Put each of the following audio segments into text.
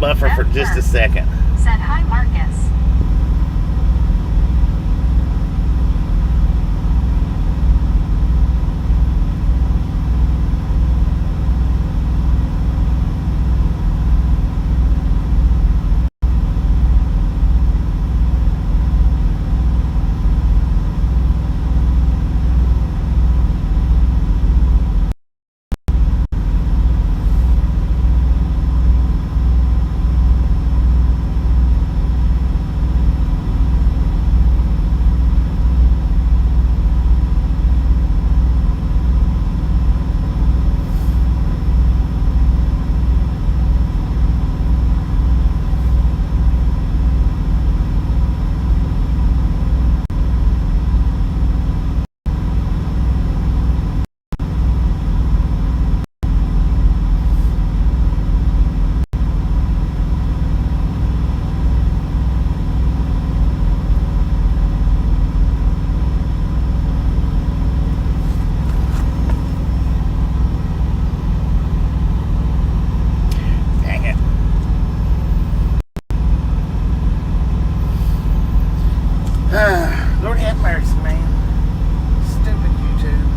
buffer for just a second. Said hi, Marcus. Lord have mercy, man. Stupid YouTube.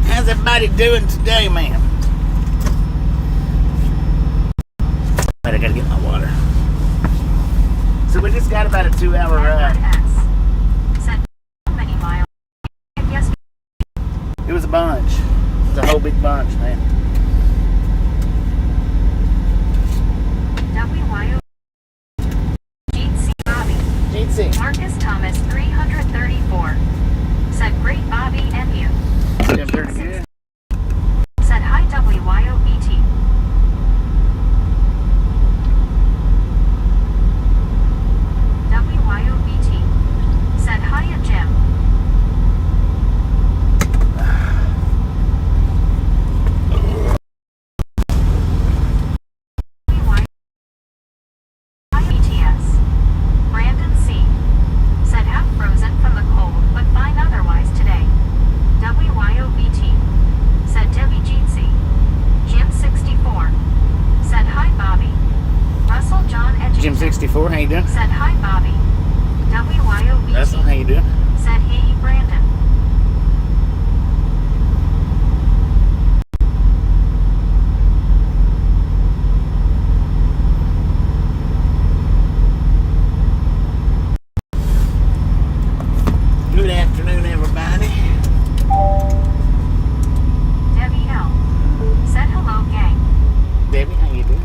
How's everybody doing today, man? Wait, I gotta get my water. So we just got about a 2-hour ride. Many miles. It was a bunch. It was a whole big bunch, man. WYO. GC Bobby. GC. Marcus Thomas 334. Said great Bobby and you. Yeah, pretty good. Said hi WYOBT. WYOBT. Said hi at Jim. BTS. Brandon C. Said half frozen from the cold, but fine otherwise today. WYOBT. Said Debbie Jeetsy. Jim 64. Said hi Bobby. Russell John Edgington. Jim 64, how you doing? Said hi Bobby. WYOBT. Russell, how you doing? Said hey Brandon. Good afternoon, everybody. Debbie L. Said hello gang. Debbie, how you doing?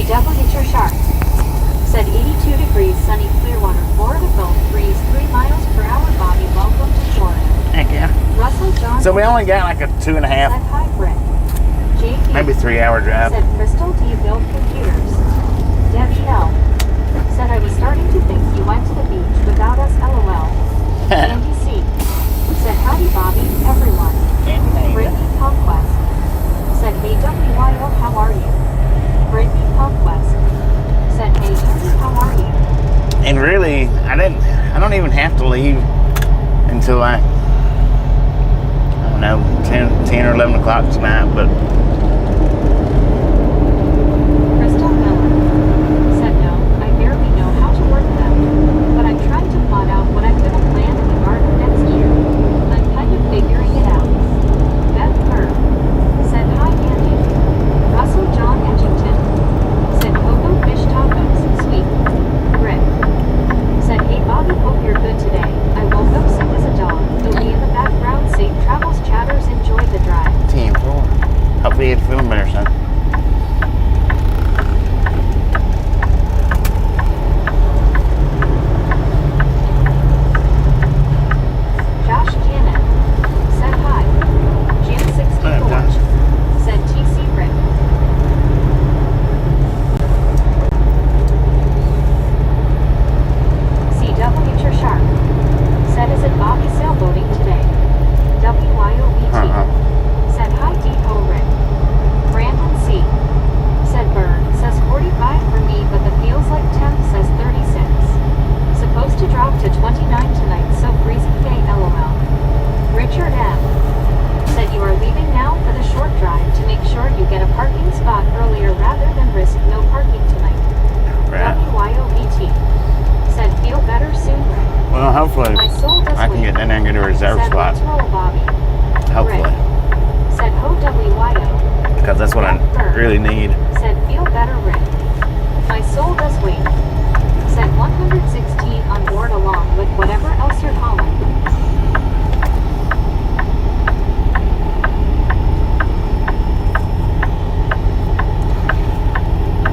CW Meteor Shark. Said 82 degrees, sunny Clearwater, Florida, Gulf breeze, 3 miles per hour, Bobby, welcome to Florida. Heck yeah. Russell John. So we only got like a 2.5, Said hi, Brett. JP. maybe 3-hour drive. Said Crystal, do you build computers? Debbie L. Said I was starting to think you went to the beach without us, LOL. Andy C. Said howdy, Bobby, everyone. Brittany Conquest. Said hey, WYO, how are you? Brittany Conquest. Said hey, Andy, how are you? And really, I don't even have to leave until I don't know, 10 or 11 o'clock tonight, but Crystal Miller. Said no, I barely know how to work them, but I'm trying to plot out what I'm gonna plant in the garden next year. I'm kind of figuring it out. Beth Kerr. Said hi, Andy. Russell John Edgington. Said Coco Fish Tacos, sweet. Rick. Said hey, Bobby, hope you're good today. I woke up sick as a dog. You'll be in the background. Safe travels, chatters. Enjoy the drive. Team 4. Hopefully it's feeling better, son. Josh Cannon. Said hi. Jim 64. Josh. Said TC Rick. CW Meteor Shark. Said is it Bobby sailboating today? WYOBT. Said hi, Depot Rick. Brandon C. Said Bird. Says 45 for me, but the feels like temp says 36. Supposed to drop to 29 tonight, so freezing day, LOL. Richard M. Said you are leaving now for the short drive to make sure you get a parking spot earlier rather than risk no parking tonight. Right. WYOBT. Said feel better soon, Rick. Well, hopefully My soul does I can get in there and get a reserve said spot. let's roll, Bobby. Hopefully. Rick. Said ho, WYO. Because that's what I really need. Said feel better, Rick. My soul does wait. Said 116 on board along with whatever else you're hauling.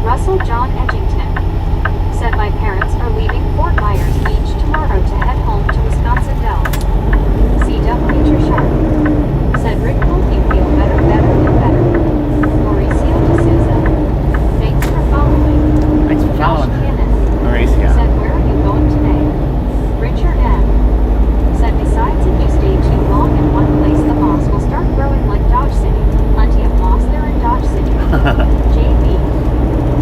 Russell John Edgington. Said my parents are leaving Fort Myers Beach tomorrow to head home to Wisconsin Dells. CW Meteor Shark. Said Rick, hope you feel better and better. Mauricio D'Souza. Thanks for following. Thanks for Josh following. Cannon. Mauricio. Said where are you going today? Richard M. Said besides if you stay too long in one place the moss will start growing like Dodge City. Plenty of moss there in Dodge City. JB.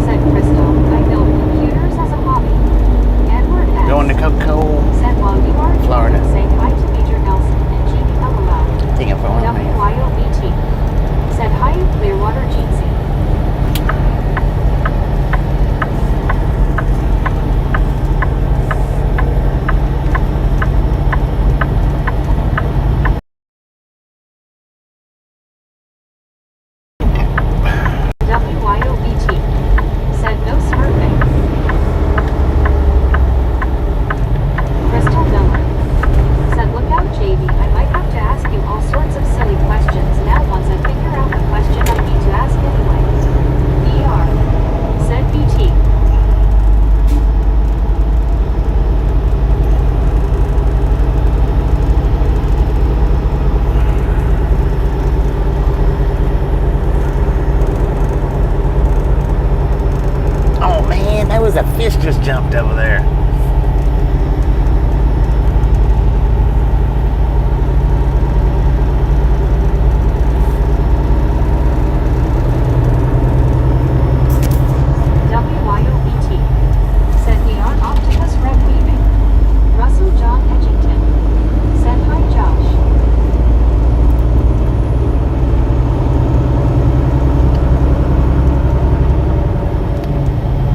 Said Crystal, I build computers as a hobby. Edward S. Going to Coco. Said while you are in Florida. say hi to Major Nelson and Jeannie LOL. Team 4. WYOBT. Said hi in Clearwater Jeezy. WYOBT. Said no smurfing. Crystal Miller. Said look out, JV, I might have to ask you all sorts of silly questions now once I figure out the question I need to ask anyway. BR. Said BT. Oh man, that was a fish just jumped over there. WYOBT. Said we are Optimus Red weaving. Russell John Edgington. Said hi, Josh.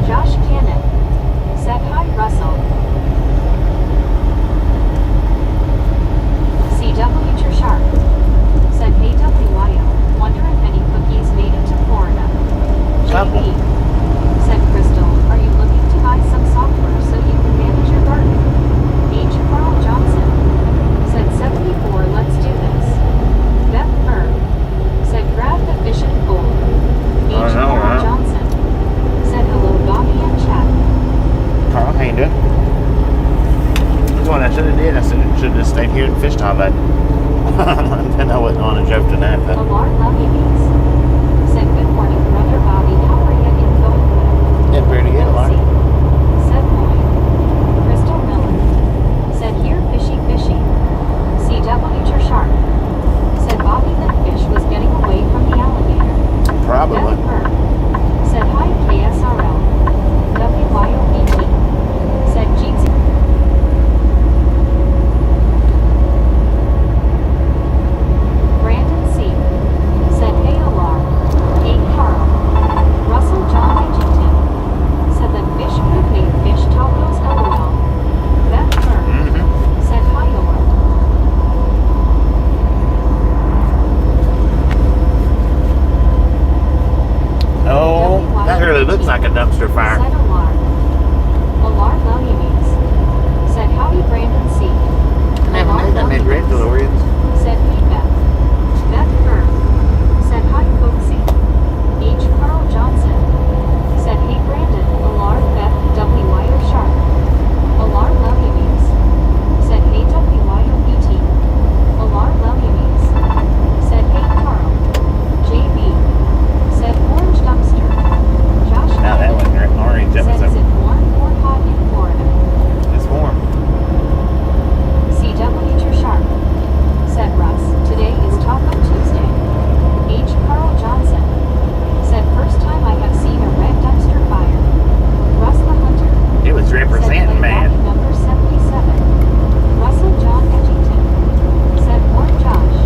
Josh Cannon. Said hi, Russell. CW Meteor Shark. Said hey, WYO. Wonder if any cookies made it to Florida. Couple. JB. Said Crystal, are you looking to buy some software so you can manage your garden? H. Carl Johnson. Said 74, let's do this. Beth Berg. Said grab the fish and pull. H. I know, Carl right? Johnson. Said really looks like a dumpster fire. Said Alar. Alar Williams. Said howdy Brandon C. I haven't heard that many red DeLoreans. Said hey Beth. Beth Kerr. Said hi Folksy. H. Carl Johnson. Said hey Brandon. Alar Beth W.Y.O. Sharp. Alar Williams. Said hey W.Y.O.B.T. Alar Williams. Said hey Carl. J.B. Said orange dumpster. Josh No, that wasn't orange. That said was is it warm or hot in Florida? it's warm. CW Sharp. Said Russ. Today is Taco Tuesday. H. Carl Johnson. Said first time I have seen a red dumpster fire. Russ the Hunter. It was Said representing, play man. Rocky number 77. Russell John Edgington. Said more Josh.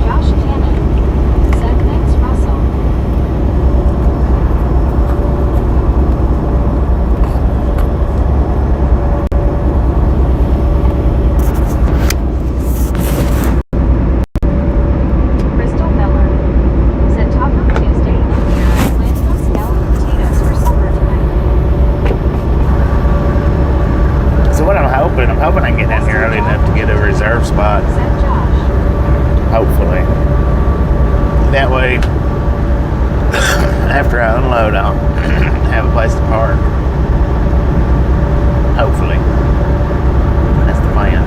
Josh Cannon. Said thanks Russell. Crystal Miller. Said Taco Tuesday in here. I planned on scalloped potatoes for supper tonight. So what I'm hoping I can get down here early enough to get a reserve spot. Said Josh. Hopefully. That way, after I unload, I'll have a place to park. Hopefully. That's the plan.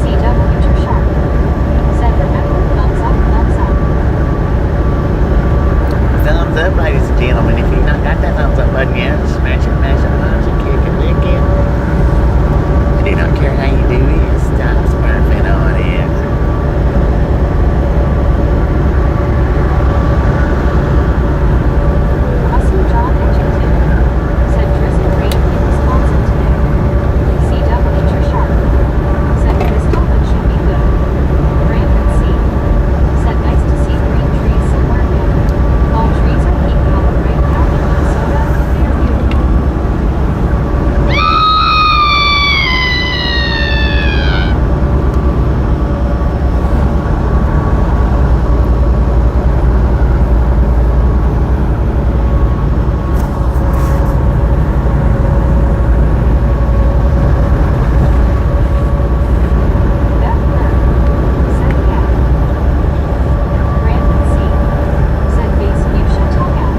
CW Sharp. Said remember thumbs up, thumbs up. Thumbs up, ladies and gentlemen. If you've not got that thumbs up button yet, smash it, mash it, punch it, kick it, lick it. I do not care how you do it. Stop smurfing on it. Russell John Edgington. Said drizzle rain in Wisconsin today. CW Sharp. Said crystal but should be good. Brandon C. Said nice to see green trees somewhere new. All trees are pink color right now in Minnesota and they're beautiful. Beth Kerr. Said yeah. Brandon C. Said base fuchsia tongue out.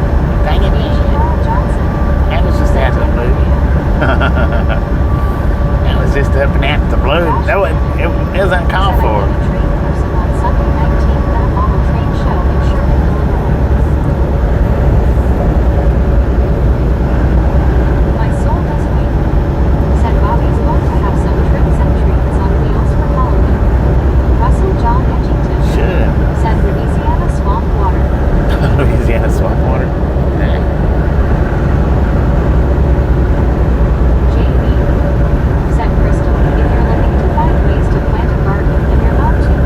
Dang it, H. Carl Johnson. that was just out of the blue. That was just up and out the blue. That was, it was uncalled Said I for. met a train person on Sunday 19th at a model train show in Sherman, Illinois. My soul does weep. Said Bobby's going to have some trips and treats on wheels for Halloween. Russell John Edgington. Should. Said Louisiana swamp water. Louisiana swamp water. JB. Said Crystal, if you're looking to find ways to plant a garden and you're not too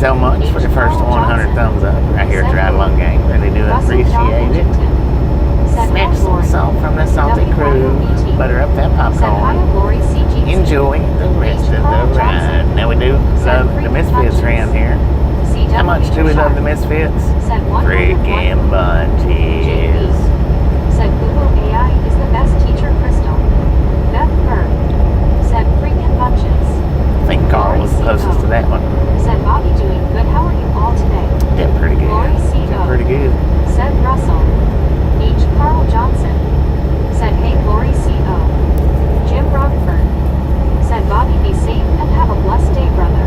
so much for the first 100 thumbs up right here at the Ride Along Gang. Really do appreciate it. Smash some salt from the salty crew. Butter up that popcorn. Enjoy the rest of the ride. Now we do love the misfits around here. How much do we love the misfits? Freaking bunches. Said Google AI is the best teacher, Crystal. Beth Bird. Said freaking bunches. I think Carl was closest to that one. Said Bobby doing good. How are you all today? Did pretty good. Lori C. Did pretty good. Said Russell. H. Carl Johnson. Said hey Lori C.O. Jim Rockford. Said Bobby be safe and have a blessed day, brother.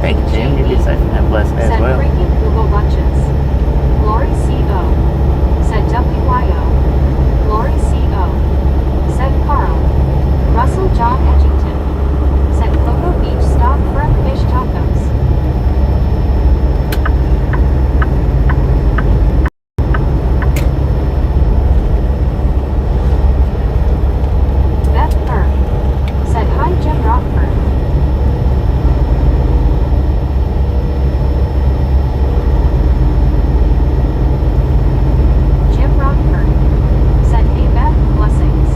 Thank you, Jim. You be safe and have a blessed day as Said well. freaking Google bunches. Lori C.O. Said W.Y.O. Lori C.O. Said Carl. Russell John Edgington. Said Cocoa Beach stop for fish tacos. Beth Bird. Said hi Jim Rockford. Jim Rockford. Said hey Beth, blessings.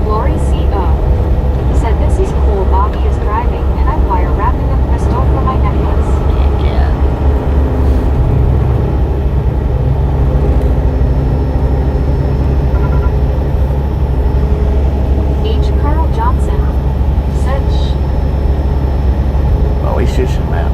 Lori C.O. said this is cool. Bobby is driving and I'm wire wrapping a crystal for my necklace. Yeah. H. Carl Johnson said shh. Well, we shush him out.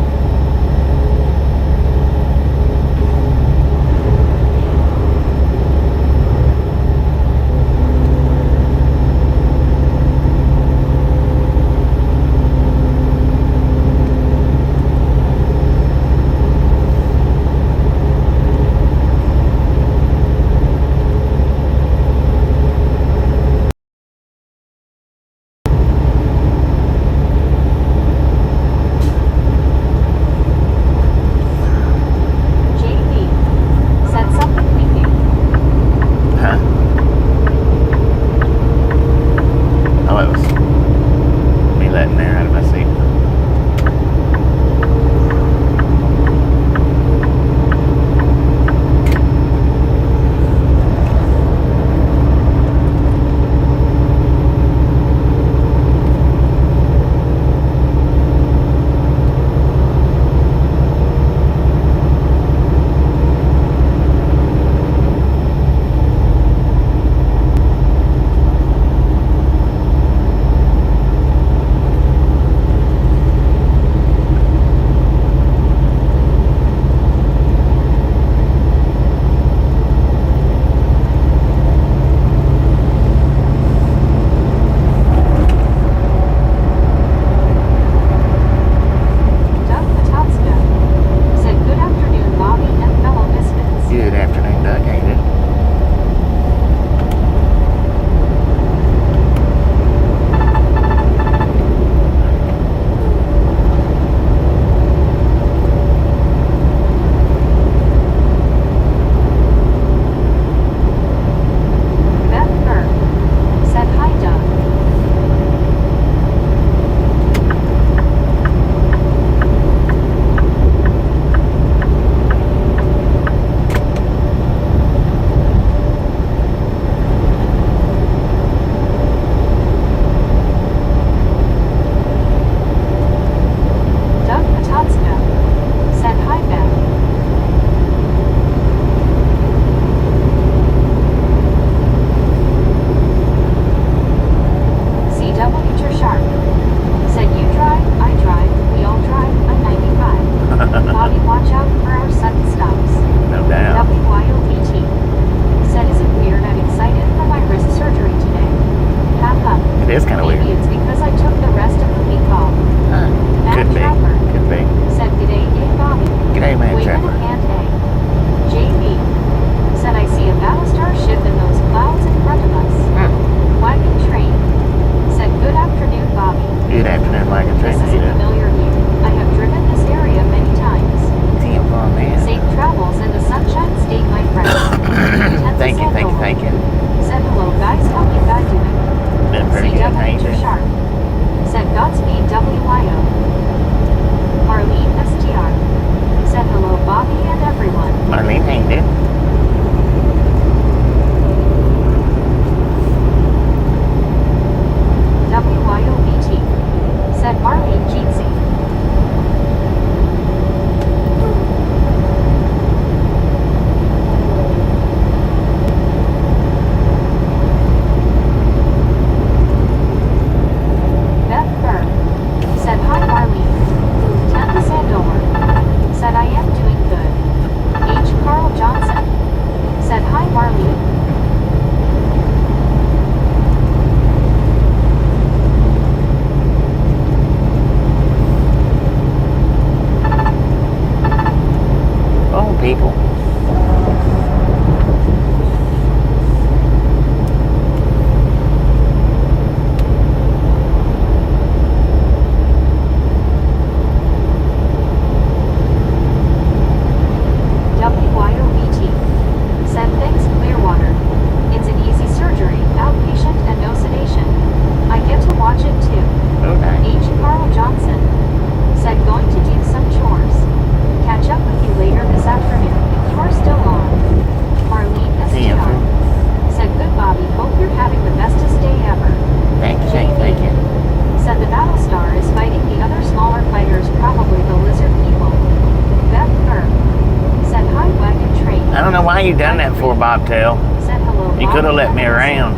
you done that before, Bobtail. Said hello. You could have let me around.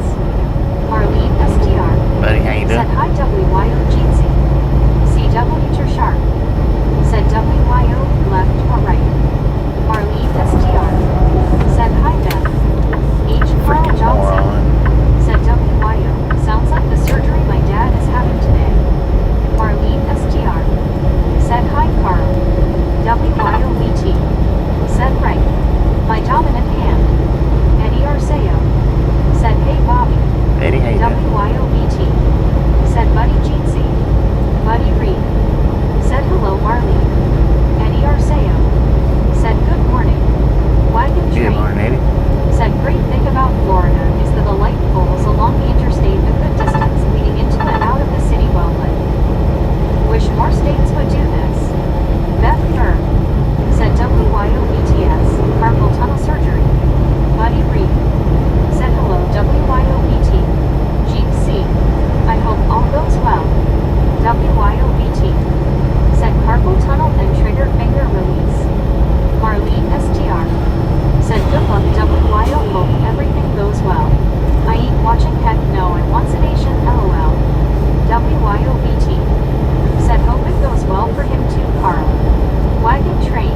Marlene STR. Buddy, how you doing? Said hi WYO Jeezy. CW to Sharp. Said WYO left or right. Marlene STR. Said hi Beth. H. Carl Freaking Johnson. moron. Said WYO. Sounds like the surgery my dad is having today. Marlene STR. Said hi Carl. WYOVT. Said right. My dominant hand. Eddie Arceo. Said hey Bobby. Eddie, how you doing? WYOVT. Said Buddy Jeezy. Buddy Reed. Said hello Marlene. Eddie Arceo. Said good morning. Wagon Good train. morning, Eddie. Said great thing about Florida is that the light poles along the interstate a good distance leading into and out of the city well lit. Wish more states would do this. Beth Burr. Said WYOVTS. Carpal tunnel surgery. Buddy Reed. Said hello WYOVT. Jeep C. I hope all goes well. WYOVT. Said carpal tunnel and trigger finger release. Marlene STR. Said good luck WYO, hope everything goes well. I eat watching heck no and want sedation LOL. WYOVT. Said hope it goes well for him too Carl. Wagon train.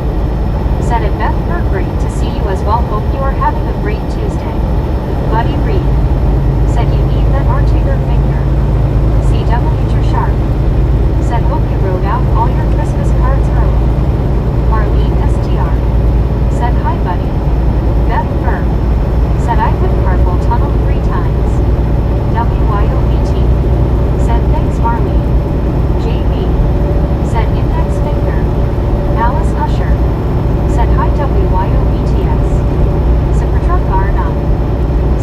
Said it Beth Burr, great to see you as well, hope you are having a great Tuesday. Buddy Reed. Said you need that Artiger finger. CW to Sharp. Said hope you wrote out all your Christmas cards early. Marlene STR. Said hi buddy. Beth Burr. Said I put carpal tunnel 3 times. WYOVT. Said thanks Marlene. JB. Said index finger. Alice Usher. Said hi WYOVTS. Supertruck R9.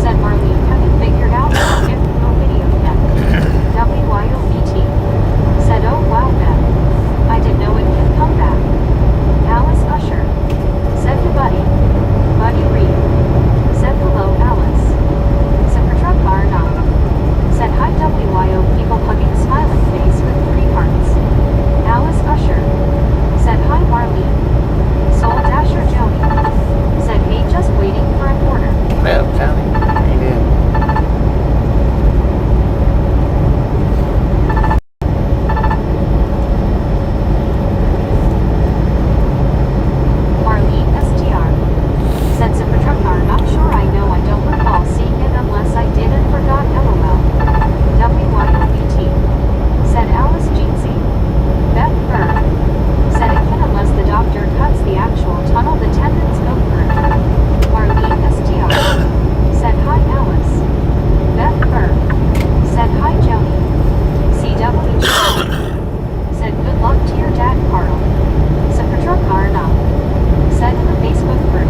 Said Marlene haven't figured out if no video yet. WYOVT. Said oh wow Beth. I didn't know it can come back. Alice Usher. Said to Buddy. Buddy Reed. Said hello Alice. Supertruck R9. Said hi WYO, people hugging smiling face with 3 hearts. Alice Usher. Said hi Marlene. Soul Dasher Joni. Said hey just waiting for an order. Well, Johnny, how you doing? Marlene STR. Said Supertruck R, not sure I know, I don't recall seeing it unless I did and forgot LOL. WYOVT. Said Alice Jeezy. Beth Burr. Said it can unless the doctor cuts the actual tunnel the tendons go through. Marlene STR. Said hi Alice. Beth Burr. Said hi Joni. CW. Said good luck to your dad Carl. Supertruck R not. Said in the Facebook group.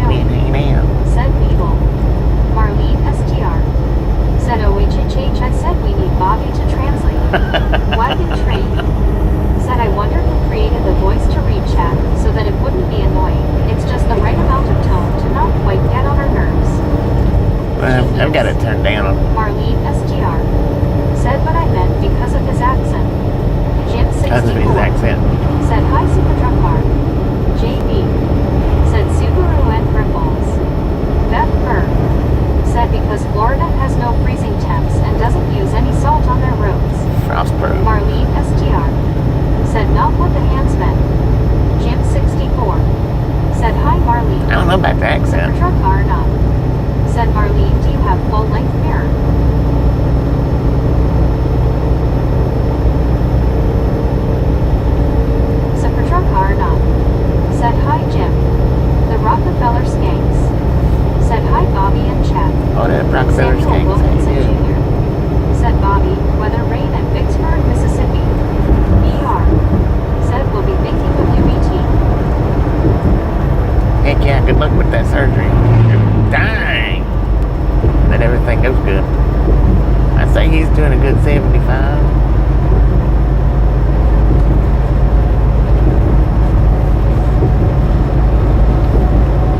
been hanging out. Said Beeble. Marlene STR. Said OHHH. I said we need Bobby to translate. Wagon train. Said I wonder who created the voice to read chat so that it wouldn't be annoying. It's just the right amount of tone to not quite get on our nerves. I've got it turned down. Marlene STR. Said what I meant because of his accent. Jim 64. Because of his accent. Said hi Super Truck Car. JB. Said Subaru and Ripples. Beth Burr. Said because Florida has no freezing temps and doesn't use any salt on their roads. Frostproof. Marlene STR. Said not what the hands meant. Jim 64. Said hi Marlene. I don't know about the accent. Super Truck Car not. Said Marlene, do you have full-length mirror? Super Truck Car not. Said hi Jim. The Rockefeller Skanks. Said hi Bobby and chat. Oh, that Rockefeller Samuel Skanks. Wilkinson Jr. Said Bobby, weather rain at Vicksburg, Mississippi. ER. Said we'll be thinking of you ET. Heck yeah, good luck with that surgery. Dang! That everything goes good. I say he's doing a good 75.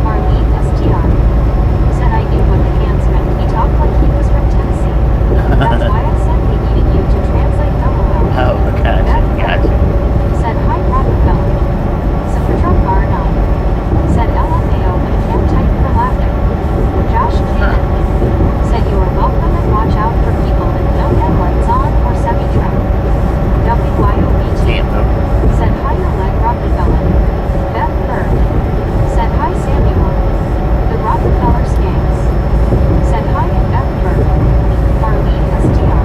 Marlene STR. Said I knew what the hands meant. He talked like he was from Tennessee. That's why I said we needed you to translate LOL. Oh, gotcha. Said hi Rockefeller. Super Truck Car not. Said LMAO but can't type for laughter. Josh Cannon. Said you are welcome and watch out for people with no headlights on or semi-truck. WYOBT. Said hi Oleg Rockefeller. Beth Bird. Said hi Samuel. The Rockefeller Skanks. Said hi and Beth Bird. Marlene STR.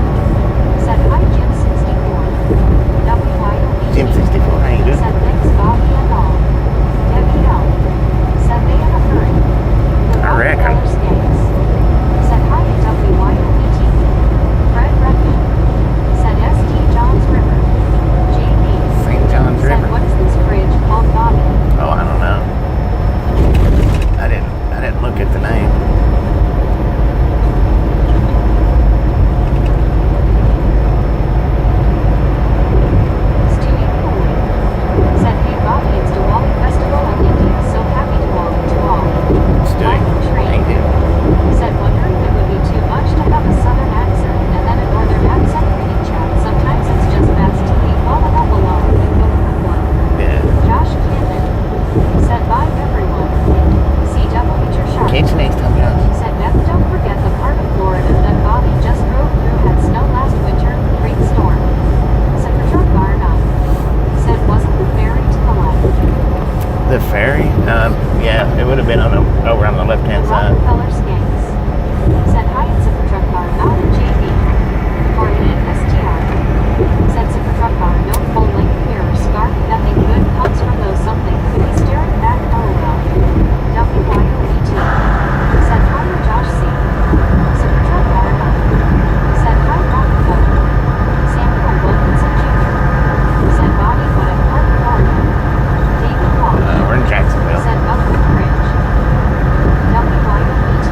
Said hi Jim 64. WYOBT. Jim 64, how you doing? Said thanks Bobby and all. Debbie L. Said they in a hurry. The I reckon. Rockefeller Skanks. Said hi to WYOBT. Fred Redmond. Said ST Johns River. JB. St. John's Said River. what is this bridge called Bobby? Oh, I don't know. I didn't look at the name. Stewie Cooley. Said hey Bobby it's Diwali Festival and India so happy Diwali to all. Stewie, how you doing? Said wondering if it would be too much to have a southern accent and then a northern accent reading chat. Sometimes it's just best to leave all of that alone and go for one. Yeah. Josh Camden. Said bye everyone. CW Feature Sharp. Catch you next time, guys. Said Beth don't forget the part of Florida that Bobby just drove through had snow last winter, great storm. Super Truck Car not. Said wasn't the ferry to the left. The ferry? Yeah, it would have been over on the left-hand side. Rockefeller Skanks. Said hi at Super Truck Car not JB. Marlene STR. Said Super Truck Car no full-length mirror scarf nothing good comes from those something could be staring back LOL. WYOBT. Said hi to Josh C. Super Truck Car not. Said hi Rockefeller. Samuel Wilkinson Jr. Said Bobby what a part Florida. David Wall. We're in Jacksonville. Said Buckwood Bridge. WYOBT.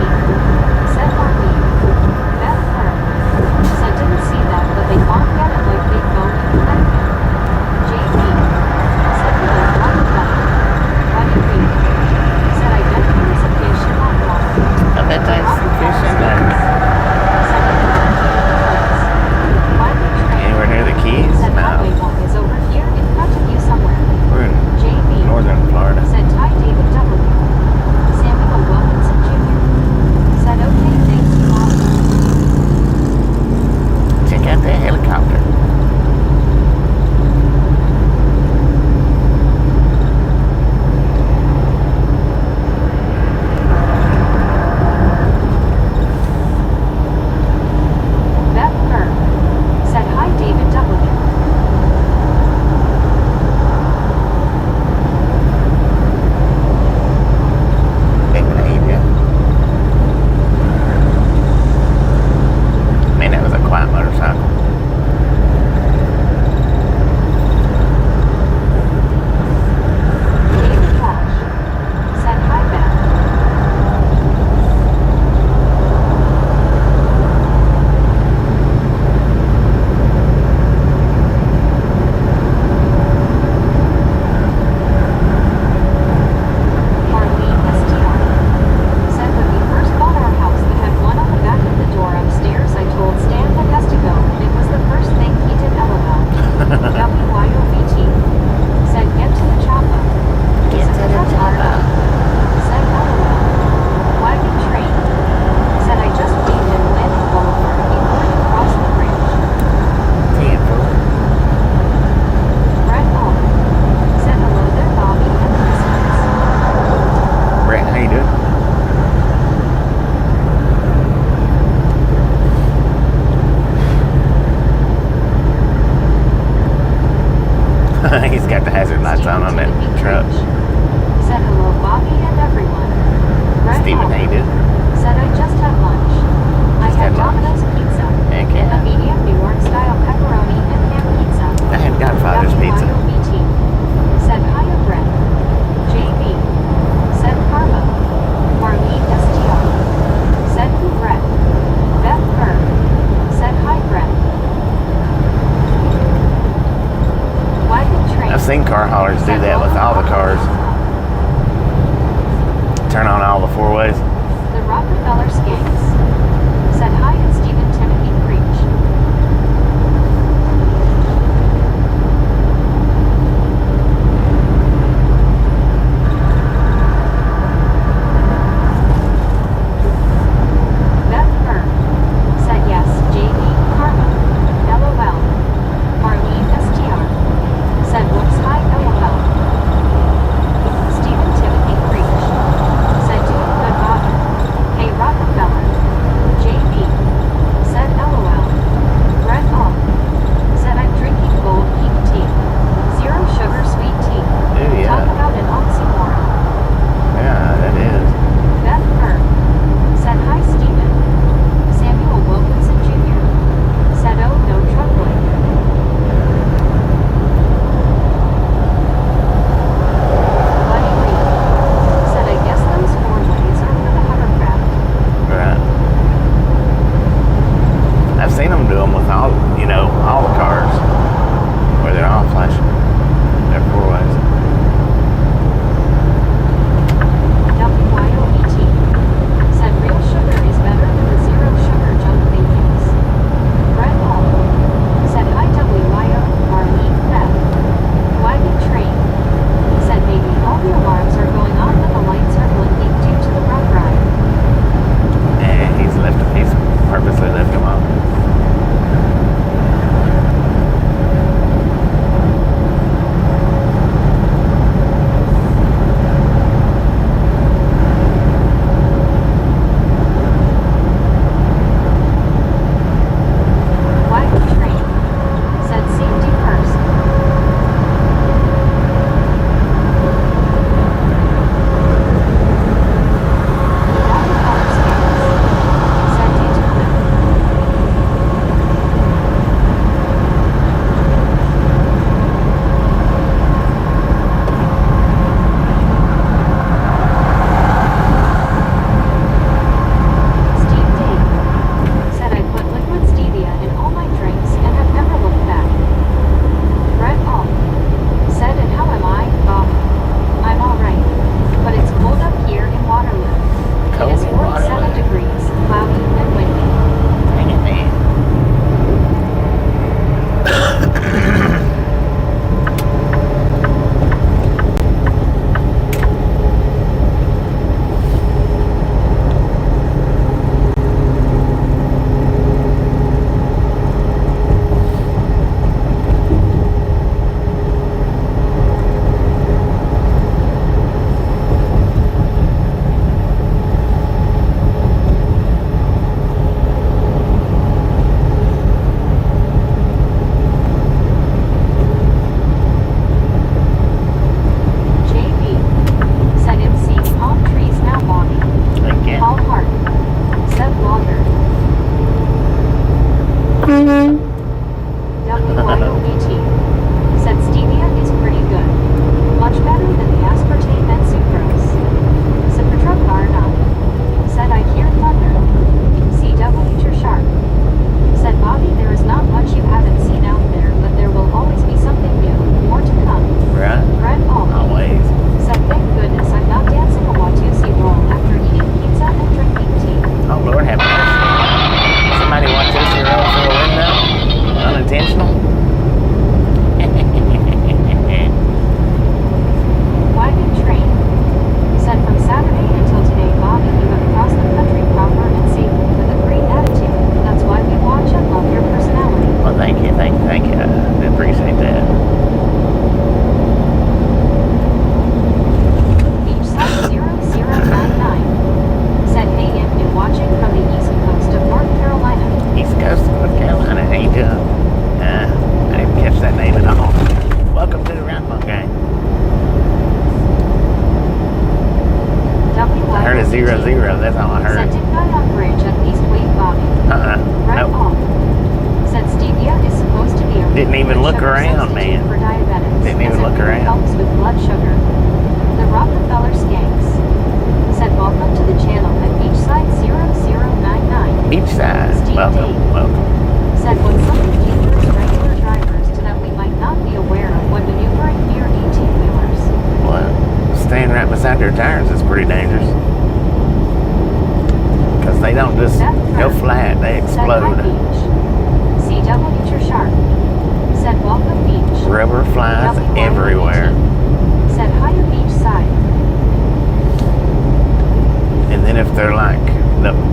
four ways. The Rockefeller Skanks said hi and Stephen Timothy preach. Beth Byrne said yes, JD, Karma, LOL. Marlene STR said whoops, hi, LOL. Stephen Timothy preach said doing good, Bobby. Hey Rockefeller. JB said LOL. Brett All said I'm drinking gold peak tea. Zero sugar sweet tea. Ooh, yeah. Talk about an oxymoron. Yeah, that is. Beth Byrne said hi Stephen. Samuel Wilkinson Jr. said oh no troubling. Buddy Reed said I guess those four ways are for the hovercraft. Right. I've seen them do them with all, all the cars where they're all flashing. They're four ways. WYOET said real sugar is better than the zero sugar junk they use. Brett Hall said hi WYO, Marlene Beth. Wagon Train said maybe all the alarms are going off and the lights are blinking due to the rough ride. And he's purposely left them up. Wagon Train said safety first. Rockefeller Skanks said detailed. Steve Dave said I put liquid stevia in all my drinks and have never looked back. Brett All said and how am I, Bob? I'm alright. But it's cold up here in Waterloo. Cold It is in 47 Waterloo. degrees, cloudy and windy. Dang it, man. JB said I'm seeing palm trees now, Bobby. Again. Paul Hart said water. WYOBT said stevia is pretty good. Much better than the aspartame and sucrose. Cipra Garna said I hear thunder. CW Sharp said Bobby there is not much you haven't seen out there, but there will always be something new. More to come. Right? Brett All Always. said thank goodness I'm not dancing a Watusi roll after eating pizza and drinking tea. Oh, Lord have mercy. Somebody watch this here roll through a window? Unintentional? Wagon Train said from Saturday until today, Bobby, you have crossed the country proper and safely with a great attitude. That's why we watch and love your personality. Well, thank you. I appreciate that. Beachside 0099 said hey, I've been watching from the east coast of North Carolina. East Coast of North Carolina, ain't you? I didn't catch that name at all. Welcome to the Roundball Gang. I heard a 00, that's all I heard. Said did guy on bridge at least wait, Bobby. Right Nope. off. Said stevia is supposed to be a Didn't even blood look sugar around, substitute man. for diabetics. Didn't even as it look really around. helps with blood sugar. The Rockefeller Skanks said welcome to the channel at Beachside 0099. Beachside. Steve Welcome. Dave Welcome. said what something dangerous regular drivers to that we might not be aware of when maneuvering near 18-wheelers. Well, staying right beside their tires is pretty dangerous. because they don't just go flat, they Said hi explode. beach. CW Nature Shark. Said welcome beach. Rubber flies WYOBT. everywhere. Said hi to beach side. And then if they're like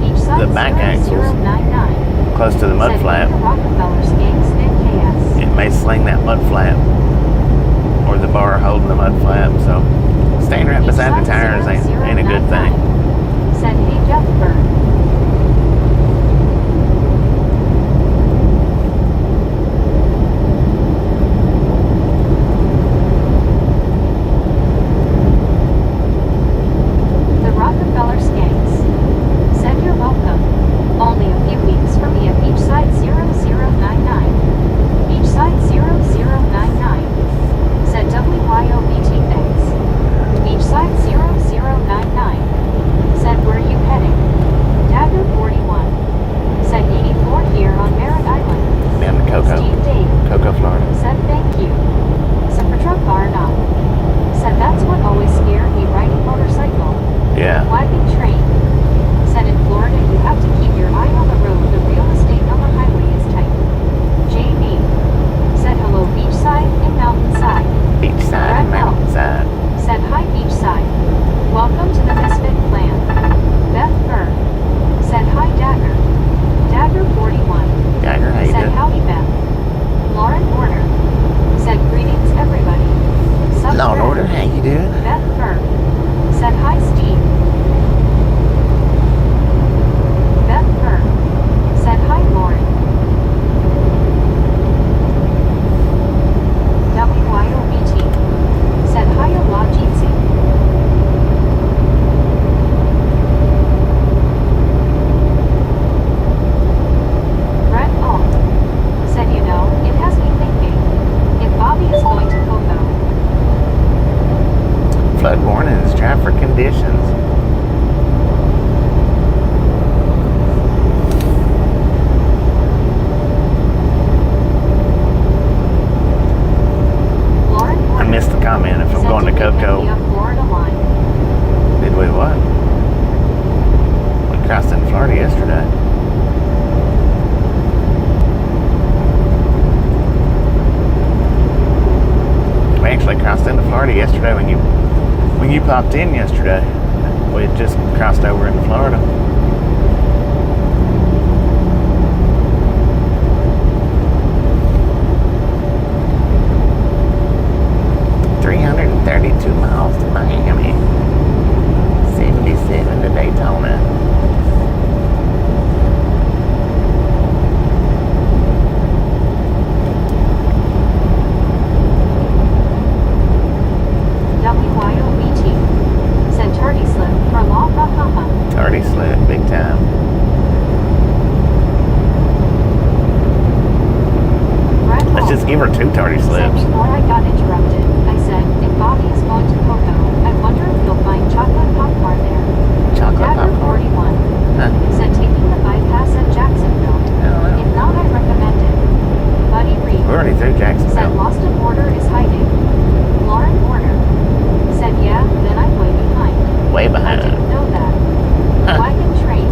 Beach side the back axles 0099. close to the mud Said flap, hey to Rockefeller Skanks NKS. it may sling that mud flap or the bar holding the mud flap. So staying right Beach beside the side tires ain't a good 0099. thing. Said hey Jeff Bird. The Rockefeller Skanks. Said you're welcome. Only a few weeks for me at Beachside 0099. Beachside 0099. Said WYOBT thanks. Beachside 0099. Said where you heading? Dagger 41. Said 84 here on Merritt Island. Down to Cocoa, Steve Dave. Cocoa, Florida. Said thank you. Super truck car not. Said that's what always scared me riding motorcycle. Yeah. Wagon train. Said in Florida you have to keep your eye on the road. The real estate on the highway is tight. JB. Said hello beachside and mountainside. Beachside and mountainside. Said hi beachside. Welcome to the Misfit clan. Beth Burr. Said hi Dagger. Dagger 41. Geiger, how you Said doing? howdy Beth. Lauren Order. Said greetings everybody. Sup, Law and Brad? Order, how you doing? Beth Burr. Said hi Steve. Beth Burr. Said hi Lauren. WYOBT. Said hi Allah Jeetsy. Brett Alt. Said you know, it has me thinking. If Bobby is going to Cocoa. Flood warnings, traffic conditions. Lauren I Order. missed the comment if I'm Said going to did we hit Cocoa. the up Florida line? Did we what? We crossed in Florida yesterday. We actually crossed into Florida yesterday when you popped in yesterday. We had just crossed over into Florida. $332 miles to Miami. 77 to Daytona. WYOBT. Said tardy slip for law ha ha ha. Tardy slip, big time. Brett Let's Hall. just give her 2 tardy Said slips. before I got interrupted, I said, if Bobby is going to Cocoa, I wonder if he'll find chocolate popcorn there. Chocolate Dagger popcorn. 41. Huh. Said taking the bypass at Jacksonville. I don't know. If not, I recommend it. Buddy Reed. We're already through Said Jacksonville. lost of order is hiding. Lauren Warner. Said yeah, then I'm way behind. Way I behind. didn't know that. Huh. Wagon train.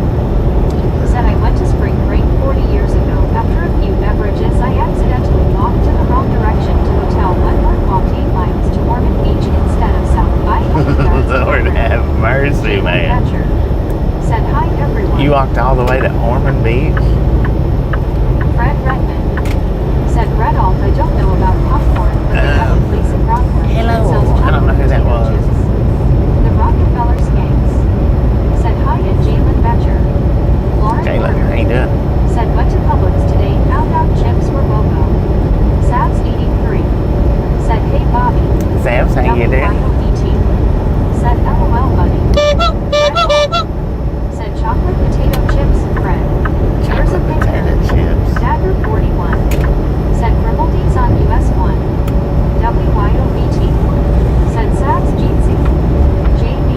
Said I went to spring break 40 years ago. After a few beverages, I accidentally walked in the wrong direction to Hotel Wentworth, walked 8 miles to Ormond Beach instead of South by Lord have mercy, man. Said hi everyone. You walked all the way to Ormond Beach? Fred Redmond. Said Red Alt, I don't know about popcorn, but they have a place in Rockland. hello. that sells I don't know who that chocolate was. potato chips. The Rockefeller Skanks. Said hi to Jalen Betcher. Lauren Jalen, Porter. how you doing? Said went to Publix today, found out chips were BOGO. Sabs 83. Said hey Bobby. Sabs, how you doing? WYOBT. Said LOL buddy. Fred Alt. Said chocolate potato chips, Fred. Here's a Chocolate picture. potato chips. Dagger 41. Said Grimaldi's on US 1. WYOBT. Said Sabs Jeetsy. JB.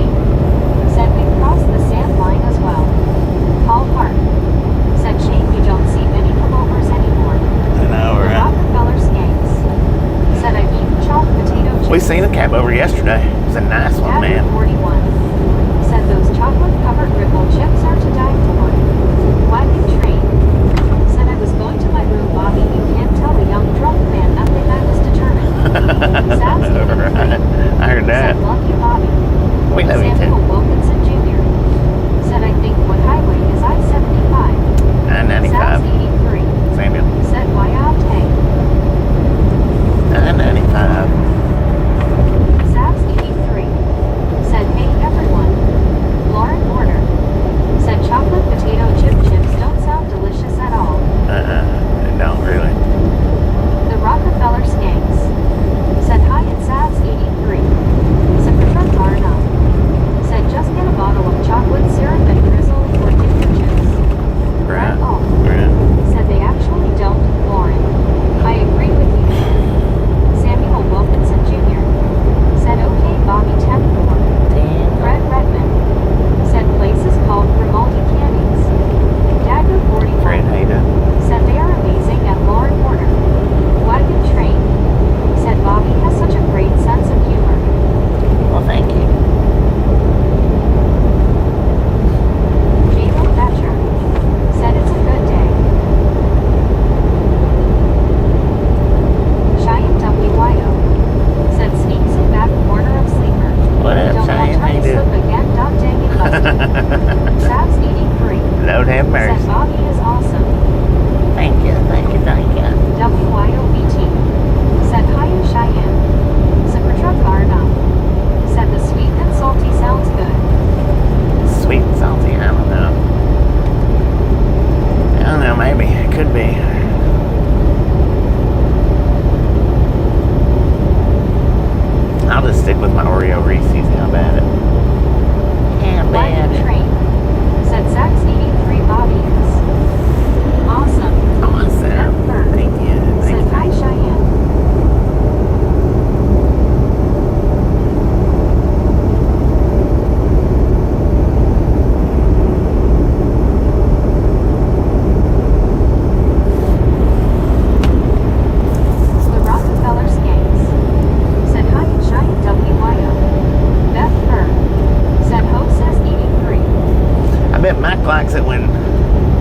bet Mike likes it when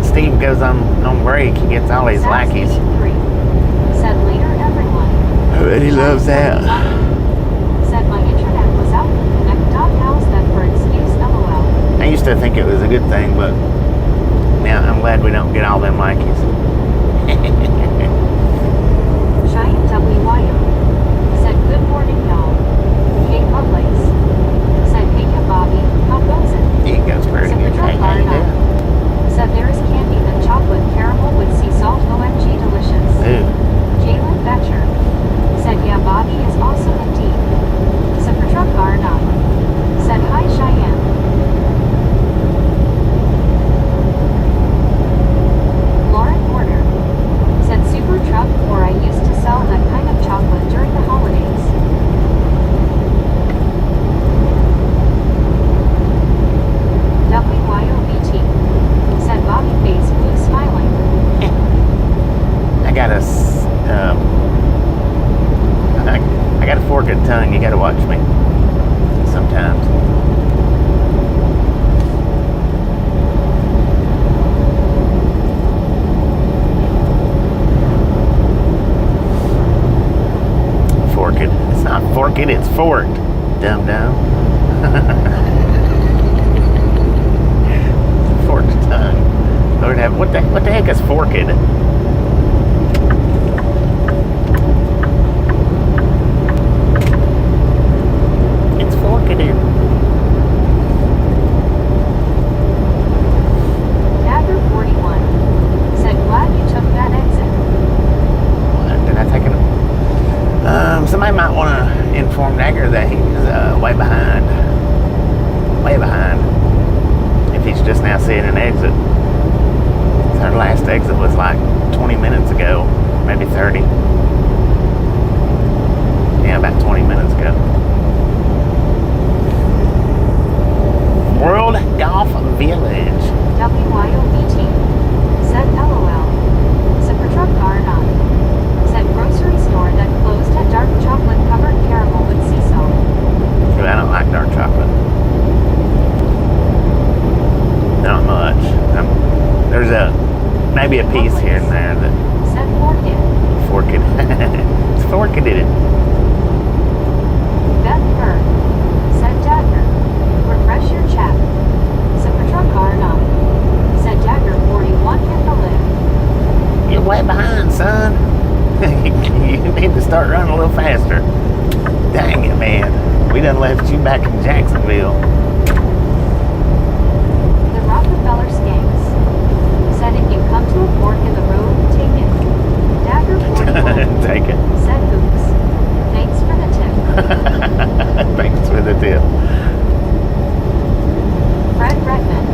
Steve goes on break. He gets all his lackeys. Said later everyone. I bet he loves that. Said my internet was out. Connect how's that for excuse LOL. I used to think it was a good thing, but now I'm glad we don't get all them lackeys. Giant WYO. Said good morning y'all. Kate Lovelace. Said hey ya Bobby, how goes it? It goes pretty Said good. the Hey, drop how you bar doing? Said there is candy and chocolate caramel with sea salt OMG delicious. Ooh. Jalen Betcher. Said yeah Bobby is awesome indeed. Said for truck bar not. Said hi Cheyenne. Lauren Porter. Said super truck or I used to sell that kind of chocolate during the holidays. WYOBT. Said Bobby face blue smiling. I got I got a forked tongue. You got to watch me sometimes. Forked. It's not forked. It's forked. Dum dum. Forked tongue. Lord have what the heck is forked? It's forked. Dagger 41. Said glad you took that exit. What, did I take it? Somebody might want to inform Dagger that he's way behind. Way behind. If he's just now seeing an exit. Our last exit was like 20 minutes ago, maybe 30. Yeah, about 20 minutes ago. World Golf Village. WYOBT. Said LOL. Said for truck car not. Said grocery store that closed at dark chocolate covered caramel with sea salt. Ooh, I don't like dark chocolate. Not much. There's maybe a piece here and there that Said forked it. forked. It's forked it. Beth Bird. Said Dagger. Refresh your chat. Said for truck car not. Said Dagger 41 hit the lid. You're way behind, son. You need to start running a little faster. Dang it, man. We done left you back in Jacksonville. The Rockefeller Skanks. Said if you come to a fork in the road, take it. Dagger 41. Take it. Said oops. Thanks for the tip. Thanks for the tip. Fred Redman.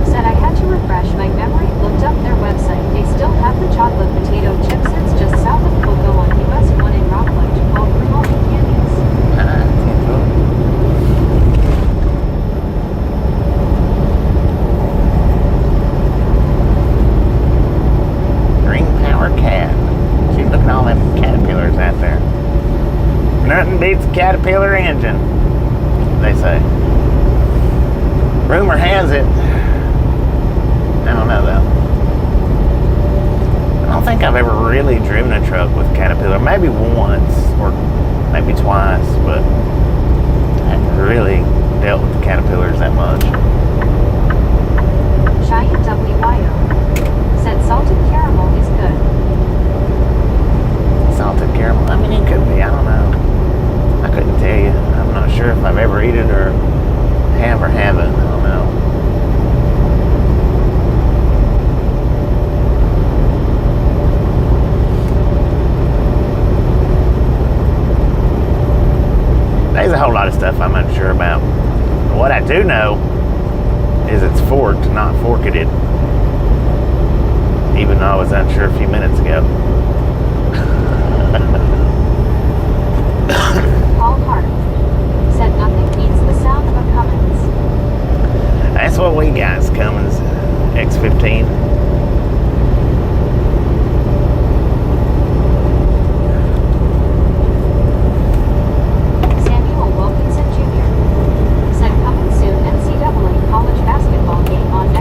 Said I had to refresh my memory, looked up their website. They still have the chocolate potato chips. It's just south of Cocoa on US 1 in Rockledge, called Grimaldi Candies. Green Power Cat. See, look at all them caterpillars out there. Nothing beats a caterpillar engine, they say. Rumor has it. I don't know though. I don't think I've ever really driven a truck with Caterpillar. Maybe once or maybe twice, but I haven't really dealt with the Caterpillars that much. Giant WYO. Said salted caramel is good. Salted caramel. I mean, it could be. I don't know. I couldn't tell you. I'm not sure if I've ever eaten it or have or haven't. I don't know. There's a whole lot of stuff I'm unsure about. What I do know is it's forked, not forked. Even though I was unsure a few minutes ago. Paul Hart. Said nothing beats the sound of a Cummins. That's what we got, is Cummins X15. Samuel Wilkinson Jr. Said coming soon NCAA college basketball game on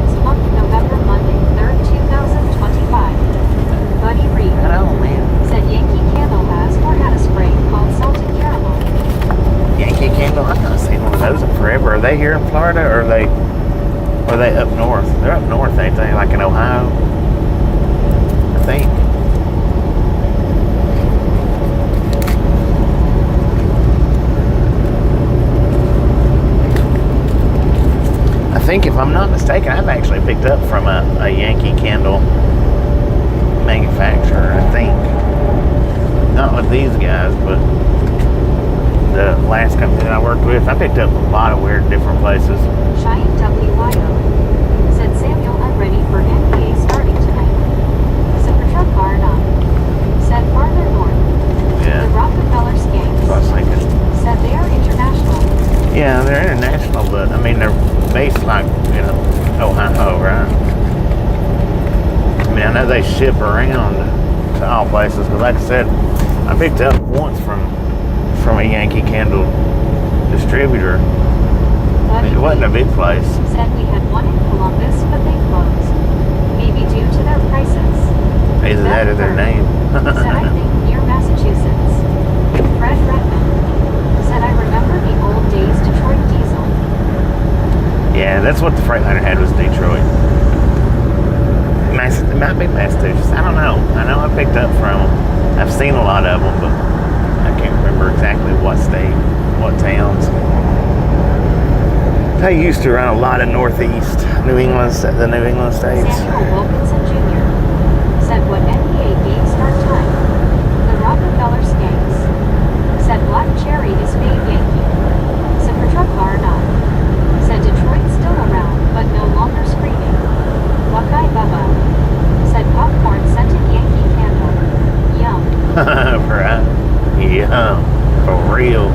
Or are they up north? They're up north, ain't they? Like in Ohio, I think. I think, if I'm not mistaken, I've actually picked up from a Yankee Candle manufacturer, I think. Not with these guys, but the last company that I worked with, I picked up a lot of weird different places. Cheyenne WYO. Said Samuel, I'm ready for NBA starting tonight. Super truck car not. Said farther north. Yeah. The Rockefeller Skanks. That's what I was thinking. Said they are international. Yeah, they're international, but I mean, they're based like, Ohio, right? I mean, I know they ship around to all places, but like I said, I picked up once from a Yankee Candle distributor. It wasn't a big place. Said we had one in Columbus, but they closed. Maybe due to their prices. Either that or their name. Said I think near Massachusetts. Fred Redmond. Said I remember the old days Detroit diesel. Yeah, that's what the Freightliner had, was Detroit. It might be Massachusetts. I don't know. I know I picked up from them. I've seen a lot of them, but I can't remember exactly what state, what towns. I used to run a lot of Northeast, the New England states. Samuel Wilkinson Jr. said what NBA game start time? The Rockefeller Skanks. Said Black Cherry is fade Yankee. Super truck car not. Said Detroit still around, but no longer screaming. Buckeye Bubba. Said popcorn scented Yankee Candle. Yum. Right? Yeah, for real.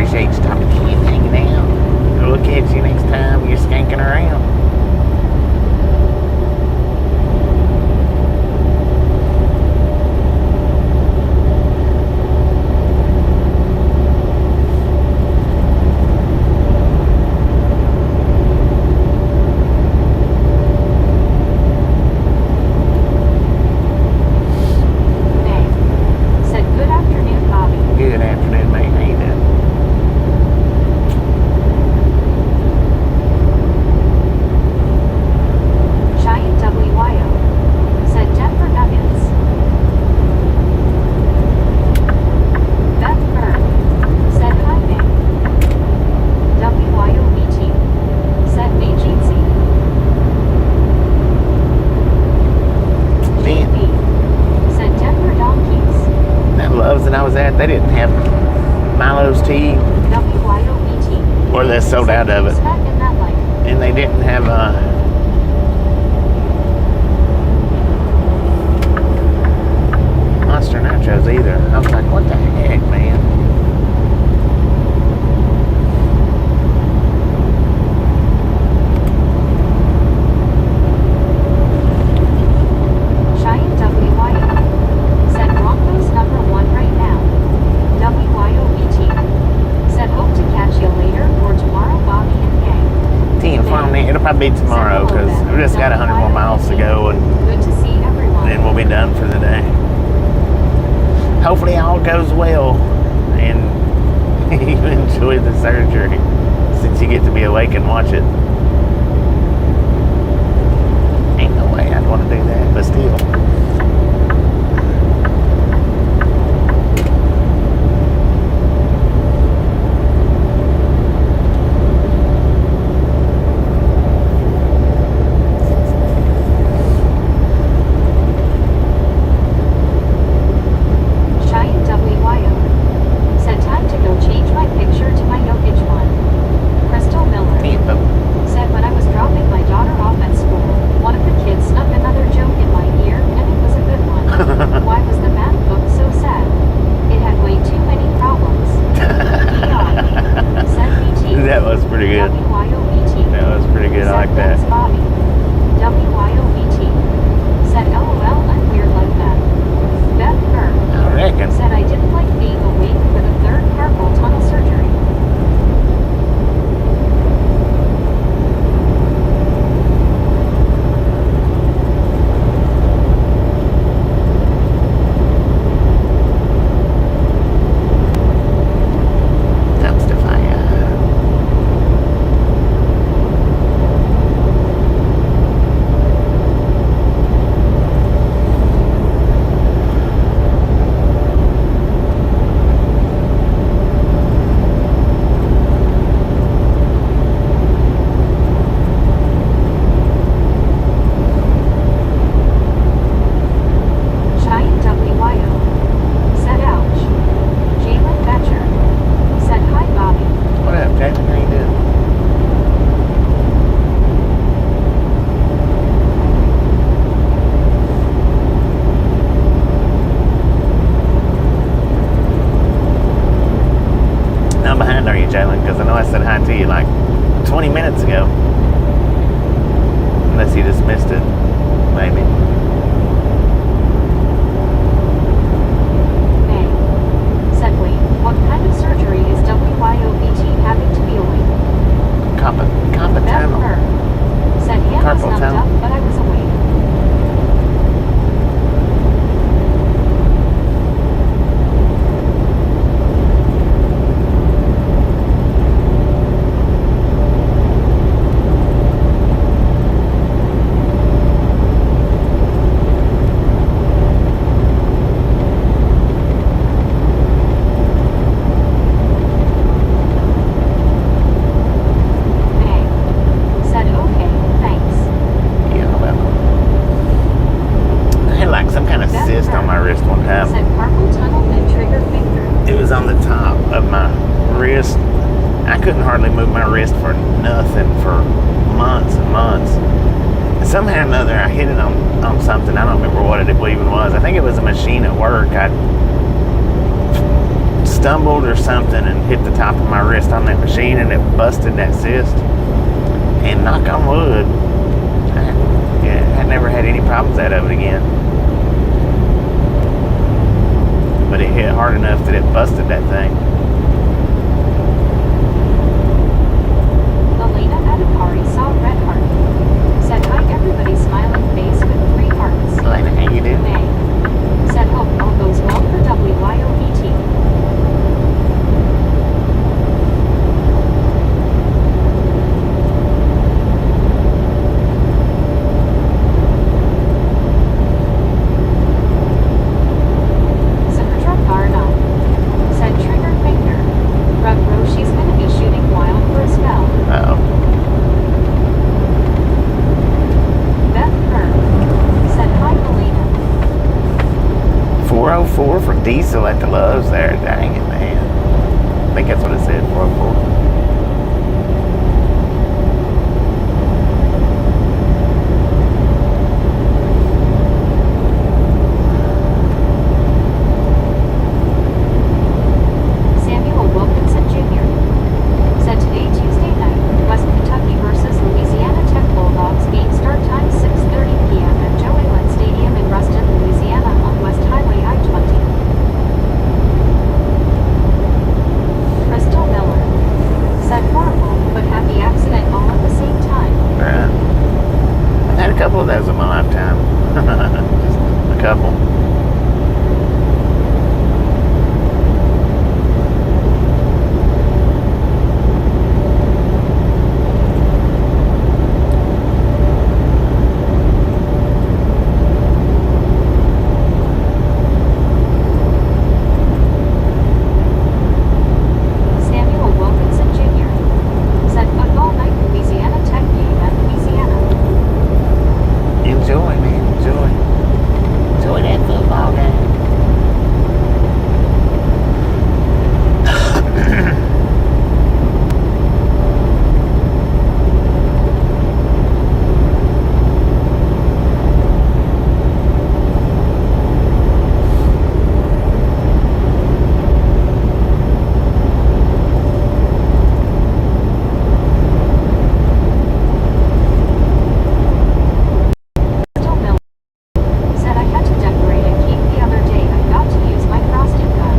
appreciate you stopping in and hanging out. We'll catch you next time you're skanking around. Good afternoon, mate. How you doing? Giant WYO said Denver Nuggets. Beth Bird said hi May. WYOBT said May Jeansy. JB said Denver Donkeys. That Loves that I was at, they didn't have Milo's tea, WYOBT or they sold out of it. Smack in that light. And they didn't have Monster Nachos either. I was like, what the heck, man? Giant WYO said Broncos number 1 right now. WYOBT said hope to catch you later or tomorrow, Bobby and gang. Team Finally, it'll probably be tomorrow because we just got 100 more miles to go and Good to see everyone. then we'll be done for the day. Hopefully all goes well and you enjoy the surgery since you get to be awake and watch it. Ain't no way I'd want to do that, but still. Giant WYO said time to go change my picture to my Jokic one. Crystal Miller said when I was dropping my daughter off at school, one of the kids snuck another joke in my ear and it was a good one. Why was the math book so sad? It had way too many problems. Meteor said BT. That was pretty good. WYOBT That was pretty good. I like that. Thanks, Bobby. WYOBT said LOL I'm weird like that. Beth Burr I reckon. said I didn't like being awake for the third carpal tunnel surgery. Dumpster fire. Giant WYO said ouch. Jalen Betcher said hi Bobby. What up, Jason? How you doing? How behind are you, Jalen? Because I know I said hi to you like 20 minutes ago. Unless you just missed it, maybe. May said wait, what kind of surgery is WYOBT having to be awake? Carpal Beth tunnel. Burr said yeah I Carpal snuffed tunnel. up but I was awake. May said okay, thanks. Yeah, well. I had like some kind of cyst on my wrist one time. Said carpal tunnel and trigger finger. It was on the top of my wrist. I couldn't hardly move my wrist for nothing for months and months. And somehow or another, I hit it on something. I don't remember what it even was. I think it was a machine at work. I stumbled or something and hit the top of my wrist on that machine, and it busted that cyst. And knock on wood, I never had any problems out of it again. But it hit hard enough that it busted that thing. Elena at a party saw Red Heart. Said hi, everybody, smiling face with 3 hearts. Elena, how you doing? May. Said hope all goes well for WYOBT. Said trigger finger. Rug Row, she's gonna be shooting wild for a spell. Uh-oh. Beth Kerr. Said hi, Elena. 404 for diesel at the Loves there. Dang it, man. I think that's what it said, 404. Samuel Wilkinson Jr. said today, Tuesday night, West Kentucky versus Louisiana Tech Bulldogs game start time 6:30 p.m. at Joe Inlet Stadium in Ruston, Louisiana on West Highway I-20. Crystal Miller said horrible but happy accident all at the same time. Right. I've had a couple of those in my lifetime. Just a couple. Samuel Wilkinson Jr. said football night Louisiana Tech game at Louisiana. Enjoy, man. Enjoy. Enjoy that football game. Crystal Miller said I had to decorate and keep the other day. I got to use my frosting gun.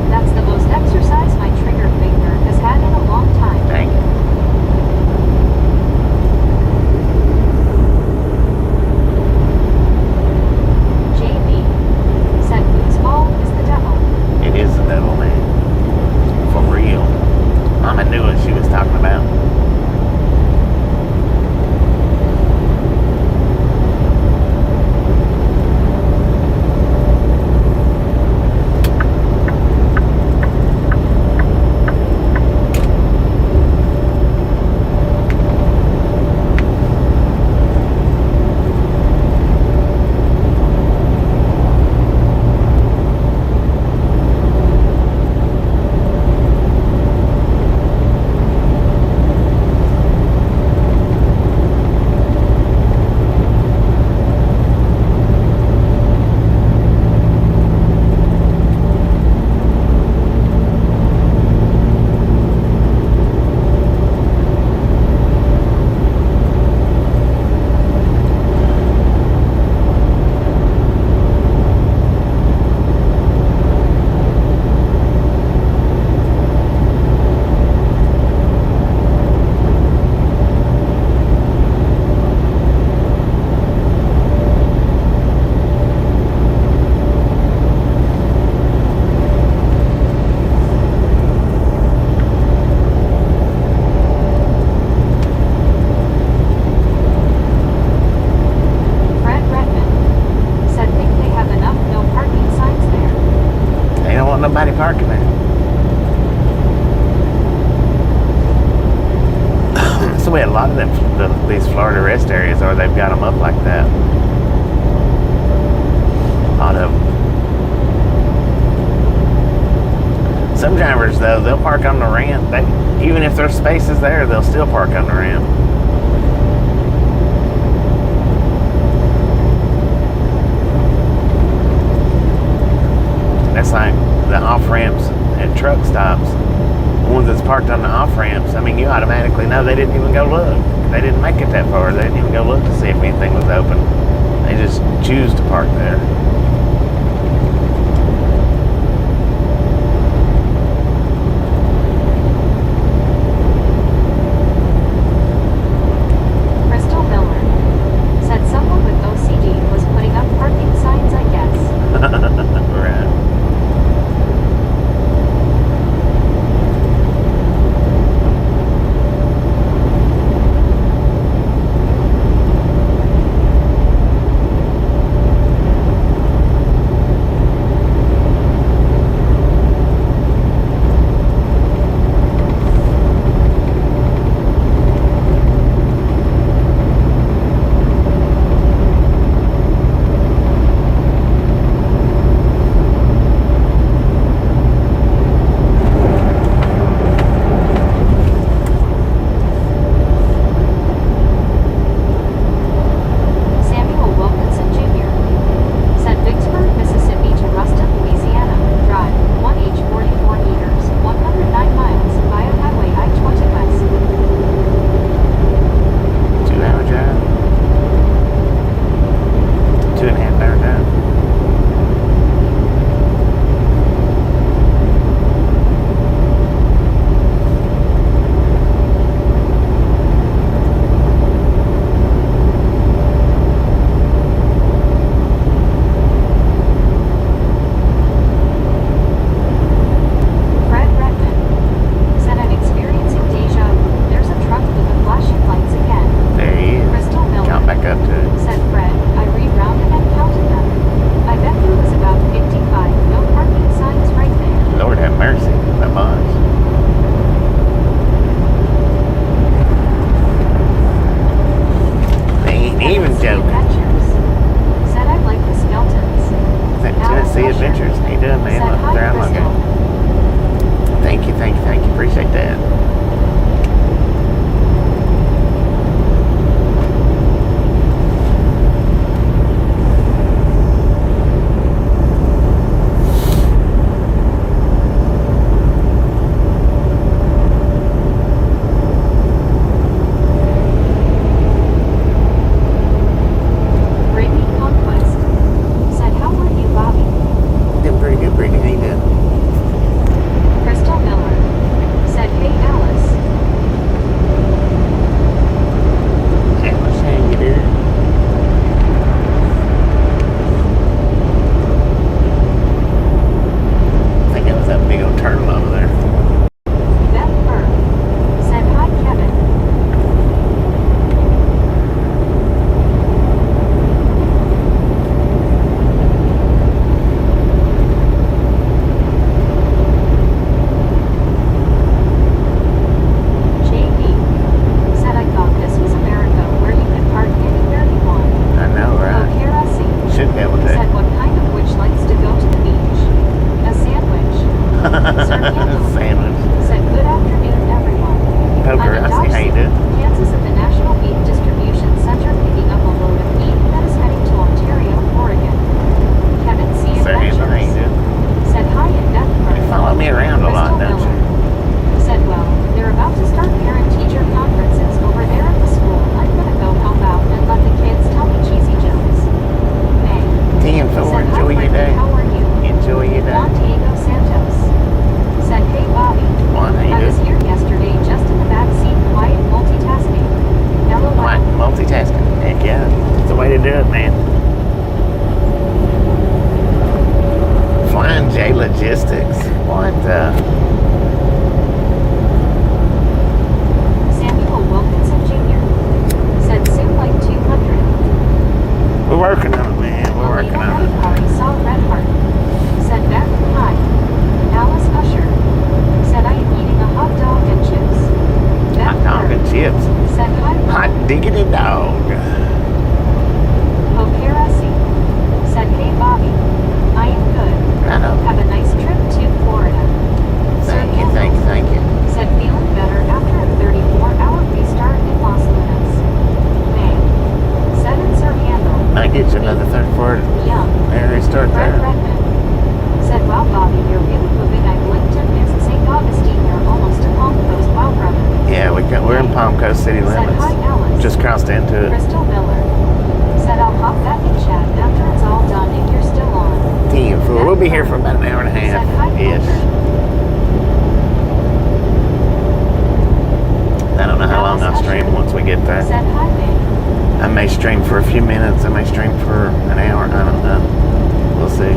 That's the most exercise my trigger finger has had in a long time. Dang it. JB said foosball is the devil. It is the devil, man. For real. Mama knew what she was talking about. Fred Redmond said think they have enough no parking signs there. They don't want nobody parking there. So we had a lot of them, these Florida rest areas, or they've got them up like that. A lot of them. Some drivers, though, they'll park on the ramp. Even if there's spaces there, they'll still park on the ramp. That's like the off ramps at truck stops, the ones that's parked on the off ramps, I mean, you automatically know they didn't even go look. They didn't make it that far. They didn't even go look to see if anything was open. They just choose to park there. Crystal Miller said someone with OCD was putting up parking signs, I guess. Right. lost into it. Crystal Miller said I'll hop back and chat after it's all done if you're still on. Damn, fool. We'll be here for about an hour and a Said hi, half-ish. Parker. I don't know how long I'll stream once we get there. Said hi, babe. I may stream for a few minutes. I may stream for an hour. I don't know. We'll see.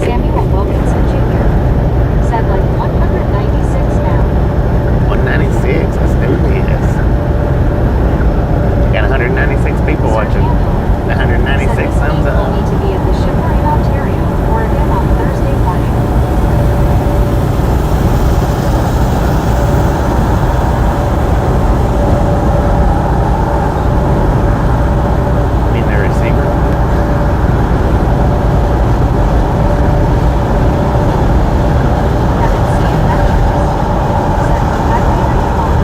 Samuel Wilkinson Jr. said like 196 now. 196. Let's do this. Got 196 people watching. 196 thumbs will up. need to be at the shipper in Ontario or again on Thursday morning. Mean the receiver. Kevin C. Adventures said highway 91.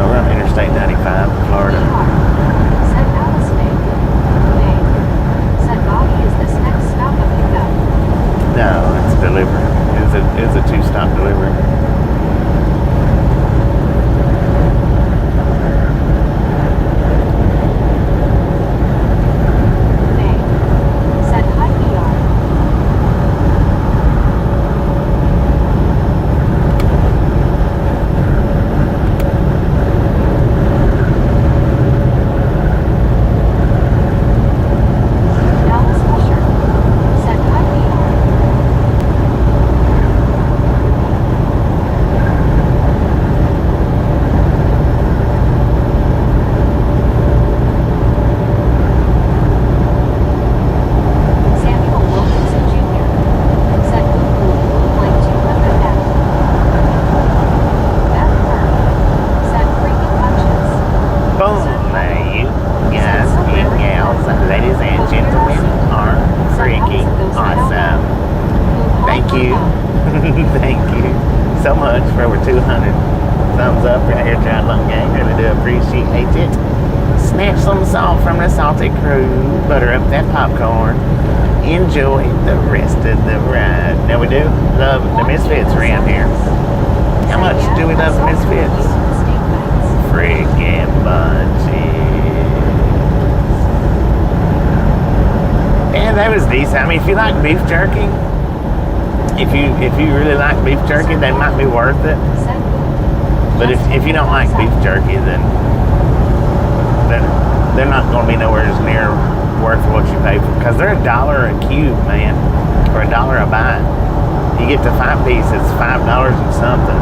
We're on Interstate 95 in Florida. Said Alice May. Said Bobby, is this next stop a pickup? No, it's delivery. It was a two-stop delivery. May said hi, Meteor. Dallas Usher said hi, Meteor. Samuel Wilkinson Jr. said like 200 now. Beth Burke said freaking punches. Boom! There you guys and gals, ladies and gentlemen, are freaking awesome. Thank you. Thank you so much for over 200 thumbs up right here, John Long Gang. Really do appreciate it. Snatch some salt from the salty crew. Butter up that popcorn. Enjoy the rest of the ride. Now we do love the misfits around here. How much do we love the misfits? Freaking bunches. And that was decent. I mean, if you like beef jerky, if you really like beef jerky, they might be worth it. But if you don't like beef jerky, then they're not going to be nowhere as near worth what you pay for, because they're $1 a cube, man, or $1 a bite. You get the 5-piece, it's $5 and something.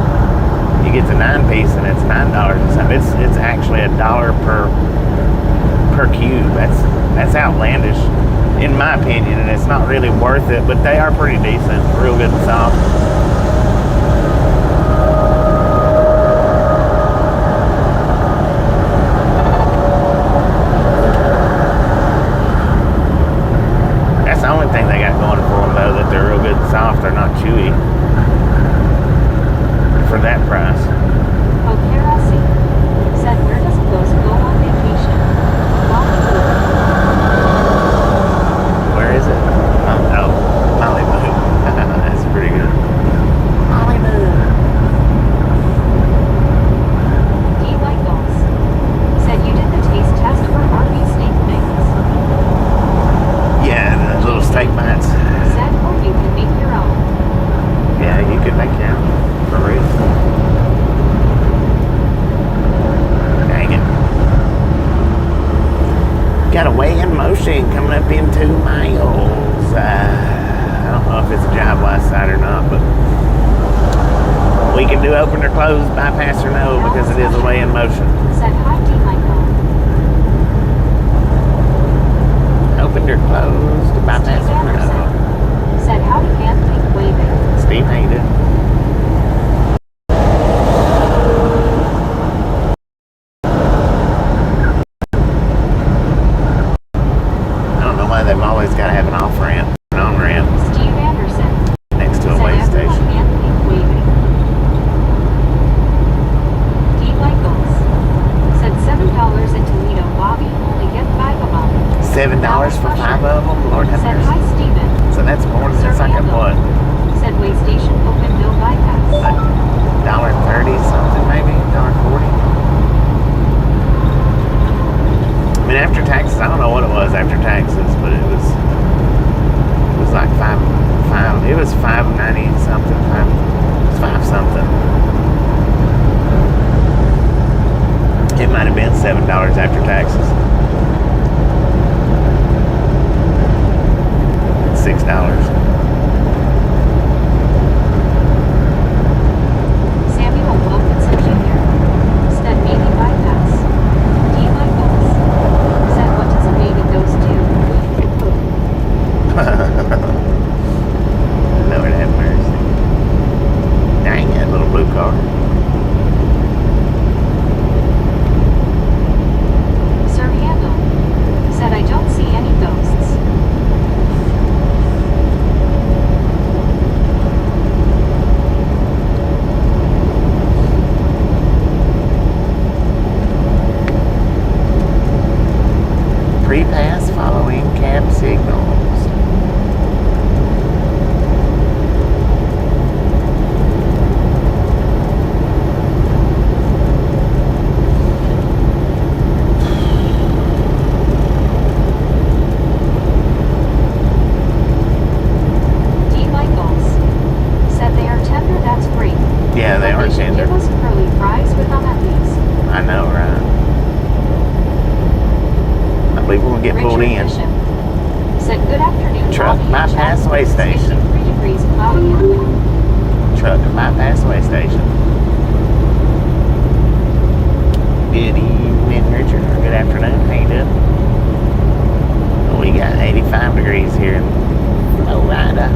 You get the 9-piece, and it's $9 and something. It's actually $1 per cube. That's outlandish, in my opinion, and it's not really worth it. But they are pretty decent, real good and soft. That's the only thing they got going for them, though, that they're real good and soft. They're not chewy for that price. Okerasi said, where does Ghost go on vacation? Mollywood. Where is it? Oh, Mollywood. That's pretty good. Mollywood. D. Michaels said you did the taste test for RV steak things. Yeah, the little steak bites. Said, or you can make your own. Yeah, you could make your own. For real. Dang it. Got a weigh in motion coming up in 2 miles. I don't know if it's a job last side or not, but we can do open or close, bypass or no, because it is a weigh in motion. Said, hi, D. Michael. Open or closed, bypass Steve or no. Anderson said, howdy, Anthony, waving. Steve, how you doing? I don't know why they've always got to have an off-ramp, an on-ramp Steve Anderson next to a said, weigh everyone, station. Anthony, waving. D. Michaels said $7 into tender. Give us curly fries with them at least. I know, right? I believe we're gonna get pulled Richard in. Bishop said good afternoon. Truck Bobby and bypass Chad. way station. 53 degrees cloudy and windy. Truck bypass way station. Good evening, Richard. Or good afternoon. How you doing? We got 85 degrees here in Florida.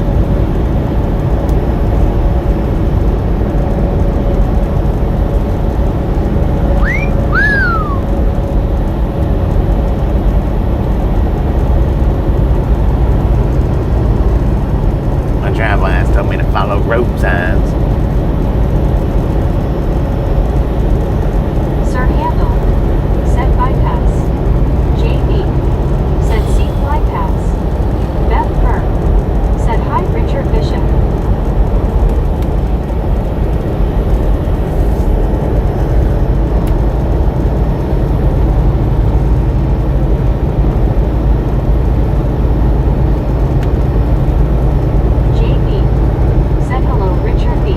My drive lines told me to follow road signs. Sir Handel said bypass. JB said seek bypass. Beth Burr said hi Richard Bishop. JB said hello Richard B.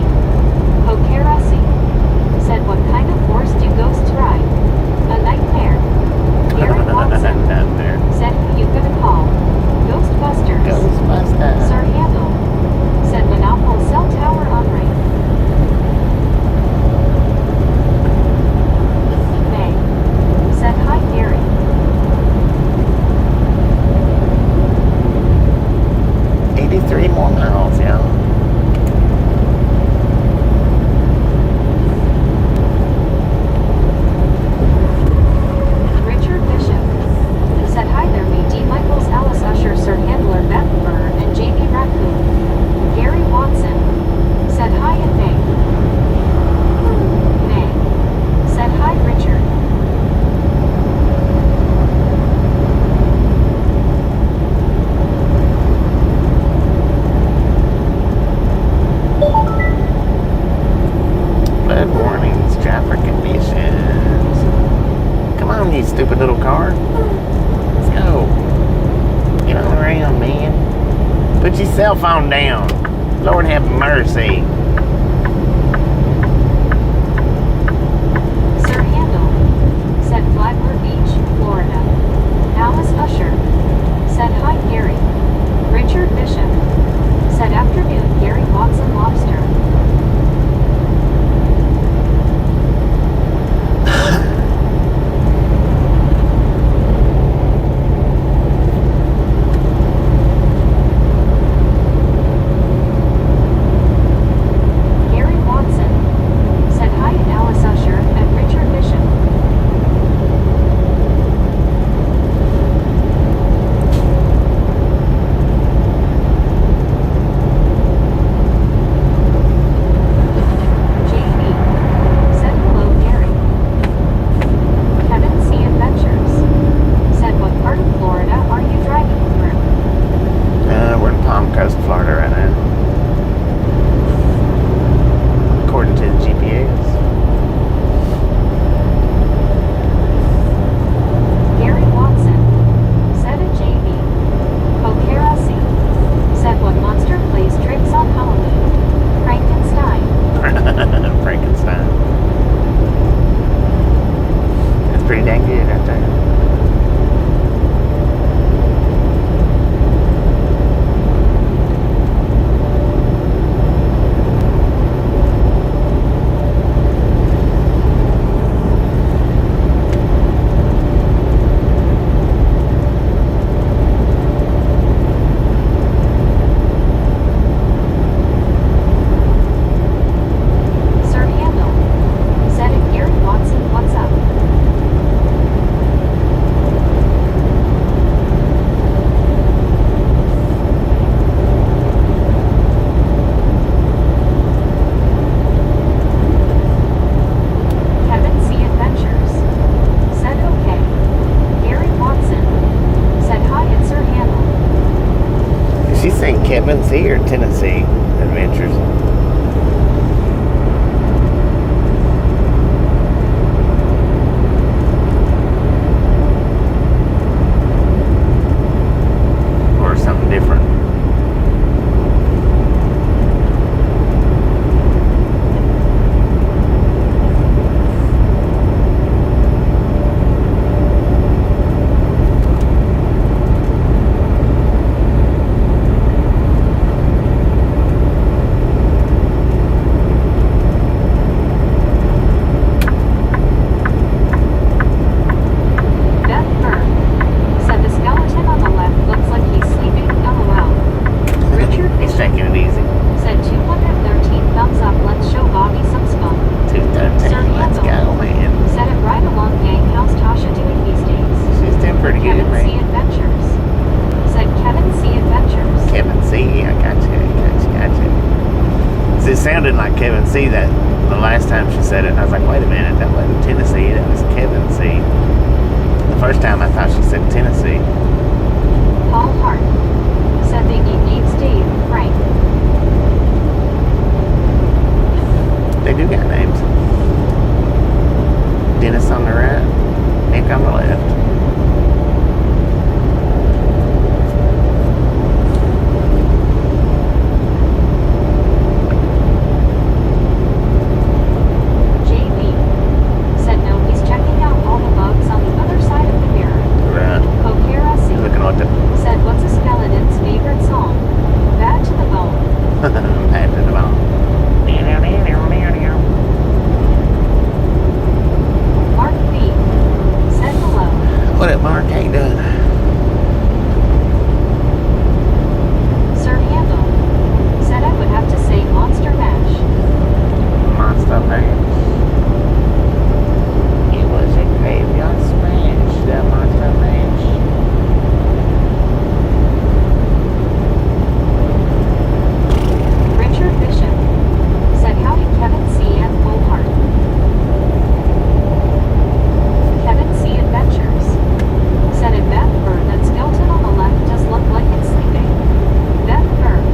Hokerasi said what kind of horse do ghosts ride? A nightmare. Gary Watson Down there. said who you gonna call? Ghostbusters. Ghostbusters. Sir Handel said Monopoly cell tower on ring. May said hi Gary. $83 more miles, y'all. Richard Bishop said hi there me D. Michaels Alice Usher Sir Handler Beth Burr and JB Raccoon. Gary Watson said hi and May. May said hi Richard. Flood warnings, traffic conditions. Come on, you stupid little car. Let's go. Get on around, man. Put your cell phone down. Lord have mercy. Sir Handel said Flagler Beach, Florida. Alice Usher said hi Gary. Richard Bishop said afternoon Gary Watson Lobster. Gary Watson said hi to Alice Usher and Richard Bishop. JB said hello Gary. Kevin C. Adventures said what part of Florida are you driving through? We're in Palm Coast, Florida right now. According to the GPS. Gary Watson said a JB. Hokerasi said what monster plays tricks on Halloween? Frankenstein. Frankenstein. That's pretty dang good right there. Sir Handel said if Gary Watson what's up? Kevin C. Adventures said okay. Gary Watson said hi and Sir Handel. Is she saying Kevin C or Tennessee Adventures? Or something different? see that the last time she said it, and I was like, wait a minute, that wasn't Tennessee, that was Kevin C. The first time I thought she said Tennessee. Paul Hart said they need names Dave, Frank. They do got names. Dennis on the right, Nick on the left. JB said no, he's checking out all the bugs on the other side of the mirror. Right. Kokera C Looking what the said what's a skeleton's favorite song? Bad to the bone. bad to the bone. Mark B said hello. What up, Mark? How you doing? Sir Handel said I would have to say Monster Mash. Monster Mash. It was a graveyard smash, that Monster Mash. Richard Bishop said howdy Kevin C and Full Heart. Kevin C Adventures said a Beth Bird that skeleton on the left does look like it's sleeping. Beth Bird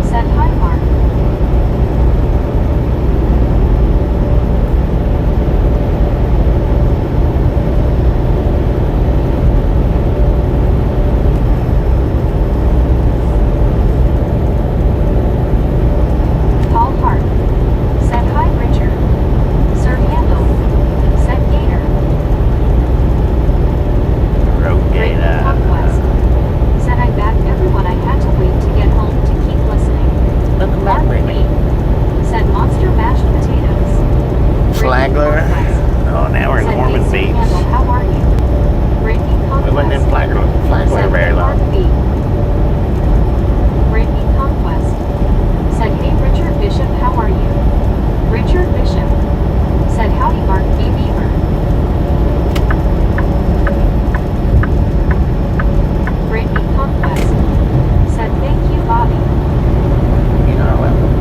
said hi Mark. Paul Hart said hi Richard. Sir Handel said Gator. Great Conquest said I backed everyone. I had to wait to get home to keep listening. Welcome back, Mark Brittany. B said monster mashed potatoes. Flagler. Oh, now we're in Said Mormon Sir Beach. Handel, how are you? Brittany We wasn't in Conquest Flagler said very hey Mark long. B. Brittany Conquest said hey Richard Bishop, how are you? Richard Bishop said howdy Mark B. Beaver. Brittany Conquest said thank you Bobby. You are welcome.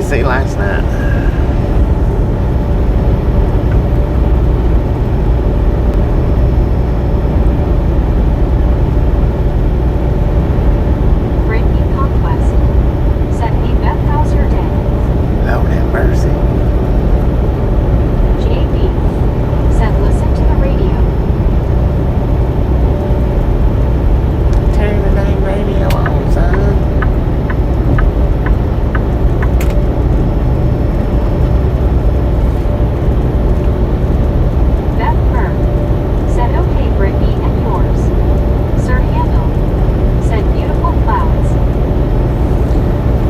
see last night. Brittany Conquest said, "Hey Beth, how's your day?" Lord have mercy. JB said, "Listen to the radio." Turn the dang radio on, son. Beth Byrne said, "Okay Brittany, and yours?" Sir Handel said, "Beautiful clouds."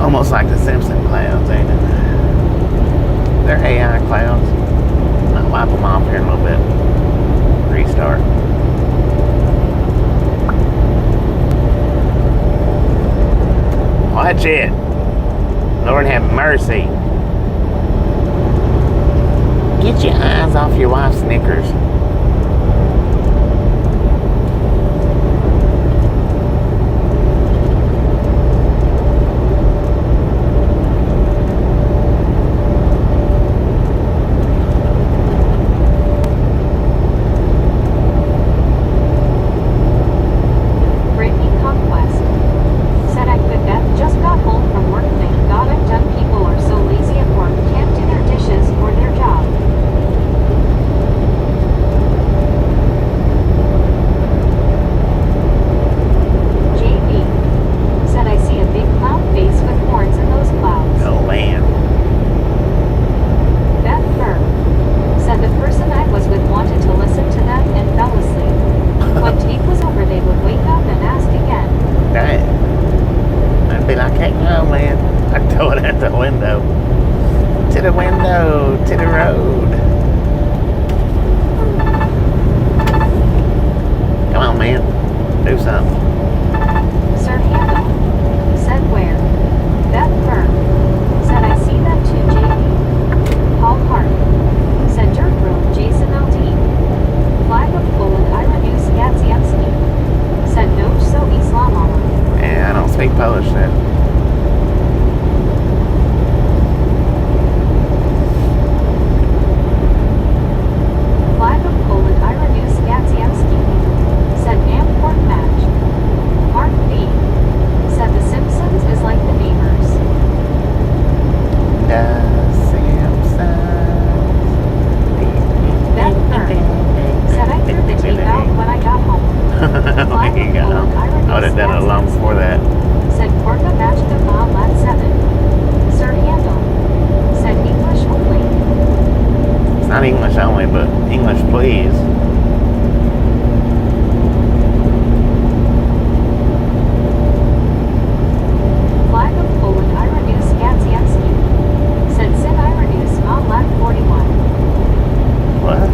Almost like the Simpson clouds, ain't it? They're AI clouds. Might wipe them off here in a little bit. Restart. Watch it. Lord have mercy. Get your eyes off your wife's Snickers. Brittany Conquest said, "I could Beth just got home from work. Thank God I'm done. People are so lazy at work, can't do their dishes or their job." JB said, "I see a big cloud face with horns in those clouds." Oh man. Beth Burr said, "The person I was with wanted to listen to them and fell asleep. When tape was over, they would wake up and ask again." Dang. I'd be like, hey, no, man. I'd throw it at the window. To the window, to the road. Come on, man. Do something. Sir Handel said, "Where?" Beth Burr said, "I see them too." JB Paul Hart said, "Dirt Road." Jason LD Flag of Poland. Ira News. Gatsiemski said, "No, so Islamama." Yeah, I don't speak Polish then. Flag of Poland. Ira News. Gatsiemski said, "Amport match." Mark B said, "The Simpsons is like the neighbors." The Simpsons. Beth Burr said, "I threw the tape out when I got home." There you go. I would have done it long before that. Said, "Porka match the mile at 7. Sir Handel said, "English only." It's not English only, but English please. Flag of Poland. Ira News. Gatsiemski said, "Sin Ira News. Lat 41. What?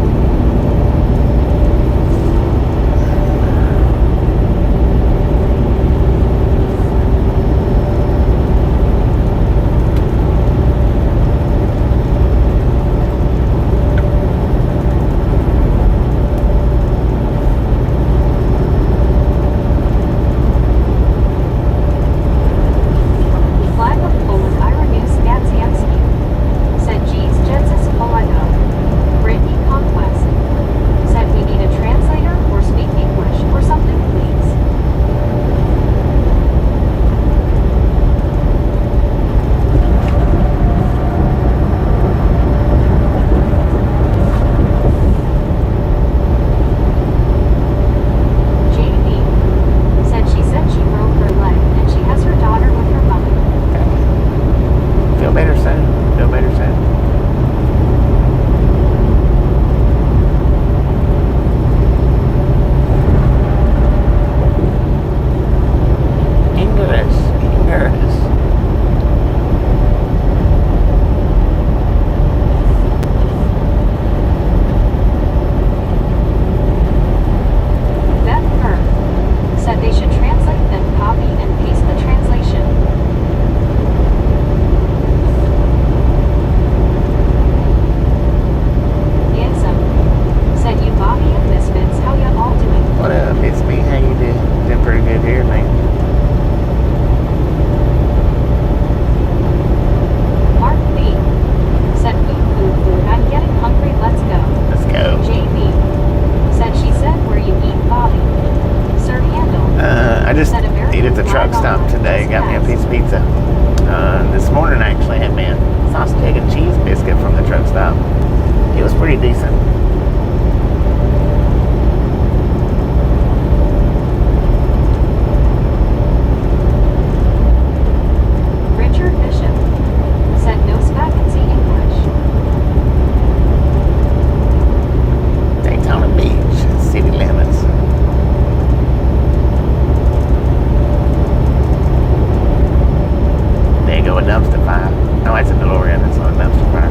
just ate at the truck stop today. Got me a piece of pizza. This morning I actually had me a sausage, egg, and cheese biscuit from the truck stop. It was pretty decent. Richard Bishop said no vacancy English. Daytona Beach, city limits. There you go, a dumpster fire. No, it's a DeLorean. It's not a dumpster fire.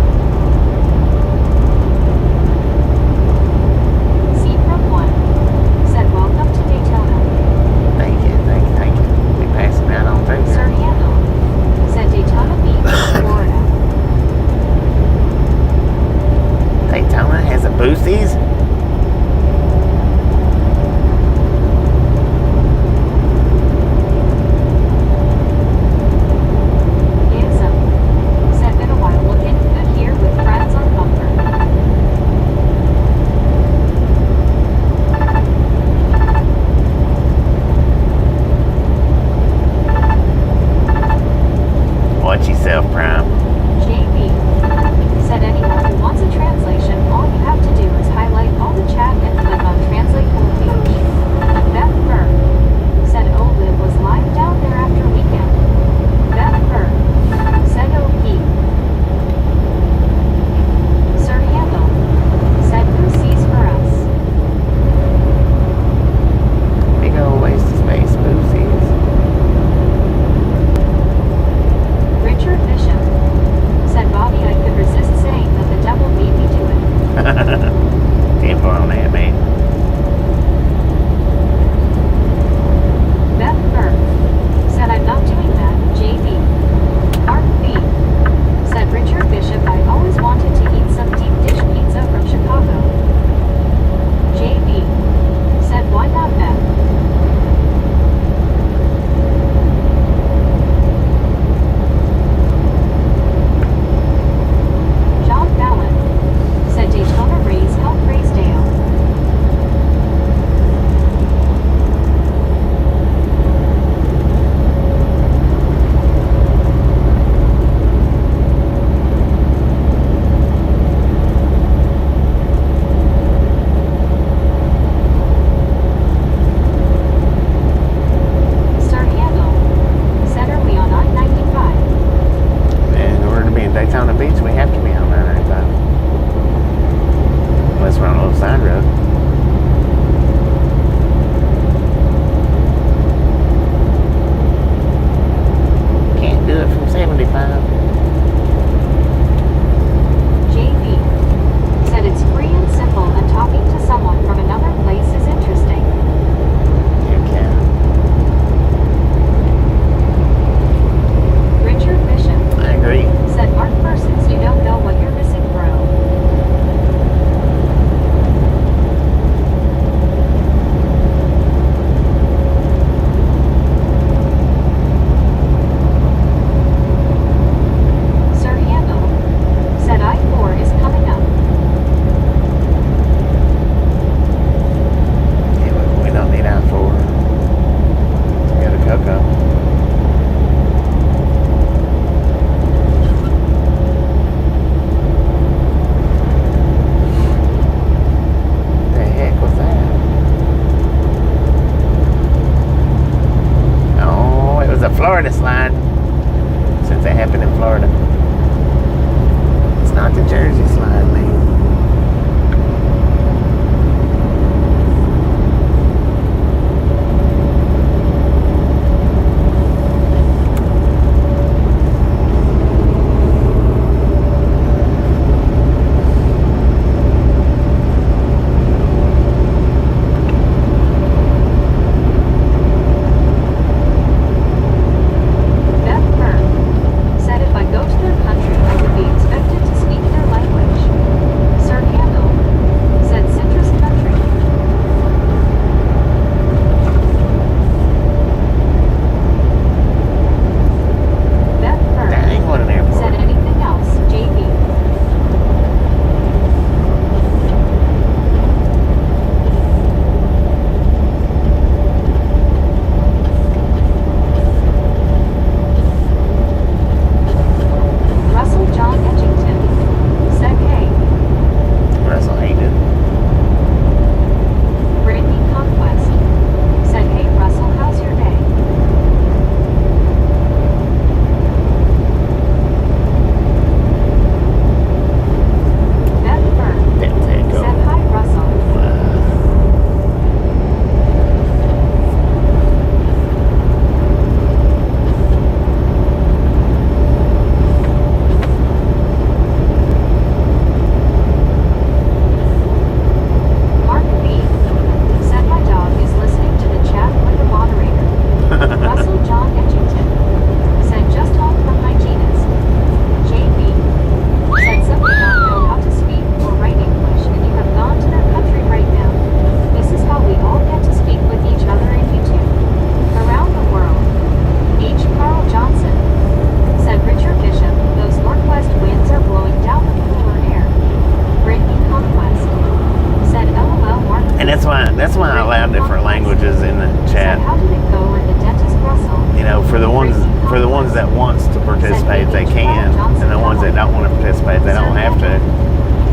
that's why I allow different languages in the chat. How did it go at the dentist Russell? You know, for the ones that wants to participate, they can, and the ones that don't want to participate, they don't have to.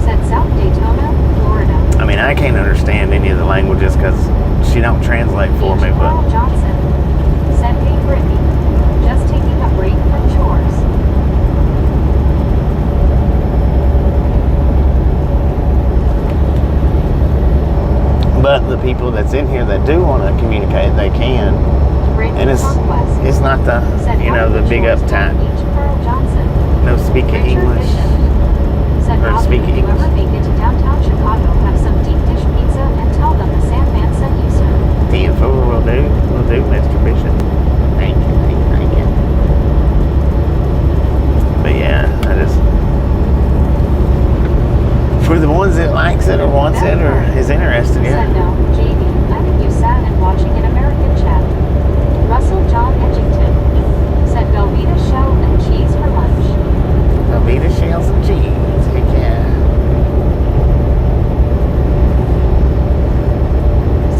Said South Daytona, Florida. I mean, I can't understand any of the languages because she don't translate for me, Carl but Johnson. Said hey Brittany. Just taking a break from chores. but the people that's in here that do want to communicate, they can. Brittany And it's not the, Said you know, the big uptight, Carl Johnson. no speaking Richard English. Bishop. Said Or Bobby, speak if you English. ever make it to downtown Chicago, have some deep dish pizza and tell them the Sandman sent you, sir. 10-4 will do, Mr. Bishop. Thank you. But yeah, I just, for the ones that likes it or wants it or is interested, Said yeah. no, JD, I think you sat and watching an American chat. Russell John Edgington. Said Velveeta shell and cheese for lunch. Velveeta shells and cheese, heck yeah.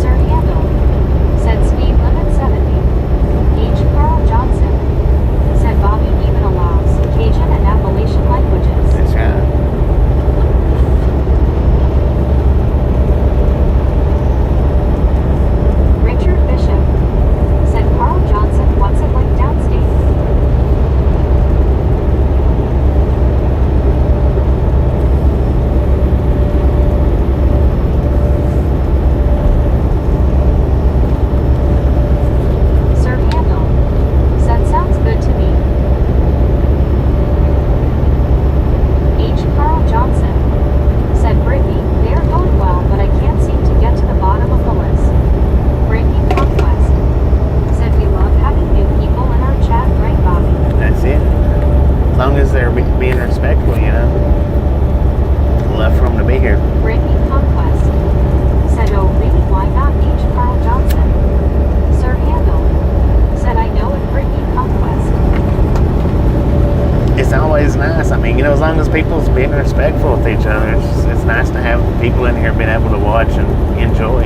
Sir Handel. Said speed limit 70. H. Carl Johnson. Said Bobby even allows Cajun and Appalachian languages. That's right. Richard Bishop. Said Carl Johnson, what's it like downstate? Sir Handel. Said sounds good to me. H. Carl Johnson. Said Brittany, they are going well, but I can't seem to get to the bottom of the list. Brittany Conquest. Said we love having new people in our chat, right, Bobby? That's it. As long as they're being respectful, you know. Love for them to be here. Brittany Conquest. Said, oh really, why not H. Carl Johnson? Sir Handel. Said, I know it, Brittany Conquest. It's always nice. I mean, you know, as long as people's being respectful with each other, it's nice to have people in here being able to watch and enjoy,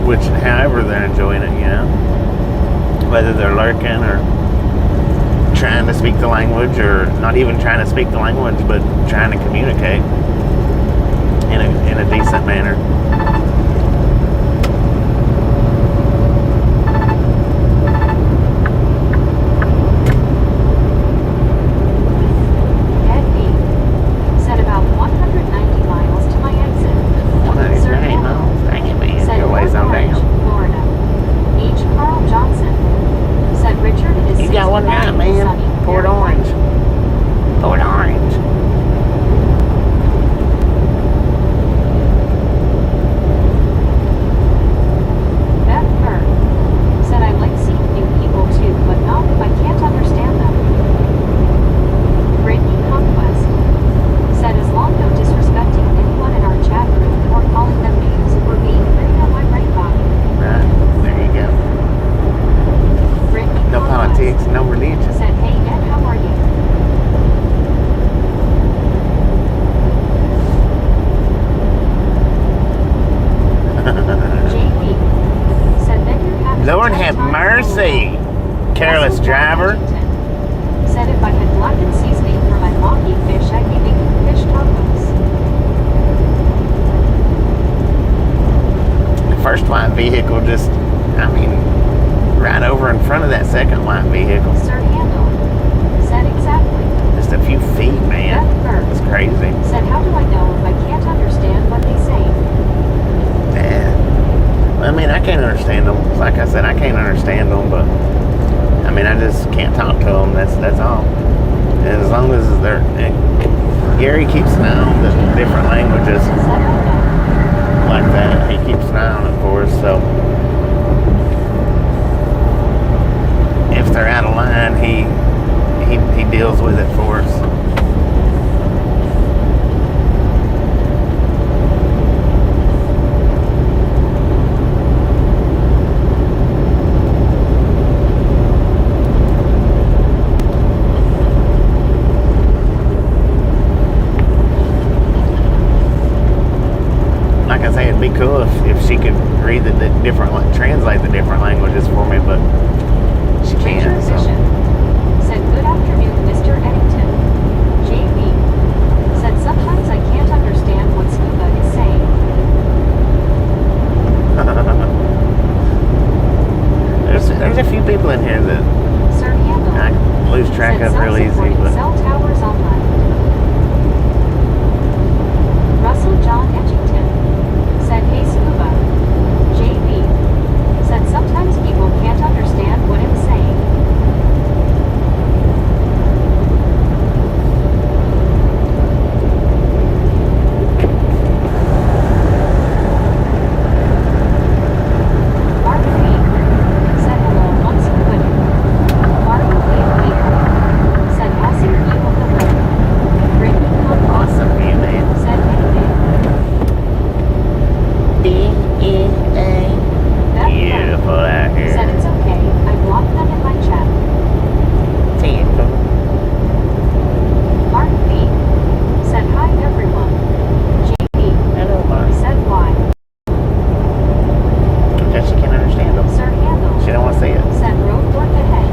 which, however they're enjoying it, you know, whether they're lurking or trying to speak the language or not even trying to speak the language, but trying to communicate in a decent manner. Ed B. Said about 190 miles to my exit. Sir 190 Handel. miles. Dang it, man. Said Your ways Port on Orange, down. Florida. H. Carl Johnson. Said Richard, it is You got one 69 right, man. sunny, Port very Orange. Port Orange. Beth Burr. Said I like seeing new people too, but not if I can't understand them. Brittany Conquest. Said as long no disrespecting anyone in our chat group or calling them names, we're being rude on my right, Bobby. Right. There you go. Brittany No Conquest. politics, no religion. Said, hey Ed, how are you? JP. Said then you're having Lord a tough have time mercy, careless Russell John driver. Edgington. Said if I had blackened seasoning for my monkey fish, I'd be making fish tacos. The first white vehicle just, I mean, right over in front of that second white vehicle. Sir Handel. Said exactly. Just a few feet, man. Beth Burr. It's crazy. Said how do I know if I can't understand what they say? Yeah. I mean, I can't understand them. Like I said, I can't understand them, but I mean, I just can't talk to them. That's all. And as long as they're, Gary keeps an eye on the different languages Said I know. like that. He keeps an eye on it for us. So if they're out of line, he deals with it for us. Like I say, it'd be cool if if she could read the different, translate the different languages for me, but she Richard can't. So. Bishop said, "Good afternoon, Mr. Eddington." JB said, "Sometimes I can't understand what Scuba is saying." There's a few people in here that Sir Handel I lose track said, of real easy, "Self-supporting but cell towers online." Russell John Edgington said, "Hey Scuba." JB said, "Sometimes people can't understand what I'm saying." Mark B said, "Hello, once quit." Mario Leader said, "Awesome view of the road." Brittany Conquest awesome view, man. said, "Hey babe." D-E-A. Beth Beautiful out said, here. "It's okay, I blocked them in my chat." Beautiful. Mark B said, "Hi everyone." JB Hello, Mark. said, "Why?" Because she can't understand them. Sir Handel She don't want to see it. said, "Road work ahead."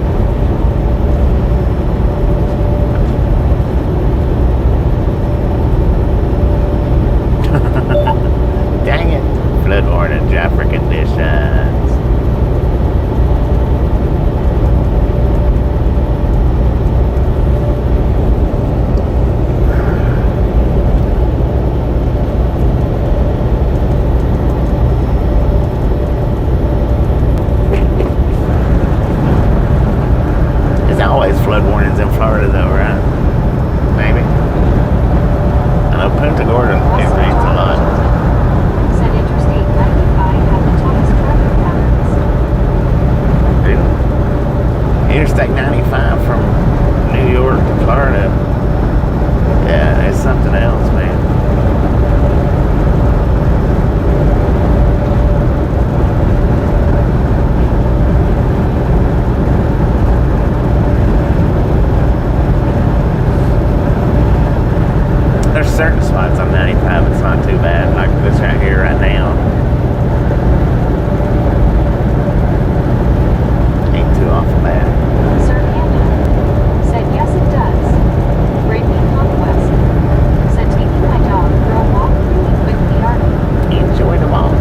Dang it. Flood warning, dropper conditions. There's always flood warnings in Florida, though, right? Maybe. I know Punta Gorda, it Russell rains a John lot. Edgington said, "Interstate 95 had the toughest traffic patterns." Interstate 95 from New York to Florida. Yeah, it's something else, man. There's certain spots on 95 it's not too bad, like this right here right now. Ain't too awful bad. Sir Handel said, "Yes it does." Brittany Conquest said, "Taking my dog for a walk really quick PR." Enjoy the walk.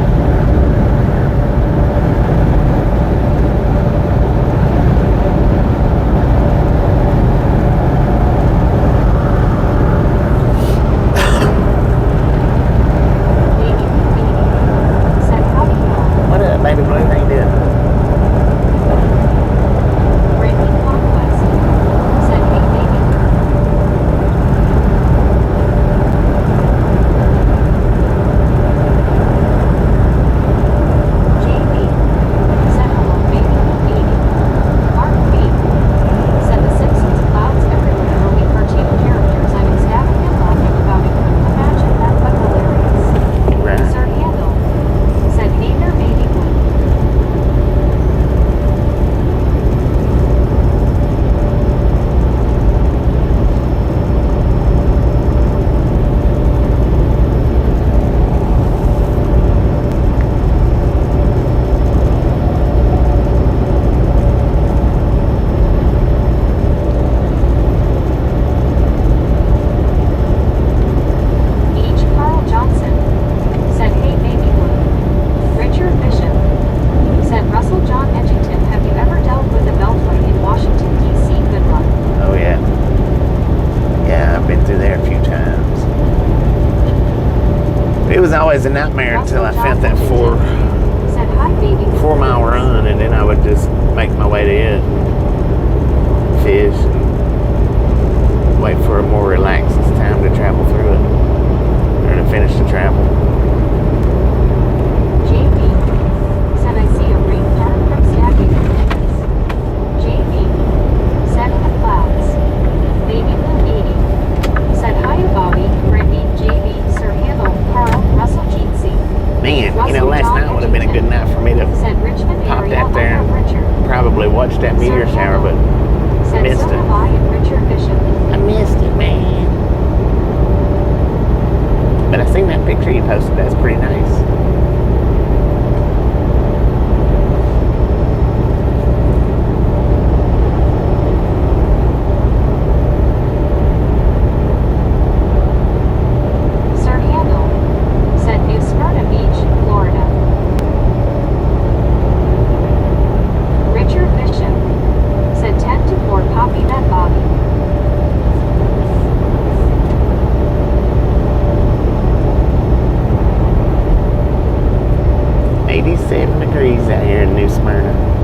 Baby said, "Howdy y'all." What up, baby blue? How you doing? Brittany Conquest said, "Hey baby." JB said, "Hello baby." Mark B said, "The Simpsons clouds everywhere will be cartoon characters. I'm ecstatic and laughing about it. Couldn't imagine that but hilarious." Right. Sir Handel said, "Hey there baby blue." H. Carl Johnson said, "Hey baby blue." Richard Bishop said, "Russell John Edgington, have you ever dealt with the Beltway in Washington, D.C.? Good luck." Oh, yeah. Yeah, I've been through there a few times. It was always a nightmare until I found that said, "Hi baby blue." 4 mile run, and then I would just make my way to it, fish, and wait for a more relaxed time to travel through it, or to finish the travel. JB said, "I see a rain cloud from stacking windows." JB said, "In the clouds." Baby blue 80 said, "Hiya Bobby, Brittany, JB, Sir Handel, Carl, Russell Jeetsy." Man, last night would have been a good night for me to Said Richmond pop area out there under Richard. and probably watch that meteor shower, but Said, missed "So it. have I and Richard Bishop." I missed it, man. But I seen that picture you posted. That's pretty nice. 87 degrees out here in New Smyrna.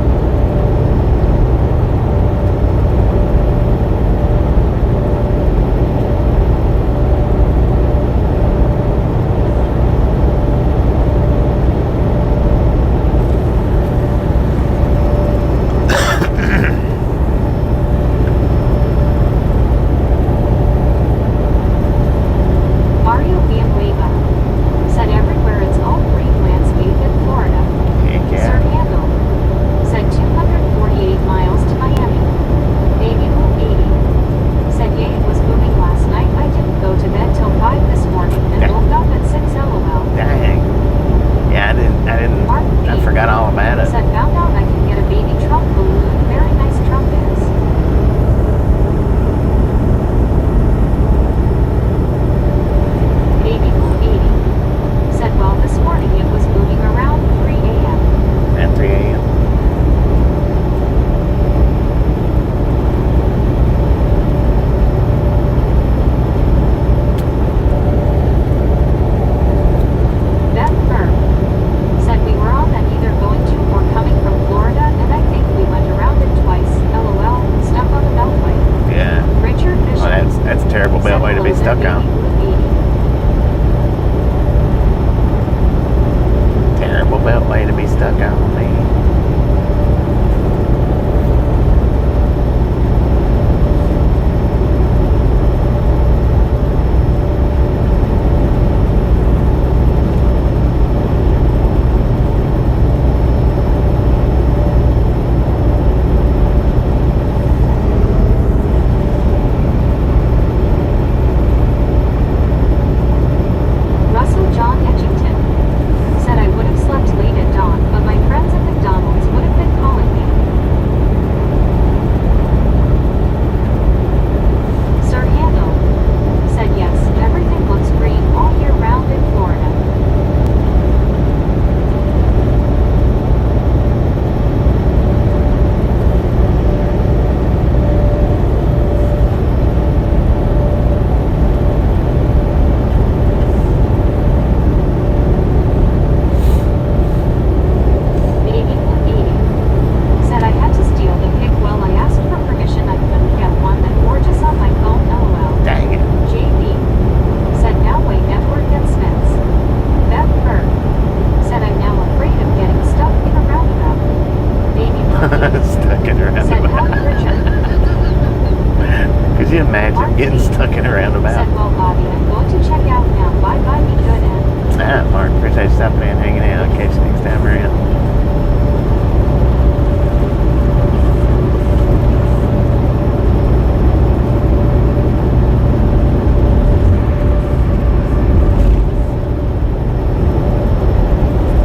Getting stuck in a roundabout. Said, well, Bobby, I'm going to check out now. Bye-bye, be good, and... Alright, Mark. Appreciate you stopping in, hanging out. I'll catch you next time around.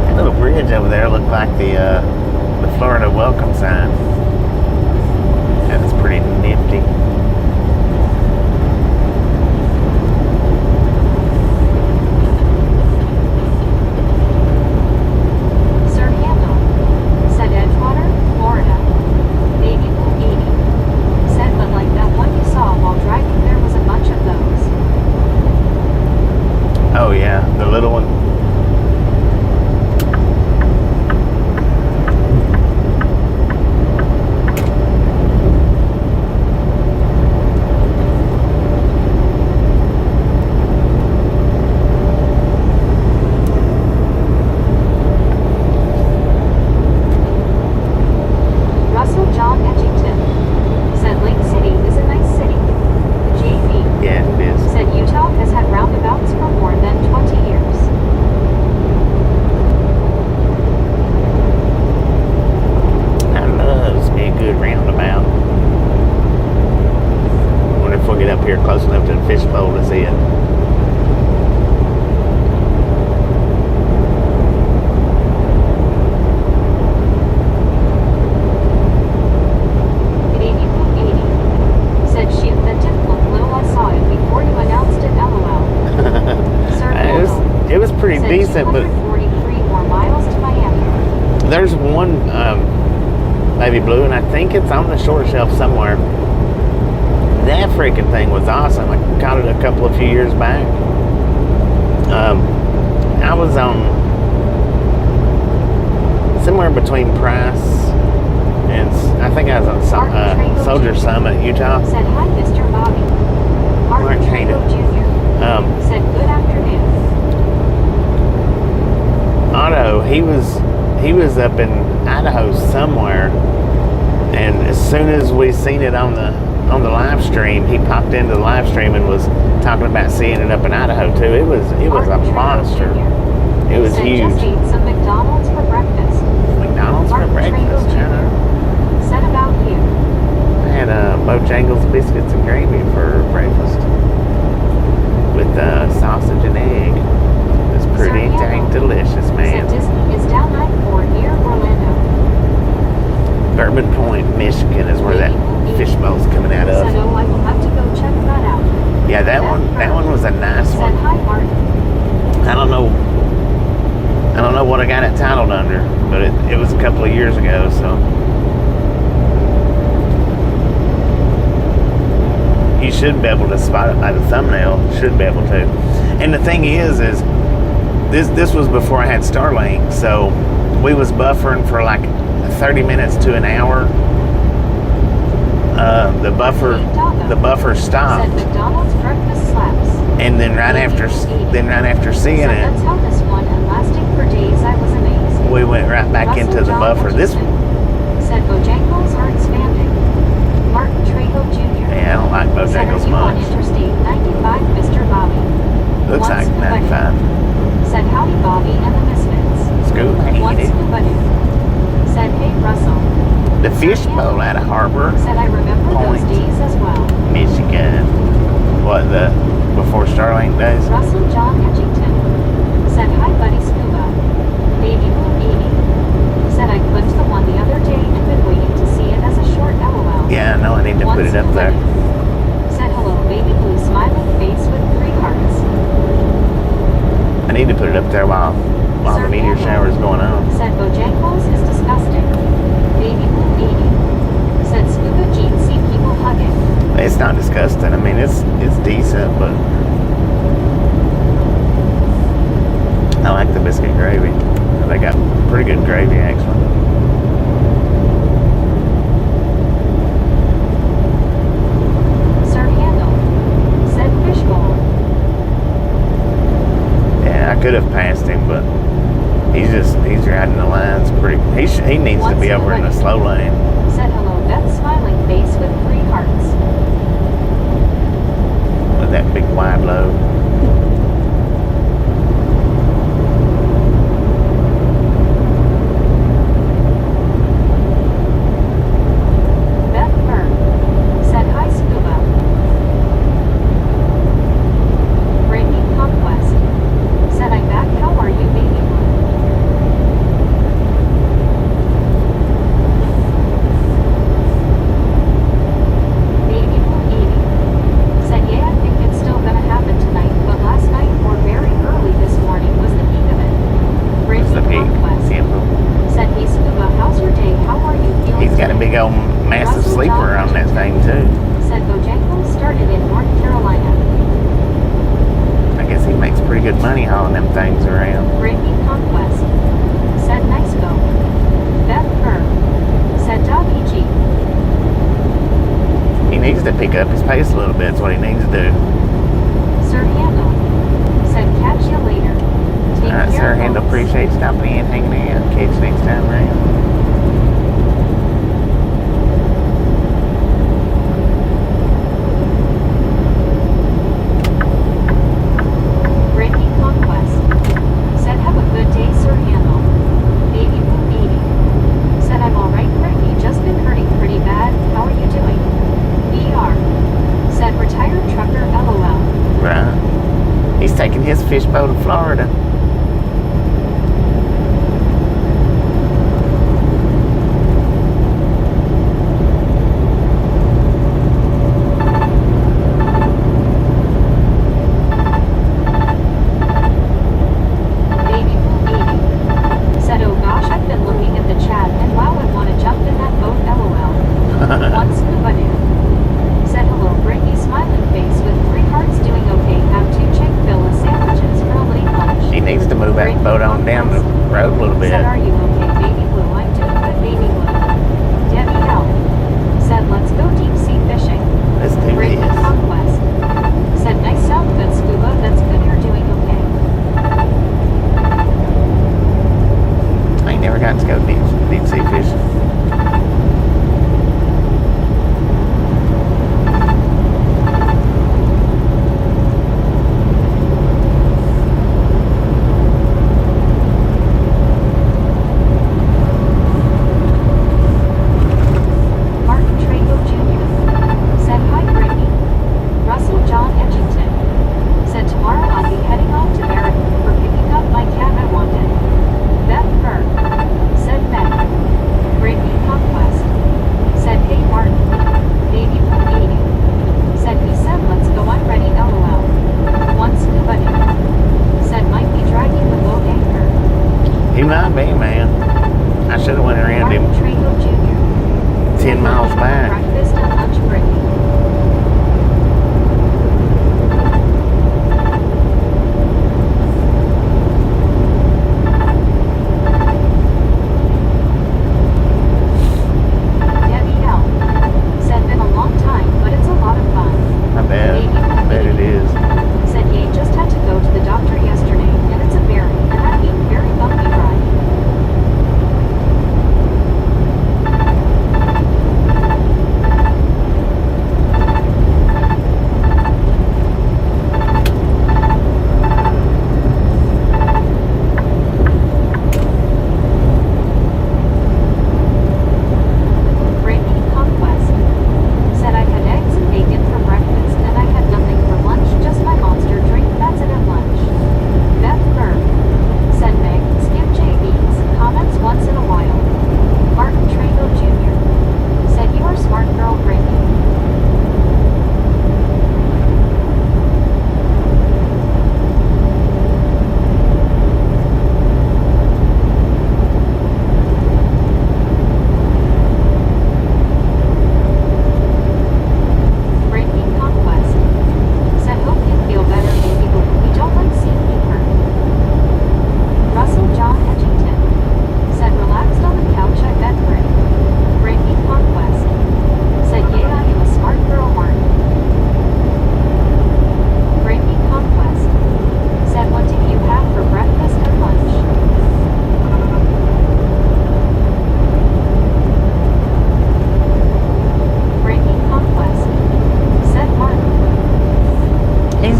That little bridge over there looked like the Florida welcome sign. That was pretty nifty. Oh yeah, the little one. Russell John Edgington said Lake City is a nice city. JV Yeah, it is. said Utah has had roundabouts for more than 20 years. I loves me a good roundabout. Wonder if we'll get up here close enough to the fishbowl to see it. Said she that didn't look little. I saw it before you announced it. LOL. Sir It was pretty said decent, but 243 more miles to Miami. there's one baby blue, and I think it's on the short shelf somewhere. That freaking thing was awesome. I caught it a few years back. I was on somewhere between Price and I think I was on Soldier Summit, Utah. Said hi, Mr. Bobby. Martin Trago Jr. Said good afternoon. Otto, he was up in Idaho somewhere, and as soon as we seen it on the live stream, he popped into the live stream and was talking about seeing it up in Idaho too. It was a monster. It was huge. Just ate some McDonald's for breakfast. McDonald's for breakfast. Said about you. I had Bojangles biscuits and gravy for breakfast with sausage and egg. It was pretty dang delicious, man. Said Disney is down I-4 near Orlando. Bourbon Point, Michigan is where that fishbowl's coming out of. Said, oh, I will have to go check that out. Yeah, that one was a nice one. Said hi, Martin. I don't know what I got it titled under, but it was a couple of years ago, so you should be able to spot it by the thumbnail. Should be able to. And the thing is this was before I had Starlink, so we was buffering for like 30 minutes to an hour. The buffer stopped. Said McDonald's breakfast slaps. And then right after seeing Said, it, that's how this one, and lasting for days, I was amazed. we went right back Russell into the John buffer. This Hutchinson said Bojangles are expanding. Martin Trago Jr. Yeah, I don't like Bojangles said, are you on much. Interstate 95, Mr. Bobby? Looks One like scuba 95. dude. Said howdy, Bobby and the Misfits. Scuba, One hate it. scuba dude. Said hey, Russell. The fishbowl out of Harbor Said I remember Point, those days as well. Michigan. What, before Starlink days? Russell John Edgington said hi, buddy scuba. Baby blue baby. Said I clipped the one the other day and been waiting to see it as a short LOL. Yeah, I know, I need to put it up there. Said hello, baby blue smiling face with 3 hearts. I need to put it up there while the meteor shower is going on. Said Bojangles is disgusting. Baby blue baby. Said scuba jeans see people hugging. It's not disgusting. I mean, it's decent, but I like the biscuit gravy. They got pretty good gravy, actually. Sir Handel said fishbowl. Yeah, I could have passed him, but he's riding the lines pretty. He needs to be over in the slow lane. Said hello, Beth smiling face with 3 hearts. With that big wide load. Beth Byrne said hi, scuba. Breaking Conquest said I'm back. How are you, baby blue? Baby blue eating said yeah, I think it's still gonna happen tonight, but last night or very early this morning was the peak of it. Breaking Conquest said hey scuba, how's your day? How are you feeling? He's got a big old massive Russell sleeper John on that thing too. Said Bojangles started in North Carolina. I guess he makes pretty good money hauling them things around. Breaking Conquest said nice go. Beth Kerr said Doggy G. He needs to pick up his pace a little bit. That's what he needs to do. Sir Handel said catch you later. Take Alright, care, Sir Handel, folks. appreciate stopping in, hanging out. Catch you next time around. Breaking Conquest said have a good day, Sir Handel. Baby blue baby said I'm alright, Ricky, just been hurting pretty bad. How are you doing? ER said retired trucker got to go deep sea fishing. He might be, man. I should have went around him 10 miles back. Breakfast and lunch break. Debbie L. said been a long time, but it's a lot of fun. I bet it is. Said Ye just had to go to the doctor yesterday, and it's a very bumpy ride.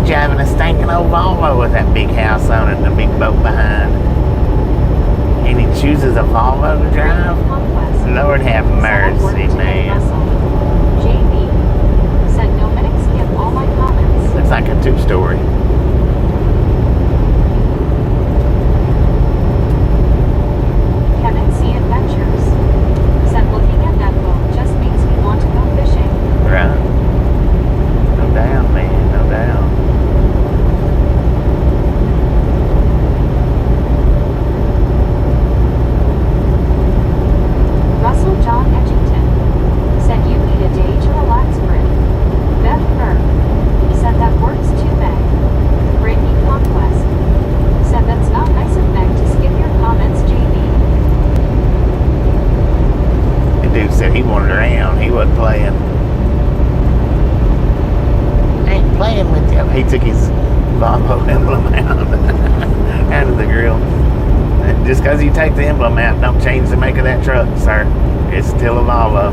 Driving a stinking old Volvo with that big house on it and a big boat behind. And he chooses a Volvo to drive? Lord have mercy, man. JB said no minutes skip all my comments. Looks like a two-story. Kevin C. Adventures said looking at that boat just makes me want to go fishing. Right. No doubt, man. No doubt. Russell John Edgington said you need a day to relax, Brit. Beth Burke said that works too, Meg. Brittany Conquest said that's not nice of Meg to skip your comments, JB. The dude said he wanted around. He wasn't playing. I ain't playing with you. He took his Volvo emblem out of the grill. And just because you take the emblem out, don't change the make of that truck, sir. It's still a Volvo.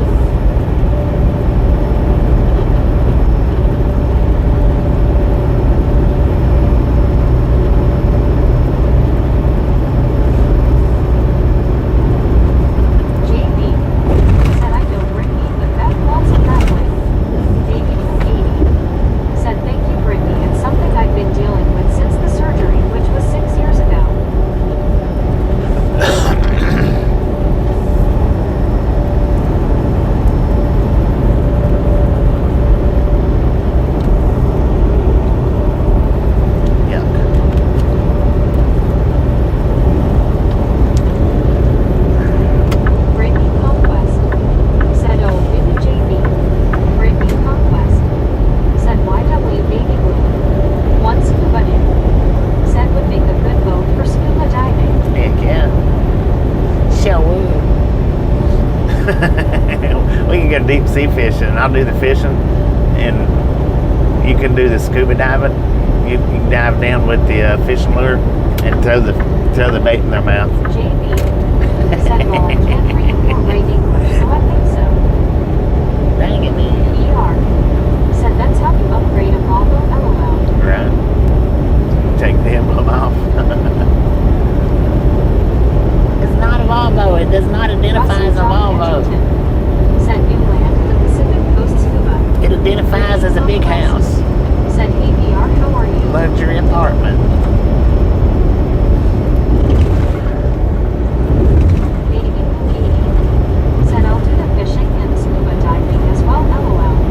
We can go deep sea fishing, and I'll do the fishing, and you can do the scuba diving. You can dive down with the fishing lure and throw the bait in their mouth. JB identifies as a big house. Said, hey VR, how are you? Luxury apartment. Baby Katie. Said, I'll do the fishing and scuba diving as well, LOL.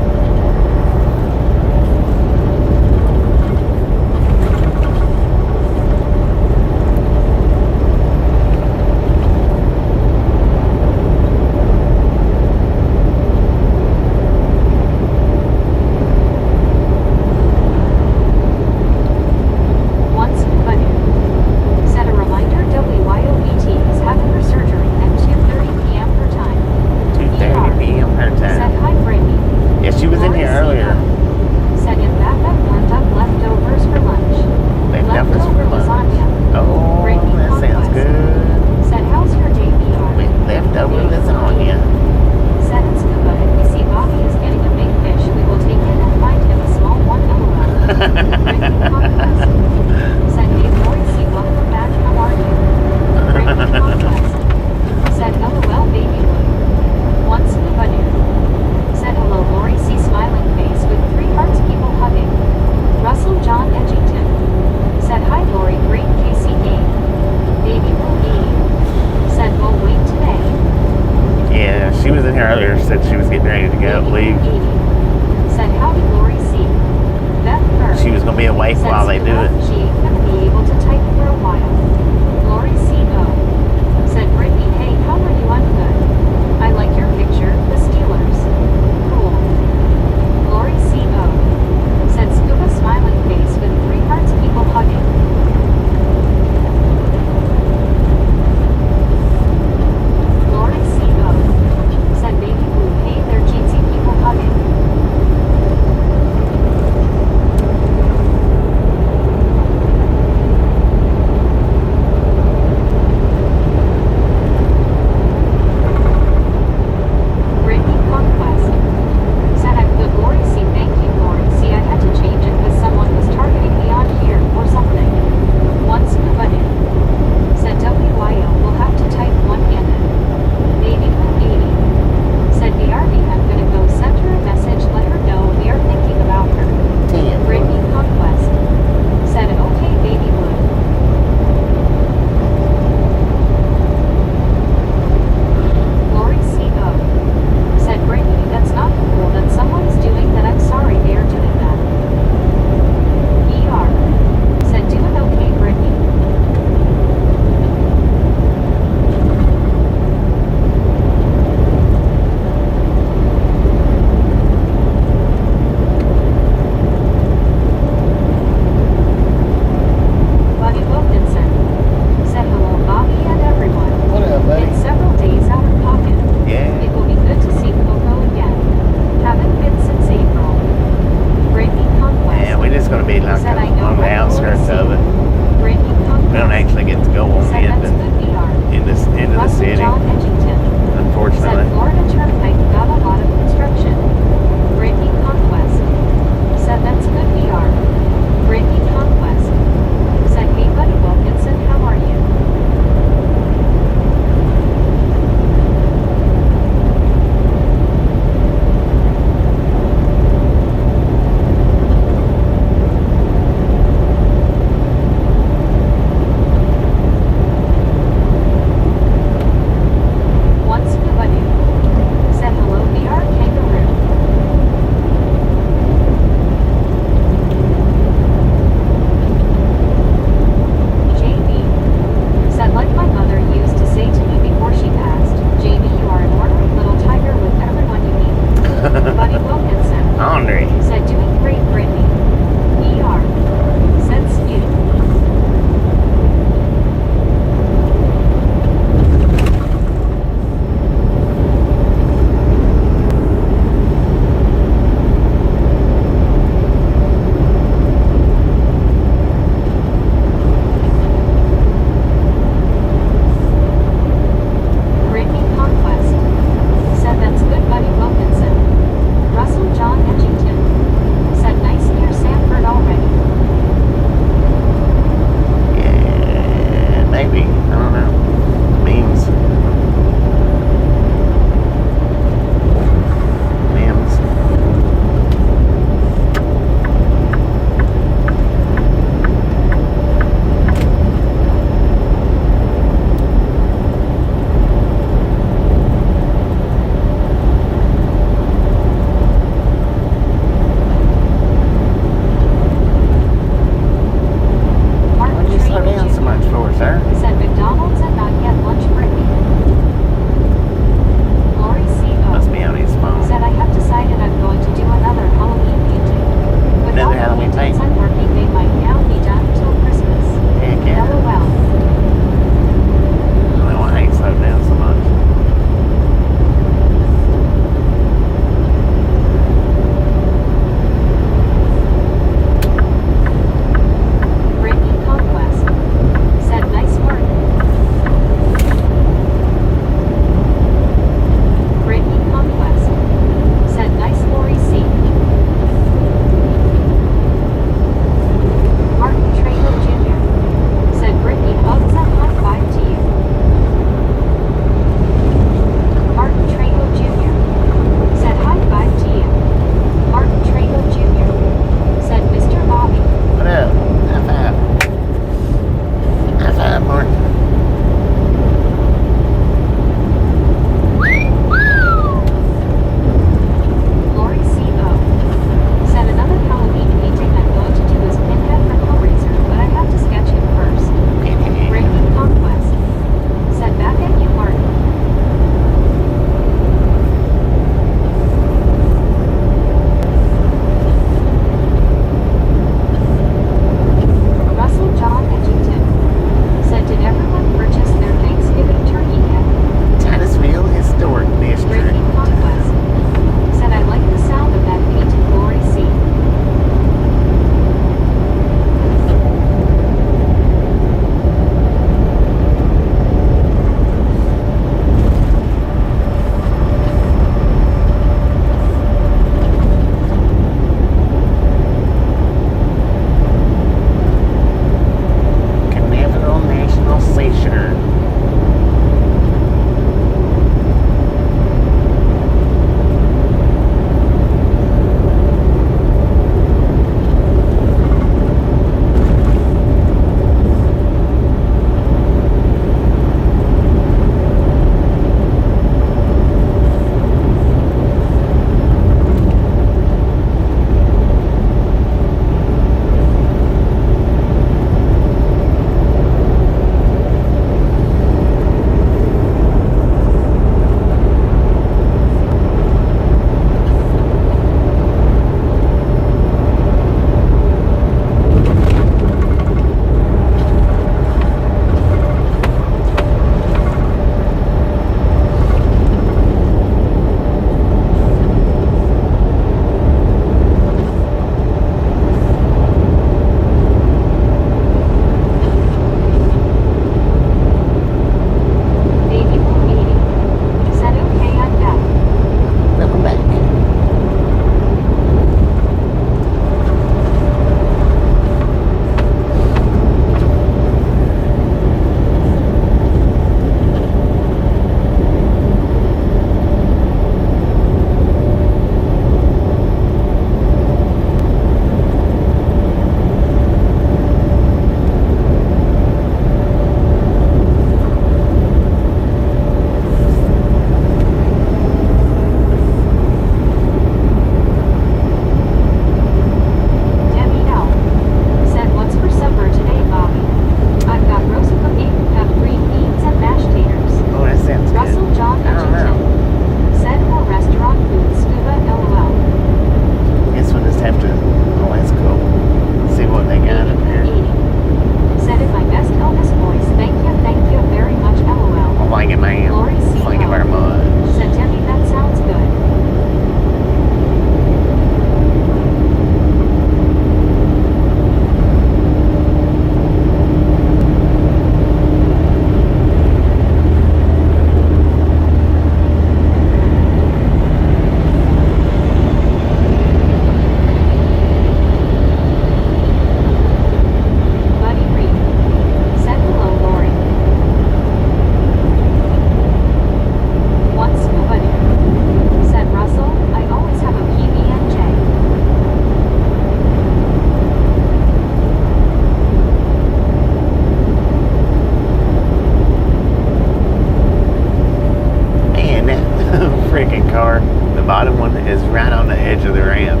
freaking car. The bottom one is right on the edge of the ramp.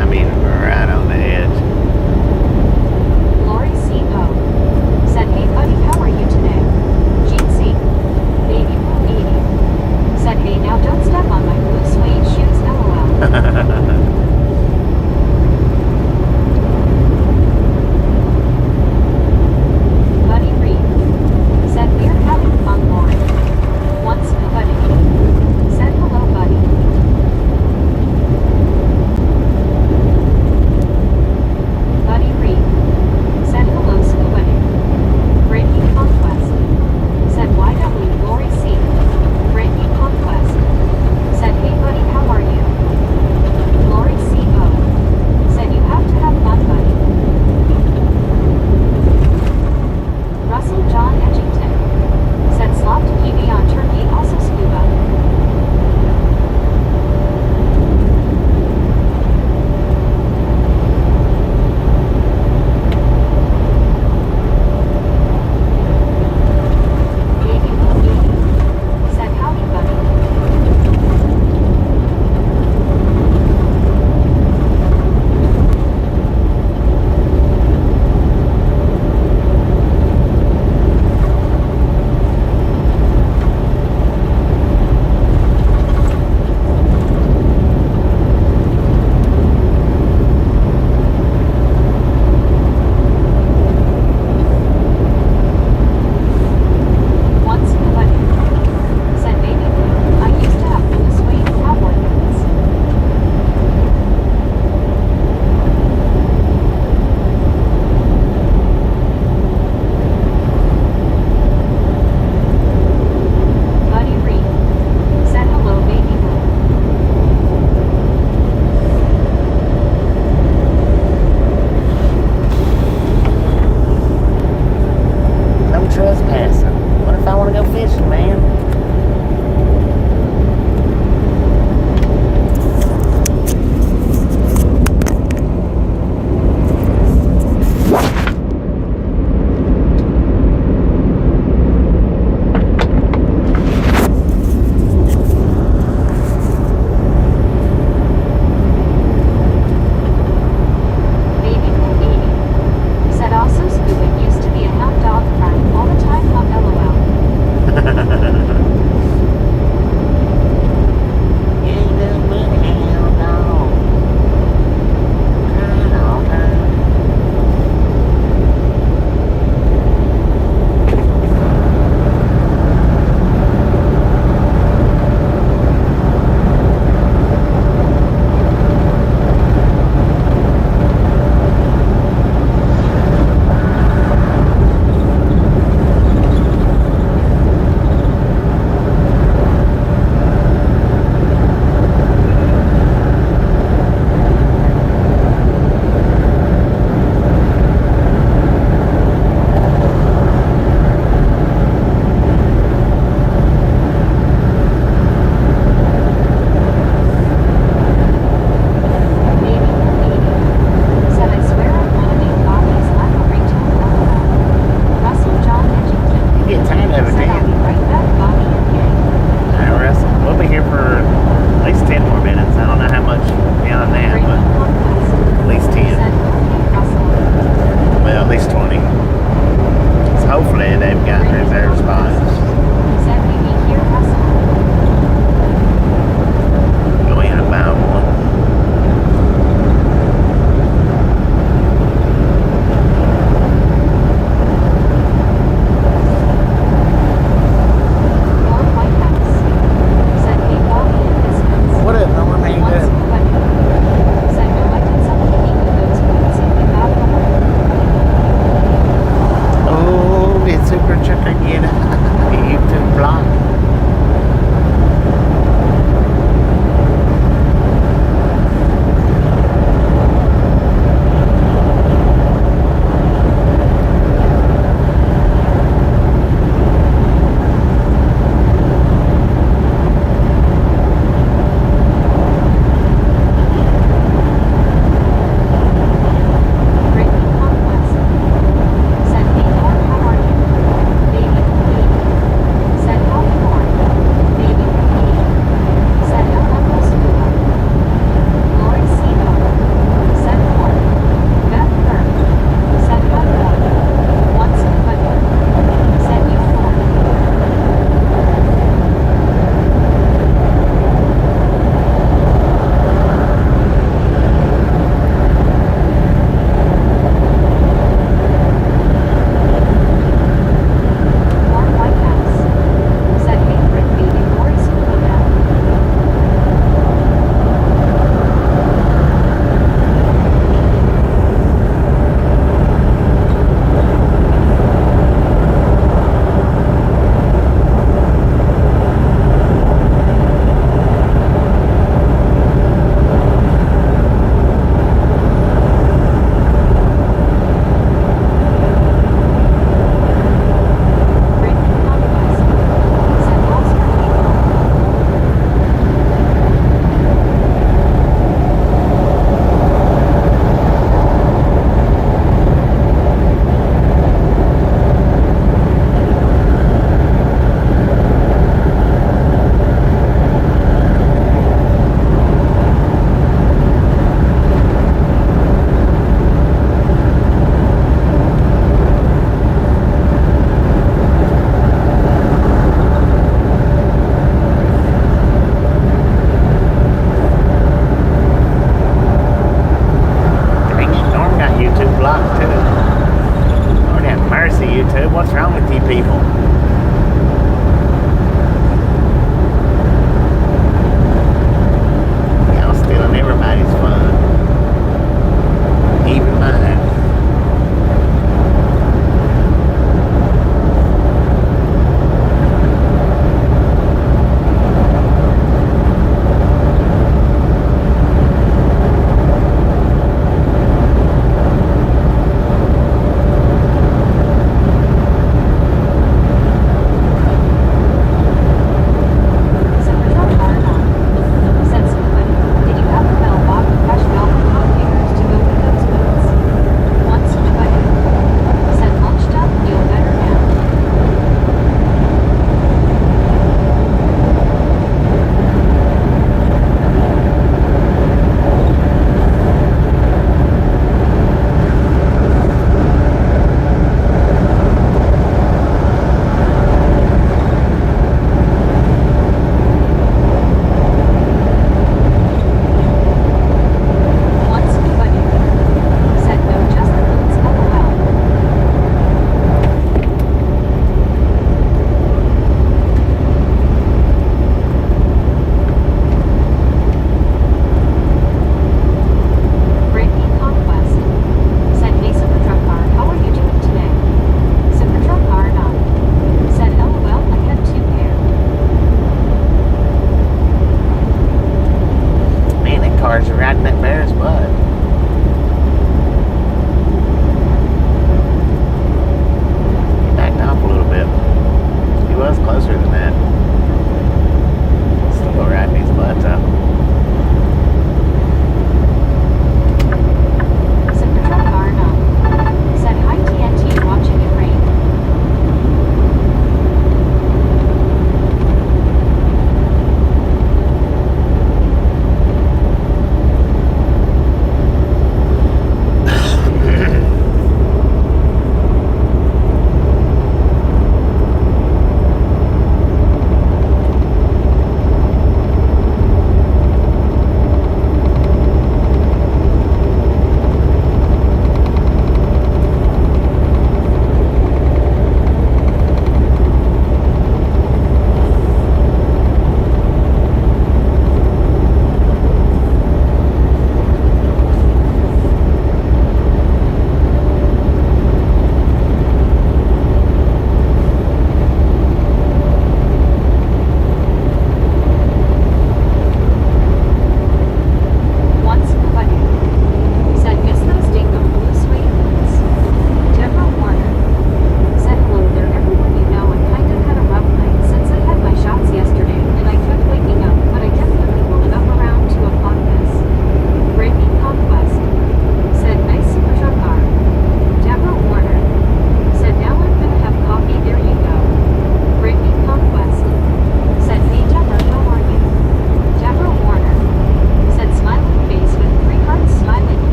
I mean, right on the edge. Lori C. Poe said, "Hey buddy, how are you today?" Gene C. Baby Blue 80 said, "Hey now don't step on my blue suede shoes, LOL." Buddy Reed said, "We're having fun, Lori." Once Buddy said, "Hello buddy."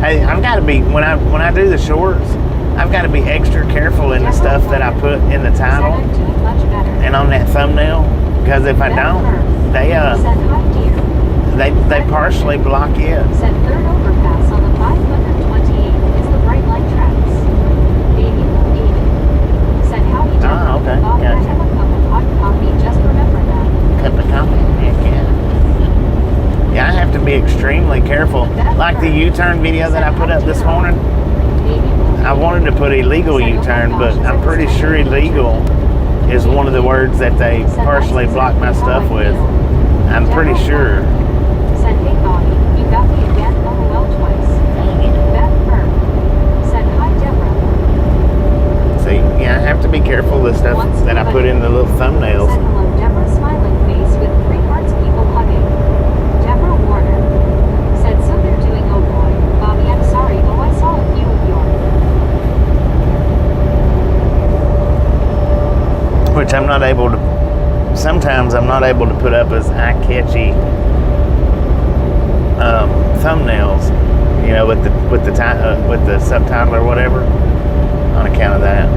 Hey, I've got to be when I do the shorts. I've got to be extra careful in the stuff that I put in the title and on that thumbnail, because if I don't, they partially block it. Said third overpass on the 528 is the bright light tracks. Baby Blue 80. Said howdy Deborah. Ah, okay, Bobby, I gotcha. have a cup of hot coffee, just remember that. Cup of coffee, heck yeah. Yeah, I have to be extremely careful. Like the U-turn video that I put up this morning, I wanted to put illegal U-turn, but I'm pretty sure illegal is one of the words that they partially block my stuff with. I'm pretty sure. Said, hey Bobby, you got me again, LOL twice. Beth Burr. Said, hi Deborah. See, yeah, I have to be careful with the stuff that I put in the little thumbnails. Said hello Deborah, smiling face with 3 hearts, people hugging. Deborah Warner. Said, so they're doing, oh boy. Bobby, I'm sorry, oh I saw a few of yours. Which I'm not able to, sometimes I'm not able to put up as eye-catchy thumbnails, you know, with the subtitle or whatever, on account of that.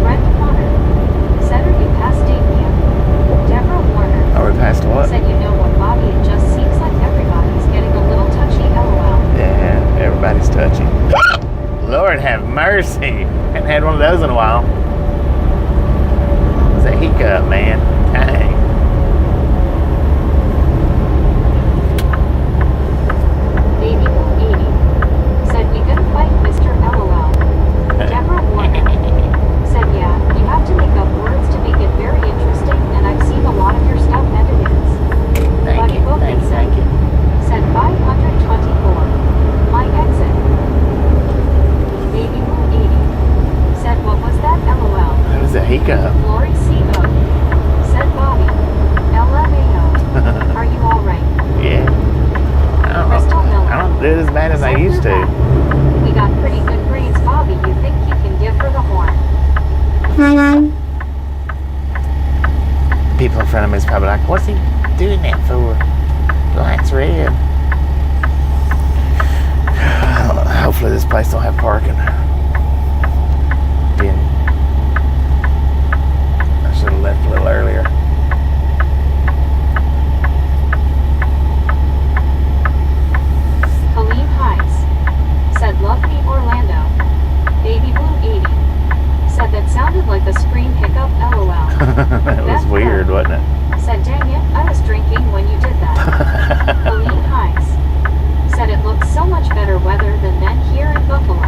Brent Connor. Said, are you past Damien? Deborah Warner. Are we past what? Said, you know what, Bobby, it just seems like everybody's getting a little touchy, LOL. Yeah, everybody's touchy. Lord have mercy. Haven't had one of those in a while. It's a hiccup, man. Dang. Baby Blue 80. Said, we gonna fight Mr. LOL. Deborah Warner. Said, yeah, you have to make up words to make it very interesting, and I've seen a lot of your stuff and it is. Thank you, thank you, thank you. Said 524. My exit. Baby Blue 80. Said, what was that, LOL? That was a hiccup. Lori CO. Said Bobby. LMAO. Are you alright? Yeah. Crystal Miller. I don't do it as bad as I Said used to. Rebecca. We got pretty good grades, Bobby. You think you can give her the horn? People in front of me is probably like, what's he doing that for? The light's red. I don't know. Hopefully this place don't have parking. I should have left a little earlier. Colleen Hines. Said love me Orlando. Baby Blue 80. Said that sounded like a scream hiccup, LOL. That was weird, wasn't it? Said dang it, I was drinking when you did that. Colleen Hines. Said it looks so much better weather than then here in Buffalo.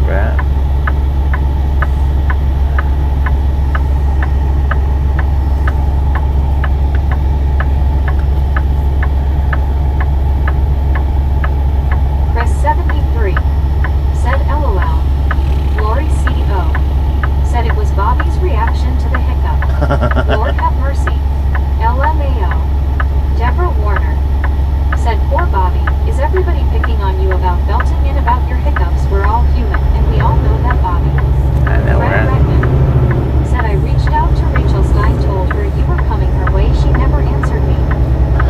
Right. Chris 73. Said LOL. Lori CO. Said it was Bobby's reaction to the hiccup. Lord have mercy. LMAO. Deborah Warner. Said poor Bobby, is everybody picking on you about belting in about your hiccups? We're all human, and we all know that, Bobby. I know, Fred right? Redmond. Said I reached out to Rachel Stein, told her you were coming her way, she never answered me.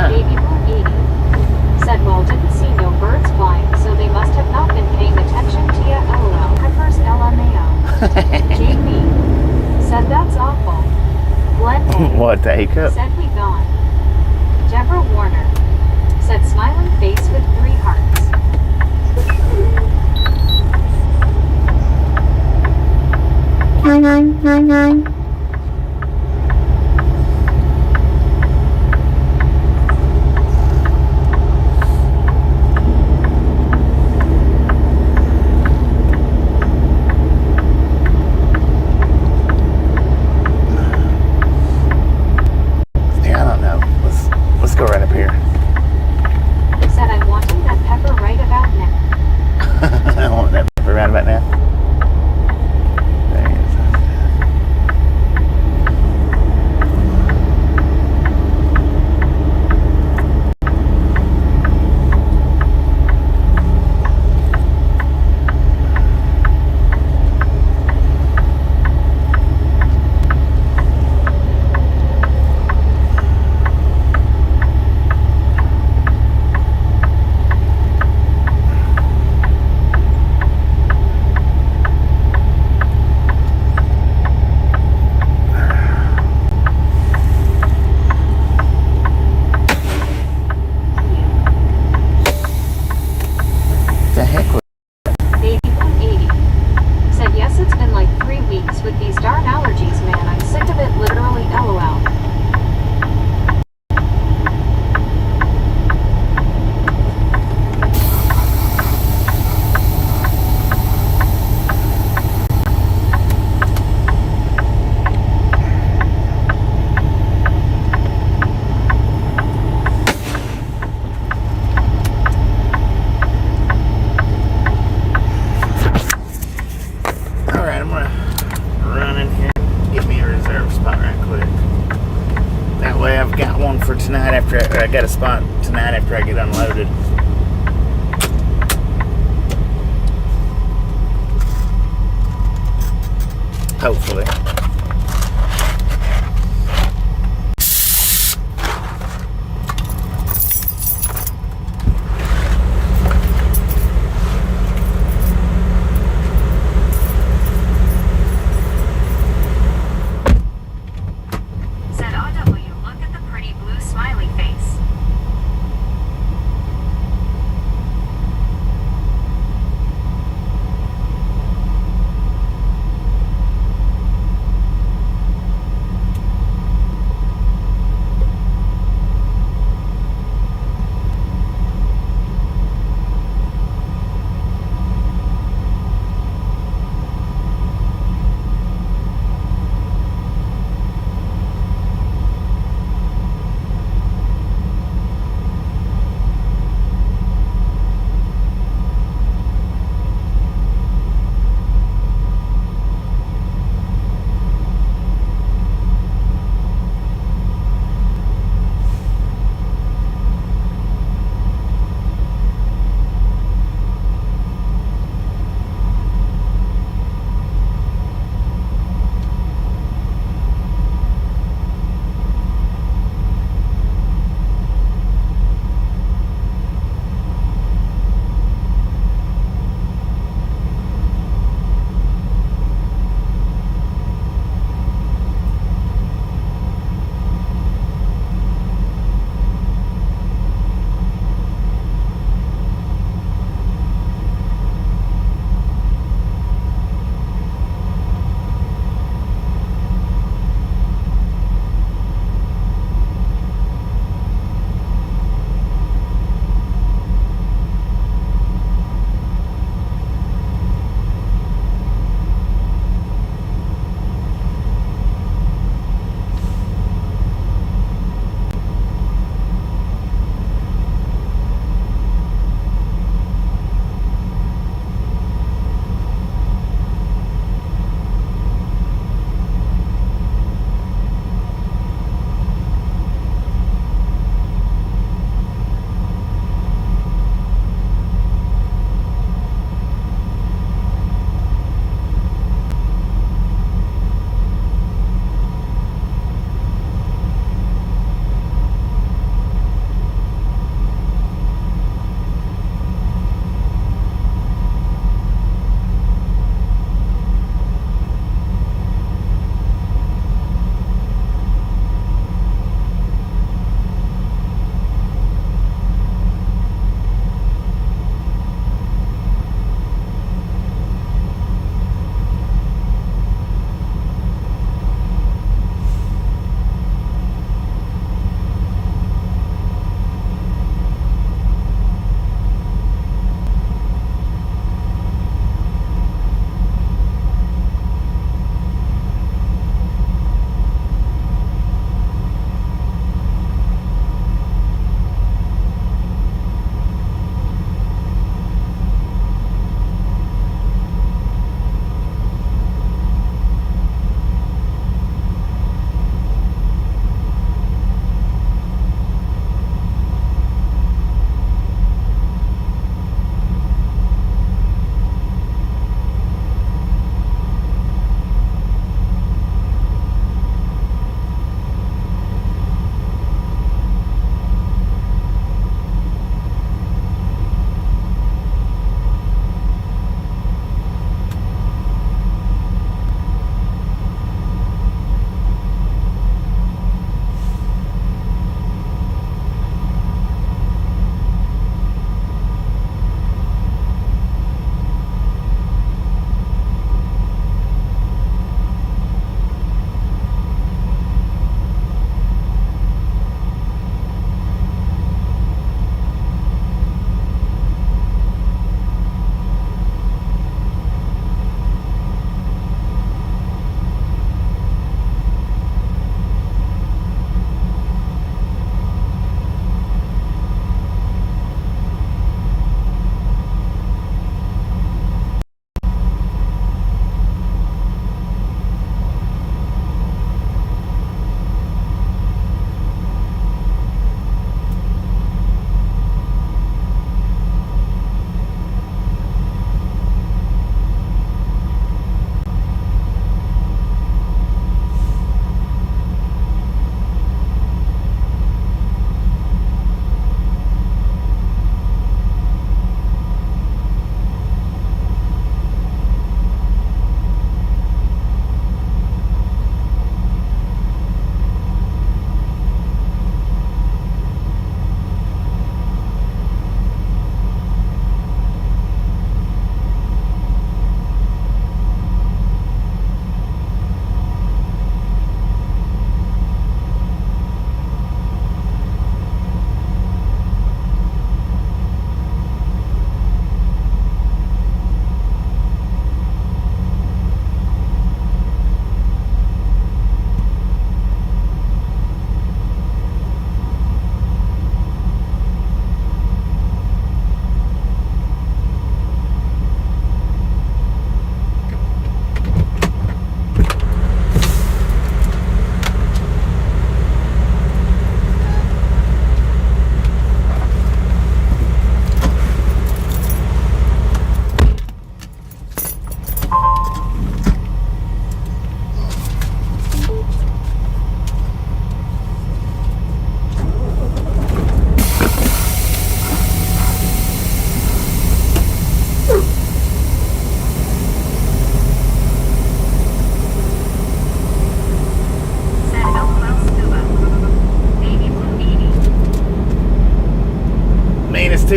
Baby Blue 80. Said well didn't see no birds flying, so they must have not been paying attention to ya, LOL. Peppers LMAO. JB. Said that's awful. Glenn A. What, the hiccup? Said we gone. Deborah Warner. Said smiling face with 3 hearts. Yeah, I don't know. Let's go right up here. Said I'm wanting that pepper right about now. I want that right about now. got a spot tonight after I get unloaded. Hopefully. Said RW, look at the pretty blue smiley face.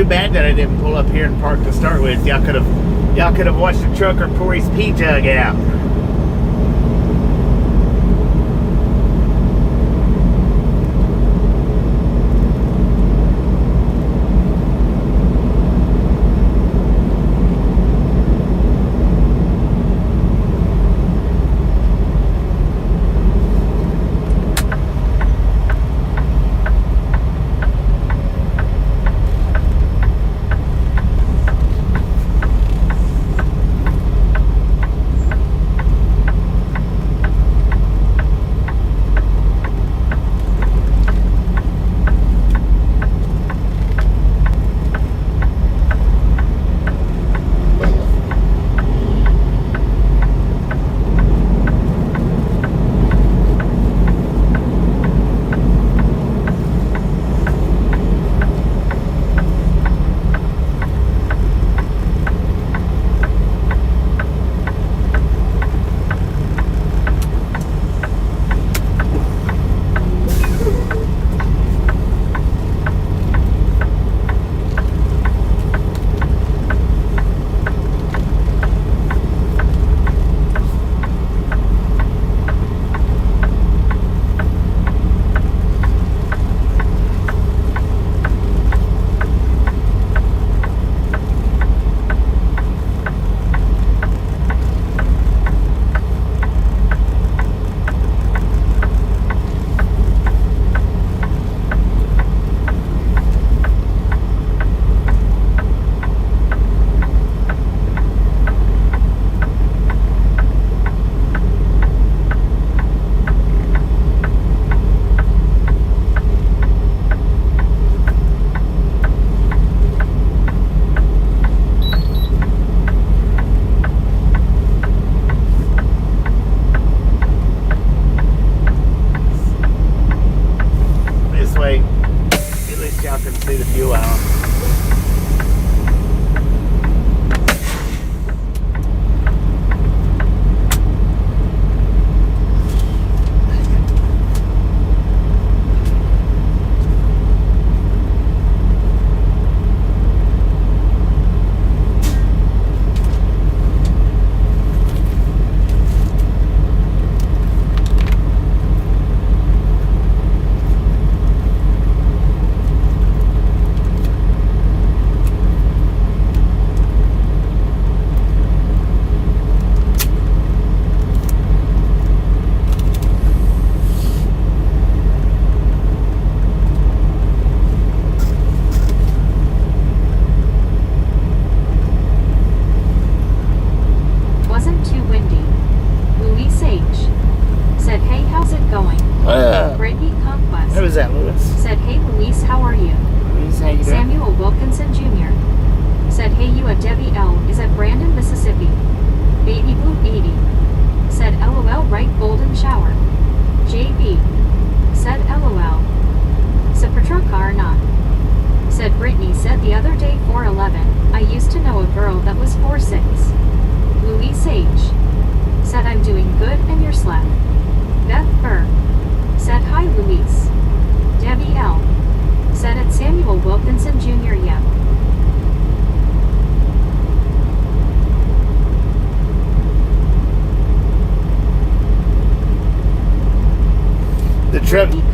too bad that I didn't pull up here and park to start with. Y'all could have watched the trucker pour his pee jug out.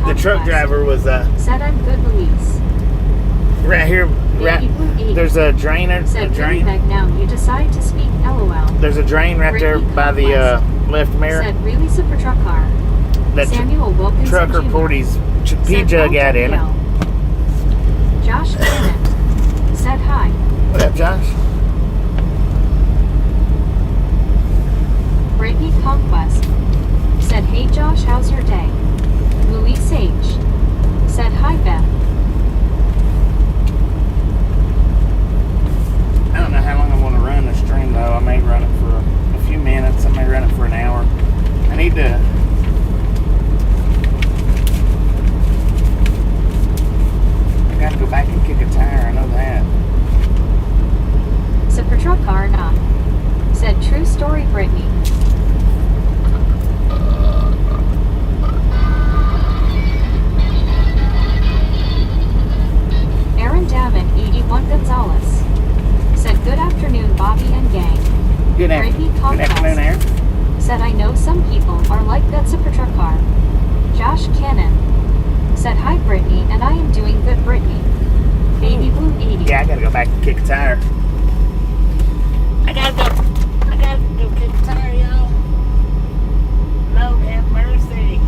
The truck driver was said I'm good, Louise. Right here. Right, there's a drain. Said drain. Now you decide to speak. LOL. There's a drain right there by the left mirror. Said really super truck car. That Samuel Wilkinson trucker Jr. poured his pee jug out in it. Josh Bennett said hi. What up, Josh? Brittany Conquest said, hey Josh, how's your day? Louise Sage said, hi Beth. I don't know how long I want to run the stream though. I may run it for a few minutes. I may run it for an hour. I need to... I gotta go back and kick a tire. I know that. Good Brittany afternoon, Aaron. said, I know some people are like that Supertruck car. Josh Cannon said, hi Brittany, and I am doing good, Brittany. Baby Blue 80. Yeah, I gotta go back and kick a tire. I gotta go kick a tire, y'all. Lord have mercy.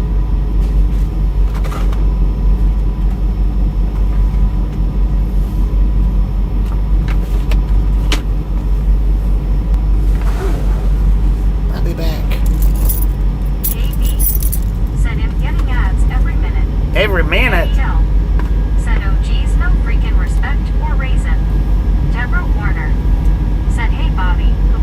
I'll be back. JB said, I'm getting ads every minute. Every minute. AL said, oh geez, no freaking respect or reason. Deborah Warner said, hey Bobby, who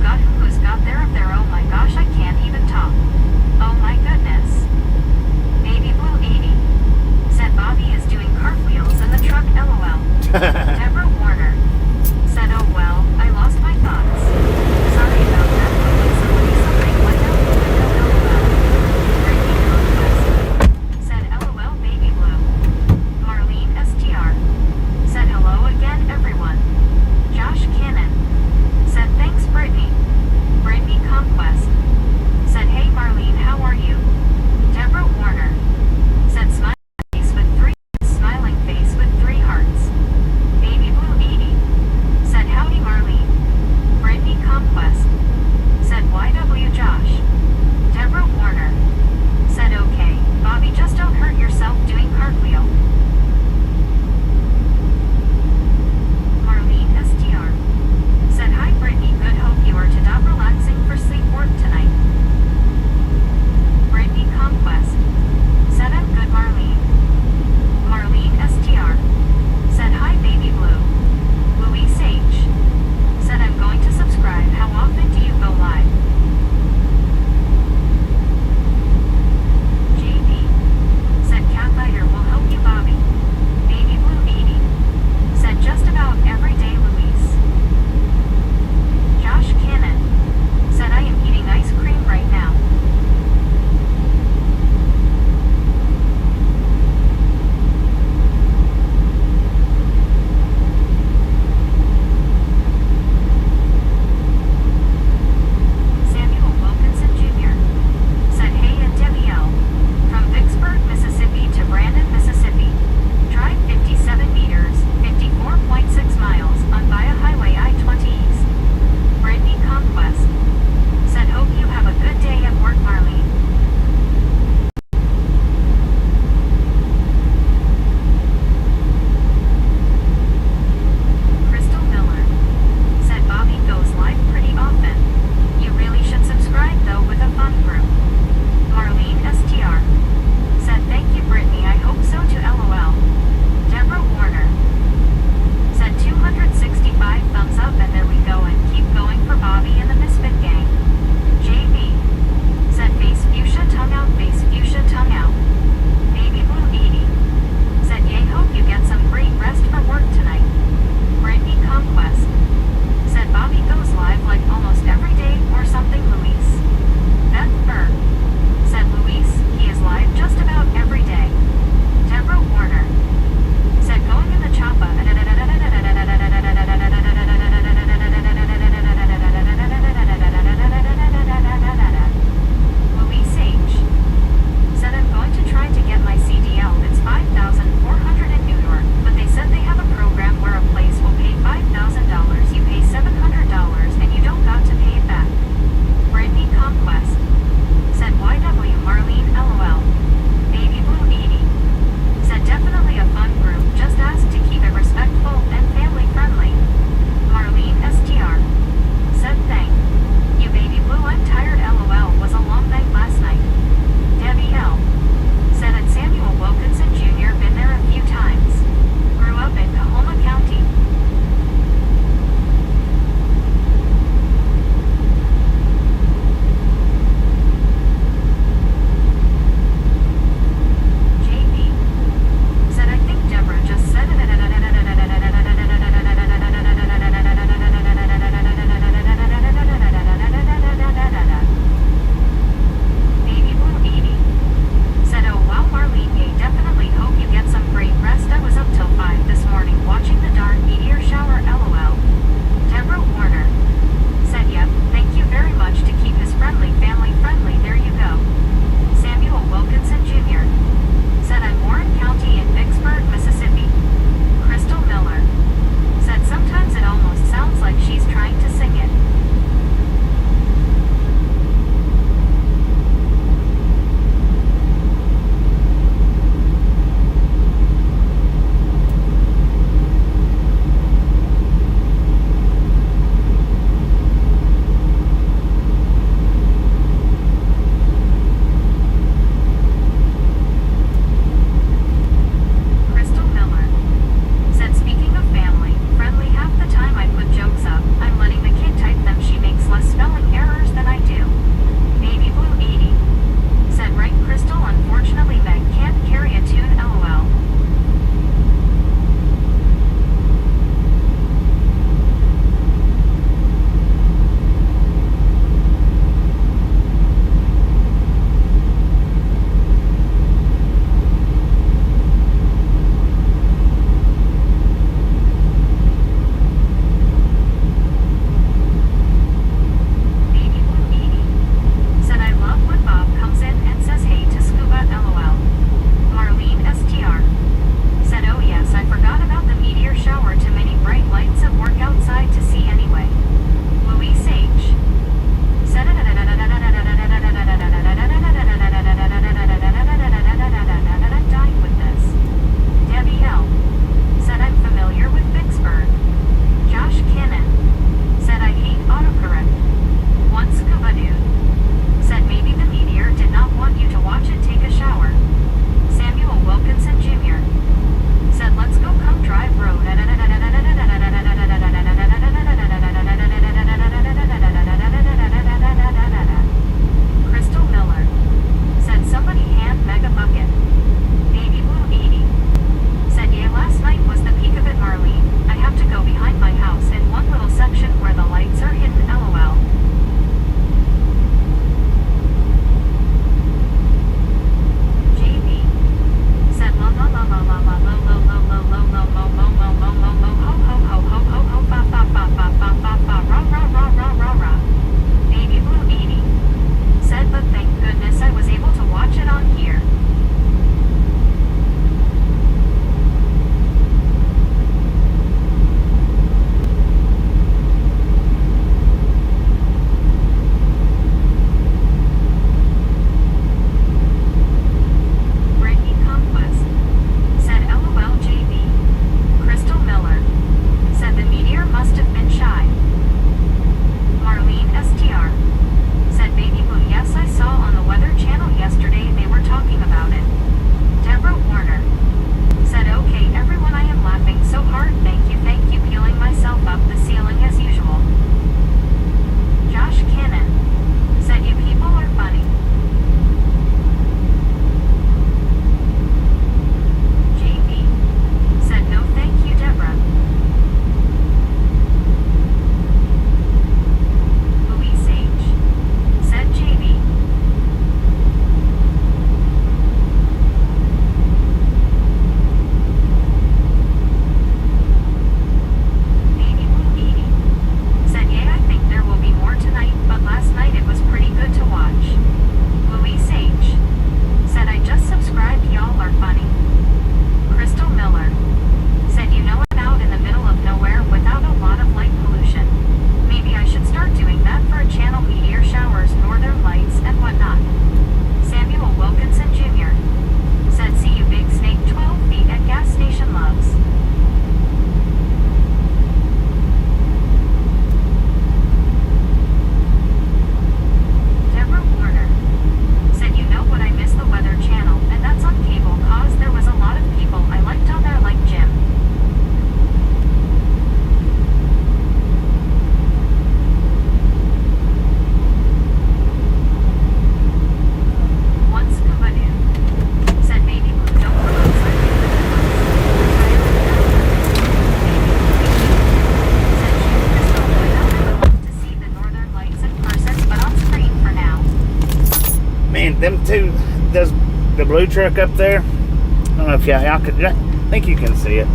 them two, the blue truck up there. I don't know if y'all could. I think you can see it.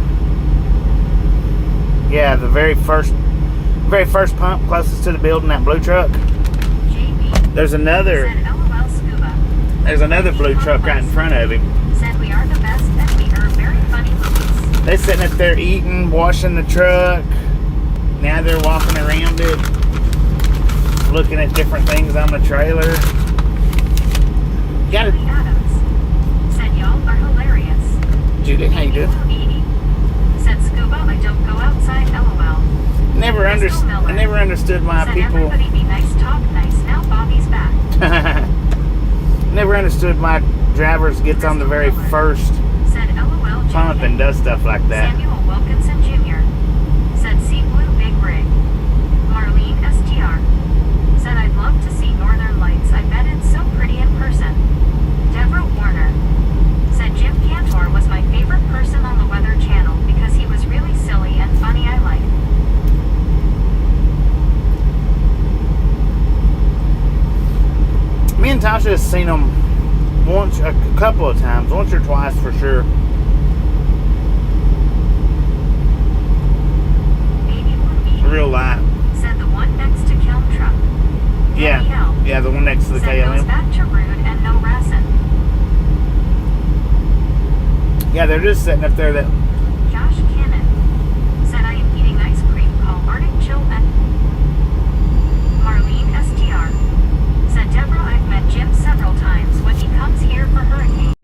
Yeah, the very first pump closest to the building, that blue truck. JB There's another. said LOL Scuba. There's another blue truck right in front of him. Said we are the best and we are very funny movies. They sitting up there eating, washing the truck. Now they're walking around it, looking at different things on the trailer. You gotta. Julie Adams said y'all are hilarious. Julie, how you doing? 80 said Scuba, I don't go outside, LOL. I never understood why Said people. everybody be nice, talk nice. Now Bobby's back. Never understood why drivers gets on the very first Said LOL pump and does stuff like that. Samuel Wilkinson Jr. said Sea Blue Big Rig. Marlene STR said I'd love to see Northern Lights. I bet it's so pretty in person. Deborah Warner said Jim Cantor was my favorite person on the Weather Channel because he was really silly and funny. I like. Me and Tasha has seen them a couple of times, once or twice for sure. Baby Blue Real light. said the one next to Kelm Truck. Yeah, Danielle yeah, the one next to the said goes KLM. back to Rude and no Rassin. Yeah, they're just sitting up there. That Josh Cannon said I am eating ice cream. Call Arctic Chill and Marlene STR said Deborah, I've met Jim several times when he comes here for hurricanes.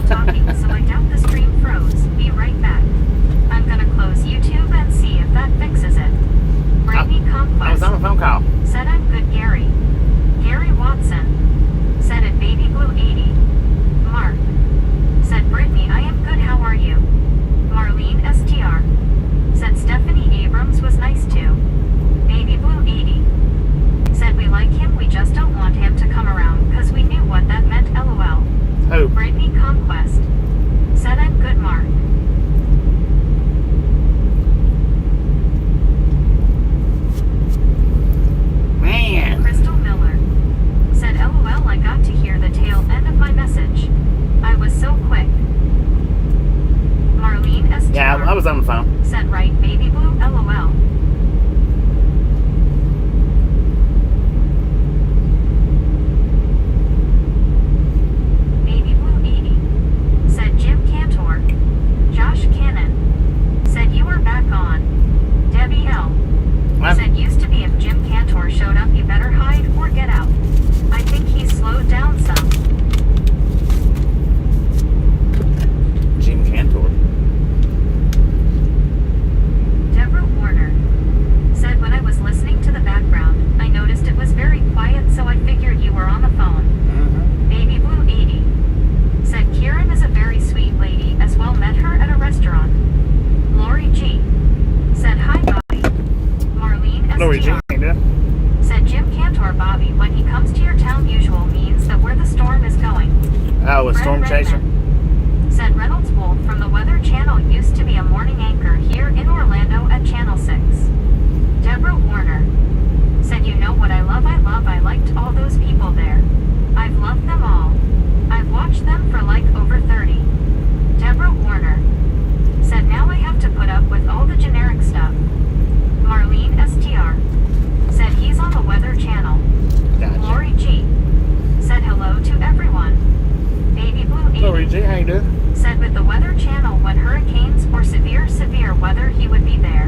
Talking, so I doubt the stream froze. Be right back. I'm gonna close YouTube and see if that fixes it. Brittany I was Conquest on a phone call. said I'm good, Gary. Gary Watson said it Baby Blue 80. Mark said Brittany, I am good, how are you? Marlene STR said Stephanie Abrams was nice too. Baby Blue 80 said we like him, we just don't want him to come around cause we knew what that meant, LOL. Who? Brittany Conquest said I'm good, Mark. Man. Crystal Miller said LOL, I got to hear the tail end of my message. I was so quick. Marlene STR Yeah, I was on the phone. said right, Baby Blue, LOL. Baby Blue 80 said Jim Cantor. Josh Cannon said you are back on. Debbie L What? said used to be if Jim Cantor showed up you better hide or get out. I think he's slowed down some. Oh, a storm chaser? Said Reynolds Wolf from the Weather Channel used to be a morning anchor here in Orlando at Channel 6. Deborah Warner said, you know what I love? I liked all those people there. I've loved them all. I've watched them for like over 30. Deborah Warner said, now I have to put up with all the generic stuff. Marlene STR said, he's on the Weather Channel. Gotcha. Lori G said, hello to everyone. Baby Blue 80 Lori G, how you doing? said, with the Weather Channel, when hurricanes or severe weather, he would be there.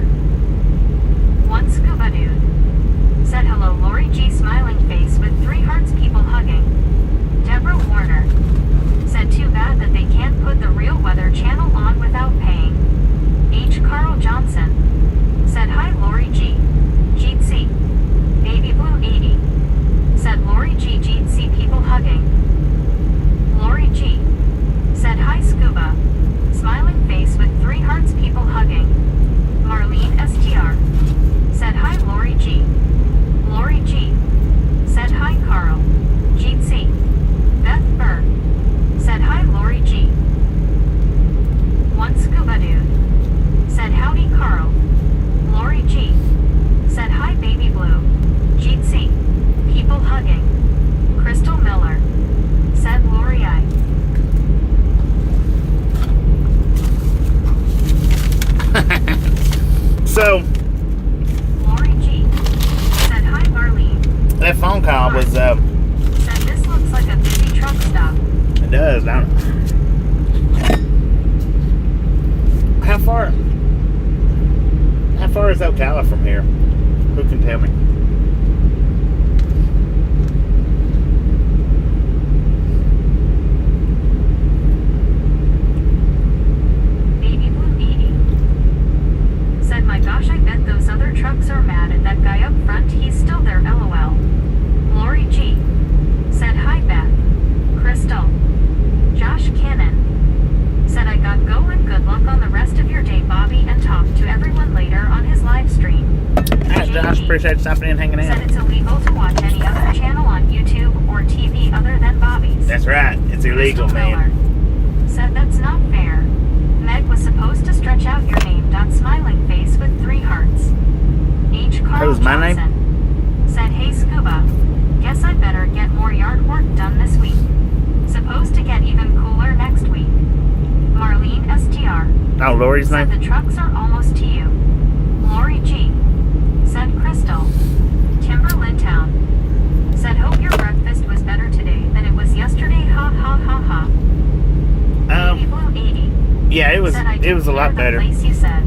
One Scuba Dude said, hello Lori G, smiling face with 3 hearts, people hugging. Deborah Warner said, too bad that they can't put the real Weather Channel on without paying. H. Carl Johnson said, hi Lori G. Jeet C. Baby Blue 80 said, Lori G. Jeet C, people hugging. Lori G said, hi Scuba. Smiling face with 3 hearts, people hugging. Marlene STR said, hi Lori G. Lori G said, hi Carl. Jeet C. Beth Burr said, hi Lori G. One Scuba Dude said, howdy Carl. Lori G said, hi Baby Blue. Jeet C. People hugging. Crystal Miller said, Lori I. So, Lori G said, hi Marlene. that phone call was, Said, this looks like a busy truck stop. it does, don't it? How far is Ocala from here? Who can tell me? Baby Blue 80 said, my gosh, I bet those other trucks are mad at that guy up front. He's still there, lol. Lori G said, hi Beth. Crystal. Josh Cannon said, I got going. Good luck on the rest of your day, Bobby, and talk to everyone later on his live stream. Alright, Josh, appreciate you stopping in and hanging Said out. it's illegal to watch any other channel on YouTube or TV other than Bobby's. That's right, it's illegal, Crystal man. Miller said, that's not fair. Meg was supposed to stretch out your name. Smiling face with 3 hearts. H. Carl Who's my name? Johnson said, hey Scuba, guess I better get more yard work done this week. Supposed to get even cooler next week. Marlene STR Oh, Lori's said, name? the trucks are almost to you. Lori G said, Crystal. Timberland Town said, hope your breakfast was better today than it was yesterday. Ha ha ha ha. Baby Blue 80 Yeah, it was said, I a didn't lot hear the better. place you said.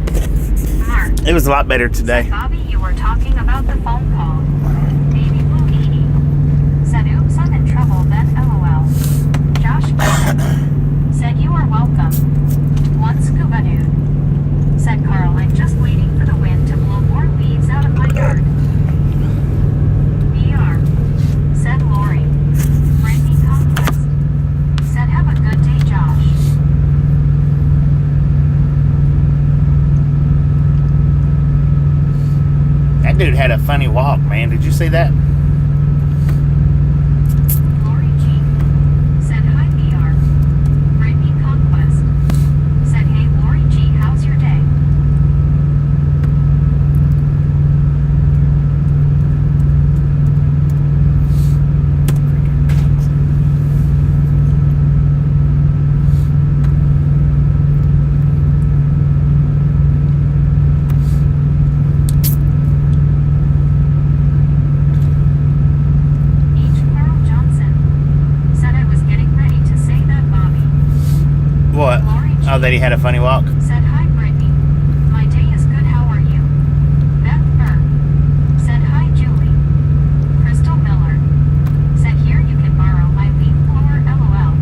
Mark It was a lot better today. said, Bobby, you were talking about the phone call. Baby Blue 80 said, oops, I'm in trouble then, lol. Josh Cannon said, you are welcome. One Scuba Dude said, Carl, I'm just waiting for the wind to blow more leaves out of my yard. BR said, Lori. Brandy Conquest said, have a good day, Josh. That dude had a funny walk, man. Did you see that? Lori G said, hi BR. Brandy Conquest said, hey Lori G, how's your day? H. Carl Johnson said, I was getting ready to say that, Bobby. What? Lori G Oh, that he had a funny walk? said, hi Brittany. My day is good, how are you? Beth Burr said, hi Julie. Crystal Miller said, here you can borrow my leaf blower, lol.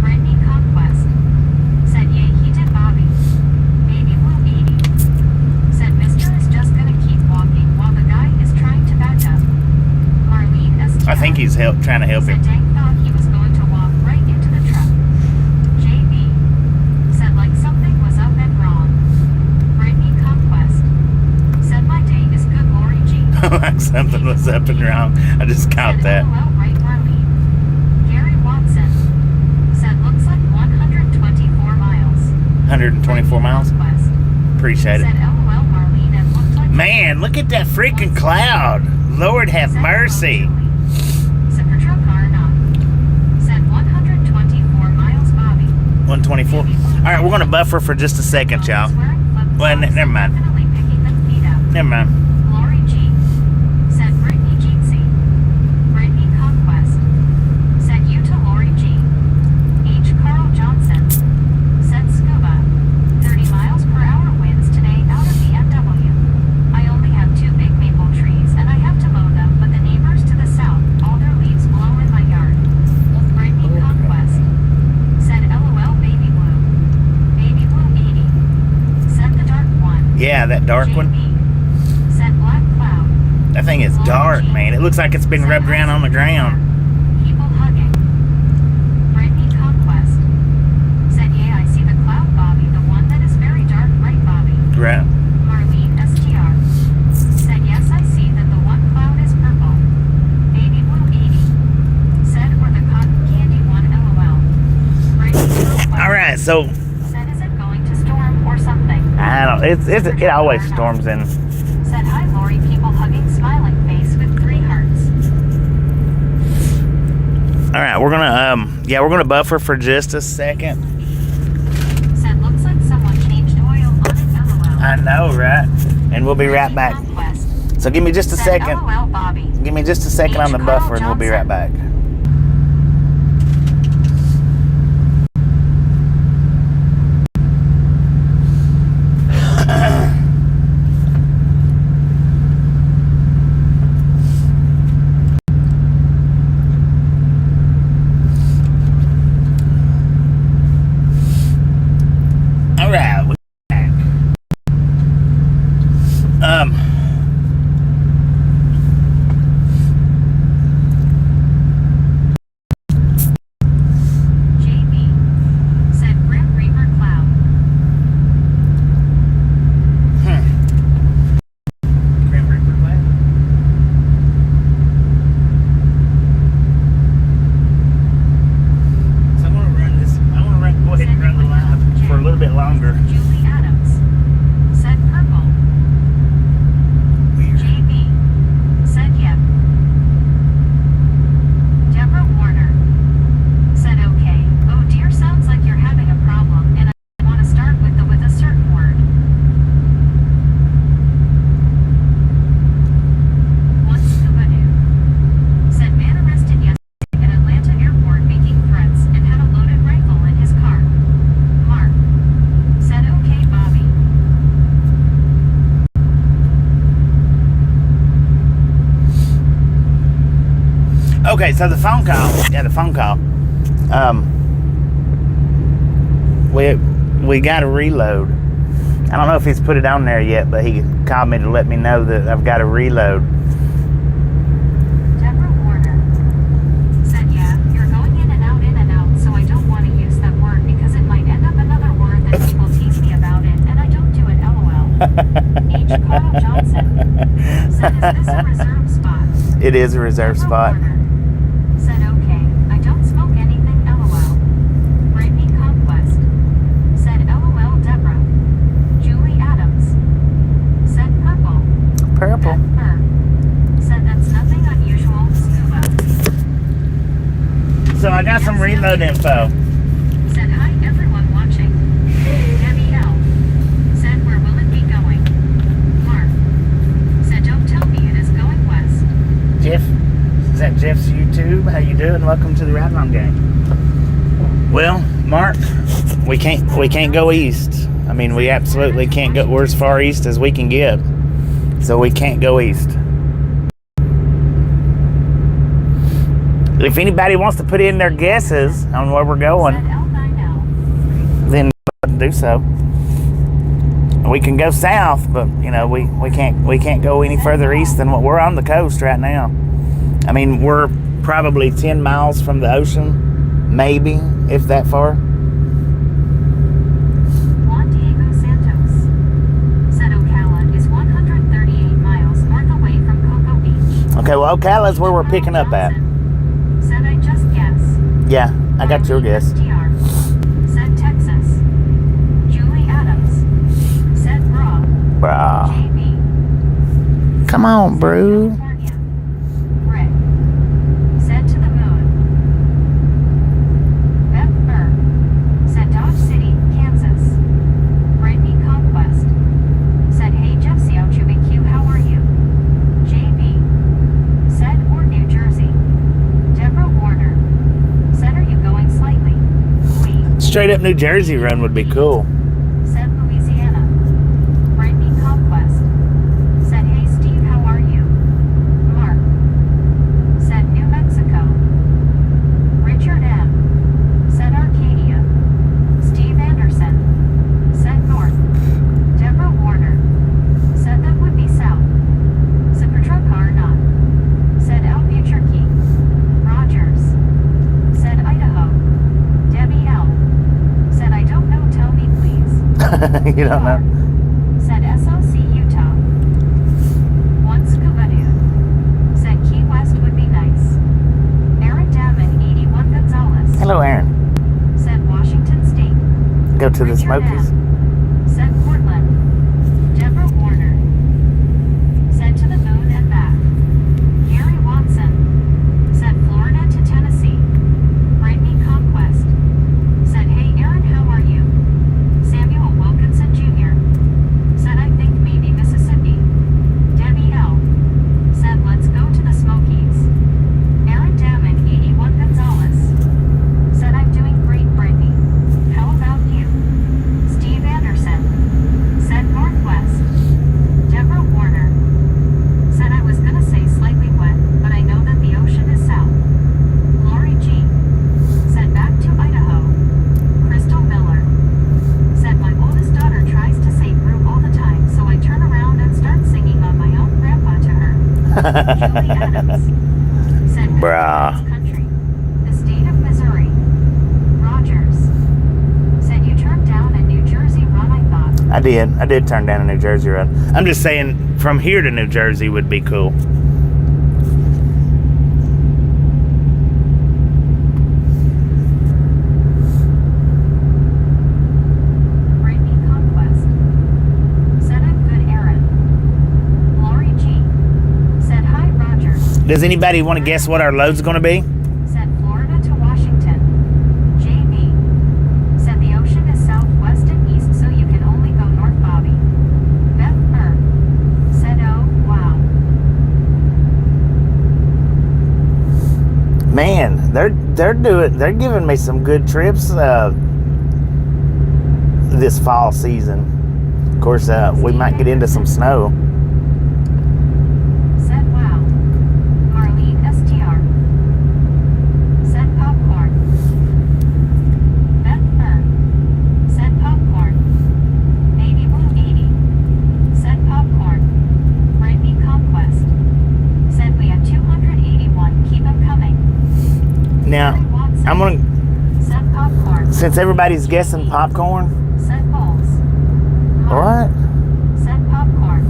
Brittany Conquest said, yay, he did, Bobby. Baby Blue 80 said, Mister is just gonna keep walking while the guy is trying to back up. Marlene STR I think he's trying to help said, him. Dang thought he was going to walk right into the truck. JB said, like something was up and wrong. Brittany Conquest said, my day is good, Lori G. Like something was up and wrong. I just caught said, that. LOL, right, Marlene. Gary Watson said, 24 miles. Conquest. Appreciate Said it. LOL Marlene and looked like Man, look at that freaking cloud. Lord have Said mercy. hello, Julie. Said patrol car knock. Said 124 miles Bobby. 124. All right, we're going to buffer for just a second, y'all. Well, never mind. Definitely picking them feet up. Never mind. Lori G. Said Brittany Jeetsy. Brittany Conquest. Said you to Lori G. H. Carl Johnson. Said Scuba. 30 miles per hour winds today out of the MW. I only have 2 big maple trees and I have to mow them, but the neighbors to the south, all their leaves blow in my yard. Brittany Conquest. Said LOL Baby Blue. Baby Blue 80. Said the dark one. Yeah, that dark one. JB. Said black cloud. That thing is dark, man. It looks like it's been rubbed around on the ground. People hugging. Brittany Conquest. Said yeah, I see the cloud Bobby, the one that is very dark, right Bobby? Right. Marlene STR. Said yes, I see that the one cloud is purple. Baby Blue 80. Said or the cotton candy one LOL. Brittany Conquest. All right, so Said is it going to storm or something? I don't. It always storms in. Said hi Lori, people hugging, smiling face with 3 hearts. All right, we're gonna buffer for just a second. Said looks like someone changed oil on it LOL. I know, right? And we'll be right back. Conquest. So give me just a Said second. LOL Bobby. Give me just a second on the buffer, and we'll be right back. All right, we're back. JB. Said Grim Reaper Cloud. Grim Reaper Cloud. So I'm gonna run this. Go ahead and run the live for a little bit longer. Julie Adams. Said purple. Weird. JB. Said yep. Deborah Warner. Said okay. Oh dear, sounds like you're having a problem, and I want to start with a certain word. One scuba dude. Said man arrested yesterday at Atlanta airport making threats and had a loaded rifle in his car. Mark. Said okay Bobby. Okay, so the phone call. Yeah, the phone call. We got to reload. I don't know if he's put it on there yet, but he called me to let me know that I've got to reload. Deborah Warner. Said yeah, you're going in and out, so I don't want to use that word because it might end up another word that people tease me about it, and I don't do it LOL. H. Carl Johnson. Said is this a reserve spot? It is a reserve Deborah spot. Warner. Said okay, I don't smoke anything LOL. Brittany Conquest. Said LOL Deborah. Julie Adams. Said purple. Purple. Pepper. Said that's nothing unusual. Scuba. So I got some reload info. Said hi everyone watching. Debbie L. Said where will it be going? Mark. Said don't tell me it is going west. Jeff, is that Jeff's YouTube? How you doing? Welcome to the Ride Along Gang. Well, Mark, we can't go east. I mean, we absolutely can't go. We're as far east as we can get, so we can't go east. If anybody wants to put in their guesses on where we're going, Said L9L. then do so. We can go south, but we can't go any further east than what we're on the coast right now. I mean, we're probably 10 miles from the ocean, maybe, if that far. Juan Diego Santos. Said Ocala is 138 miles north away from Cocoa Beach. Okay, well, Ocala's where we're picking up at. Said I just guess. Yeah, I got your guess. STR. Said Texas. Julie Adams. Bruh. JB. Come on, bro. California. Rick. Said to the moon. Beth Burr. Said Dodge City, Kansas. Brittany Conquest. Said hey Jeffsy QBQ, how are you? JB. Said or New Jersey. Deborah Warner. Said are you going slightly? We. Straight up New Jersey run would be cool. Said Louisiana. Brittany Conquest. Said hey Steve, how are you? Mark. Said New Mexico. Richard M. Said Arcadia. Steve Anderson. Said North. Deborah Warner. Said that would be south. Supertruck or not. Said Albuquerque. Rogers. Said Idaho. Debbie L. Said I don't know, tell me please. You don't know. Said SOC Utah. One scuba dude. Said Key West would be nice. Aaron Damon 81 Gonzalez. Hello, Aaron. Said Washington State. Go to the Richard Smokies. M. Said Portland. Deborah Warner. Said to the moon and back. Gary Watson. Said Florida to Tennessee. Brittany Conquest. Said hey Aaron, how are you? Samuel Wilkinson Jr. Said I think maybe Mississippi. Debbie L. Said let's go to the Smokies. Aaron Damon 81 Gonzalez. Said I'm doing great, Brittany. How about you? Steve Anderson. Said Northwest. Deborah Warner. Said I was gonna say slightly wet, but I know that the ocean is south. Lori G. Said back to Idaho. Crystal Miller. Said my oldest daughter tries to say brew all the time, so I turn around and start singing on my own grandpa to her. Julie Adams. Said Bruh. country. The state of Missouri. Rogers. Said you turned down a New Jersey run, I thought. I did turn down a New Jersey run. I'm just saying, from here to New Jersey would be cool. Brittany Conquest. Said I'm good, Aaron. Lori G. Said hi, Rogers. Does anybody want to guess what our load's going to be? Said Florida to Washington. JB. Said the ocean is southwest and east, so you can only go north, Bobby. Beth Burr. Said oh, wow. Man, they're giving me some good trips this fall season. Of course, we might get into some snow. Said wow. Marlene STR. Said popcorn. Beth Burr. Said popcorn. Baby Blue 80. Said popcorn. Brittany Conquest. Said we have 281. Keep them coming. Now, Gary Watson. I'm gonna, Said popcorn. since everybody's guessing popcorn, Said bowls. what? Said popcorn.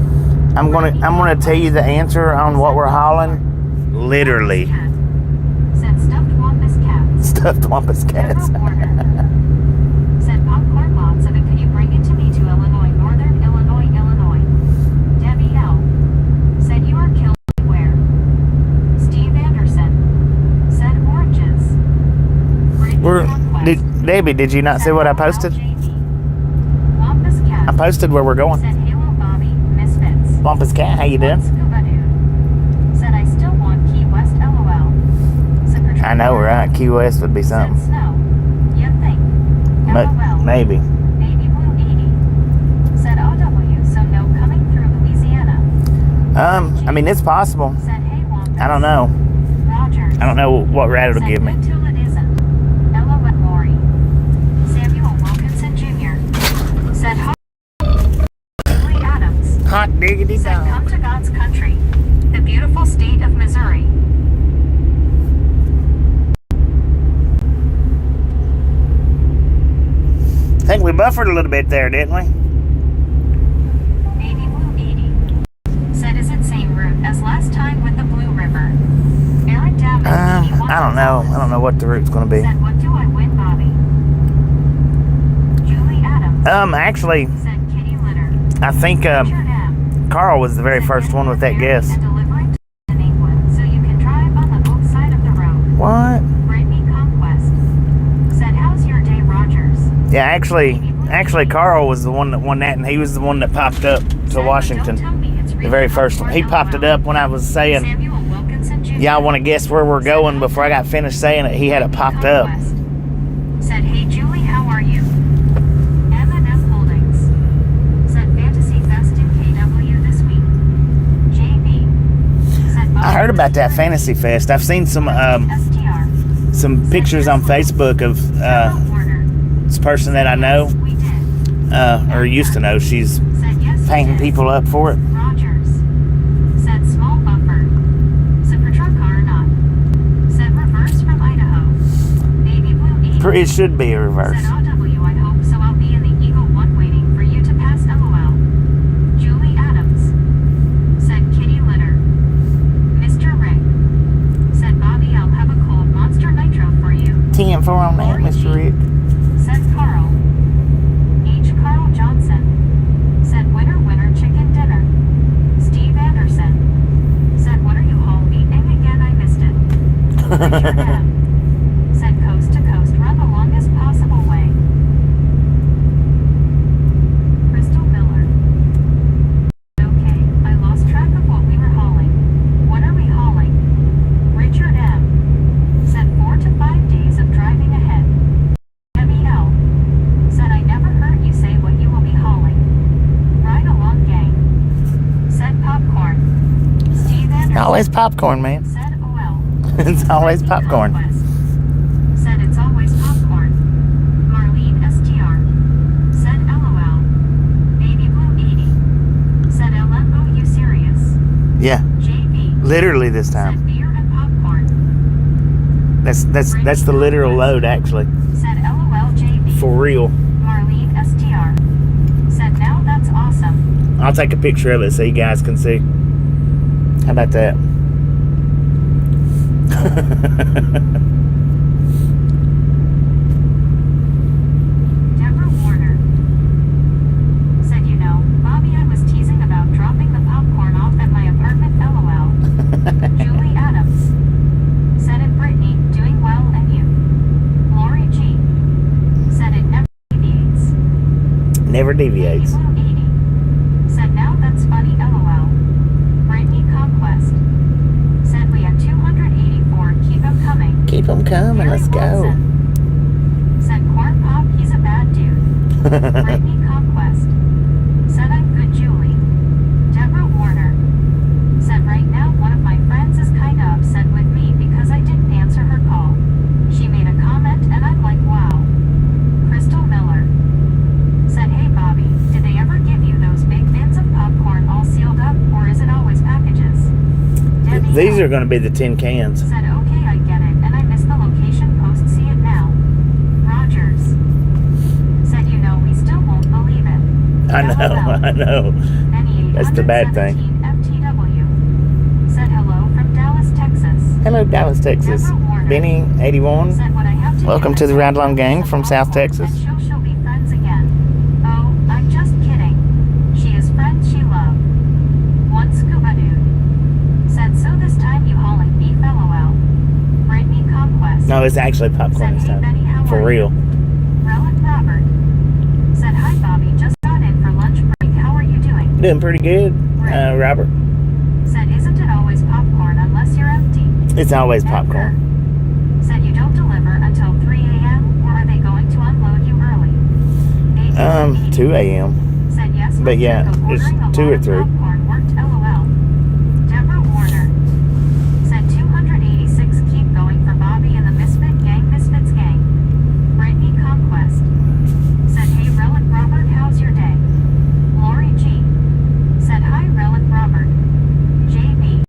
I'm gonna tell you the answer on what we're hauling. Literally, Cat. Said stuffed wampus cats. stuffed wampus cats. Deborah Warner. Said popcorn, lots of it. Could you bring it to me to Illinois, Northern Illinois, Illinois? Debbie L. Said you are killed where? Steve Anderson. Said oranges. Brittany Conquest. Debbie, did you not see what I posted? Wampus cat. I posted where we're going. Said Halo Bobby, misfits. Wampus cat, how you doing? Scuba dude. Said I still want Key West, LOL. Super I know, right? Key West would be Said something. snow. You think? LOL. Maybe. Baby Blue 80. Said OW, so no coming through Louisiana. I mean, it's possible. Said hey Wampus. I don't know. Rogers. I don't know what route it'll Said give me. good till it isn't. LOL Lori. Samuel Wilkinson Jr. Said hot. Julie Adams. Hot diggity Said dog. come to God's country. The beautiful state of Missouri. I think we buffered a little bit there, didn't we? Baby Blue 80. Said is it same route as last time with the Blue River? Aaron Damon. I don't know. I don't know what the route's going to be. Said what do I win, Bobby? Julie Adams. Actually, Said kitty litter. I think Carl was the very first one with that guess. So you can drive on the both side of the road. What? Brittany Conquest said, "How's your day, Rogers?" Yeah, actually, Carl was the one that won that, and he was the one that popped up to Washington. The very first one. He popped it up when I was saying, "Y'all want to guess where we're going?" Before I got finished saying it, he had it popped up. Said, "Hey Julie, how are you?" M&M Holdings said, "Fantasy Fest in KW this week." JB said, I heard about that Fantasy Fest. I've seen some pictures on Facebook of this person that I know, or used to know. She's painting people up for it. Rogers said, "Small buffer." Super truck car or not? Said, "Reverse from Idaho." Baby Blue 8. It should be a reverse. Said, "OW, I hope so. I'll be in the Eagle 1 waiting for you to pass LOL." Julie Adams said, "Kitty litter." Mr. Rick said, "Bobby, I'll have a cold Monster Nitro for you." 10-4 on that, Mr. Rick. Said Carl. H. Carl Johnson said, "Winner, winner, chicken dinner." Steve Anderson said, "What are you all eating again? I missed it." Richard M. said, "Coast to coast, run the longest possible way." Crystal Miller. "Okay, I lost track of what we were hauling. What are we hauling?" Richard M. said, 4 to 5 days of driving ahead." MEL said, "I never heard you say what you will be hauling." Ride along, gang. Said popcorn. Steve Anderson Always popcorn, man. said, "OL." It's always popcorn. Conquest said, "It's always popcorn." Marlene STR said, "LOL." Baby Blue 80 said, "LMO, you serious?" Yeah, JB literally this time. said, "Beer and popcorn." That's the literal load, actually. Said, "LOL, JB." For real. Marlene STR said, "Now that's awesome." I'll take a picture of it so you guys can see. How about that? Deborah Warner said, "You know, Bobby, I was teasing about dropping the popcorn off at my apartment, LOL." Julie Adams said it, "Brittany, doing well, and you?" Lori G said, "It never deviates." Never deviates. Baby Blue 80 said, "Now that's funny, LOL." Brittany Conquest said, "We have 284, keep them coming." Keep them coming. Let's go. Wilson said, "Corn Pop, he's a bad dude." Brittany Conquest said, "I'm good, Julie." Deborah Warner said, "Right now one of my friends is kinda upset with me because I didn't answer her call. She made a comment and I'm like, wow." Crystal Miller said, "Hey Bobby, did they ever give you those big bins of popcorn all sealed up, or is it always packages?" Debbie These are going to be the tin cans. said, "Okay, I get it, and I missed the location post, see it now." Rogers said, "You know, we still won't believe it." I know. That's the bad thing. FTW said, "Hello from Dallas, Texas." Hello, Dallas, Texas. Deborah Warner Benny, 81. said, "What I have to Welcome do to is the Ride find Along gang some from South popcorn, Texas. and she'll be friends again." "Oh, I'm just kidding. She is friends she love." One Scuba Dude said, "So this time you hauling beef, LOL." Brittany Conquest No, it's actually popcorn said, this "Hey time. Betty, how For are real. you?" Relic Robert said, "Hi Bobby, just got in for lunch break. How are you doing?" Doing pretty good, Robert. Said, "Isn't it always popcorn unless you're empty?" It's always popcorn. Edgar said, "You don't deliver until 3 a.m. or are they going to unload you early?" 2 a.m. said, "Yes, But yeah, it's 2 or 3. Popcorn worked, LOL." Deborah Warner said, 286, keep going for Bobby and the Misfits gang. Brittany Conquest said, "Hey Relic Robert, how's your day?" Lori G said, "Hi Relic Robert." JB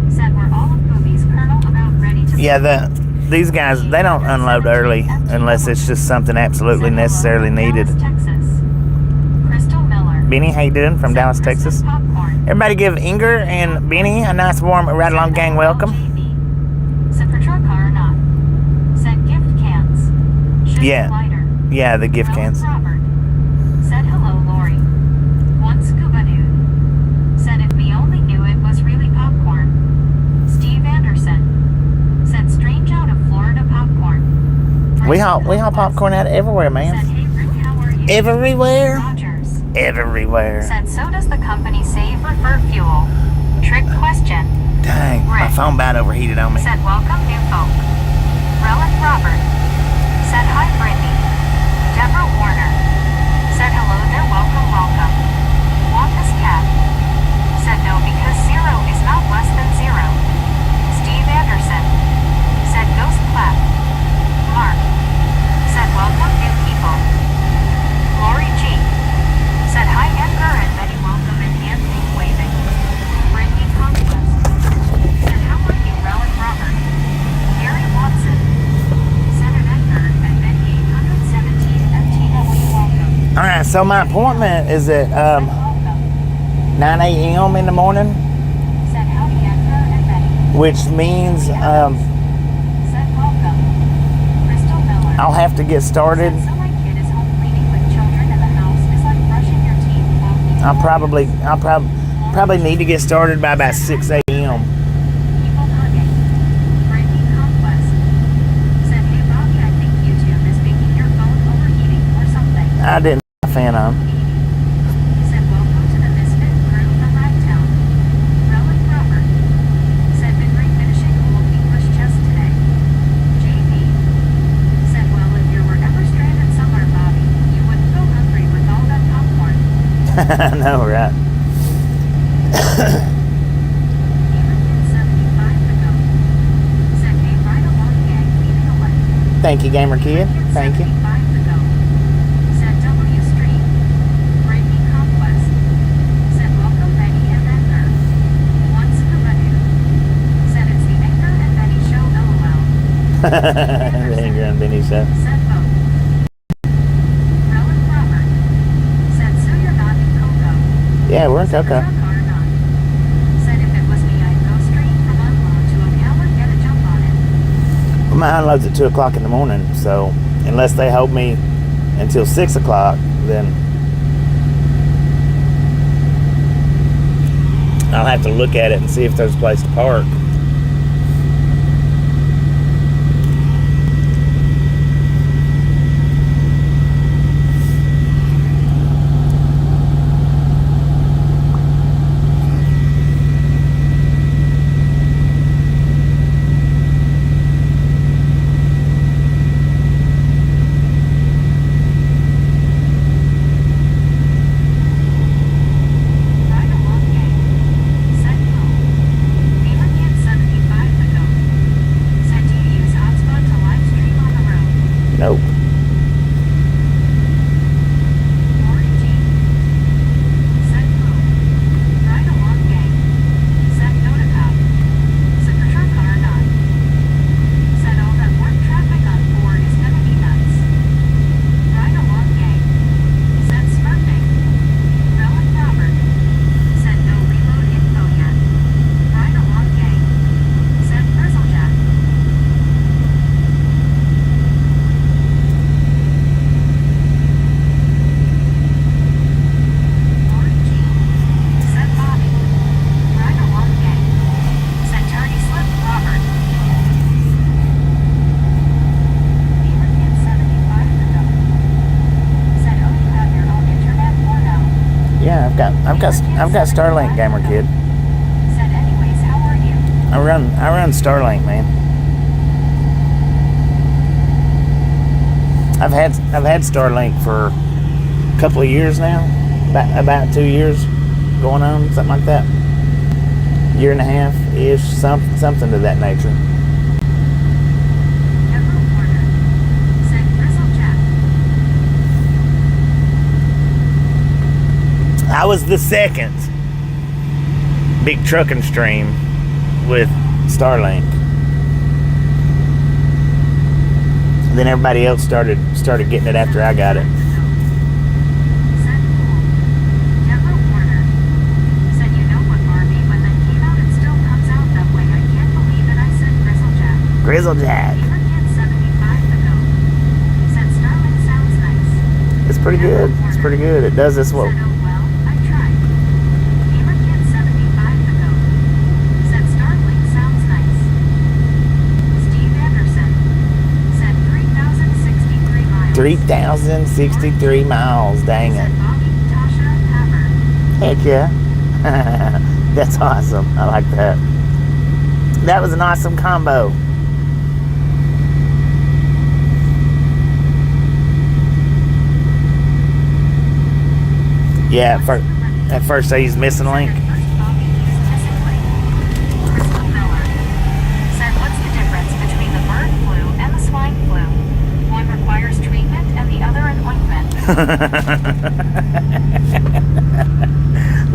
said, "We're all of boobies, Colonel, about ready to..." Yeah, these guys, they don't unload early unless it's just something absolutely necessarily needed. Dallas, Texas. Crystal Miller Benny, how you doing from said, Dallas, "Christmas Texas? popcorn." Everybody give Inger and Benny a nice warm Ride Along gang welcome. JB said, "For truck car or not?" Said, "Gift cans. Should Yeah. be lighter." Yeah, the gift Relic cans. Robert said, "Hello, Lori." One We haul popcorn out everywhere, Said, man. hey Rick, how are you? Everywhere. Rogers. Everywhere. Said, so does the company save refer fuel? Trick question. Dang, my Rick. phone about overheated on me. Said, welcome new folk. Relic Robert. Said, hi Brittany. Deborah Warner. Said, hello there, welcome, welcome. Want this cat? Said, no, because 0 is not less than 0. Steve Anderson. Said, ghost clap. Mark. Said, welcome new people. Lori G. Said, hi Edgar and Betty, welcome and hand pink waving. Brittany Conquest. Said, how are you, Relic Robert? Gary Watson. Said, an Edgar and Betty 817 FTW, welcome. Alright, so my appointment is at Said, welcome. 9 a.m. in the morning, Said, howdy Edgar and Betty. which means Said, welcome. Crystal Miller. I'll have to get started. Said, so my kid is home cleaning with children in the house. It's like brushing your teeth without people. I'll probably need to get started by about 6 a.m. People hugging. Brittany Conquest. Said, hey Bobby, I think YouTube is making your phone overheating or something. I didn't fan on. Said, welcome to the misfit crew from Ragtown. Relic Robert. Said, been refinishing old English chess today. JP. Said, well, if you were ever stranded somewhere, Bobby, you wouldn't go hungry with all that popcorn. I know, right? Thank you, Gamer Kid. Thank you. Said W Street. Brittany Conquest. Said welcome Betty and Edgar. One Scooby-Doo. Said it's the Edgar and Betty show, LOL. The Edgar and Benny show. Said both. Relic Robert. Said so you're not in Coco. Yeah, we're in Said, Coco. "Truck or not?" Said if it was me, I'd go straight from unload to a cow and get a jump on it. My unload's at 2 o'clock in the morning, so unless they hold me until 6 o'clock, then I'll have to look at it and see if there's a place to park. Ride along gang. Said no. Beaver Kid 75 ago. Said do you use hotspot to live stream on the road? Nope. Lori G. Said no. Ride along gang. Said no to cop. Super truck or not? Said all that work traffic on 4 is gonna be nuts. Ride along gang. Said smurfing. Relic Robert. Said no reload info yet. Ride along gang. Said Frizzlejack. Lori G. Said Bobby. Ride along gang. Said Tardy Slip Robert. Beaver Kid 75 ago. Said oh you have your own internet or no? Yeah, I've got Starlink, Gamer Kid. Said anyways how are you? I run Starlink, man. I've had Starlink for a couple of years now, about 2 years going on, something like that. Year and a half ish, something to that nature. Deborah Warner. Said Frizzlejack. I was the second big trucking stream with Starlink. Then everybody else started getting it after I got it. Said cool. Deborah Warner. Said you know what Barbie when that came out it still comes out that way. I can't believe it. I said Frizzlejack. Grizzlejack. Beaver Kid 75 ago. Said Starlink sounds nice. It's pretty good. It's pretty good. It does this what Said oh well, I tried. Beaver Kid 75 ago. Said Starlink sounds nice. Steve Anderson. Said 3006 3,063 miles. Dang Said it. Bobby, Tasha, Pepper. Heck yeah. That's awesome. I like that. That was an awesome combo. Yeah, at first I used missing link. First Bobby used missing link. Crystal Miller said, what's the difference between the bird flu and the swine flu? One requires treatment and the other an ointment.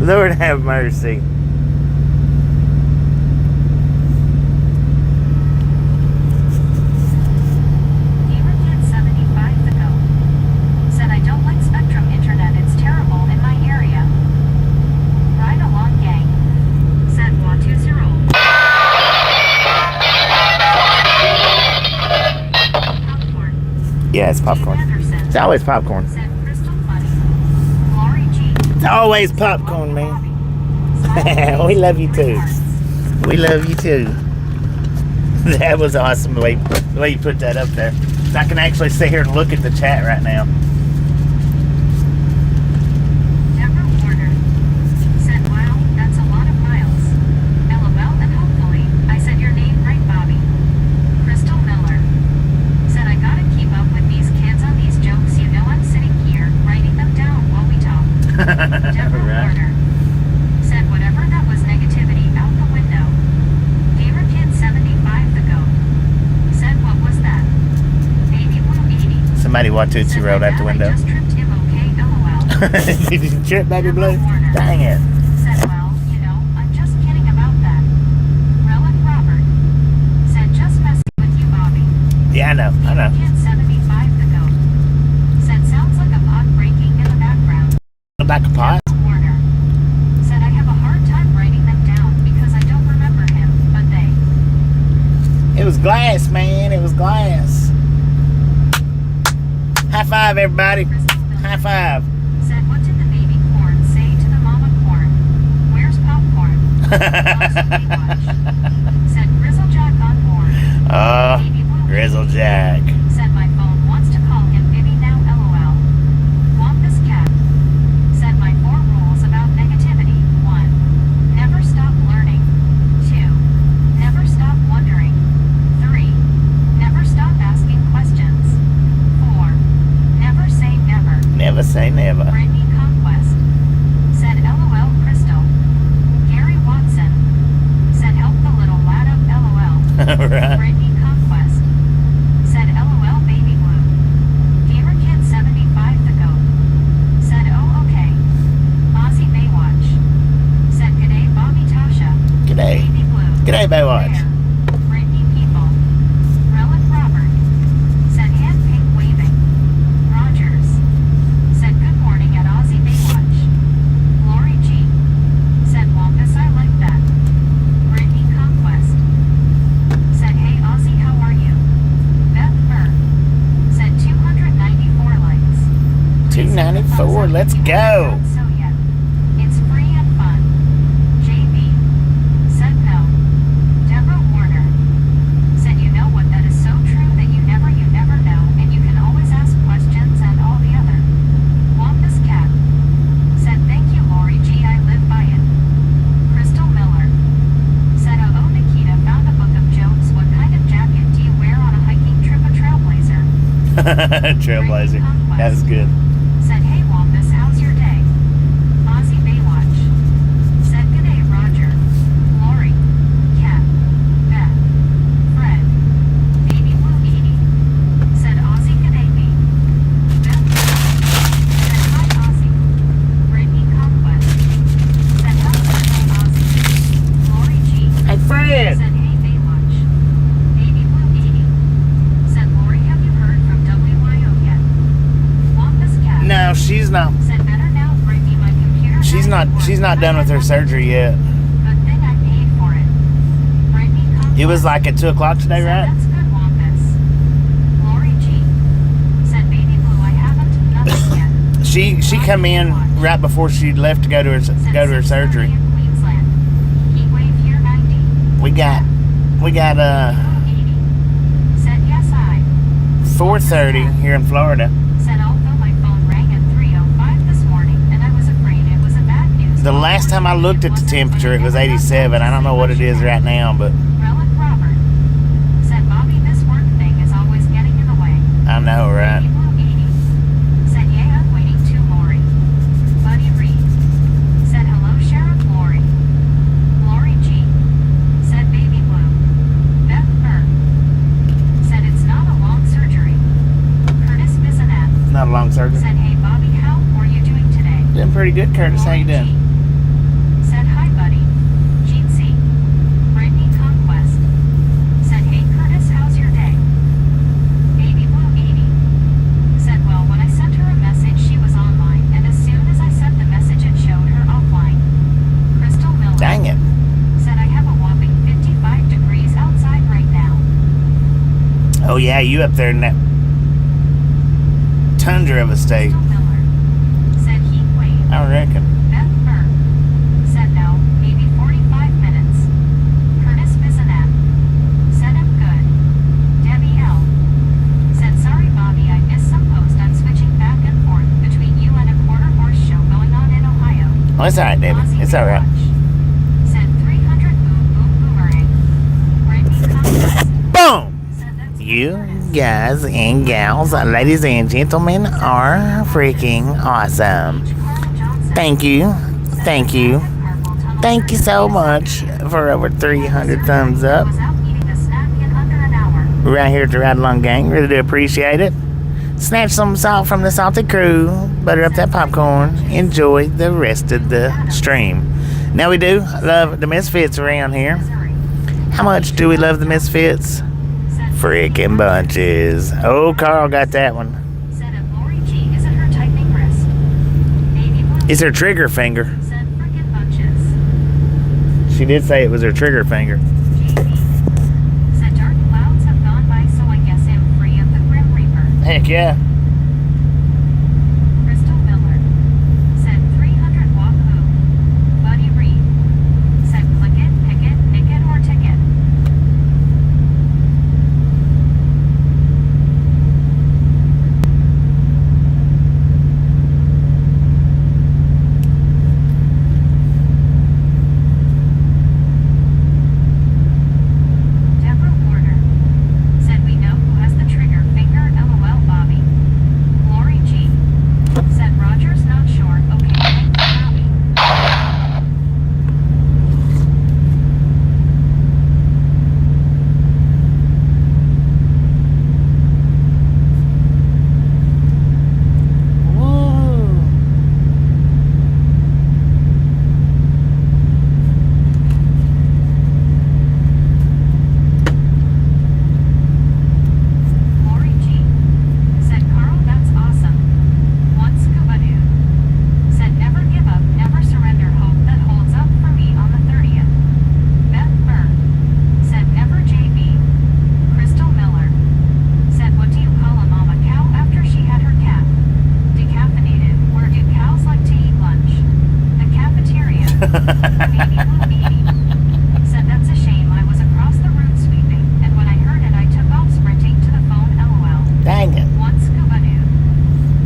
Lord have mercy. Yeah, it's popcorn. It's always popcorn. It's always popcorn, man. We love you too. We love you too. That was awesome the way you put that up there. I can actually sit here and look at the chat right now. Somebody Watusi rolled out the window. Did you trip, baby blue? Dang it. Said, well, you know, I'm just kidding about that. Relic Robert said, just messing with you, Bobby. Yeah, I know. Kid 75 the goat said, sounds like a pot breaking in the background. Back a pot? Warner said, I have a hard time writing them down because I don't remember him, but they. It was glass, man. It was glass. High five, everybody. High five. Said, what did the baby corn say to the mama corn? Where's popcorn? Said, Grizzle Jack on board. Grizzle Jack. Said, my phone wants to call him Bibby now, LOL. Wampus cat. Said, my 4 rules about negativity. 1. Never stop learning. 2. Never stop wondering. 3. Never stop asking questions. 4. Never say never. Never say never. Brittany Conquest said, LOL Crystal. Gary Watson said, help the little lad up, LOL. Right. Brittany Conquest said, LOL Baby Blue. Gamer Kid 75 the goat said, oh okay. Ozzy Baywatch said, g'day Bobby Tasha. G'day. Baby Blue. G'day, Baywatch. Bear. Brittany People. Relic Robert said, hand pink waving. Rogers said, good morning at Ozzy Baywatch. Lori G said, Wampus, I like that. Brittany Conquest said, hey Ozzy, how are you? Beth Burr said, 294 likes. 294, let's go. So yet. It's free and fun. JB said no. Deborah Warner said, you know what, that is so true that you never know, and you can always ask questions and all the other. Wampus Cat said, thank you Lori G, I live by it. Crystal Miller said, oh Nikita, found a book of jokes. What kind of jacket do you wear on a hiking trip? A Trailblazer. Trailblazer. That was good. Said, hey Wampus, how's your day? Ozzy Baywatch said, g'day Roger. Lori, Cat, Beth, Fred, Baby Blue Edie said, Ozzy, g'day me. Beth said, hi Ozzy. Brittany Conquest said, how's your day Ozzy? Lori G Hey, Fred. said, hey Baywatch. Baby Blue Edie said, Lori, have you heard from WYO yet? Wampus Cat No, she's not. said, better now, bring me my computer. She's not done with her surgery yet. Good thing I paid for it. Brittany Conquest It was like at 2 o'clock today, said, right? that's good, Wampus. Lori G said, Baby Blue, I haven't nothing yet. She come in right before she left to go to her Said, surgery. 6:30 in Queensland. Heat wave here 90. We got 80. Said, yes, I. 4:30 here in Florida. Said although my phone rang at 3:05 this morning and I was afraid it was a bad news. The last time I looked at the temperature, it was 87. I don't know what it is right now, but Relic Robert. Said Bobby, this work thing is always getting in the way. I know, right? Baby Blue 80. Said yeah, I'm waiting too, Lori. Buddy Reed. Said hello, Sheriff Lori. Lori G. Said Baby Blue. Beth Burr. Said it's not a long surgery. Curtis Bisanat. Not a long surgery. Said hey Bobby, how are you doing today? Doing pretty good, Curtis. How you Lori doing? G. Said hi buddy. Gene C. Brittany Conquest. Said hey Curtis, how's your day? Baby Blue 80. Said well, when I sent her a message she was online, and as soon as I sent the message it showed her offline. Crystal Miller. Dang it. Said I have a whopping 55 degrees outside right now. Oh, yeah, you up there in that tundra of a state. Crystal Miller. Said heat wave. I reckon. Beth Burr. Said no, maybe 45 minutes. Curtis Bisanat. Said I'm good. Debbie L. Said sorry Bobby, I missed some post. I'm switching back and forth between you and a quarter horse show going on in Ohio. Oh, it's all right, David. Ozzy It's all right. Baywatch. Said 300 boom boom boomerang. Brittany Conquest. Boom! Said that's You Curtis. guys and gals, ladies and gentlemen, are freaking awesome. Carl Johnson. Thank you. Thank you. Thank you so much for over 300 thumbs up. Was out eating a snack in under an hour. Right here at the Ride Along Gang. Really do appreciate it. Snatch some salt from the salty crew. Butter up that popcorn. Enjoy the rest of the stream. Now we do love the misfits around here. Missouri. How much do we love the misfits? Said Freaking bunches. Oh, Carl got that one. Said if Lori G isn't her tightening wrist. Baby Blue. It's her trigger finger. Said frickin' bunches. She did say it was her trigger finger. JB. Said dark clouds have gone by, so I guess I'm free of the Grim Reaper. Heck yeah. Crystal Miller. Said 300 Wahoo. Buddy Reed. Said click it, pick it, nick it, or ticket. Deborah Warner. Said we know who has the trigger finger, LOL Bobby. Lori G. Said Roger's not sure, okay, thank you Bobby. Woo. Lori G. Said Carl, that's awesome. One scuba dude. Said never give up, never surrender, hope that holds up for me on the 30th. Beth Burr. Said never JB. Crystal Miller. Said what do you call a mama cow after she had her cat? Decaffeinated. Where do cows like to eat lunch? The cafeteria. Baby Blue 80. Said that's a shame, I was across the room sweeping, and when I heard it I took off sprinting to the phone, LOL. Dang it. One scuba dude.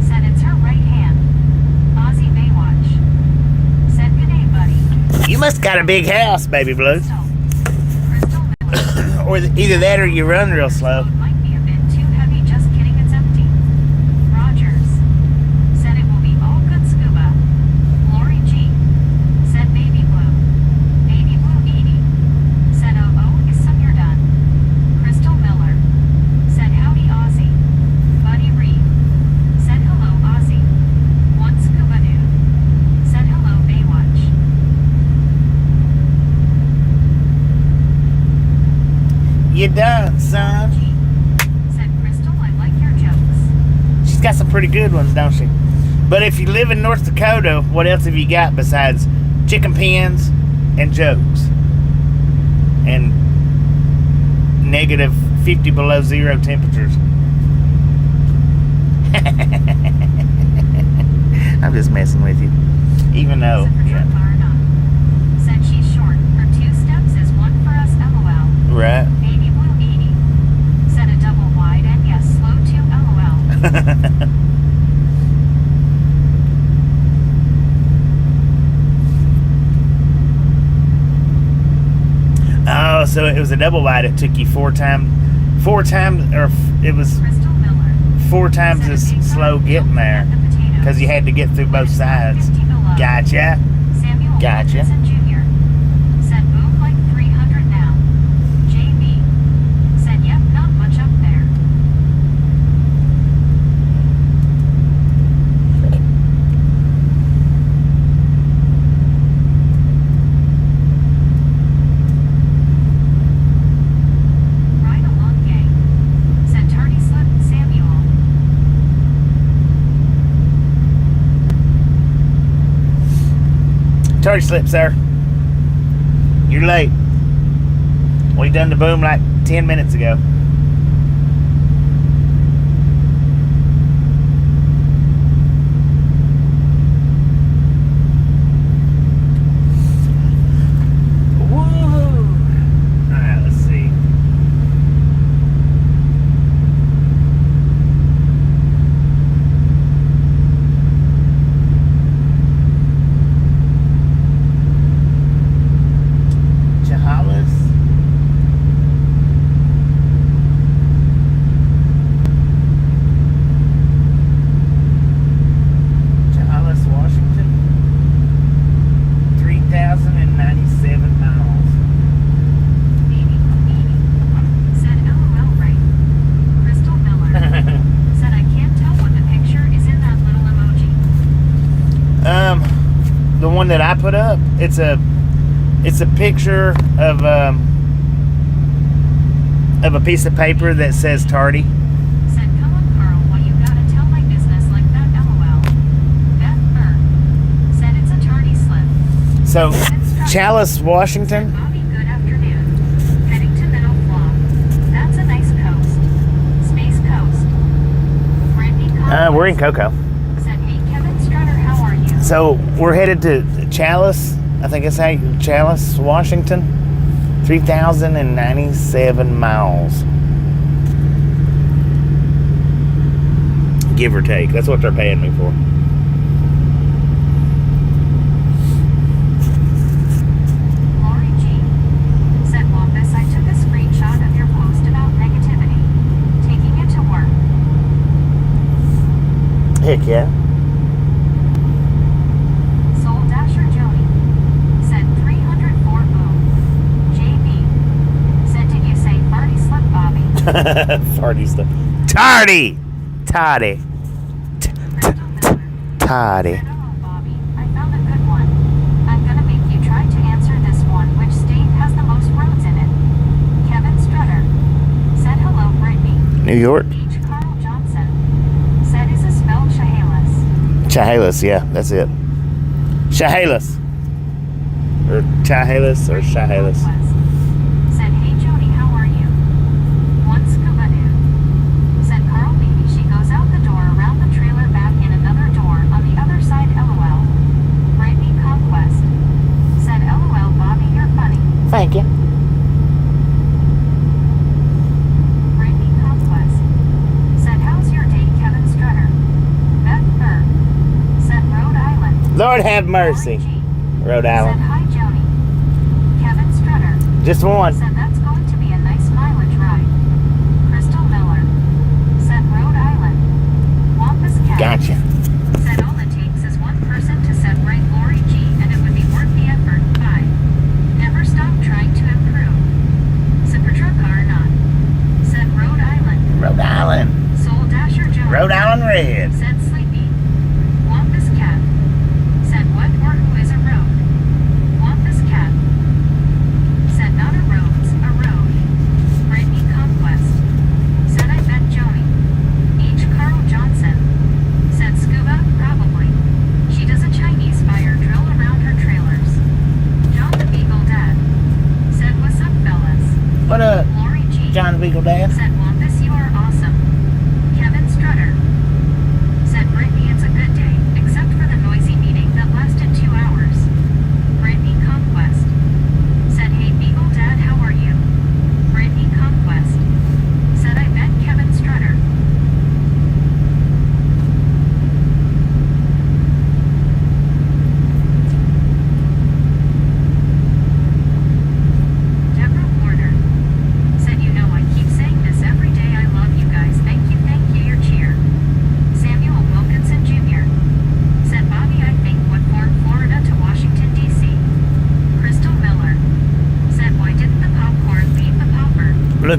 Said it's her right hand. Ozzy Baywatch. Said good day, buddy. You must got a big house, baby blue. So, Crystal Miller. Or either that or you run real slow. It might be a bit too heavy, just kidding, it's empty. Rogers. Said it will be all good scuba. Lori G. Said baby blue. Baby blue 80. Said oh, is some you're done. Crystal Miller. Said howdy Ozzy. Buddy Reed. Said hello Ozzy. One scuba dude. Said hello Baywatch. You done, son. G. Said Crystal, I like your jokes. She's got some pretty good ones, don't she? But if you live in North Dakota, what else have you got besides chicken pens and jokes? And negative 50 below zero temperatures. I'm just messing with you. Even though, yeah. Said she's short. Her 2 steps is one for us, LOL. Right. Baby Blue 80. Said a double wide and yes, slow 2 Oh, so it was a double wide. It took you four times, or it was Crystal Miller. 4 times as slow getting there because you had to get through both sides. Gotcha. Samuel Gotcha. Wilkinson Jr. said boom like 300 now. JB said yep, not much up there. Ride along gang, said Tardy Slip Samuel. Tardy slip, sir. You're late. We done the boom like 10 minutes ago. Woo! Alright, let's see. Chehalis. Chehalis, Washington. 3,097 miles. Said LOL right. Crystal Miller said I can't tell what the picture is in that little emoji. The one that I put up, it's a picture of a piece of paper that says tardy. Said come on Carl, why you gotta tell my business like that LOL. Beth Burr said it's a tardy slip. So, Chalice, Washington. Bobby, good afternoon. Heading to Middle Flaw. That's a nice coast. Space Coast. Brandy We're in Cocoa. said hey Kevin Strutter, how are you? So we're headed to Chalice. I think it's Chalice, Washington. 3,097 miles. Give or take. That's what they're paying me for. Lori G. said Wampus, I took a screenshot of your post about negativity. Taking it to work. Heck yeah. Soul Dasher Joey said 304 boom. JB said did you say farty slip Bobby? Tardy stuff. Tardy! Tardy. Crystal Miller Tardy. said hello Bobby, I found a good one. I'm gonna make you try to answer this one. Which state has the most roads in it? Kevin Strutter said hello Brittany. New York. H. Carl Johnson said is it spelled Chehalis? Chehalis, yeah, that's it. Chehalis. Or Chehalis or Chehalis. Said, hey Jody, how are you? One scuba dude. Said Carl, maybe she goes out the door around the trailer back in another door on the other side, LOL. Brittany Conquest. Said, LOL, Bobby, you're funny. Thank you. Brittany Conquest. Said, how's your date, Kevin Strutter? Beth Burr. Said, Rhode Island. Lord have mercy. Lori G. Rhode Said, Island. hi Jody. Kevin Strutter. Just one. Said that's going to be a nice mileage ride. Crystal Miller said Rhode Island. Wampus Cat Gotcha. said all it takes is one person to set right Lori G and it would be worth the effort. 5. Never stop trying to improve. Super truck or not. Said Rhode Island. Rhode Island. Soul Dasher Jones. Rhode Island Red. Said Sleepy. Wampus Cat said what or who is a road? Wampus Cat said not a road's a road. Brittany Conquest said I bet Joni. H. Carl Johnson said scuba, probably. She does a Chinese fire drill around her trailers. John the Beagle Dad said what's up fellas? What up, Lori G. John Beagle Dad? said Wampus, you are awesome. Kevin Strutter said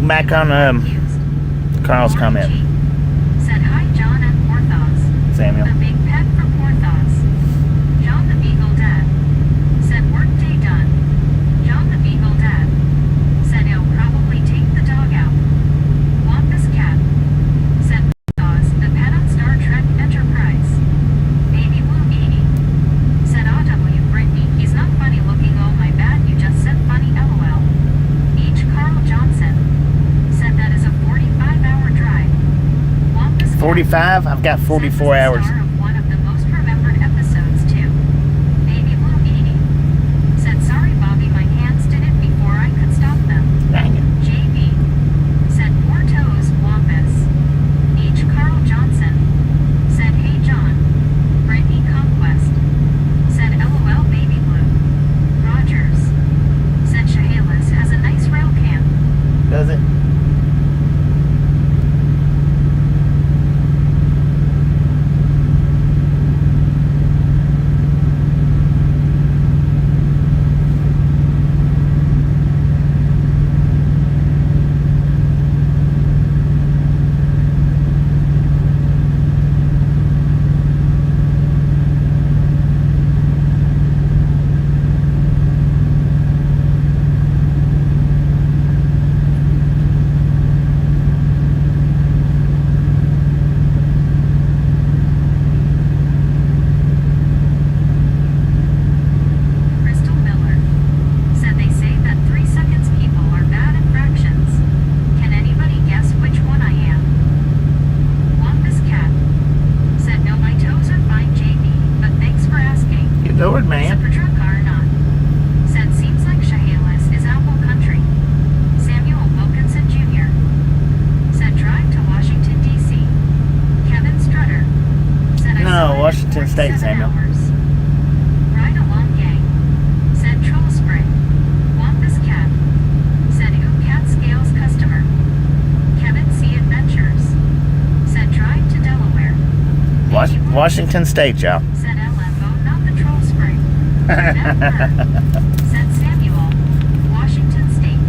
back on Carl's Lori comment, G. Said hi, John and Porthos. Samuel. The big pet for Porthos. John the Beagle Dad. Said workday done. John the Beagle Dad. Said he'll probably take the dog out. Want this cat? Said Porthos, the pet on Star Trek Enterprise. Baby Blue 80. Said RW Brittany, he's not funny looking, oh my bad, you just said funny LOL. H. Carl Johnson. Said that is a 45-hour drive. Want this cat? 45? I've got 44 hours. Star of one of the most remembered episodes too. Baby Blue 80. Said sorry Bobby, my hands did it before I could stop them. Dang it. JB. Said poor toes, Wampus. H. Carl Johnson. Said hey John. Brittany Conquest. Said LOL Baby Blue. Rogers. Said Chehalis has a nice rail cam. Does it? Crystal Miller. Said they say that 3 seconds people are bad at fractions. Can anybody guess which one I am? Want this cat? Said no, my toes are fine JB, but thanks for asking. Get lowered, man. Super truck or not? Said seems like Chehalis is Apple Country. Samuel Wilkinson Jr. Said drive to Washington D.C. Kevin Strutter. Said I No, saw it in Washington State, 47 Samuel. hours. Ride along gang. Said Troll Spring. Want this cat? Said who cat scales customer. Kevin C. Adventures. Said drive to Delaware. Baby Blue. Washington State, y'all. Said LFO, not the Troll Spring. Never. Said Samuel. Washington State.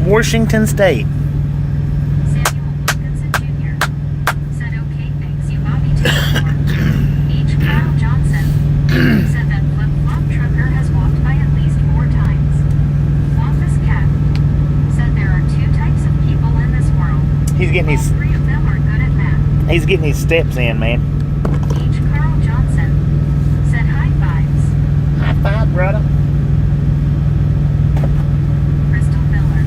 Washington State. Samuel Wilkinson Jr. Said okay, thanks you Bobby Taylor. H. Carl Johnson. Said that flip-flop trucker has walked by at least 4 times. Want this cat? Said there are 2 types of people in this world. He's getting All his 3 of them are good at math. he's getting his steps in, man. H. Carl Johnson. Said high fives. High five, brother. Crystal Miller.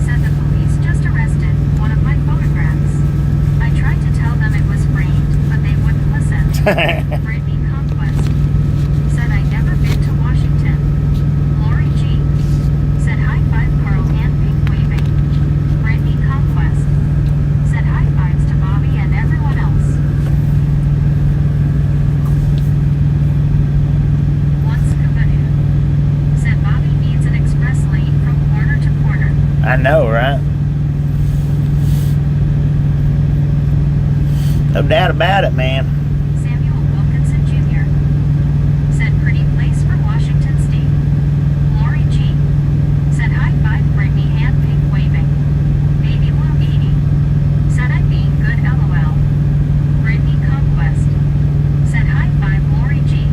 Said the police just arrested one of my photographs. I tried to tell them it was framed, but they wouldn't listen. Brittany Conquest. Said I'd never been to Washington. Lori G. Said high five Carl hand pink waving. Brittany Conquest. Said high fives to Bobby and everyone else. Once Kabadoo. Said Bobby needs an express lane from corner to corner. I know, right? No doubt about it, man. Samuel Wilkinson Jr. Said pretty place for Washington State. Lori G. Said high five Brittany hand pink waving. Baby Blue 80. Said I'm being good LOL. Brittany Conquest. Said high five Lori G.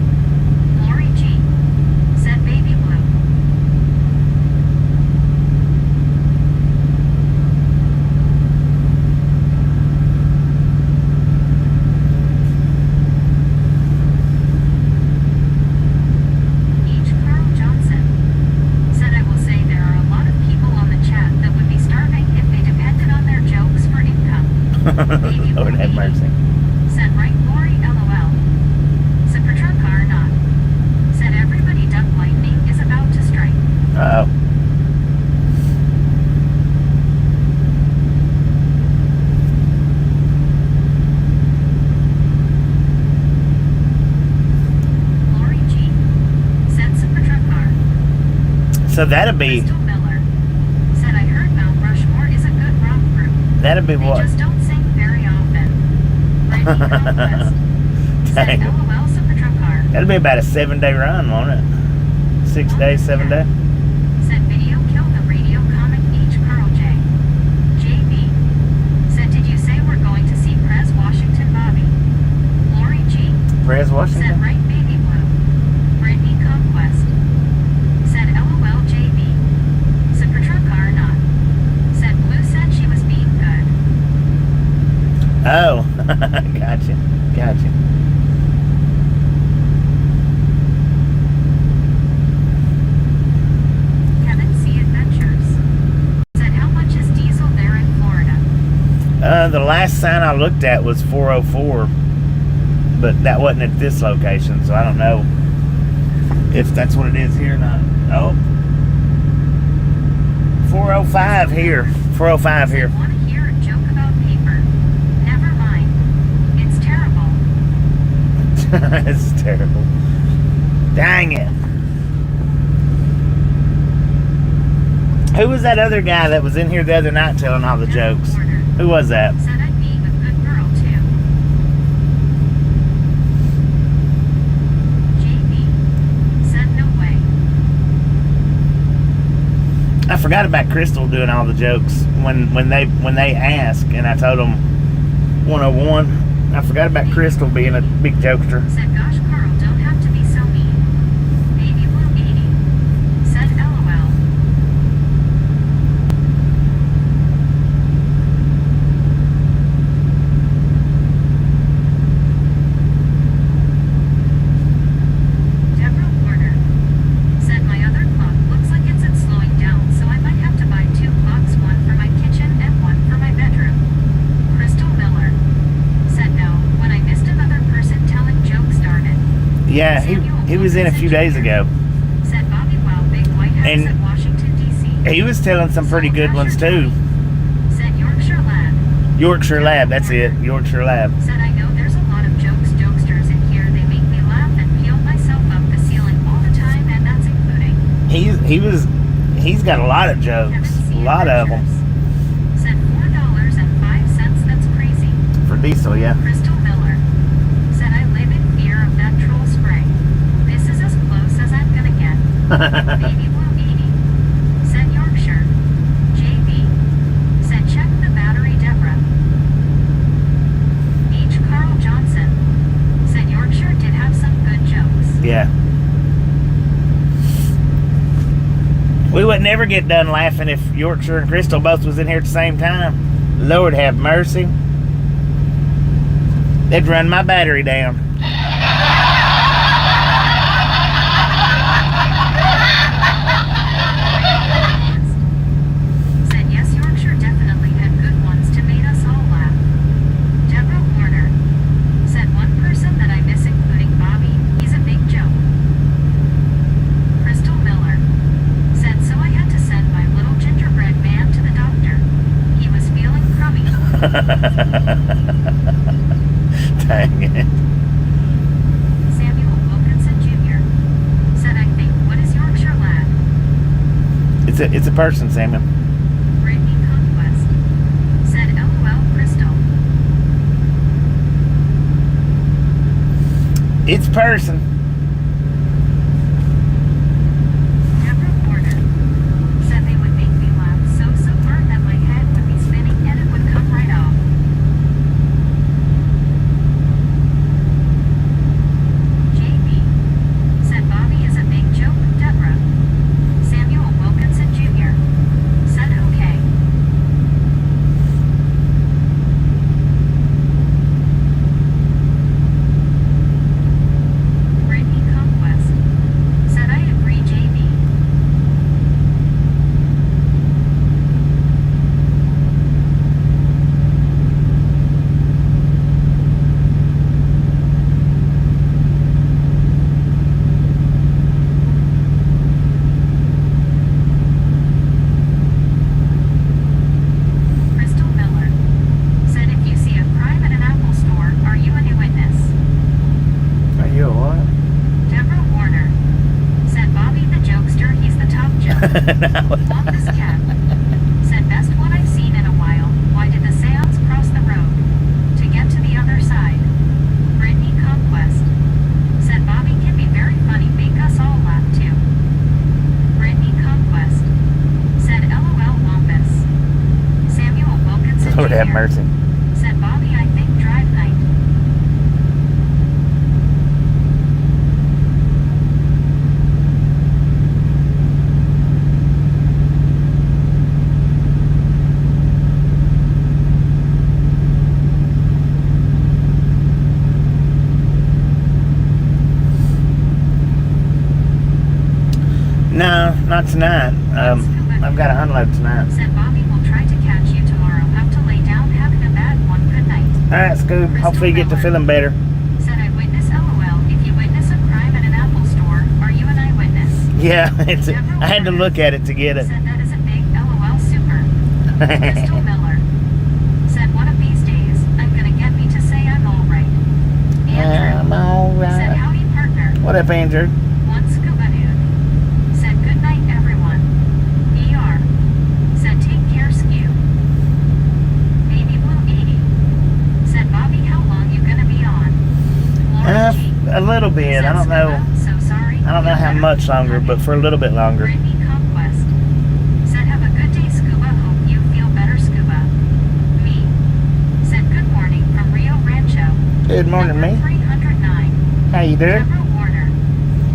Lori G. Said baby blue. H. Carl Johnson. Said I will say there are a lot of people on the chat that would be starving if they depended on their jokes for income. Baby Lord Blue have 80. mercy. Said right Lori LOL. Super truck or not? Said everybody duck lightning is about to strike. Uh-oh. Lori G. Said super truck car. So that'd be Crystal Miller. Said I heard Mount Rushmore is a good rock group. that'd be They what? just don't sing very often. Said LOL Super Truck Car. That'll be about a 7-day run, won't it? 6 days, 7 days. Said video killed the radio comic H. Carl J. JB. Said did you say we're going to see Prez Washington Bobby? Lori G. Prez Said Washington. right baby blue. Brittany Conquest. Said LOL JB. Super Truck Car not. Said Blue said she was being good. Oh, gotcha. Kevin C. Adventures. Said how much is diesel there in Florida? The last sign I looked at was 404, but that wasn't at this location, so I don't know if that's what it is here or not. Oh, 405 here. 405 here. Want to hear a joke about paper? Never mind. It's terrible. It's terrible. Dang it. Who was that other guy that was in here the other night telling all the jokes? Who was that? Said I'd be a good girl too. JB. Said no way. I forgot about Crystal doing all the jokes when they asked, and I told them 101. I forgot about Crystal being a big jokester. Said gosh Carl don't have to be so mean. Baby Blue 80. Said LOL. Deborah Warner. Said my other clock looks like it's slowing down, so I might have to buy 2 clocks, one for my kitchen and one for my bedroom. Crystal Miller. Said no, when I missed another person telling jokes started. Yeah, he was in a few days ago. Said Bobby Wow Big White House And at Washington, D.C. He was telling some pretty good ones too. Said Yorkshire Lad. Yorkshire Lab, that's it. Yorkshire Lab. Said I know there's a lot of jokesters in here. They make me laugh and peel myself up the ceiling all the time, and that's including. He's got a lot of jokes. A lot of them. Said $4.05. That's crazy. For diesel, yeah. Crystal Miller. Said I live in fear of that troll spray. This is as close as I'm gonna get. Baby Blue 80. Said Yorkshire. JB. Said check the battery Deborah. H. Carl Johnson. Said Yorkshire did have some good jokes. Yeah. We would never get done laughing if Yorkshire and Crystal both was in here at the same time. Lord have mercy. They'd run my battery down. Said yes, Yorkshire definitely had good ones to make us all laugh. Deborah Warner. Said one person that I miss including Bobby, he's a big joke. Crystal Miller. Said so I had to send my little gingerbread man to the doctor. He was feeling crummy. Dang it. Samuel Wilkinson Jr. Said I think what is Yorkshire Lad? It's a person, Samuel. Brittany Conquest. Said LOL Crystal. It's person. Deborah Porter. Said they would make me laugh so hard that my head would be spinning and it would come right off. JB. Said Bobby is a big joke, Deborah. Samuel Wilkinson Jr. Said okay. Brittany Conquest. Said I agree, JB. Crystal Miller. Said if you see a crime at an Apple store, are you a new witness? Are you a what? Deborah Warner. Said Bobby the jokester, he's the top joke. Longest cat. Said best one I've seen in a while. Why did the seance cross the road? To get to the other side. have mercy. Said Bobby, I think drive night. No, not tonight. I've got to unload tonight. Said Bobby will try to catch you tomorrow. Have to lay down, having a bad one. Good night. Alright, Scoob. Hopefully you get to feeling better. Said I witness LOL. If you witness a crime at an Apple store, are you an eyewitness? Yeah, I had to look at it to get it. Said that is a big LOL super. Crystal Miller. Said one of these days, I'm gonna get me to say I'm alright. Andrew. I'm alright. Said howdy partner. What up, Andrew? One scuba dude. Said good night everyone. ER. Said take care skew. Baby Blue 80. Said Bobby, how long you gonna be on? Laura G. A little bit. I don't know. So sorry. I don't know how much longer, but for a little bit longer. Brittany Conquest. Said have a good day scuba. Hope you feel better scuba. Me. Said good morning from Rio Rancho. Good morning, Number me. 309. How you doing? Deborah Warner.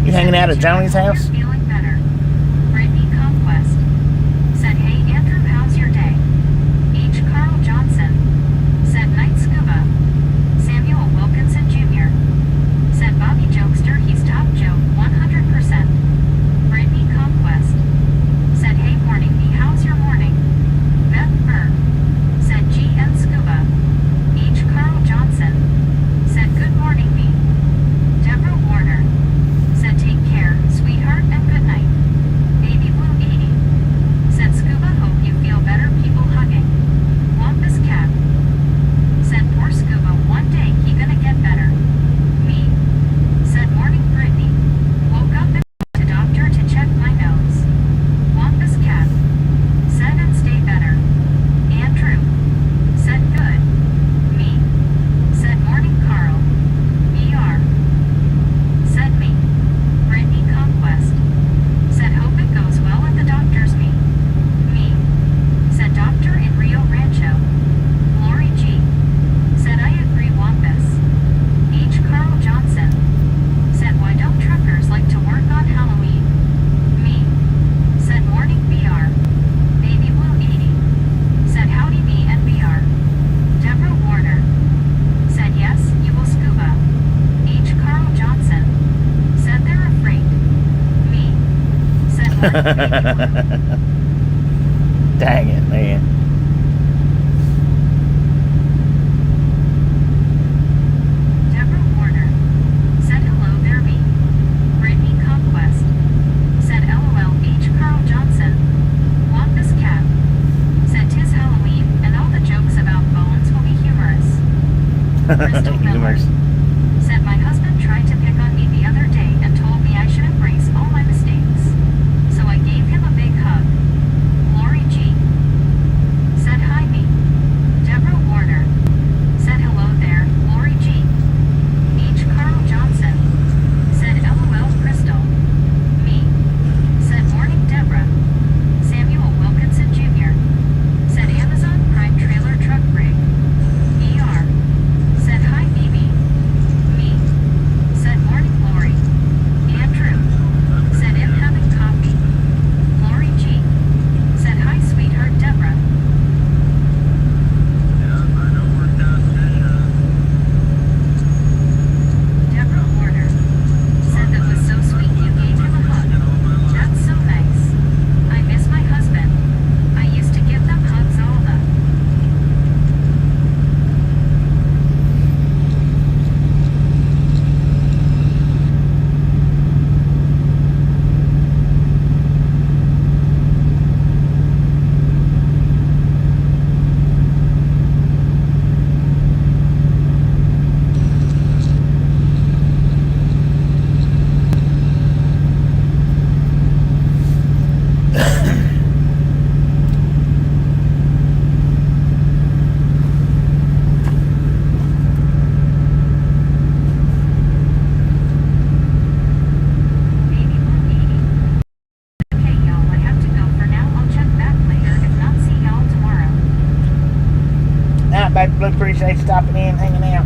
You hanging out at Johnny's house? You're feeling better. Brittany Conquest. Said hey Andrew, how's your day? H. Carl Johnson. Said night scuba. Samuel Wilkinson Jr. Said Bobby Jokester, he's top joke 100%. Brittany Conquest. Said hey morning me, how's your morning? Beth Berg. Said GN Scuba. H. Carl Johnson. Said good morning me. Deborah Warner. Said take care, sweetheart, and good night. Baby Blue 80. Said scuba, hope you feel better, people hugging. Wampus Cat. Said poor scuba, one day he gonna get better. Me. Said morning Brittany. Woke up and went to doctor to check my nose. Wampus Cat. Said and stay better. Andrew. Said good. Me. Said morning Carl. ER. Said me. Brittany Conquest. Said hope it goes well at the doctor's me. Me. Said doctor in Rio Rancho. Lori G. Said I agree Wampus. H. Carl Johnson. Said why don't truckers like to work on Halloween? Me. Said morning BR. Baby Blue 80. Said howdy me and BR. Deborah Warner. Said yes, you will scuba. H. Carl Johnson. Said they're afraid. Me. Said morning baby Blue. Dang it, man. Deborah Warner. Said hello there me. Brittany Conquest. Said LOL H. Carl Johnson. Wampus Cat. Said tis Halloween and all the jokes about bones will be humorous. Crystal Miller. Humors. Said my husband tried to pick on me the other day and told me I should embrace all my mistakes. So I gave him a big hug. Lori G. Said hi me. Deborah Warner. Said hello there, Lori G. H. Carl Johnson. Said LOL Crystal. Me. Said morning Deborah. Samuel Wilkinson Jr. Said Amazon Prime Trailer Truck Rig. ER. Said hi Mimi. Really appreciate you stopping in, hanging out.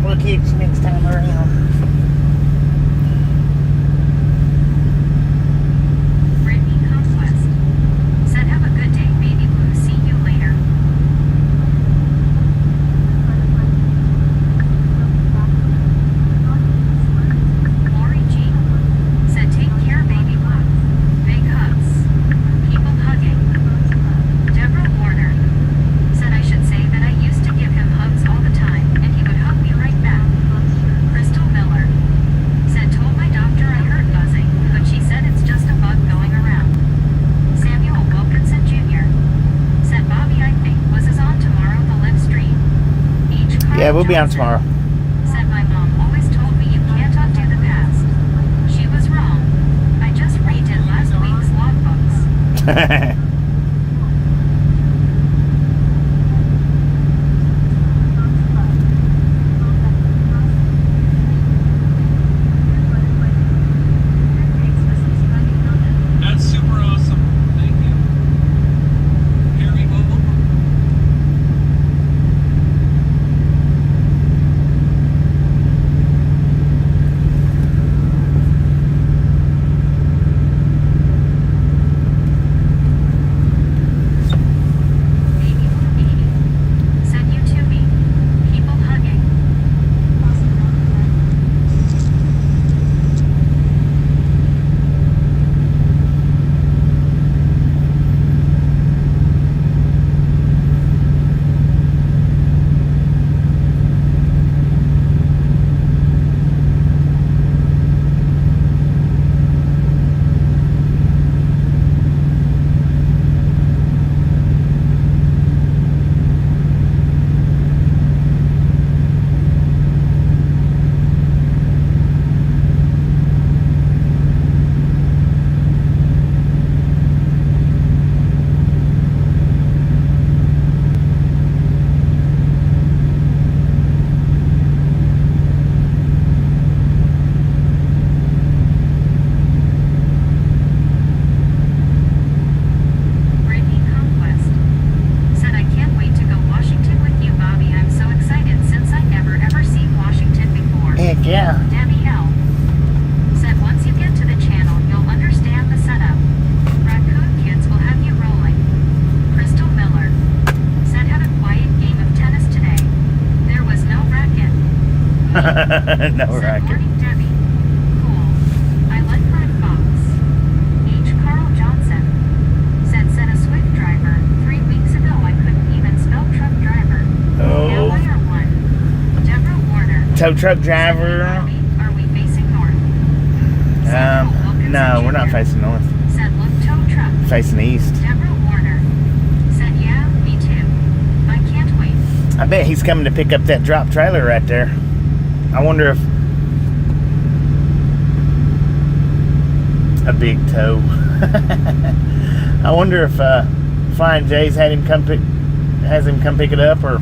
We'll catch you next time around. Brittany Conquest said, have a good day, baby blue. See you later. Lori G said, take care, baby blue. Big hugs. People hugging. Deborah Warner said, I should say that I used to give him hugs all the time, and he would hug me right back. Crystal Miller said, told my doctor I heard buzzing, but she said it's just a bug going around. Samuel Wilkinson Jr. said, Bobby, I think, was on tomorrow the live stream. Yeah, we'll be on tomorrow. Said, my mom always told me you can't undo the past. She was wrong. I just redid last week's logbooks. That's super awesome. Thank you. Harry Mobile. Baby blue baby. Said you to me. People hugging. Brittany Conquest said, I can't wait to go Washington with you, Bobby. I'm so excited since I never ever seen Washington before. Heck yeah. Debbie L said, once you get to the channel, you'll understand the setup. Raccoon Kids will have you rolling. Crystal Miller said, had a quiet game of tennis today. There was no racket. No Said, racket. morning, Debbie. Cool. I like Red Fox. H. Carl Johnson said a Swift driver. 3 weeks ago I couldn't even spell truck driver. Now Oh, I are one. Deborah Warner. tow truck Said, driver. Bobby, are we facing north? Samuel Wilkinson No, we're not Jr. facing north. Said, look, tow truck. Facing east. Deborah Warner said, yeah, me too. I can't wait. I bet he's coming to pick up that drop trailer right there. I wonder if a big tow. I wonder if Flying J's has him come pick it up, or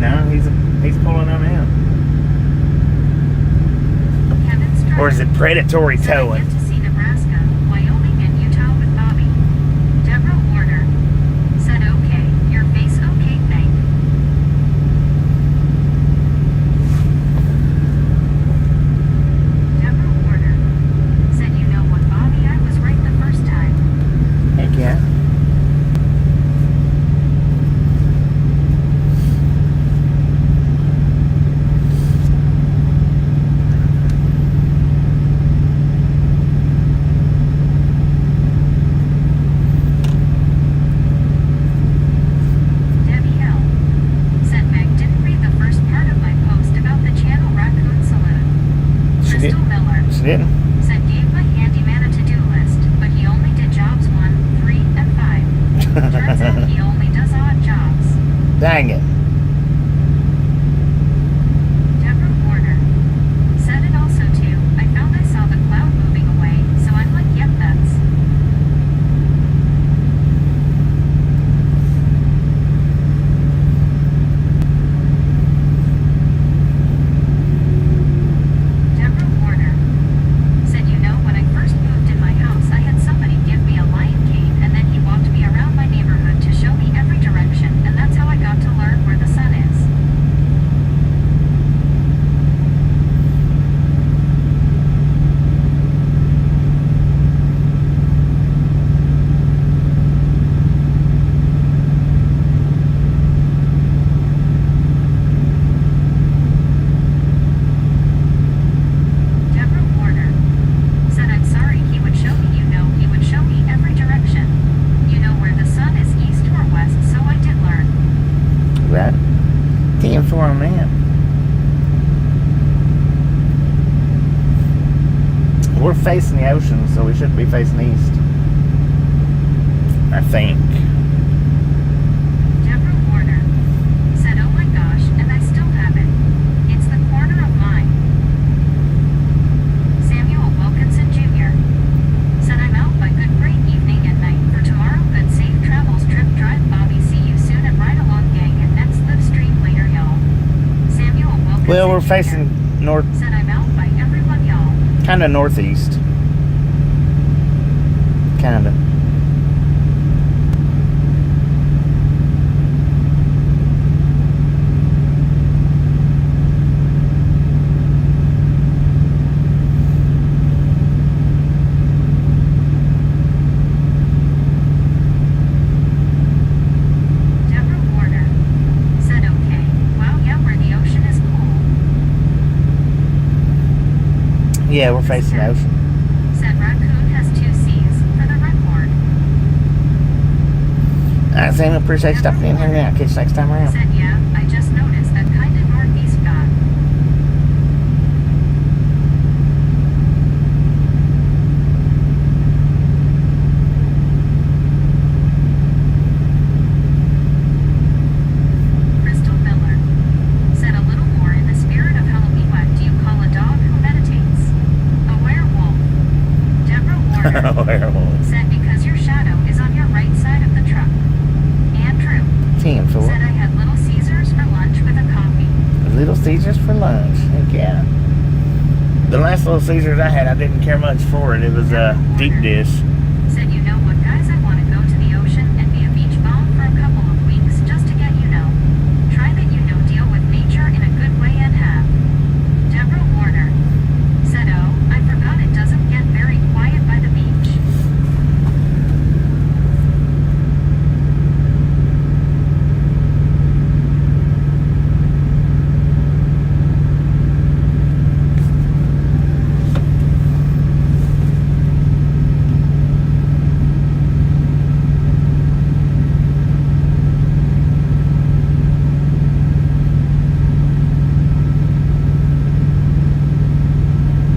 no, he's pulling them in, Kevin Strider or is it predatory said, I towing? get to see Nebraska, Wyoming, and Utah with Bobby. Deborah Warner said, okay, your face okay, thank. Deborah Warner said, you know what, Bobby, I was right the first time. Heck yeah. Debbie L said, Meg didn't read the first part of my post about the channel Raccoon Saloon. She did. Crystal Miller She didn't. said, gave my handyman a to-do list, but he only did jobs 1, 3, and 5. Turns out he only does odd jobs. Dang it. Deborah Warner said it also too. I found I saw the cloud moving away, so I'm like, yep, that's. Deborah Warner we're facing the ocean, so we should be facing east. I think. Deborah Warner said, "Oh my gosh, and I still have it. It's the corner of mine." Samuel Wilkinson Jr. said, "I'm out, but good great evening and night for tomorrow. Good safe travels, trip drive, Bobby. See you soon at Ride Along Gang and next live stream later, y'all." Samuel Wilkinson Well, we're Jr. facing north, said, "I'm out by everyone, y'all." kind of northeast. Kind of. Deborah Warner said, "Okay. Wow, yeah, where the ocean is cool." Yeah, we're facing the ocean. Said, "Raccoon has 2 C's for the record." Alright, Sam, appreciate you stopping in here now. Catch you next time around. Said, "Yeah, I just noticed that kind of northeast got." Crystal Miller said, "A little more in the spirit of Halloween. What do you call a dog who meditates? A werewolf." Deborah Warner Werewolf. said, "Because your shadow is on your right side of the truck." Andrew 10 for said, "I had Little Caesars for lunch with a coffee." Little Caesars for lunch. Heck yeah. The last Little Caesars I had, I didn't care much for it. It was a deep dish. Said, "You know what, guys? I want to go to the ocean and be a beach bum for a couple of weeks just to get, try that, deal with nature in a good way and have." Deborah Warner said, "Oh, I forgot it doesn't get very quiet by the beach."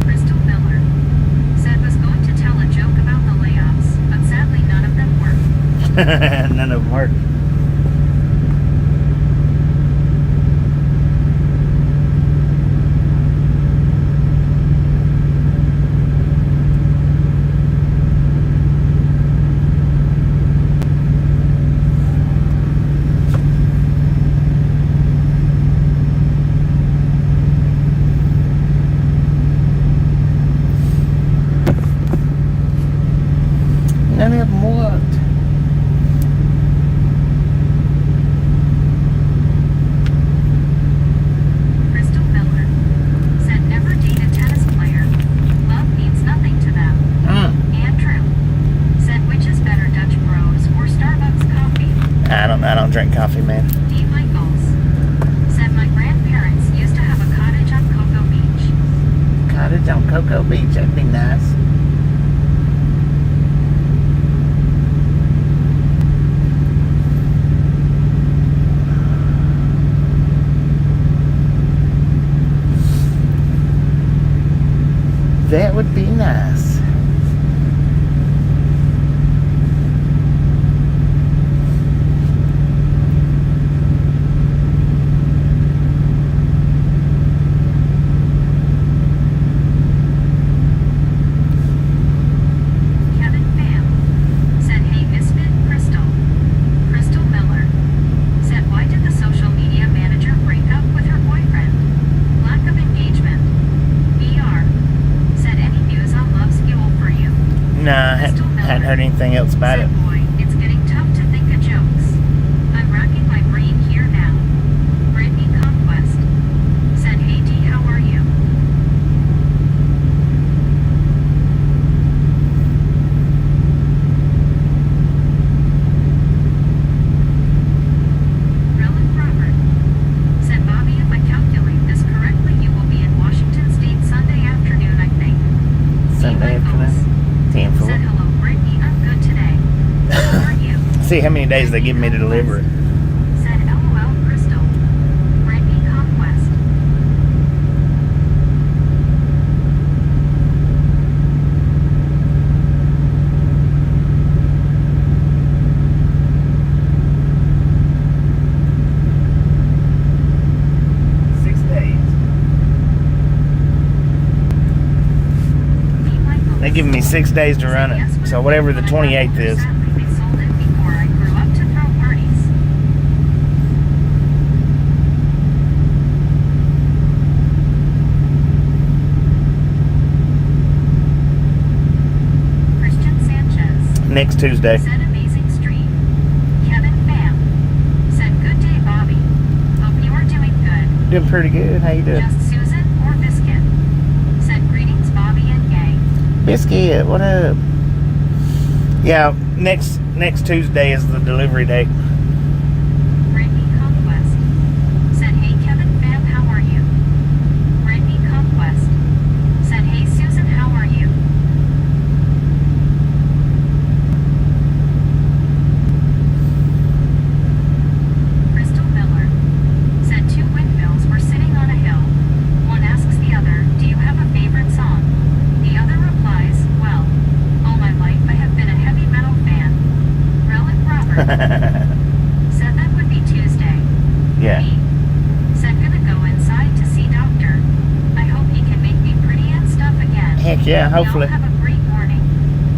Crystal Miller said, "Was going to tell a joke about the layoffs, but sadly none of them worked." None of them work. None of them worked. Crystal Miller said, "Never date a tennis player. Love means nothing to them." Andrew said, "Which is better, Dutch Bros or Starbucks coffee?" I don't drink coffee, man. D. Michaels said, "My grandparents used to have a cottage on Cocoa Beach." Cottage on Cocoa Beach, that'd be nice. That would be nice. Kevin Pham said, "Hey, misfit Crystal." Crystal Miller said, "Why did the social media manager break up with her boyfriend? Lack of engagement." BR said, "Any news on Love's Fuel for you?" Nah, hadn't heard anything else about it. Said, "Boy, it's getting tough to think of jokes. I'm racking my brain here now." Brittany Conquest said, "Hey D, how are you?" Relin Robert said, "Bobby, if I calculate this correctly, you will be in Washington State Sunday afternoon, I think." Sunday afternoon. 10 for Said, "Hello, Brittany, I'm good today. How are you?" See how many days they give me to deliver it. Said, "LOL, Crystal." Brittany Conquest They're giving me 6 days to run it. So whatever the 28th is. Sadly, they sold it before I grew up to throw parties. Christian Sanchez Next Tuesday. said amazing stream. Kevin Pham said good day, Bobby. Hope you are doing good. Doing pretty good. How you doing? Just Susan or Biscuit said greetings, Bobby and gang. Biscuit, what up? Yeah, next Tuesday is the delivery date. Brittany Conquest said, hey Kevin Pham, how are you? Brittany Conquest said, hey Susan, how are you? Crystal Miller said, two windmills were sitting on a hill. One asks the other, do you have a favorite song? The other replies, well, all my life I have been a heavy metal fan. Relic Robert said that would be Tuesday. Yeah. Me said gonna go inside to see doctor. I hope he can make me pretty and stuff again. Heck yeah, hopefully. Y'all have a great morning.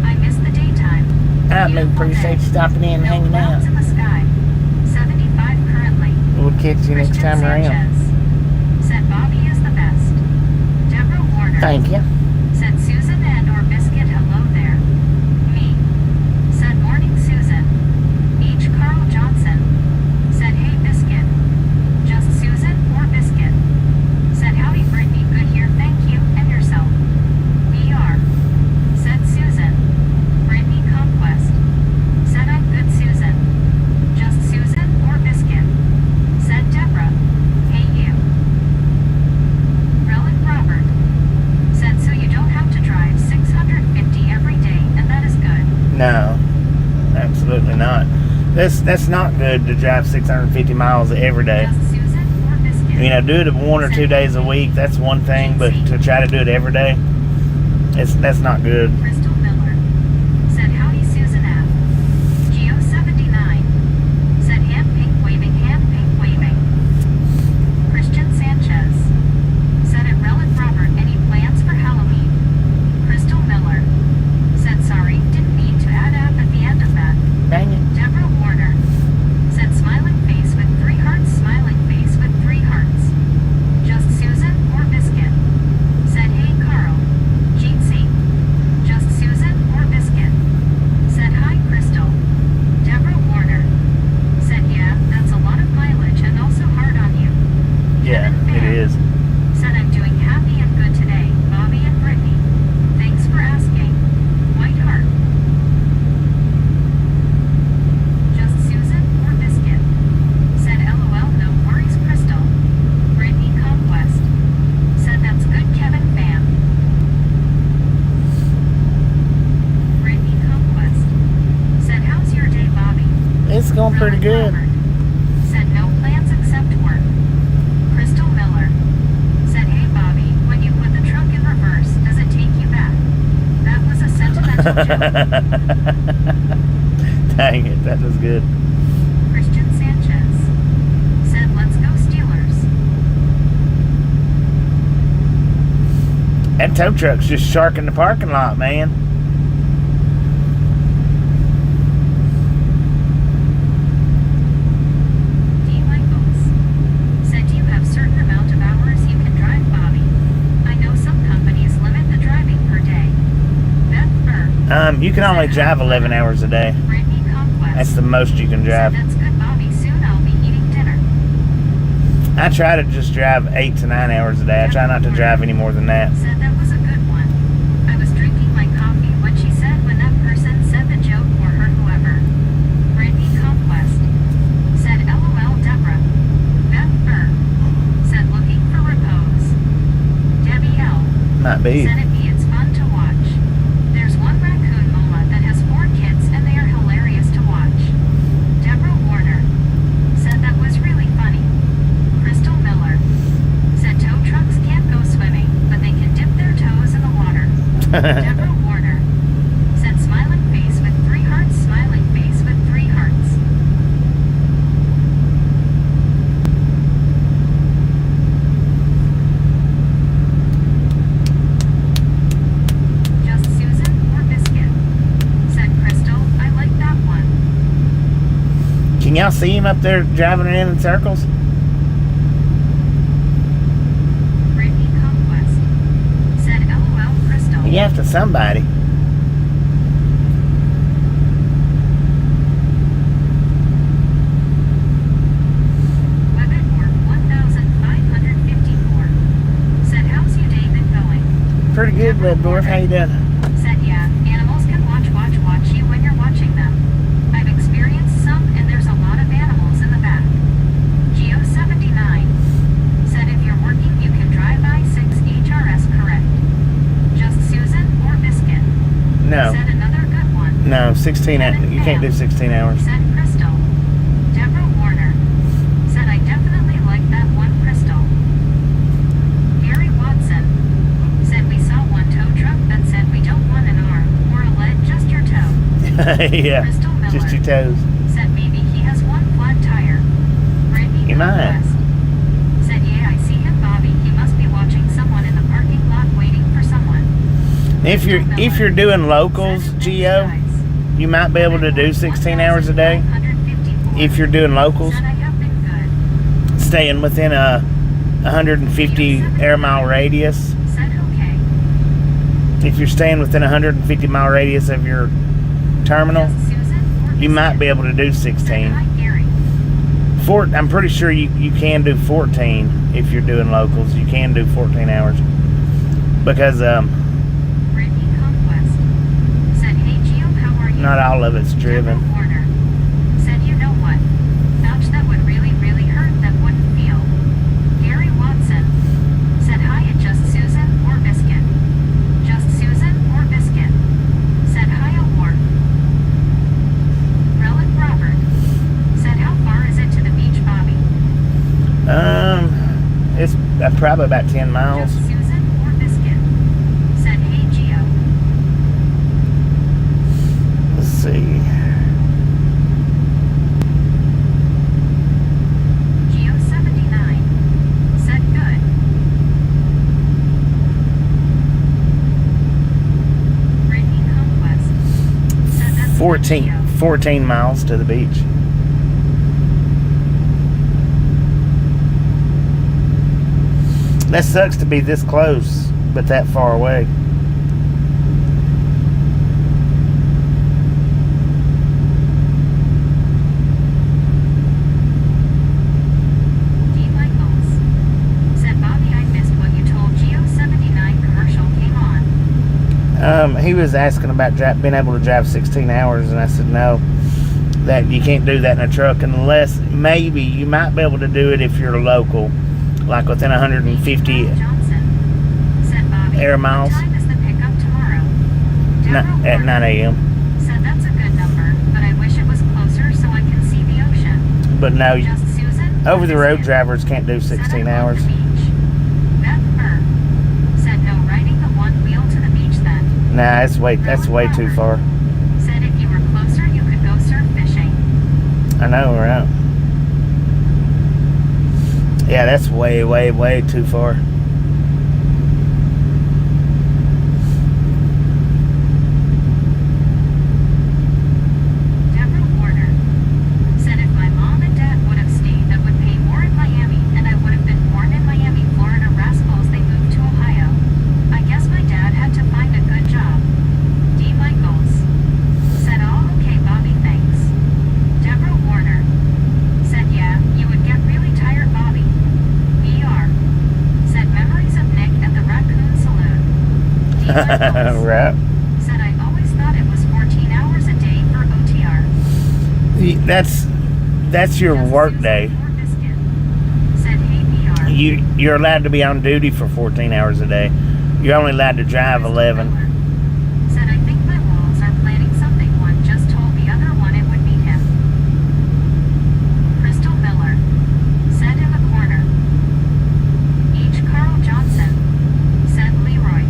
I miss the daytime. I Beautiful appreciate day. you stopping in and No hanging out. clouds in the sky. 75 currently. We'll catch you next Christian time around. Sanchez said Bobby is the best. Deborah Warner Thank you. said Susan and or Biscuit, hello there. Me said morning Susan. H. Carl Johnson said hey Biscuit. Just Susan or Biscuit said howdy Brittany, good here, thank you, and yourself. BR said Susan. Brittany Conquest said I'm good Susan. Just Susan or Biscuit said Deborah. Hey you. Relic Robert said so you don't have to drive 650 every day, and that is good. No, absolutely not. That's not good to drive 650 miles every day. Just Susan or Biscuit. You know, do it 1 or 2 days a week, that's one thing, but to try to do it every day, that's not good. Crystal Miller said howdy Susan F. Geo 79 said hand pink waving, hand pink waving. Christian Sanchez said at Relic Robert, any plans for Halloween? Crystal Miller said sorry, didn't mean to add app at the end of that. Dang it. Deborah Warner said smiling face with 3 hearts, smiling face with 3 hearts. Just Susan or Biscuit said hey Carl. Jeetsy. Just Susan or Biscuit said hi Crystal. Deborah Warner said yeah, that's a lot of mileage and also hard on you. Yeah, Kevin it Pham is. said I'm doing happy and good today, Bobby and Brittany. Thanks for asking. White heart. Just Susan or Biscuit said LOL, no worries Crystal. Brittany Conquest said that's good Kevin Pham. Brittany Conquest said how's your day Bobby? It's going pretty Relic good. Robert said no plans except work. Crystal Miller said hey Bobby, when you put the truck in reverse, does it take you back? That was a sentimental joke. Dang it, that was good. Christian Sanchez said let's go Steelers. That tow truck's just sharking the parking lot, man. D. Michaels said do you have certain amount of hours you can drive Bobby? I know some companies limit the driving per day. Beth Burr You can only drive 11 hours a day. Brittany Conquest That's the most you can said drive. that's good Bobby, soon I'll be eating dinner. I try to just drive 8 to 9 hours a day. I try not to drive any more than that. Said that was a good one. I was drinking my coffee when she said when that person said the joke or her whoever. Brittany Conquest said LOL Deborah. Beth Burr said looking for repose. Debbie L Might be. said it's fun to watch. There's one raccoon Mola that has 4 kids and they are hilarious to watch. Deborah Warner said that was really funny. Crystal Miller said tow trucks can't go swimming, but they can dip their toes in the water. Deborah Warner said smiling face with 3 hearts, smiling face with 3 hearts. Just Susan y'all see him up there driving around in circles? Brittany Conquest said LOL Crystal. You have to somebody. Webedmore 1554 said how's you day been going? Pretty good, Webdorf. How you doing? Said yeah, animals can watch you when you're watching them. I've experienced some and there's a lot of animals in the back. Geo79 said if you're working you can drive I-6 HRS correct. Just Susan or Biscuit. No. Said another good one. No, 16 hours. You can't do 16 hours. Said Crystal. Deborah Warner said I definitely like that one Crystal. Gary Watson said we saw one tow truck that said we don't want an arm or a leg, just your toe. Yeah, Crystal Miller just your toes. said maybe he has one flat tire. Brittany You might. Northwest said yeah, I see him, Bobby. He must be watching someone in the parking lot waiting for someone. If you're doing locals, Geo, you might be able to do 16 hours a day. If you're doing locals, said I have been good. staying within a 150 air mile radius. Said okay. If you're staying within a 150 mile radius of your terminal, Just Susan or you might Biscuit. be able to do Said 16. hi, Gary. I'm pretty sure you can do 14 if you're doing locals. You can do 14 hours because Brittany Conquest said, hey Geo, how are you? not all of it's driven. Deborah Warner said, you know what? Ouch, that would really, really hurt. That wouldn't feel. Gary Watson said, hi, it's just Susan or Biscuit. Just Susan or Biscuit. Said, hi, Award. Relic Robert said, how far is it to the beach, Bobby? It's probably about 10 miles. Just Susan or Biscuit. Said, hey Geo. Let's see. Geo79 said good. Brittany Conquest said that's good, 14 Geo. 14 miles to the beach. That sucks to be this close, but that far away. D. Michaels said, Bobby, I missed what you told Geo79 commercial came on. He was asking about being able to drive 16 hours, and I said no, that you can't do that in a truck unless maybe you might be able to do it if you're local, like within 150 Johnson said, Bobby, air miles. what time is the pickup tomorrow? Deborah at Warner 9 a.m. said that's a good number, but I wish it was closer so I can see the ocean. But no, Just Susan or over the road Biscuit. drivers can't do Said 16 I love hours. the beach. Beth Burr said no riding the one wheel to the beach then. Nah, that's way too far. Said if you were closer you could go surf fishing. I know, right? Yeah, that's way too far. Deborah Warner said if my mom and dad would have stayed that would pay more in Miami and I would have been born in Miami, Florida rascals they moved to Ohio. I guess my dad had to find a good job. D. Michaels said oh okay Bobby thanks. Deborah Warner said yeah, you would get really tired Bobby. VR said memories of Nick at the Raccoon Saloon. D. Michaels Right. said I always thought it was 14 hours a day for OTR. That's your Just work Susan day. or Biscuit said hey VR. You're allowed to be on duty for 14 hours a day. You're only allowed to drive 11. Said I think my walls are planning something. One just told the other one it would be him. Crystal Miller said in the corner. H. Carl Johnson said Leroy.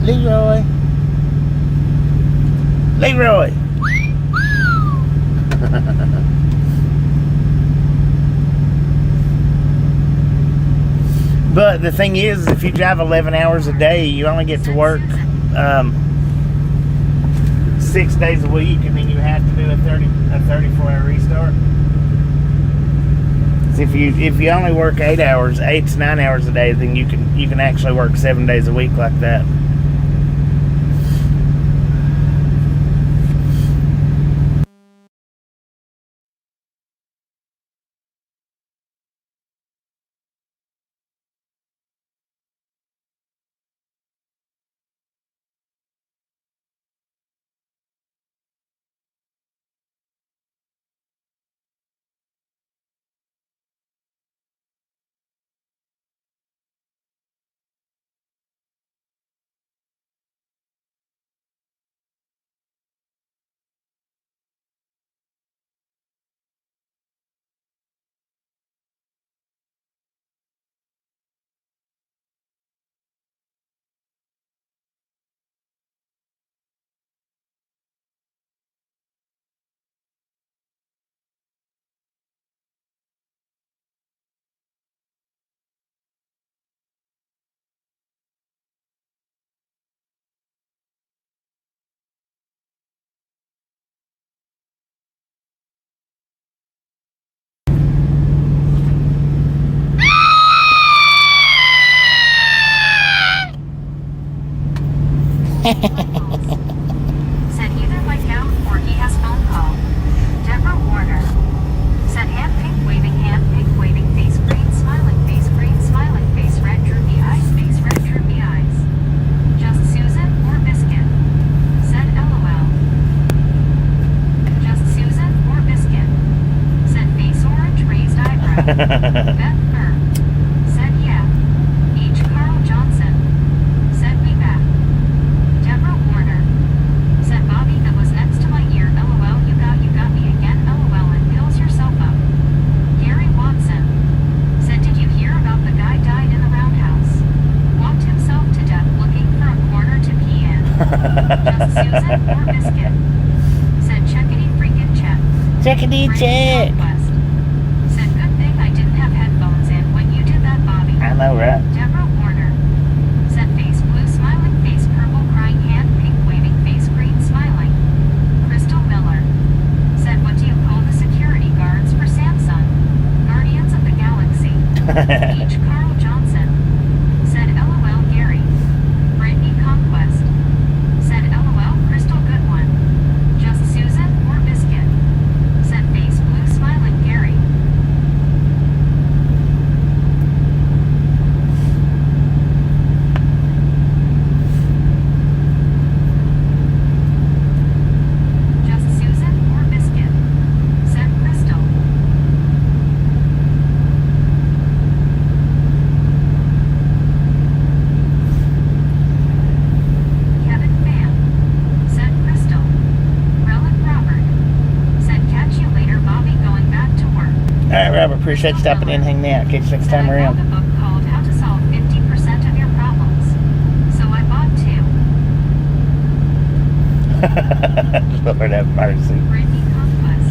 Leroy. But the thing is, if you drive 11 hours a day, you only get to Said work Susan. 6 days a week, and then you have to do a 34-hour restart. if you only work 8 hours, 8 to 9 hours a day, then you can actually work 7 days a week like that. Said either like out or he has phone call. Deborah Warner. Said hand pink waving face green smiling face red droopy eyes. Just Susan or biscuit. Said LOL. Just Susan or biscuit. Said face orange raised eyebrow. Beth Burr. Said yeah. H. Carl Johnson. Said we back. Deborah Warner. Said Bobby that was next to my ear. LOL, you got me again. LOL, and pills yourself up. Gary Watson. Said did you hear about the guy died in the roundhouse? Walked himself to death looking for a corner to pee in. Just Susan or biscuit. Said checkity freaking check. Checkity check. Conquest. Said good thing I didn't have headphones in when you did that, Bobby. I know, right? Deborah Warner. Said face blue smiling face purple crying hand pink waving face green smiling. Crystal Miller. Said what do you call the security guards for Samsung? Guardians of the Galaxy. H. Carl Johnson. Said LOL Gary. Brittany Conquest. Said LOL Crystal good one. Just Susan or biscuit. Said face blue smiling Gary. Just Susan or biscuit. Said Crystal. Kevin Pham. Said Crystal. Relic Robert. Said catch you later, Bobby going back to work. All right, Robert. Appreciate you stopping in, hanging out. Catch you next time Said I found around. a book called How to Solve 50% of Your Problems. So I bought 2. Lord have mercy. Brittany Conquest.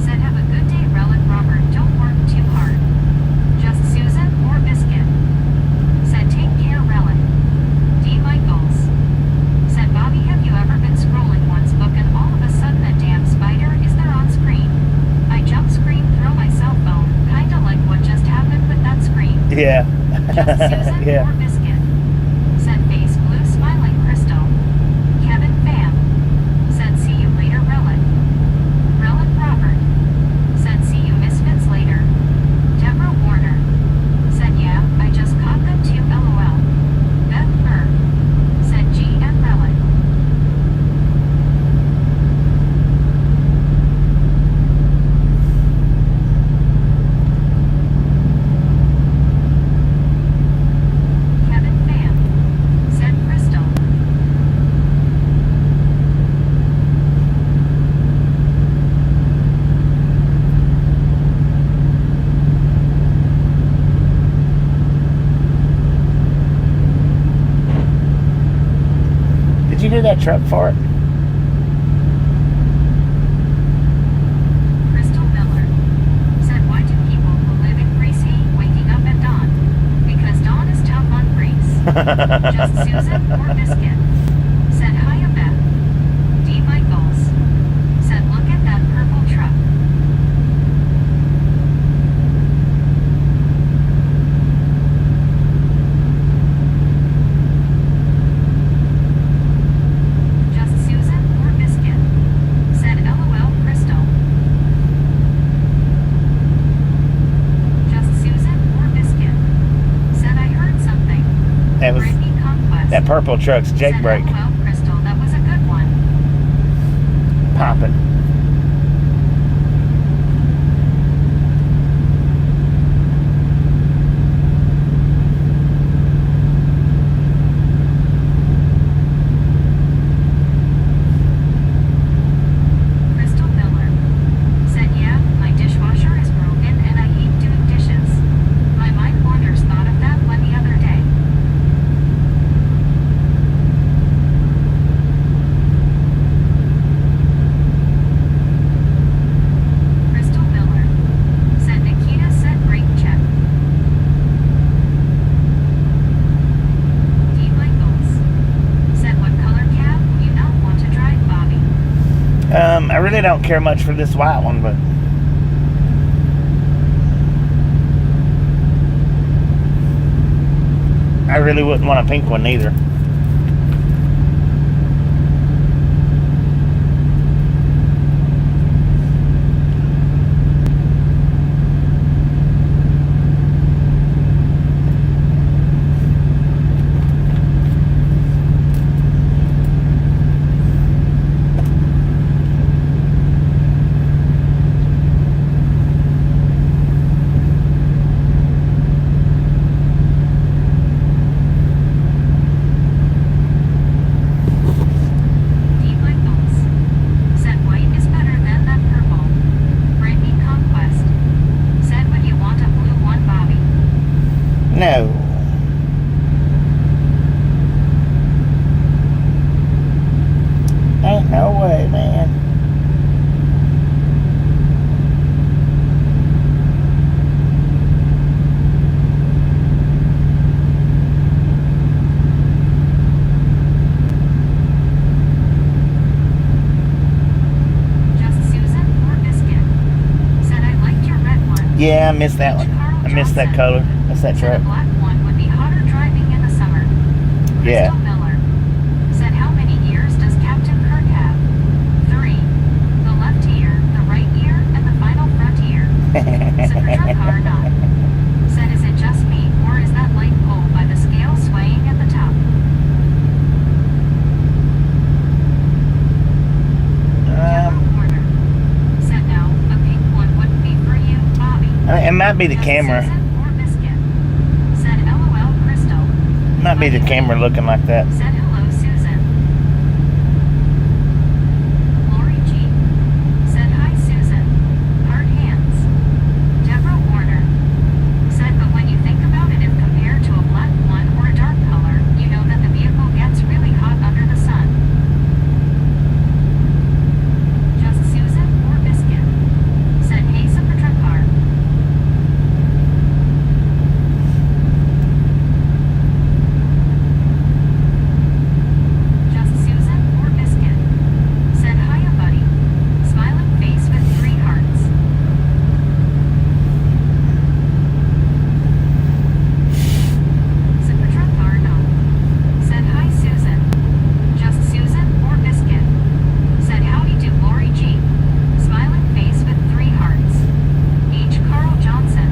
Said have a good day, Relic Robert. Don't work too hard. Just Susan or biscuit. Said take care, Relic. D. Michaels. Said Bobby, have you ever been scrolling one's book and all of a sudden a damn spider is there on screen? I jump screen, throw my cell phone, kinda like what just happened with that screen. Yeah. Just Susan Yeah. or biscuit. Said face blue smiling Crystal. Kevin Pham. Said see you later, Relic. Relic Robert. Said see you misfits later. Deborah Warner. Said yeah, I just caught them too, LOL. Beth Burr. Said G and Relic. Kevin Pham. Said Crystal. Did you hear that truck fart? Crystal Miller. Said why do people who live in Greece hate waking up at dawn? Because dawn is tough on Greece. Just Susan or biscuit. Said hiya Beth. D. Michaels. Said look at that purple truck. purple truck's Jake Said, brake. "LOL, Crystal, that was a good one." Popping. Crystal Miller said, "Yeah, my dishwasher is broken and I hate doing dishes. My mind wanders thought of that one the other day." Crystal Miller said, "Nikita said brake check." D. Michaels said, "What color cab would you not want to drive, Bobby?" I really don't care much for this white one, but I really wouldn't want a pink one either. D. Michaels said, "White is better than that purple." Brandy Conquest said, "Would you want a blue one, Bobby?" No. Ain't no way, man. Just Susan or Biscuit said, "I liked your red one." Yeah, I missed that one. I missed that color. That's that Said a truck. black one would be hotter driving in the summer. Yeah. Crystal Miller said, "How many ears does Captain Kirk have?" 3. The left ear, the right ear, and the final front ear. Super truck car not. Said, "Is it just me, or is that light pole by the scale swaying at the top?" Deborah Warner said, "No, a pink one wouldn't be for you, Bobby." It might be the Just camera. Susan or Biscuit said, "LOL, Crystal." Might be the camera looking like that. Said, "Hello, Susan." Lori G said, "Hi, Susan." Hard hands. Deborah Warner said, "But when you think about it, if compared to a black one or a dark color, you know that the vehicle gets really hot under the sun." Just Susan or Biscuit said, "Hey, super truck car." Just Susan or Biscuit said, "Hiya, buddy." Smiling face with 3 hearts. Super truck car no said, "Hi, Susan." Just Susan or Biscuit said, "Howdy do, Lori G." Smiling face with 3 hearts. H. Carl Johnson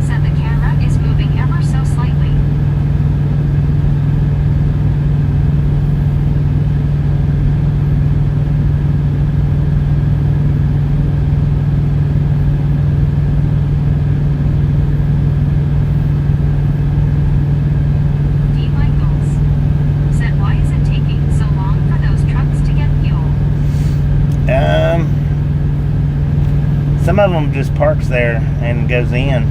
said, "The camera is moving ever so slightly." D. Michaels said, "Why is it taking so long for those trucks to get fuel?" Some of them just parks there and goes in.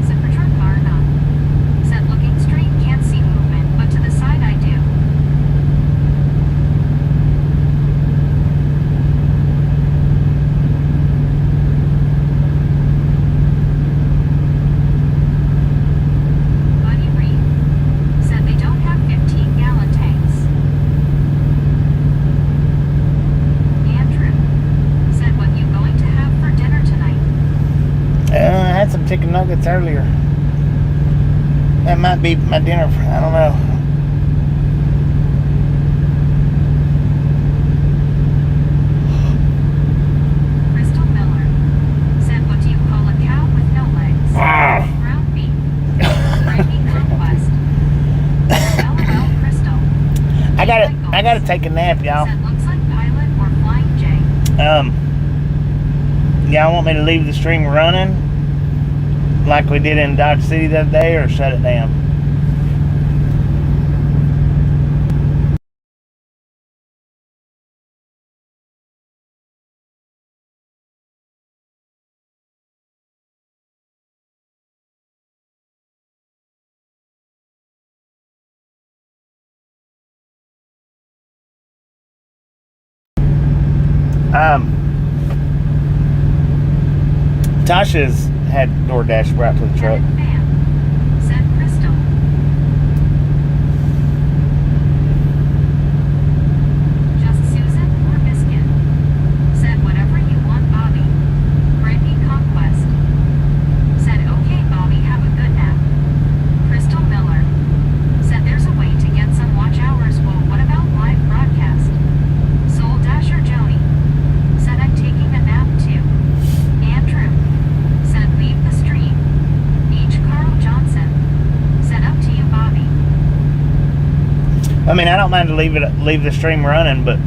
Super truck car no said, "Looking straight can't see movement, but to the side I do." Buddy Reed said, "They don't have 15-gallon tanks." Andrew said, "What you going to have for dinner tonight?" I had some chicken nuggets earlier. That might be my dinner. I don't know. I gotta take a nap, y'all. Said looks like pilot or flying J. Y'all want me to leave the stream running like we did in Dodge City the other day, or shut it down? Tasha's had DoorDash brought to the truck. Fan. Said Crystal. Just Susan or Biscuit. Said whatever you want, Bobby. Brandy Conquest. Said okay, Bobby, have a good nap. Crystal Miller. Said there's a way to get some watch hours. Well, what about live broadcast? Soul Dasher Joni. Said I'm taking a nap too. Andrew. Said leave the stream. H. Carl Johnson. Said up to you, Bobby. I mean, I don't mind to leave the stream running, but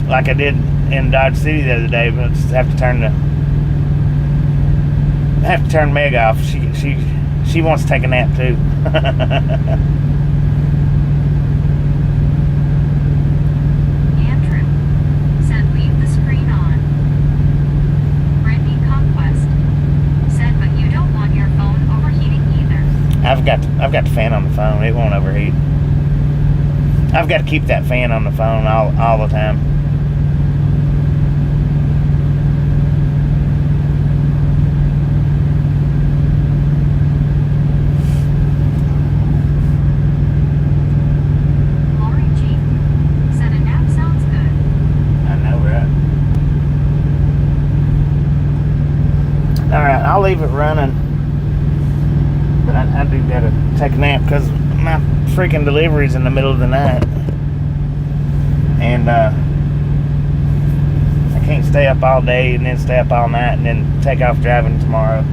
like I did in Dodge City the other day, but just have to turn Meg off. She wants to take a nap too. Andrew. Said leave the screen on. Brandy Conquest. Said but you don't want your phone overheating either. I've got the fan on the phone. It won't overheat. I've got to keep that fan on the phone all the time. Lori G. Said a nap sounds good. I know, right? All right, I'll leave it running. But I do gotta take a nap because my freaking delivery's in the middle of the night, and I can't stay up all day and then stay up all night and then take off driving tomorrow.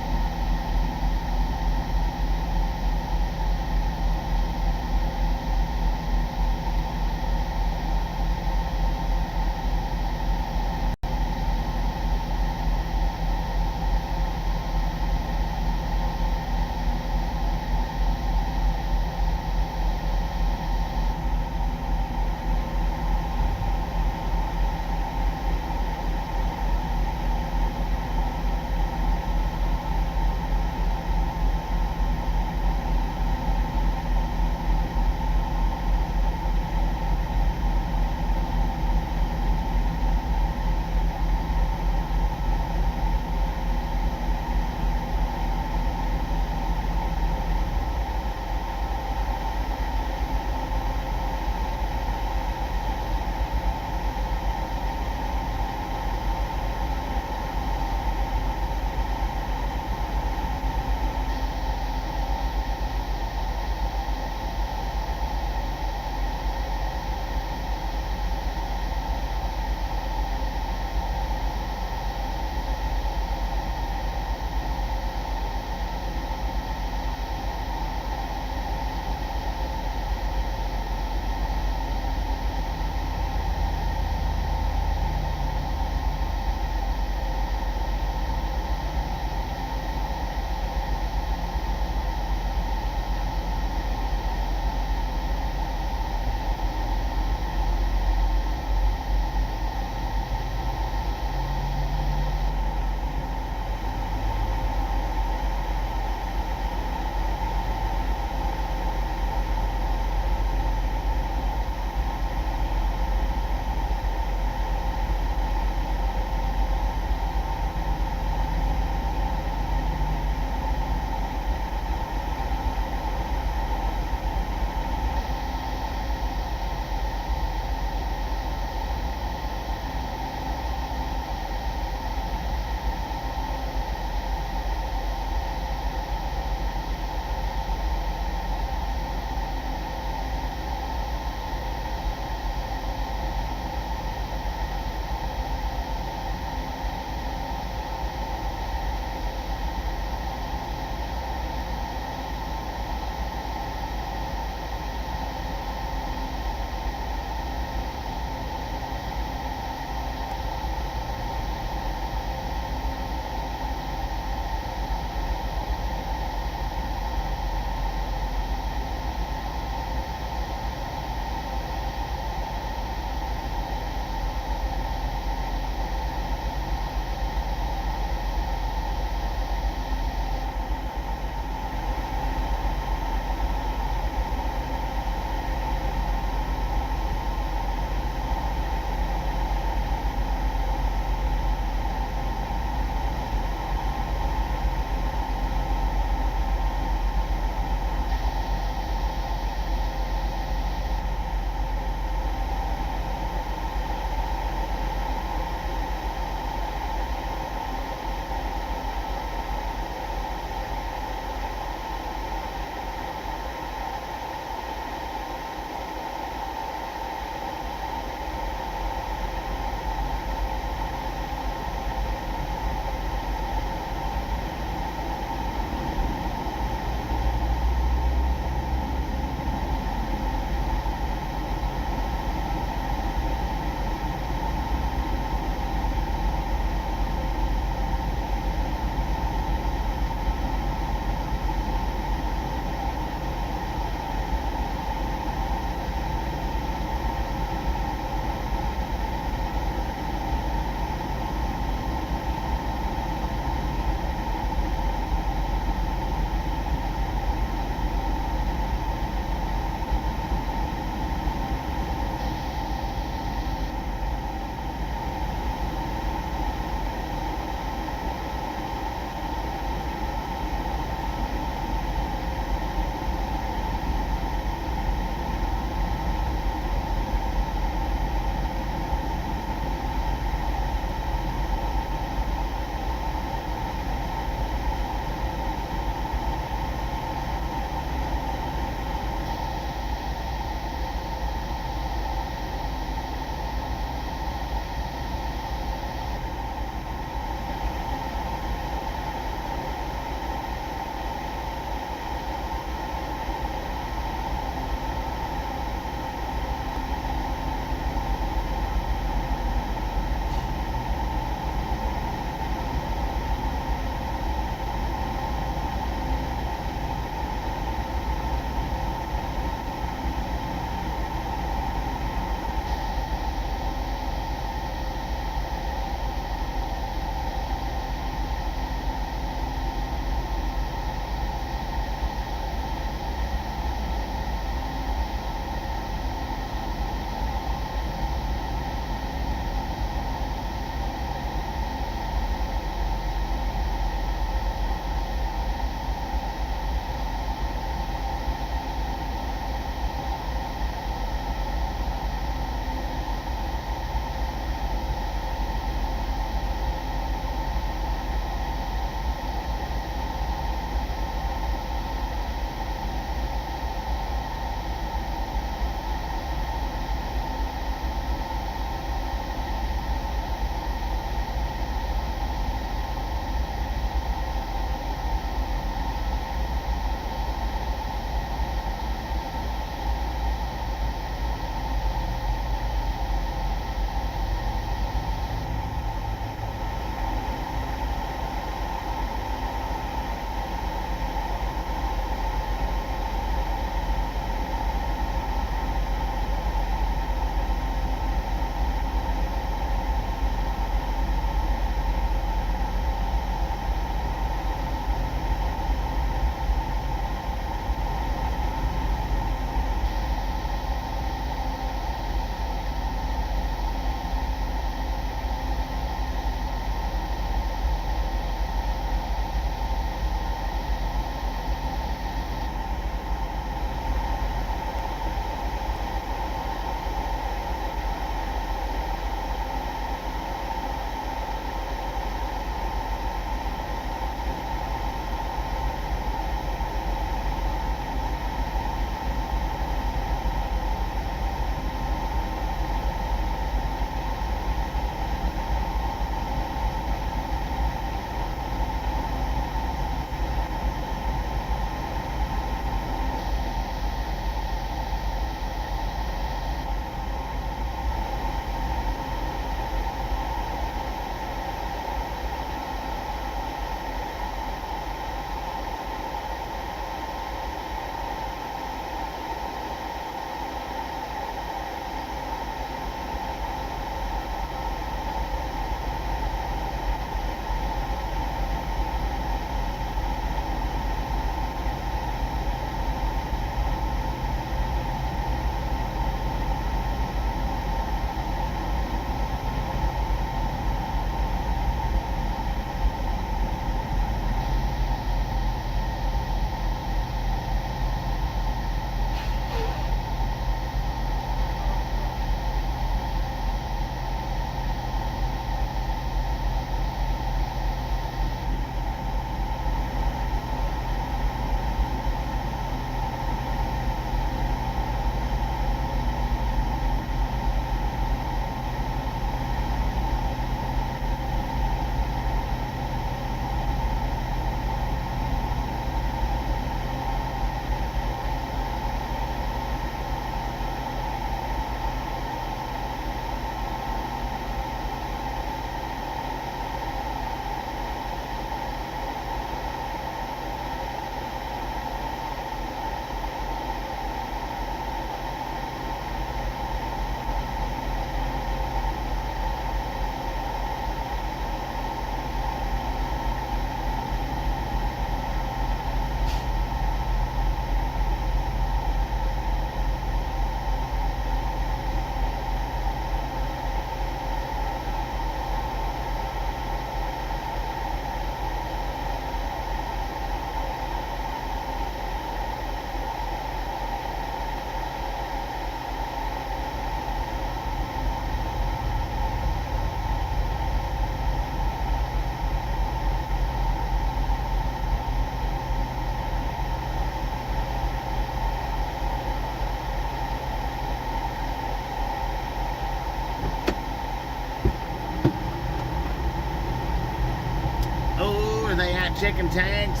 were they out chicken tags?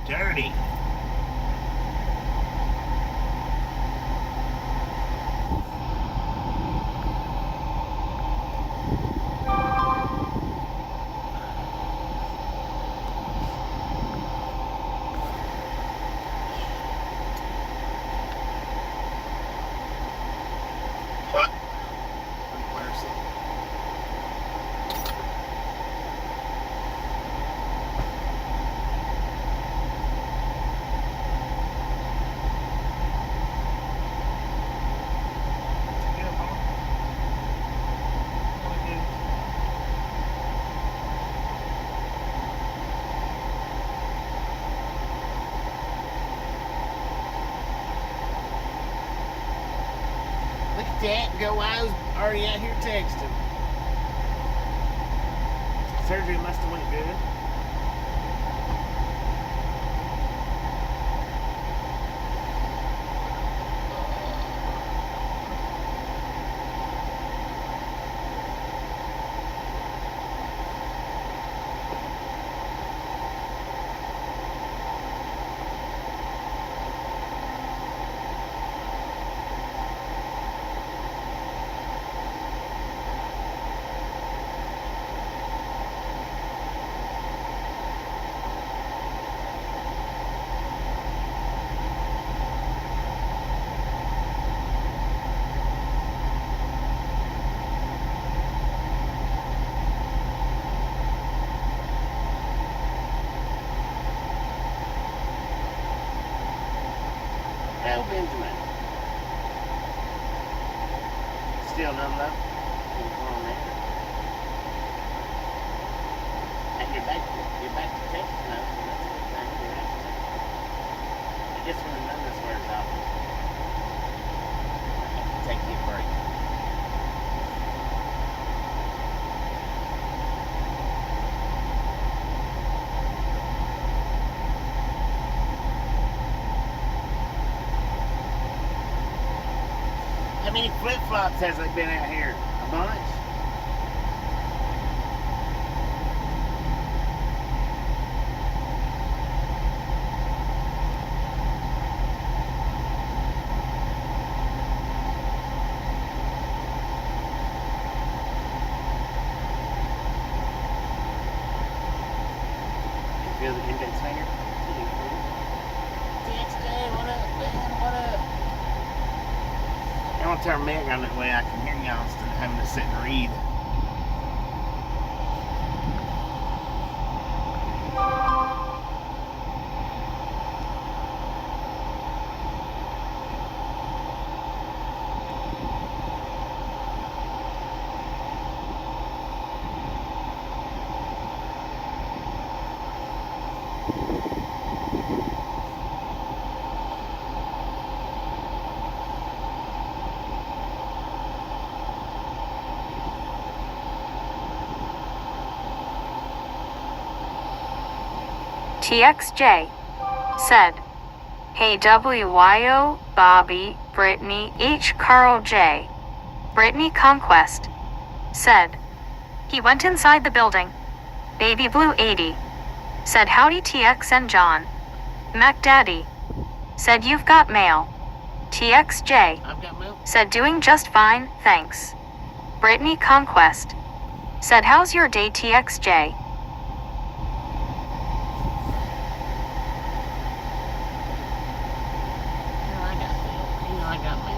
Dirty. Look at that. Go, I was already out here texting. Surgery must have went good. No, Benjamin. Still none left. What's wrong there? And you're back to Texas now, so that's a good thing. You're back to Texas. I guess when the numbness wears off, I have to take you a break. How many flip-flops has they been out here? A bunch? You feel the index finger? TXJ, what up, man? What up? I want to turn Meg on that way I can hear y'all instead of having to sit and read. TXJ said, "Hey WYO, Bobby, Brittany, H. Carl J. Brittany Conquest said, he went inside the building. Baby Blue 80 said, howdy TX and John. Mac Daddy said, you've got mail. TXJ I've got milk. said, doing just fine, thanks. Brittany Conquest said, how's your day TXJ? I got milk.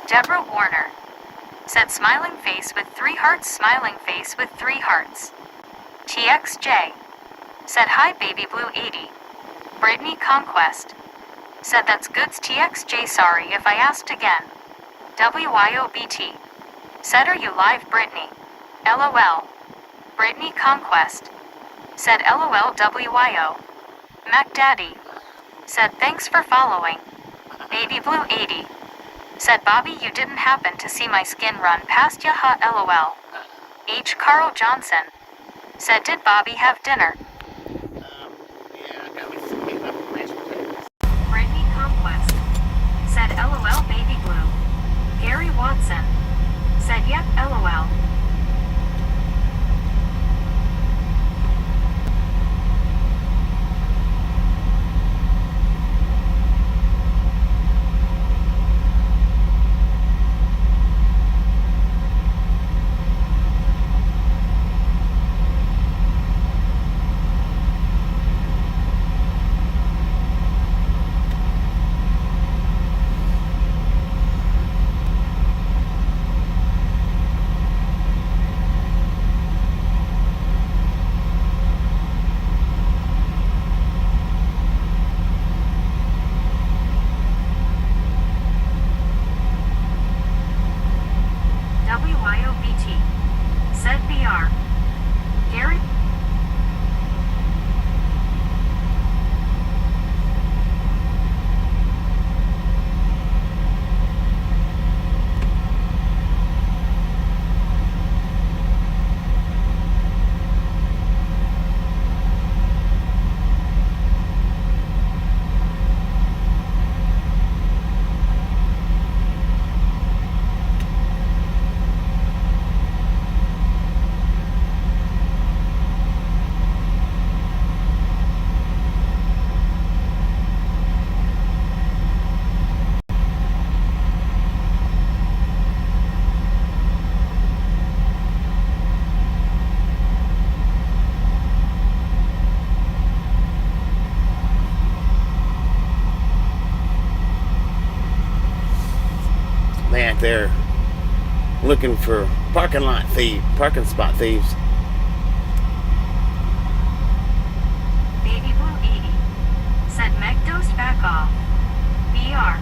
Deborah Warner said, smiling face with 3 hearts, smiling face with 3 hearts. TXJ said, hi Baby Blue 80. Brittany Conquest said, that's goods TXJ, sorry if I asked again. WYOBT said, are you live Brittany? LOL. Brittany Conquest said, LOL WYO. Mac Daddy said, thanks for following. Baby Blue 80 Said Bobby, you didn't happen to see my skin run past ya, ha, lol. H. Carl Johnson. Said, did Bobby have dinner? Yeah, I got me some meatloaf and mashed potatoes. Brittany Conquest. Said, lol, baby blue. Gary Watson. Said, yep, lol. WYOBT. Said BR. Gary. They out there looking for parking spot thieves. Baby Blue 80. Said Meg dosed back off. BR.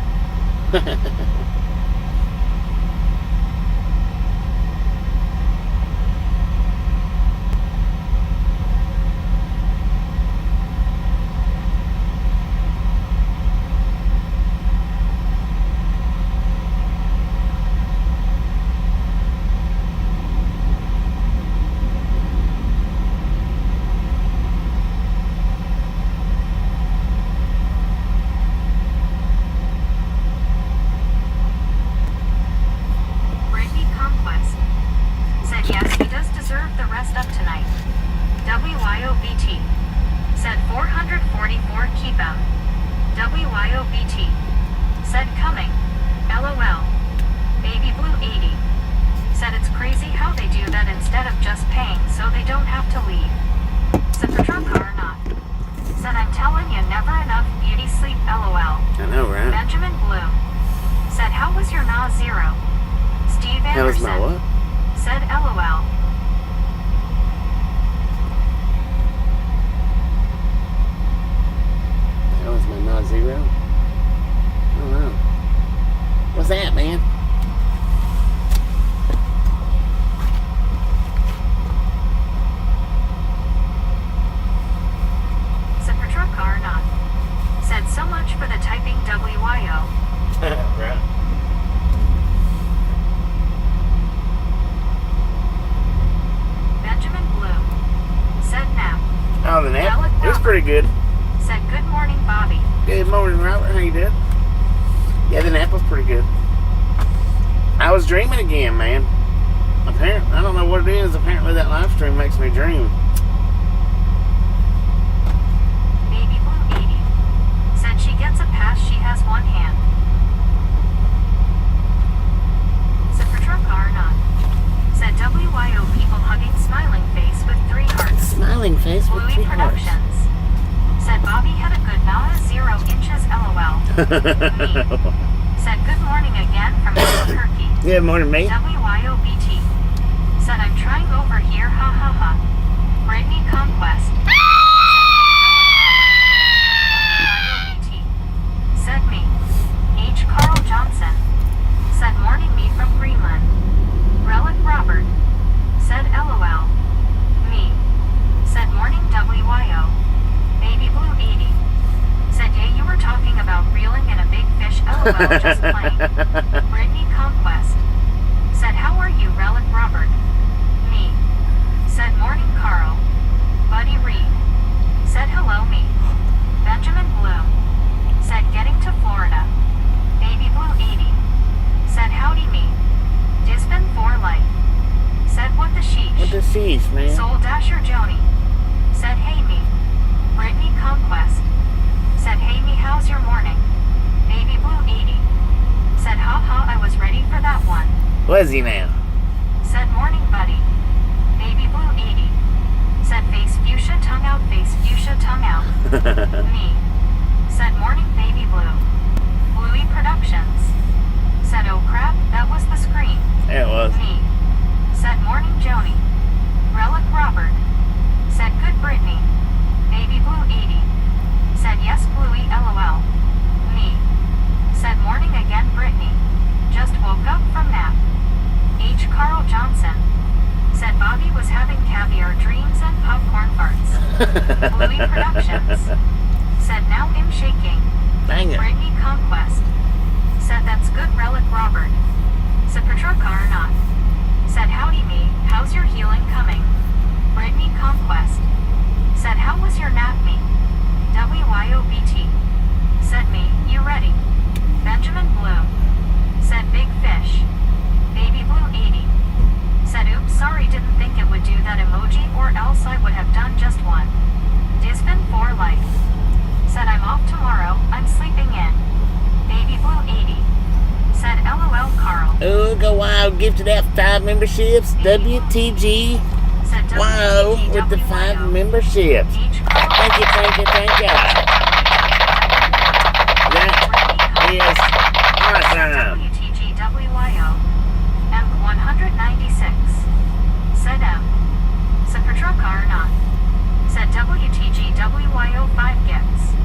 Brittany Conquest. Said yes, he does deserve the rest of tonight. WYOBT. Said 444 keep him. WYOBT. Said coming. LOL. Baby Blue 80. Said it's crazy how they do that instead of just paying so they don't have to leave. Said for truck car or not. Said I'm telling you never enough beauty sleep LOL. I know, right? Benjamin Bloom. Said how was your NA 0? Steve That was Anderson. my what? Said LOL. That was my not zero. I don't know. What's that, man? Said for truck car or not. Said so much for the typing WYO. Right. Benjamin Bloom. Said nap. Oh, the nap? It was pretty good. Said good morning Bobby. Good morning, Robert. How you doing? Yeah, the nap was pretty good. I was dreaming again, man. Apparently, I don't know what it is. Apparently, that live stream makes me dream. Baby Blue 80. Said she gets a pass, she has one hand. Said for truck car or not. Said WYO people hugging smiling face with 3 hearts. Smiling face with Bluey 3 hearts. Productions. Said Bobby had a good NA 0 inches LOL. Me. Said good morning again from Albuquerque. Good morning, mate. WYOBT. Said I'm trying over here, ha ha ha. Brittany Conquest. WYOBT. Said me. H. Carl Johnson. Said morning me from Greenland. Relic Robert. Said LOL. Me. Said morning WYO. Baby Blue 80. Said yeah, you were talking about reeling in a big fish LOL. Oh, just plain. Brittany Conquest. Said, how are you, Relic Robert? Me. Said, morning, Carl. Buddy Reed. Said, hello, me. Benjamin Bloom. Said, getting to Florida. Baby Blue 80. Said, howdy, me. Disbin 4 life. Said, what the sheesh? What the sheesh, man? Soul Dasher Joni. Said, hey, me. Brittany Conquest. Said, hey, me, how's your morning? Baby Blue 80. Said, ha ha, I was ready for that one. Was he now? Said, morning, buddy. Baby Blue 80. Said, face fuchsia, tongue out, face fuchsia, tongue out. Me. Said, morning, baby blue. Bluey Productions. Said, oh crap, that was the screen. It was. Me. Said, morning, Joni. Relic Robert. Said, good Brittany. Baby Blue 80. Said, yes, Bluey, lol. Me. Said, morning again, Brittany. Just woke up from nap. H. Carl Johnson. Said, Bobby was having caviar dreams and popcorn farts. Bluey Productions. Said, now I'm shaking. Dang it. Brittany Conquest. Said, that's good, Relic Robert. Said, Petrarca or not. Said, howdy, me, how's your healing coming? Brittany Conquest. Said, how was your nap, me? WYOBT. Said, me, you ready? Benjamin Bloom. Said, big fish. Baby Blue 80. Said, oops, sorry, didn't think it would do that emoji, or else I would have done just one. Disbin 4 life. Said, I'm off tomorrow, I'm sleeping in. Baby Blue 80. Said, LOL, Carl. Oh, go wild, gifted out 5 memberships. WTG. Said, Wow, with the 5 memberships. H. Carl. Thank you, thank you, thank you. That is awesome. WTGWYO. M196. Said M. Said Petrarca or not. Said WTGWYO 5 gifts.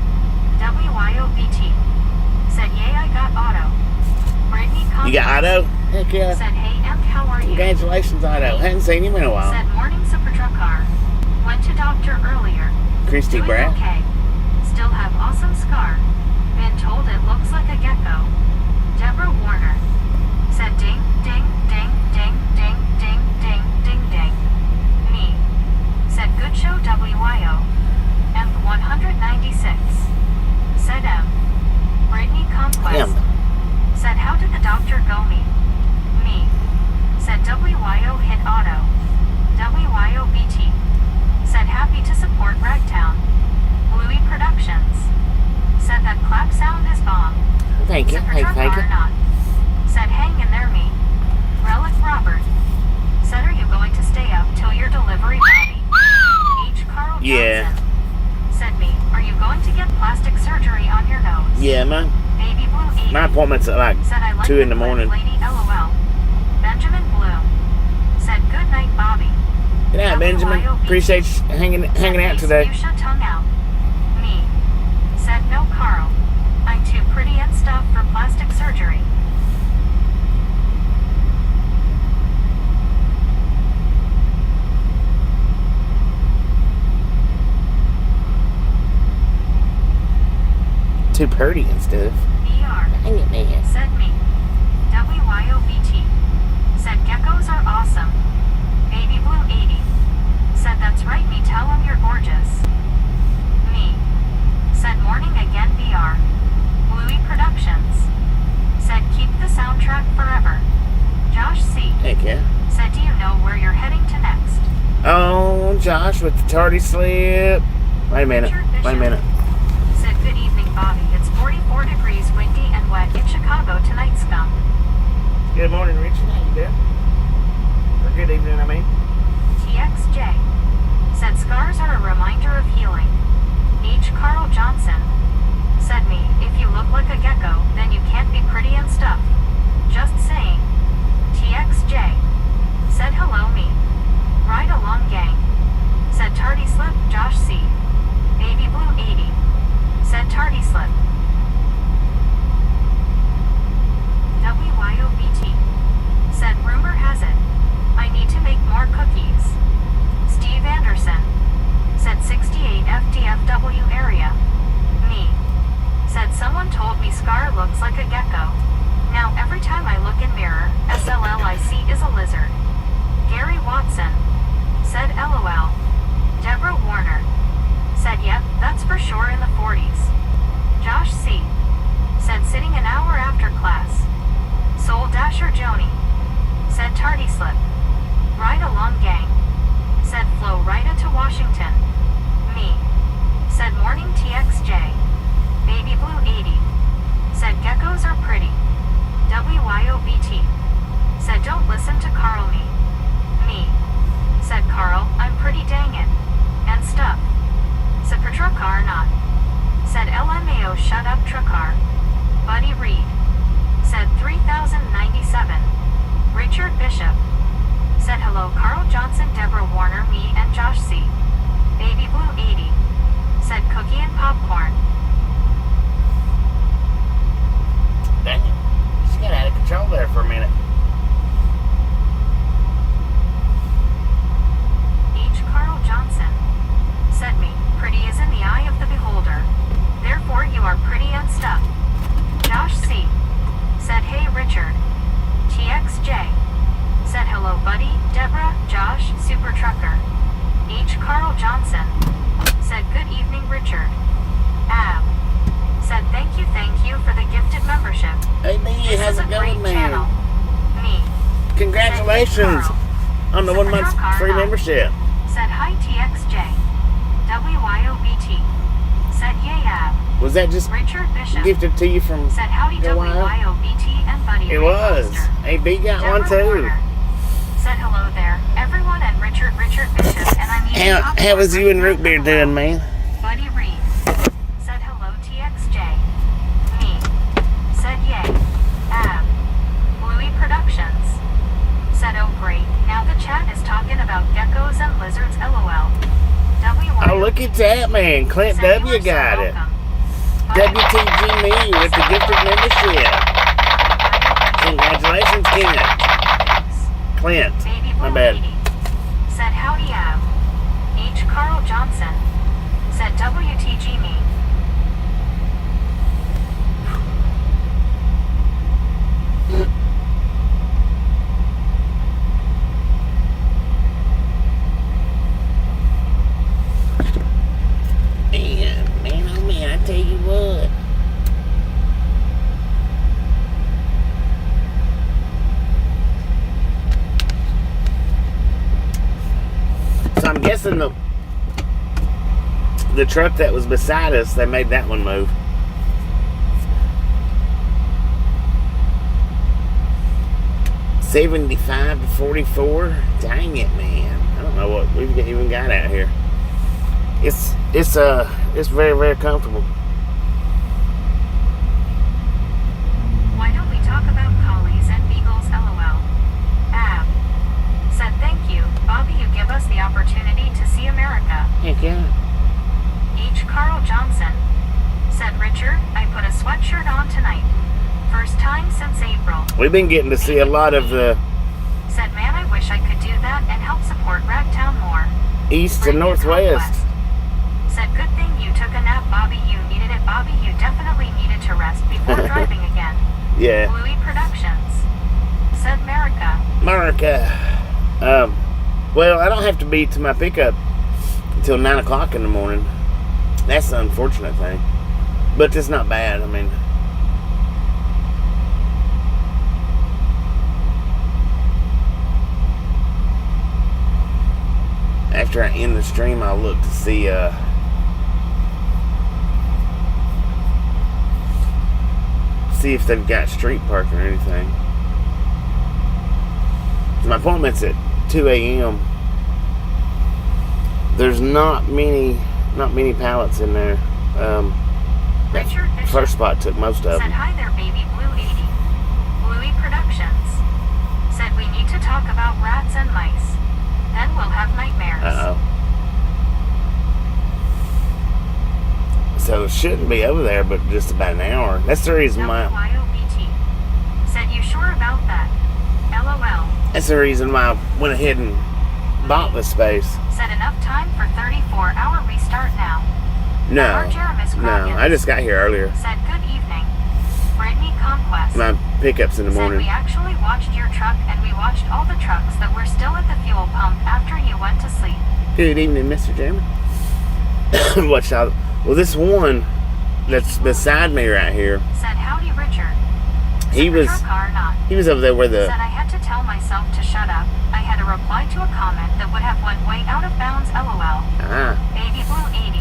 WYOBT. Said, yay, I got auto. Brittany Conquest. You got Otto? Heck yeah. Said, hey, Em, how are you? Congratulations, Otto. Hadn't seen him in a while. Said, morning, Petrarca. Went to doctor earlier. Christy Doing Brad. okay. Still have awesome scar. Been told it looks like a gecko. Deborah Warner. Said, ding, ding, ding, ding, ding, ding, ding, ding, ding. Me. Said, good show, WYO. M196. Said M. Brittany Conquest. Said, how did the doctor go, me? Me. Said, WYO hit auto. WYOBT. Said, happy to support Ragtown. Bluey Productions. Said, that clap sound is bomb. Thank you. Said, Hey, Petrarca thank you. or not. Said, hang in there, me. Relic Robert. Said, are you going to stay up till your delivery, Bobby? H. Carl Johnson. Yeah. Said, me, are you going to get plastic surgery on your nose? Yeah, man. Baby Blue 80. My appointment's at like Said, I like 2 in the clip, morning. Lady LOL. Benjamin Bloom. Said, good night, Bobby. Good night, Benjamin. Appreciate you hanging out today. Fuchsia tongue out. Me. Said, no, Carl. I'm too pretty and stuff for plastic surgery. Too pretty and stuff. BR. Dang it, man. Said me. WYOBT. Said, geckos are awesome. Baby Blue 80. Said, that's right, me, tell him you're gorgeous. Me. Said, morning again, BR. Bluey Productions. Said, keep the soundtrack forever. Josh C. Heck yeah. Said, do you know where you're heading to next? Oh, Josh with the tardy slip. Wait a minute. Wait a minute. Said, good evening, Bobby. It's 44 degrees, windy and wet in Chicago tonight, scum. Good morning, Richard. How you doing? Or good evening, I mean. TXJ. Said, scars are a reminder of healing. H. Carl Johnson. Said, me, if you look like a gecko, then you can't be pretty and stuff. Just saying. TXJ. Said, hello, me. Ride along, gang. Said, tardy slip, Josh C. Baby Blue 80. Said, tardy slip. WYOBT. Said, rumor has it. I need to make more cookies. Steve Anderson. Said, 68 FDFW area. Me. Said, someone told me Scar looks like a gecko. Mr. Joni. Said tardy slip. Ride along gang. Said flow right to Washington. Me. Said morning TXJ. Baby blue 80. Said geckos are pretty. WYOBT. Said don't listen to Carl me. Me. Said Carl, I'm pretty dang it. And stuff. Said per truck car not. Said LMAO shut up truck car. Buddy Reed. Said 3097. Richard Bishop. Said hello Carl Johnson, Deborah Warner, me and Josh C. Baby blue 80. Said cookie and popcorn. Dang it. She got out of control there for a minute. H. Carl Johnson. Said me, pretty is in the eye of the beholder. Therefore you are pretty and stuff. Josh C. Said hey Richard. TXJ. Said hello buddy, Deborah, Josh, super trucker. H. Carl Johnson. Said good evening Richard. Ab. Said thank you for the gifted membership. Hey, man, This how's is a it great going, man? channel. Me. Congratulations Said, on the 1 month free membership. Said hi TXJ. WYOBT. Said yay Ab. Was that just Richard Bishop. gifted to you from Said howdy Go Wild? WYOBT and Buddy It Ray was. Foster. AB got one Deborah too. Warner. Said hello there, everyone, and Richard Bishop, and I'm eating How was you and Root Beer doing, man? Buddy Reed. Said hello TXJ. Me. Said yay. Ab. Bluey Productions. Said oh great, now the chat is talking about geckos and lizards LOL. Oh, look at that, man. Clint Said you W are so got it. welcome. WTG me with the gifted membership. Congratulations, Clint. Clint. Baby My Blue bad. 80. Said howdy Ab. H. Carl Johnson. Said WTG me. Man, oh man, I tell you what. So I'm guessing the truck that was beside us, they made that one move. $75 to $44. Dang it, man! I don't know what we've even got out here. It's very, very comfortable. Why don't we talk about collies and beagles LOL? Ab. Said thank you, Bobby, you give us the opportunity to see America. Heck yeah. H. Carl Johnson. Said Richard, I put a sweatshirt on tonight. First time since April. We've been getting to see a lot of the Said man, I wish I could do that and help support Ragtown more. east and northwest. Said good thing you took a nap, Bobby, you needed it, Bobby, you definitely needed to rest before driving again. Yeah. Bluey Productions. Said America. America. Well, I don't have to be to my pickup until 9 o'clock in the morning. That's the unfortunate thing. But it's not bad. I mean, after I end the stream, I'll look to see if they've got street parking or anything. My appointment's at 2 a.m. There's not many pallets in there. Richard Bishop. First spot took most of Said them. hi there, baby blue 80. Bluey Productions. Said we need to talk about rats and mice. Then we'll have nightmares. So it shouldn't be over there, but just about an hour. That's the reason why. WYOBT. Said you sure about that? LOL. That's the reason why I went ahead and bought the space. Said enough time for 34-hour restart now. No, I just got here earlier. Said good evening. Brittany Conquest. My pickup's in the Said morning. we actually watched your truck and we watched all the trucks that were still at the fuel pump after you went to sleep. Good evening, Mr. Jeremy. Watch out. Well, this one that's beside me right here, Said howdy Richard. He was Car not. he was over there where the Said I had to tell myself to shut up. I had to reply to a comment that would have went way out of bounds, lol. Baby Blue 80.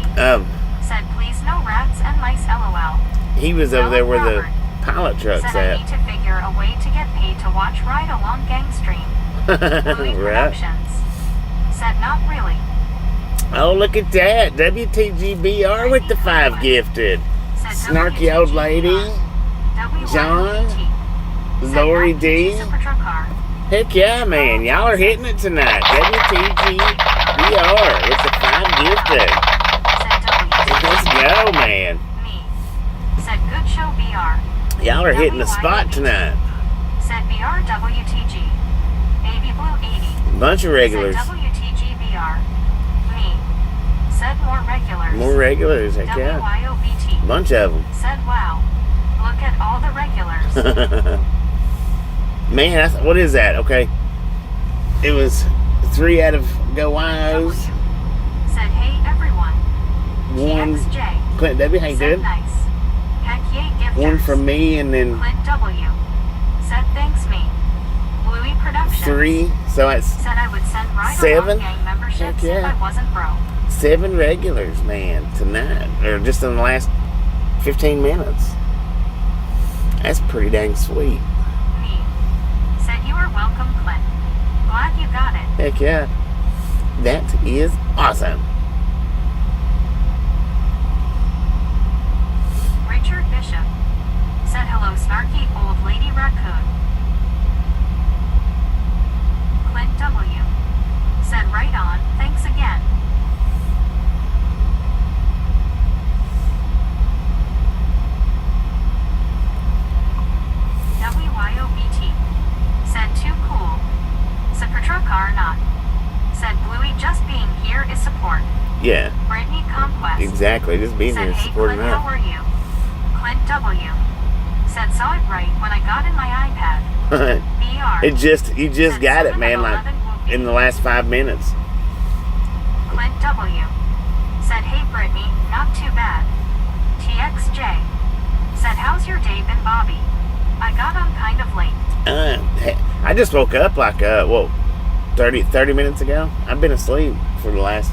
Said please no rats and mice, lol. he was over there where the pilot truck's Said I at. need to figure a way to get paid to watch Ride Along Gang Stream. Louis Right. Productions. Said not really. Oh, look at that. WTGBR with the 5 gifted. Said Snarky old lady. John. Lori D. Heck yeah, man. Y'all are hitting it tonight. WTGBR with the 5 gifted. Let's go, man. Me. Said good show BR. Y'all are hitting the spot tonight. Said BR WTG. Baby Blue 80. Bunch of regulars. Said WTG BR. Me. Said more regulars. More regulars, heck yeah. WYOBT. Bunch of them. Said wow. Look at all the regulars. Man, what is that? Okay. It was 3 out of Go Wyos. Said hey everyone. 1 TXJ. Clint W, how you Said doing? nice. Heck yay gifters. 1 from me, and then Clint W. Said thanks me. Louis Productions. 3. So that's Said I would send Ride 7? Along Gang memberships Heck yeah. if I wasn't broke. 7 regulars, man, tonight. Or just in the last 15 minutes. That's pretty dang sweet. Me. Said you are welcome, Clint. Glad you got it. Heck yeah. That is awesome. Richard Bishop. Said hello, snarky old lady raccoon. Clint W. Said right on, thanks again. WYOBT. Said too cool. Said Car not. Said Bluey just being here is support. Yeah, Brittany Conquest. exactly. Just being Said here hey supporting Clint, how her. are you? Clint W. Said saw it right when I got in my iPad. BR. You just Said got it, 7 man, of like 11 will be. in the last 5 minutes. Clint W. Said hey Brittany, not too bad. TXJ. Said how's your day been, Bobby? I got on kind of late. I just woke up like 30 minutes ago. I've been asleep for the last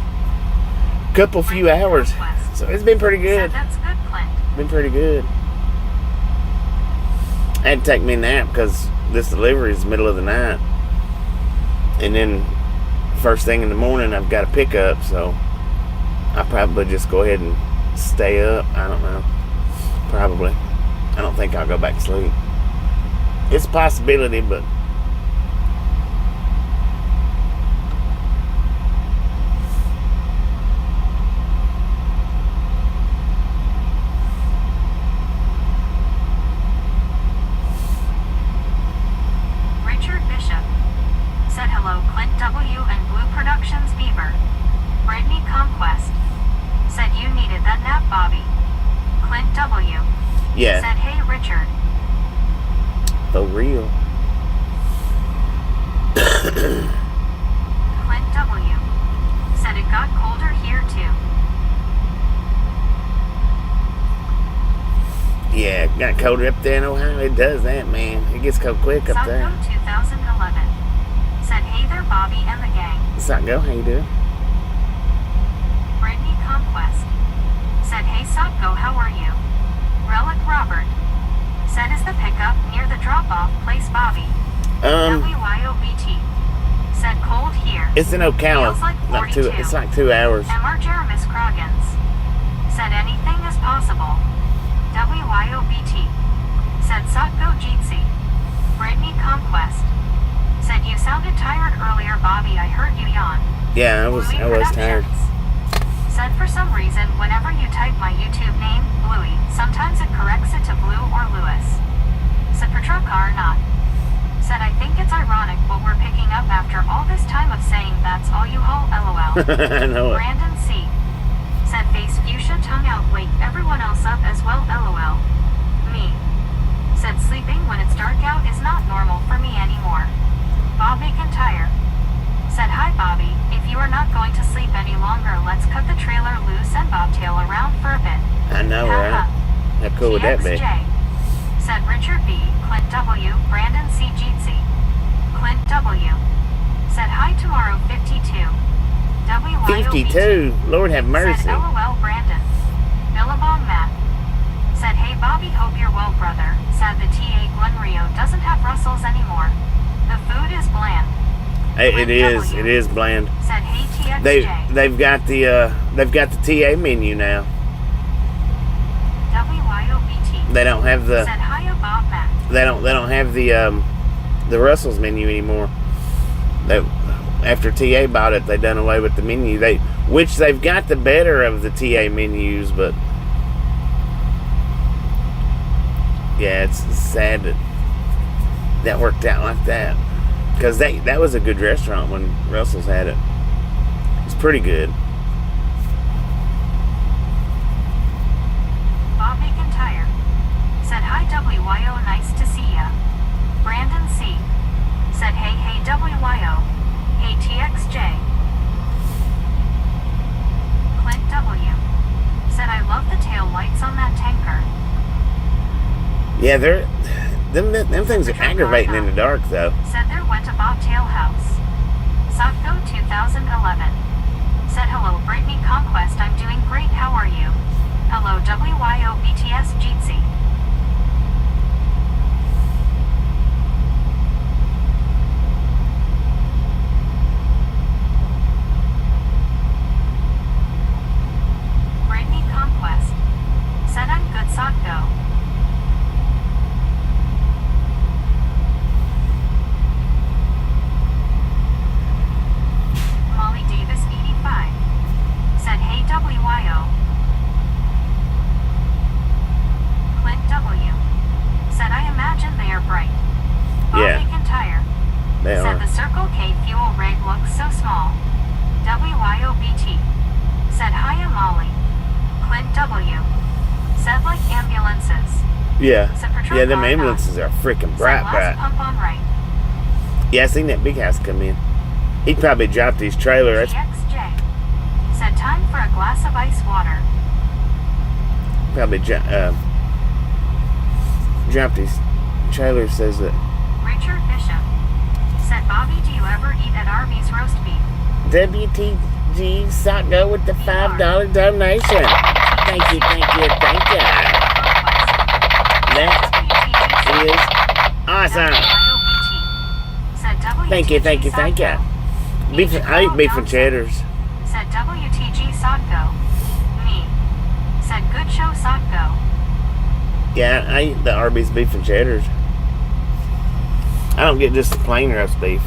few hours, so it's been pretty good. Said that's good, Clint. Been pretty good. I had to take me a nap because this delivery is the middle of the night, and then first thing in the morning I've got a pickup, so I'll probably just go ahead and stay up. I don't know. Probably. I don't think I'll go back to sleep. It's a possibility, but Richard Bishop. Said hello, Clint W. and Blue Productions Bieber. Brittany Conquest. Said you needed that nap, Bobby. Clint W. yeah, Said hey Richard. for real. Clint W. Said it got colder here too. Yeah, got colder up there in Ohio. It does that, man. It gets cold quick up there. Sungo 2011. Said hey there, Bobby and the gang. Sotgo, how you doing? Brittany Conquest. Said hey Sotgo, how are you? Relic Robert. Said is the pickup near the drop-off place, Bobby? WYOBT. Said cold here. It's in Ocala. Feels like 42. It's like 2 hours. MR Jeremis Croggins. Said anything is possible. WYOBT. Said Sotgo Jeetsy. Brittany Conquest. Said you sounded tired earlier, Bobby. I heard you yawn. Yeah, I was tired. Said for some reason, whenever you type my YouTube name, Bluey, sometimes it corrects it to Blue or Lewis. Said Car not. Said I think it's ironic what we're picking up after all this time of saying that's all you haul, lol. I know it. Brandon C. Said face fuchsia tongue out, wake everyone else up as well, lol. Me. Said sleeping when it's dark out is not normal for me anymore. Bob McIntyre. Said hi Bobby, if you are not going to sleep any longer, let's cut the trailer loose and bobtail around for a bit. I know, right? How cool would that be? TXJ. said Richard B. Clint W. Brandon C. Jeetsy. Clint W. said hi tomorrow 52. WYOBT 52. Lord have mercy. said LOL Brandon. Billabong Matt said hey Bobby, hope you're well brother. Said the TA Glen Rio doesn't have Russells anymore. The food is bland. It is bland. Said hey TXJ. They've got the TA menu now. WYOBT They don't have the said hi Bob Matt. they don't have the Russell's menu anymore. After TA bought it, they done away with the menu. Which they've got the better of the TA menus, but yeah, it's sad that worked out like that. Because that was a good restaurant when Russell's had it. It's pretty good. Bob McIntyre said hi WYO, nice to see ya. Brandon C. said hey WYO. Hey TXJ. Clint W. said I love the tail lights on that tanker. Yeah, them things are aggravating in the dark though. Said there went a bobtail house. Sotco 2011. Said hello Brittany Conquest, I'm doing great, how are you? Hello WYO BTS Jeetsy. Brittany Conquest said I'm good Sotco. Molly Davis 85 said hey WYO. Clint W. said I imagine they are bright. Bob Yeah. McIntyre They said are. the Circle K fuel rig looks so small. WYOBT said hiya Molly. Clint W. said like ambulances. Yeah. Said patrol Yeah, them car ambulances are freaking said bright. last pump on right. Yeah, I seen that big house come in. He probably dropped his trailer. That's TXJ said time for a glass of ice water. probably dropped his trailer, says that. Richard Bishop said Bobby, do you ever eat at Arby's roast beef? WTG Sotco with the $5 donation. Thank you. That is awesome. Thank you. I eat beef and cheddars. Said WTG Sotco. Me. Said good show Sotco. Yeah, I eat the Arby's beef and cheddars. I don't get just the plain roast beef.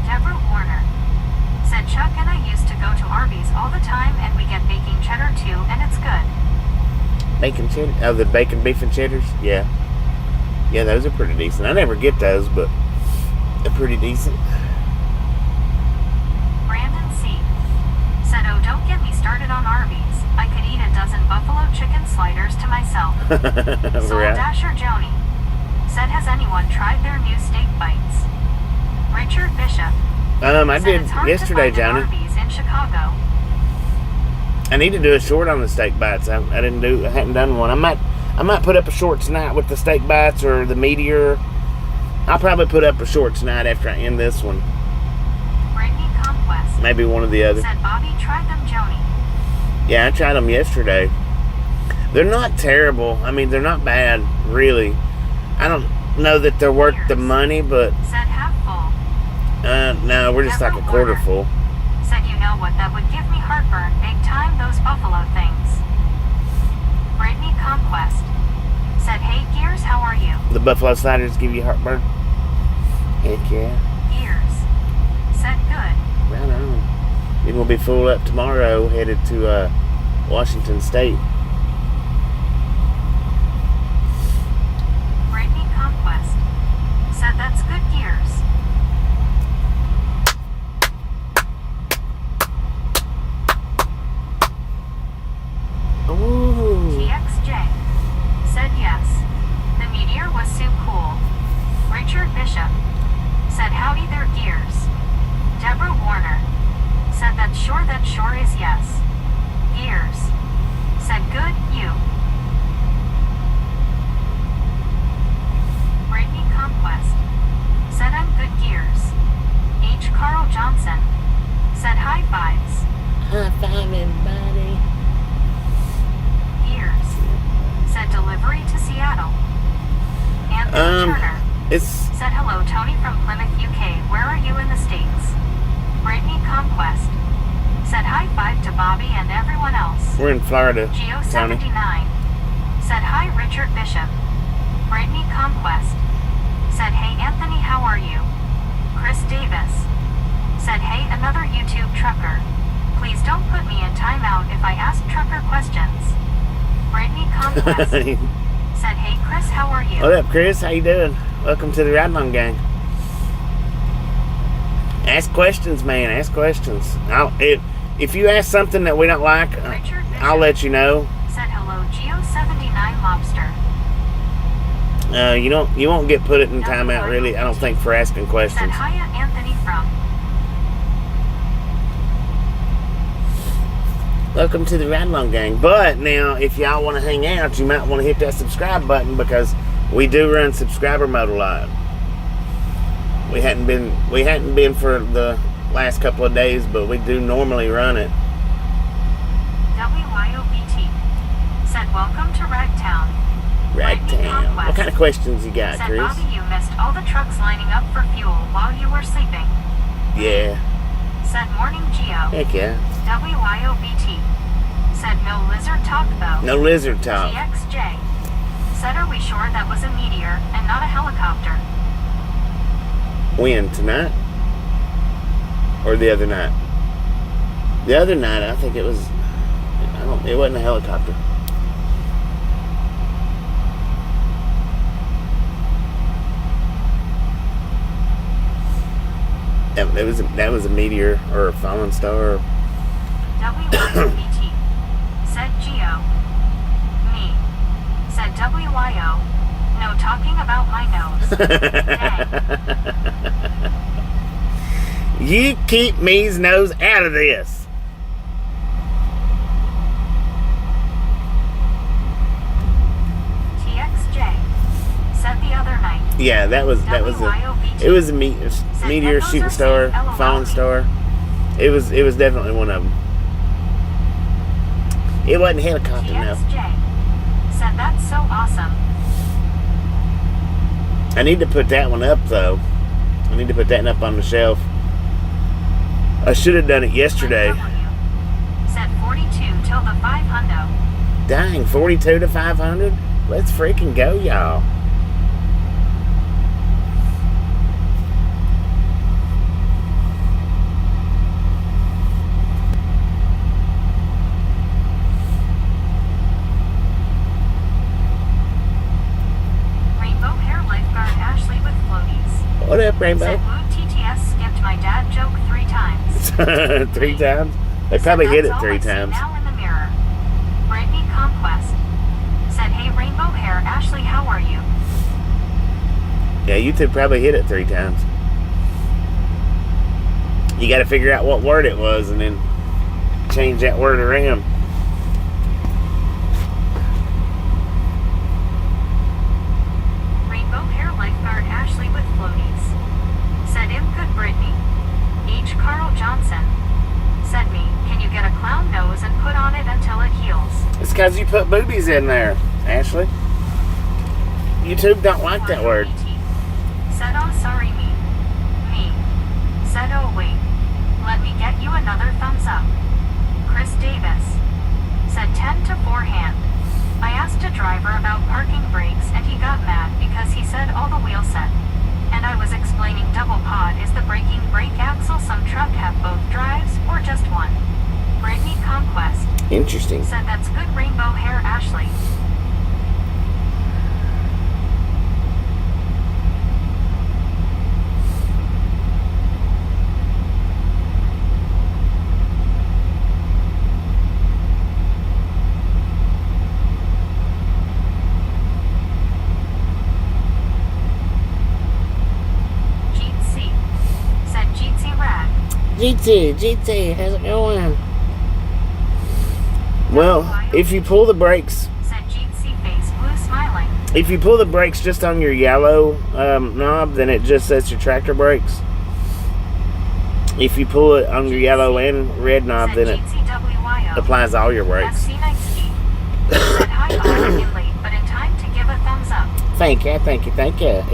Deborah Warner said Chuck and I used to go to Arby's all the time and we get baking cheddar too and it's good. Bacon cheddar? Oh, the bacon beef and cheddars? Yeah. Yeah, those are pretty decent. I never get those, but they're pretty decent. Brandon C. said oh don't get me started on Arby's. I could eat a dozen buffalo chicken sliders to myself. Soul Right. Dasher Joni said has anyone tried their new steak bites? Richard Bishop I said did it's hard yesterday, to find an Johnny. Arby's in Chicago. I need to do a short on the steak bites. I hadn't done one. I might put up a short tonight with the steak bites or the Meteor. I'll probably put up a short tonight after I end this one. Brittany Conquest Maybe one or the other. said Bobby tried them Joni. Yeah, I tried them yesterday. They're not terrible. I mean, they're not bad, really. I don't know that they're worth the money, but Said half full. no, we're just like a quarter full. Said you know what, that would give me heartburn big time, those buffalo things. Brittany Conquest said hey Gears, how are you? The buffalo sliders give you heartburn. Heck yeah. Gears Then we'll be full up tomorrow, headed to Washington State. Brittany Conquest said that's good gears. Ooh. TXJ said yes. The Meteor was so cool. Richard Bishop said howdy there gears. Deborah Warner said that sure is yes. Gears said good you. Brittany Conquest said I'm good gears. H. Carl Johnson said high fives. High five, everybody. Gears said delivery to Seattle. Anthony Turner It's said hello Tony from Plymouth, UK. Where are you in the States? Brittany Conquest said high five to Bobby and everyone else. we're in Florida, Tony. Geo79 said hi Richard Bishop. Brittany Conquest said hey Anthony, how are you? Chris Davis said hey another YouTube trucker. Please don't put me in timeout if I ask trucker questions. Brittany Conquest said hey Chris, how are you? What up, Chris? How you doing? Welcome to the Ride Along Gang. Ask questions, man. Ask questions. If you ask something that we don't like, Richard Bishop I'll let you know. said hello Geo79 Lobster. You won't get put it in timeout, really. I don't think, for asking Said questions. hiya Anthony from. Welcome to the Ride Along Gang. But now, if y'all want to hang out, you might want to hit that subscribe button, because we do run subscriber mode a lot. We hadn't been for the last couple of days, but we do normally run it. WYOBT said welcome to Ragtown. Ragtown. What kind of questions you got, Said Chris? Bobby, you missed all the trucks lining up for fuel while you were sleeping. Yeah. Said morning Geo. Heck yeah. WYOBT said no lizard talk though. No lizard talk. TXJ said are we sure that was a meteor and not a helicopter? When? Tonight? Or the other night? The other night, I think it was... it wasn't a helicopter. That was a meteor or a falling star. WYOBT said Geo. Me said WYO. No talking about my nose. Dang. You keep me's nose out of this. TXJ said the other night. Yeah, it was a meteor, shooting star, falling star. It was definitely one of them. It wasn't a helicopter, no. TXJ said that's so awesome. I need to put that one up, though. I need to put that one up on the shelf. I should have done it yesterday. W said 42 till the 500. Dang, 42 to 500? Let's freaking go, y'all. Rainbow hair lifeguard Ashley with floaties. What up, Rainbow? Said Woo TTS skipped my dad joke 3 times. 3 times? They Said probably hit that's it all 3 I see times. Now in the mirror. Brittany Conquest said, hey rainbow hair Ashley, how are you? Yeah, you two probably hit it 3 times. You got to figure out what word it was and then change that word around. Rainbow hair lifeguard Ashley with floaties. Said im good Brittany. H. Carl Johnson said me, can you get a clown nose and put on it until it heals? It's because you put boobies in there, Ashley. YouTube don't like that word. Said oh sorry me. Me. Said oh wait. Let me get you another thumbs up. Chris Davis said 10 to 4 hand. I asked a driver about parking brakes and he got mad because he said all the wheel set. And I was explaining double pod is the braking brake axle. Some truck have both drives or just one. Conquest. Interesting. Said that's good rainbow hair, Ashley. Jeetsy. Said Jeetsy rad. GT, how's it going? Well, if you pull the brakes, Said Jeetsy face blue smiling. if you pull the brakes just on your yellow knob, then it just sets your tractor brakes. If you pull it on your yellow and red knob, Said then it GTWYO. applies all your That's brakes. Scenic ski. Said hi all in late, but in time to give a thumbs up. Thank you,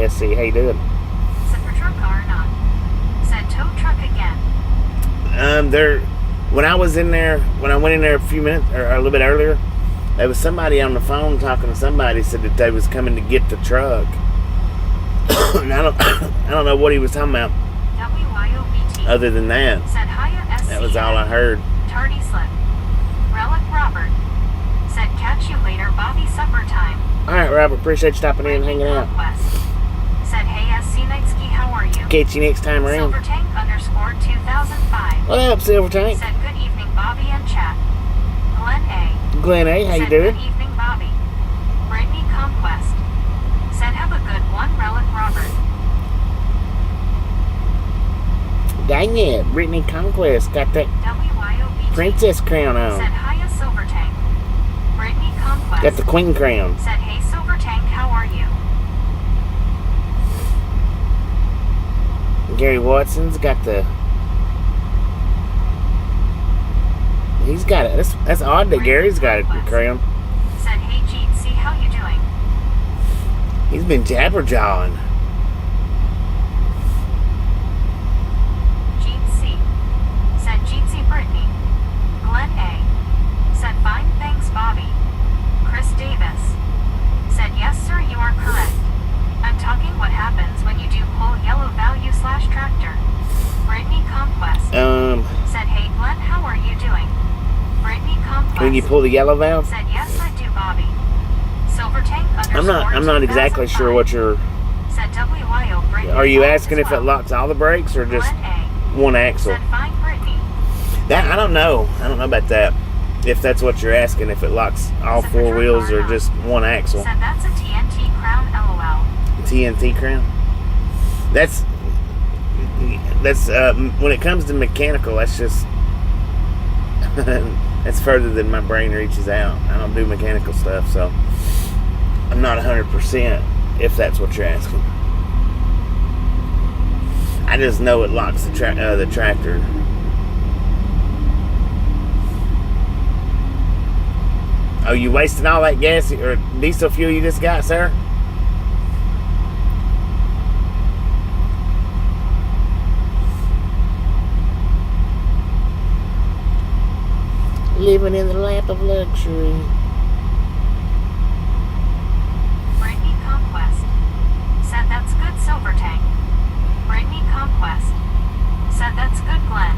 SC. How you doing? Said for truck car or not. Said tow truck again. When I went in there a few minutes or a little bit earlier, there was somebody on the phone talking to somebody, said that they was coming to get the truck. And I don't know what he was talking about. WYOBT. Other than that, Said hiya SC. that was all I heard. Tardy slip. Relic Robert. Said catch you later, Bobby, supper time. All right, Robert, appreciate you stopping in and hanging out. Conquest. Said hey SC Nightsky, how are you? Catch you next time around. Silver Tank _ 2005. What up, Silver Tank? Said good evening, Bobby and chat. Glenn A. Glenn A, how you Said doing? good evening, Bobby. Brittany Conquest. Said have a good one, Relic Robert. Dang it, Brittany Conquest got that WYOBT. princess crown Said on. hiya, Silver Tank. Brittany Conquest. Got the queen crown. Said hey, Silver Tank, how are you? Gary Watson's got the. He's got it. That's odd that Gary's got a crown. Said hey, Jeet, see how you doing? He's been jabberjawing. Jeetsy. Said Jeetsy Brittany. Glenn A. Said fine, thanks, Bobby. Chris Davis. Said yes, sir, you are correct. I'm talking what happens when you do pull yellow value / tractor. Brittany Conquest. Said hey, Glenn, how are you doing? Brittany Conquest. When you pull the yellow valve. Said yes, I do, Bobby. Silver Tank _ I'm not exactly sure what you're. Said WYO Brittany. Are you all asking is if it well. locks all the brakes or just Glenn A. one axle? Said fine, Brittany. That I don't know. I don't know about that. If that's what you're asking, if it locks all Said four for wheels sure or not. just one axle. Said that's a TNT crown, LOL. TNT crown. That's when it comes to mechanical, that's just that's further than my brain reaches out. I don't do mechanical stuff, so I'm not 100% if that's what you're asking. I just know it locks the tractor. Oh, you wasted all that gas or diesel fuel you just got, sir? Living in the lap of luxury. Brittany Conquest. Said that's good, Silver Tank. Brittany Conquest. Said that's good, Glenn.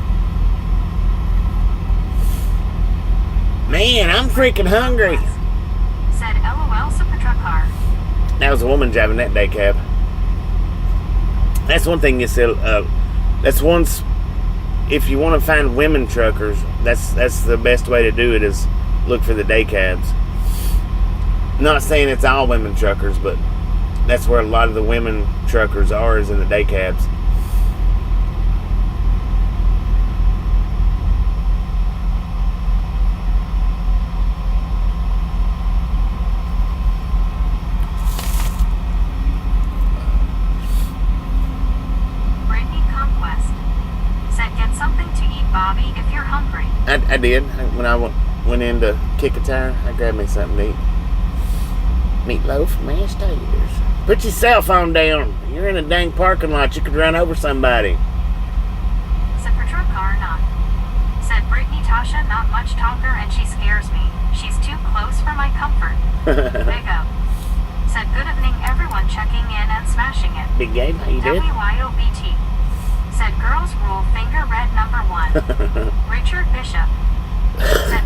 Man, I'm freaking hungry. Said LOL, Super Truck Car. That was a woman driving that day cab. That's one thing you said. That's once. If you want to find women truckers, that's the best way to do it is look for the day cabs. Not saying it's all women truckers, but that's where a lot of the women truckers are, is in the day cabs. Brittany Conquest. Said get something to eat, Bobby, if you're hungry. I did. When I went in to kick a tire, I grabbed me something to eat. Meatloaf, mashed taters. Put your cell phone down. You're in a dang parking lot. You could run over somebody. Said for truck car, not. Said Brittany Tasha, not much talker and she scares me. She's too close for my comfort. Big up. Said good evening, everyone checking in and smashing it. Big Gabe, how you doing? WYOBT. Said girls rule finger red #1. Richard Bishop. Said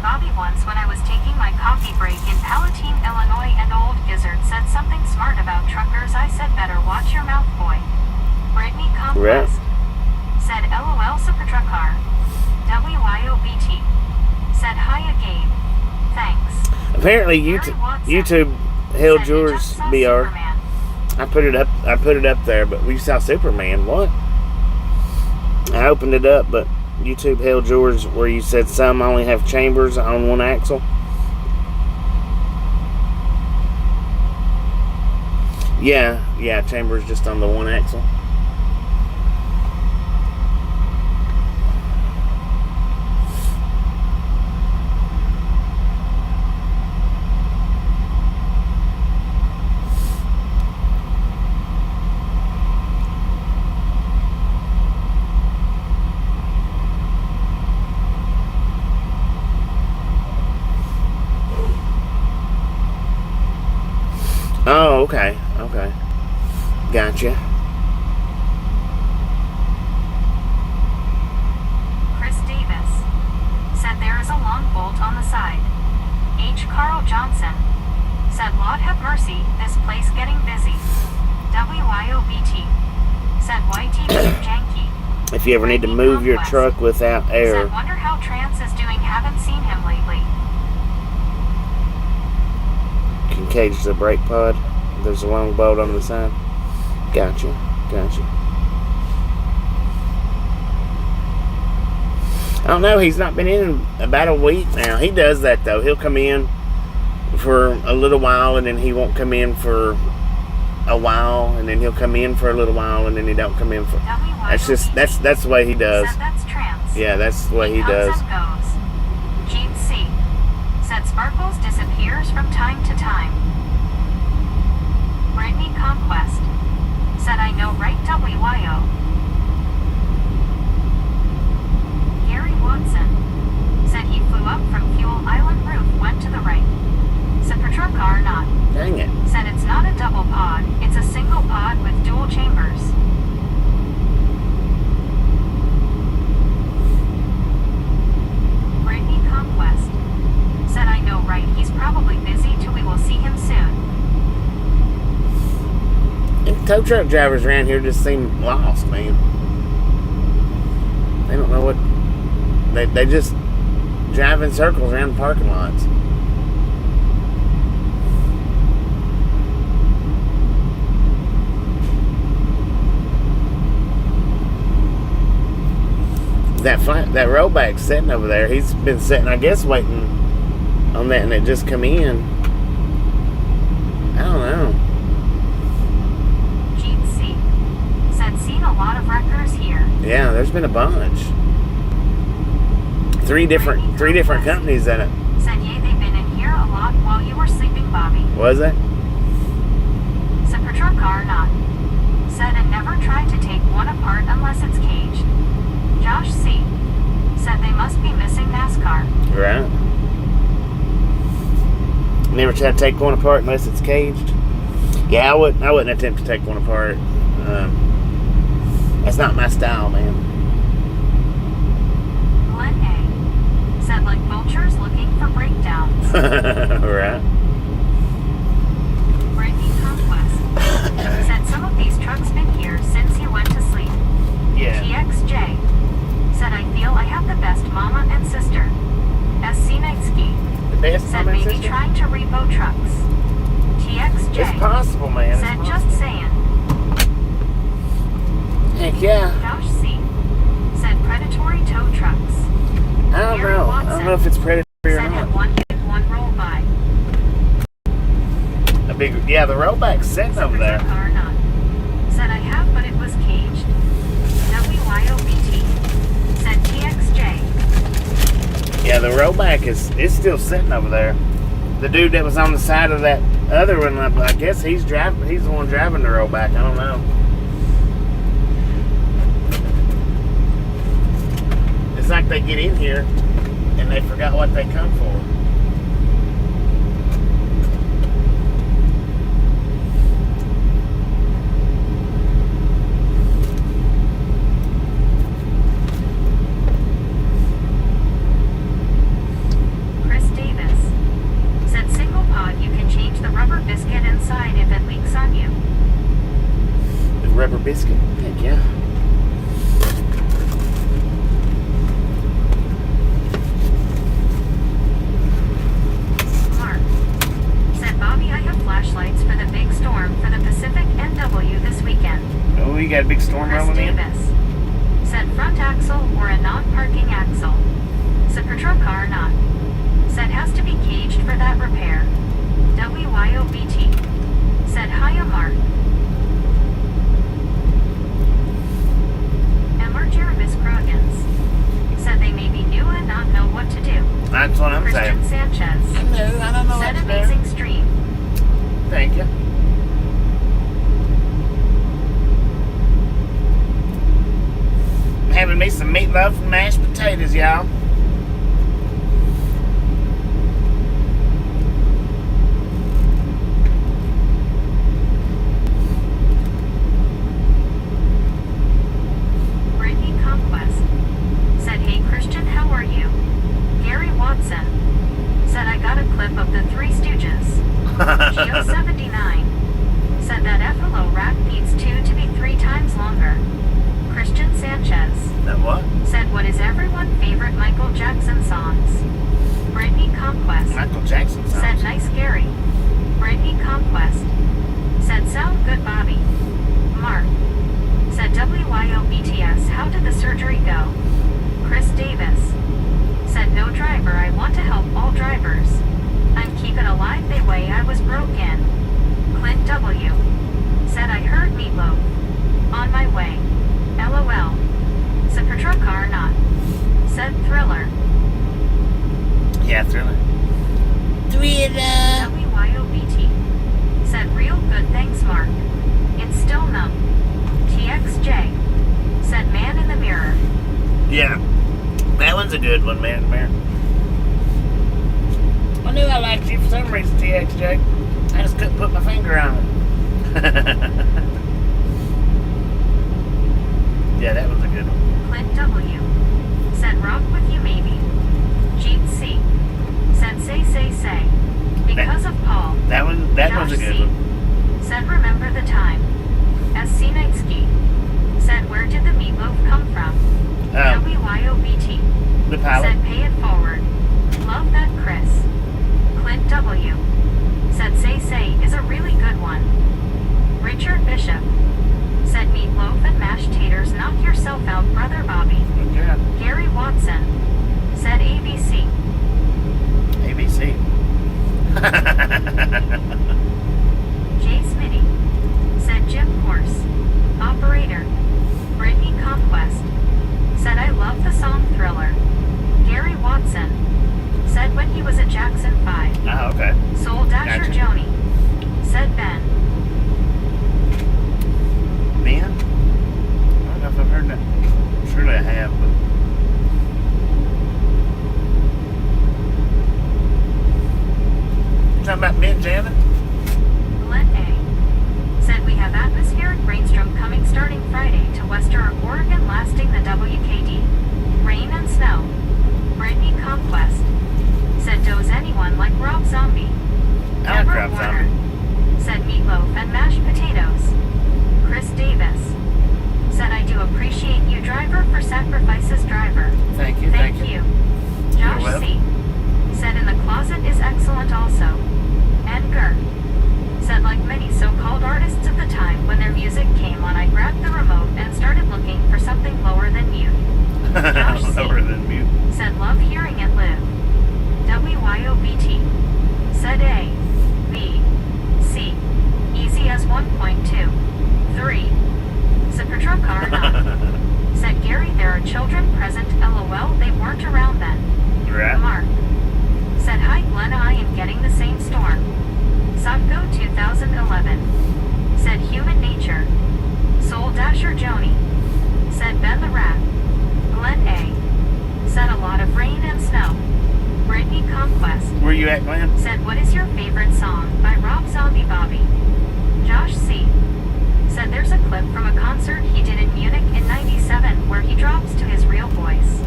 my coffee break in Palatine, Illinois, and Old Gizzard said something smart about truckers. I said, better watch your mouth, boy. Brittany Conquest said, LOL, super trucker. WYOBT said, hiya, Gabe. Thanks. Apparently, Gary Watson YouTube held said, yours, "Just saw BR. Superman." I put it up there, but we saw Superman. What? I opened it up, but YouTube held yours where you said some only have chambers on one axle. Yeah, chambers just on the one axle. Oh, okay. Gotcha. Chris Davis said, there is a long bolt on the side. H. Carl Johnson said, Lord have mercy, this place getting busy. WYOBT said, YTV Janky. If you ever need to move your truck without air. Said, wonder how Trance is doing, haven't seen him lately. Can cage the brake pod. There's a long bolt on the side. Gotcha. I don't know. He's not been in about a week now. He does that though. He'll come in for a little while, and then he won't come in for a while, and then he'll come in for a little while, and then he don't come in for. That's the way he does. Said, that's Trance. Yeah, that's the way he does. Comes and goes. Gene C said, Sparkles disappears from time to time. Brittany Conquest said, I know, right? WYO. Gary Watson said he flew up from Fuel Island roof, went to the right. Said per truck car not. Dang it. Said it's not a double pod, it's a single pod with dual chambers. Brittany Conquest said, I know, right? He's probably busy till we will see him soon. And tow truck drivers around here just seem lost, man. They don't know what. They just drive in circles around parking lots. That rollback's sitting over there. He's been sitting, I guess, waiting on that, and it just come in. I don't know. Gene C said, seen a lot of wreckers here. Yeah, there's been a bunch. Three different companies that it. Said, yay, they've been in here a lot while you were sleeping, Bobby. Was it? Said, per truck car not. Said, and never tried to take one apart unless it's caged. Josh C said, they must be missing NASCAR. Right. Never try to take one apart unless it's caged. Yeah, I wouldn't attempt to take one apart. That's not my style, man. Glenn A said, like vultures looking for breakdowns. Right. Brittany Conquest said, some of these trucks been here since he went to sleep. Yeah. TXJ said, I feel I have the best mama and sister. Scenic The best said, mama and maybe sister? trying to repo trucks. TXJ It's possible, man. It's said, possible. just saying. Heck yeah. Josh C said, predatory tow trucks. I don't Gary know. I Watson don't know if it's predatory or said, have not. one hit, one roll by. The rollback's sitting over there. Car not. Said, I have, but it was caged. WYOBT said, TXJ. Yeah, the rollback is still sitting over there. The dude that was on the side of that other one, I guess he's the one driving the rollback. I don't know. It's like they get in here and they forgot what they come for. Chris Davis biscuit. Heck yeah. Mark. Said Bobby, I have flashlights for the big storm for the Pacific NW this weekend. Oh, you got a big storm Chris rolling in? Davis. Said front axle or a non-parking axle. Said patrol car not. Said has to be caged for that repair. WYOBT. Said hiya Mark. Emmer Jervis Crogans. Said they may be new and not know what to do. That's what I'm Christian saying. Sanchez. I don't know Said what to do. amazing stream. Thank you. Having me some meatloaf and mashed potatoes, y'all. Brittany Conquest. Said, hey Christian, how are you? Gary Watson. Said, I got a clip of the Three Stooges. Geo79. Said that FLO rack needs 2 to be 3 times longer. Christian Sanchez. That what? Said, what is everyone's favorite Michael Jackson songs? Brittany Conquest. Michael Jackson songs. Said, nice Gary. Brittany Conquest. Said, sound good Bobby. Mark. Said, WYOBTS, how did the surgery go? Chris Davis. Said, no driver, I want to help all drivers. I'm keeping alive the way I was broken. Clint W. Said, I heard meatloaf. On my way. LOL. Said, patrol car not. Said, Thriller. Yeah, Thriller. Thriller. WYOBT. Said, real good thanks Mark. It's still numb. TXJ. Said, man in the mirror. Yeah. That one's a good one, man. I knew I liked you for some reason, TXJ. I just couldn't put my finger on it. Yeah, that was a good one. Clint W. Said, rock with you maybe. Jeep C. Said, say. Because of Paul. That was a Josh good C. one. Said, remember the time. Scenic. Said, where did the meatloaf come from? WYOBT. The pilot. Said, pay it forward. Love that Chris. Clint W. Said, say is a really good one. Richard Bishop. Said, meatloaf and mashed taters, knock yourself out, brother Bobby. Yeah. Gary Watson. Said, ABC. ABC. Jay Smitty. Said, Jim Course. Operator. Brittany Conquest. Said, I love the song Thriller. Gary Watson. Said, when he was at Jackson 5. Oh, okay. Soul Dasher Gotcha. Joni. Said Ben. Ben? I don't know if I've heard that. Surely I have, but. You talking about Ben Jamin? Glenn A. Said, we have atmospheric rainstorm coming starting Friday to western Oregon, lasting the WKD. Rain and snow. Brittany Conquest. Said, does anyone like Rob Zombie? I like Deborah Rob Warner. Zombie. Said, meatloaf and mashed potatoes. Chris Davis. Said, I do appreciate you, driver, for sacrifices, driver. Thank you. Thank you. Josh welcome. C. Said, in the closet is excellent also. Edgar. Said, like many so-called artists of the time, when their music came on, I grabbed the remote and started looking for something lower than mute. Josh C. Lower than mute. Said, love hearing it live. WYOBT. Said A. B. C. Easy as 1.2. 3. Said patrol car not. Said Gary, there are children present, LOL, they weren't around then. Right. Mark. Said, hi Glenn, I am getting the same storm. Sopgo 2011. Said, human nature. Soul Dasher Joni. Said, Ben the Rat. Glenn A. Said, a lot of rain and snow. Brittany Conquest. Where you at, Glenn? Said, what is your favorite song by Rob Zombie Bobby? Josh C. Said, there's a clip from a concert he did in Munich in '97 where he drops to his real voice.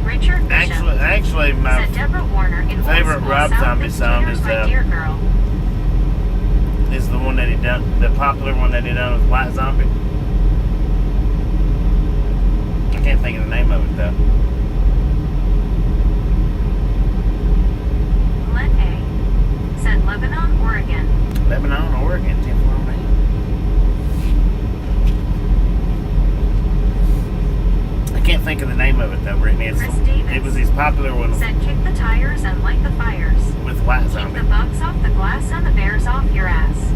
Richard Bishop. Actually, my said Deborah Warner in favorite old school Rob South Zombie song Caters, is, My Dear Girl. is the one that he done, the popular one that he done with White Zombie. I can't think of the name of it though. Glen A. said Lebanon, Oregon. Lebanon, Oregon, 10-409. I can't think of the name of it though, Brittany. Chris Davis It was these popular ones said kick the tires and light the fires. with lights Keep on the it. bugs off the glass and the bears off your ass.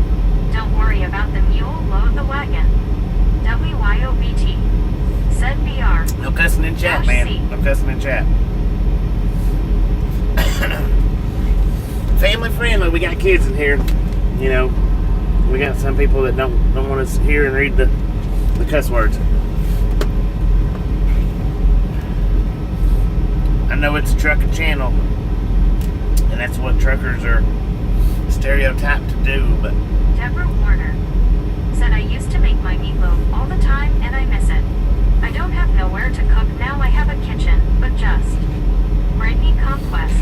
Don't worry about the mule, load the wagon. WYOBT. Said BR. No cussing in chat, Dash man. C. No cussing in chat. Family friendly. We got kids in here. You know, we got some people that don't want us to hear and read the cuss words. I know it's a trucking channel, and that's what truckers are stereotyped to do, but Deborah Warner said I used to make my meatloaf all the time and I miss it. I don't have nowhere to cook now. I have a kitchen, but just. Brittany Conquest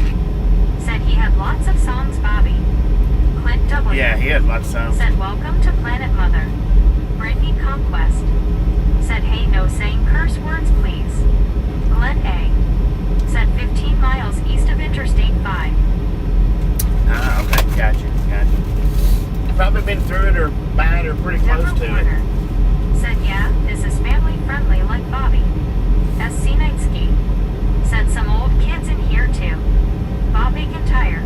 said he had lots of songs. Bobby. Clint W. yeah, he has lots of songs. Said welcome to Planet Mother. Brittany Conquest said hey, no saying curse words please. Glen A. said 15 miles east of Interstate 5. Ah, okay, gotcha. Probably been through it or by it or pretty close Deborah to it. Warner said yeah, this is family friendly like Bobby. Scenic said some old kids in here too. Bobby Gentire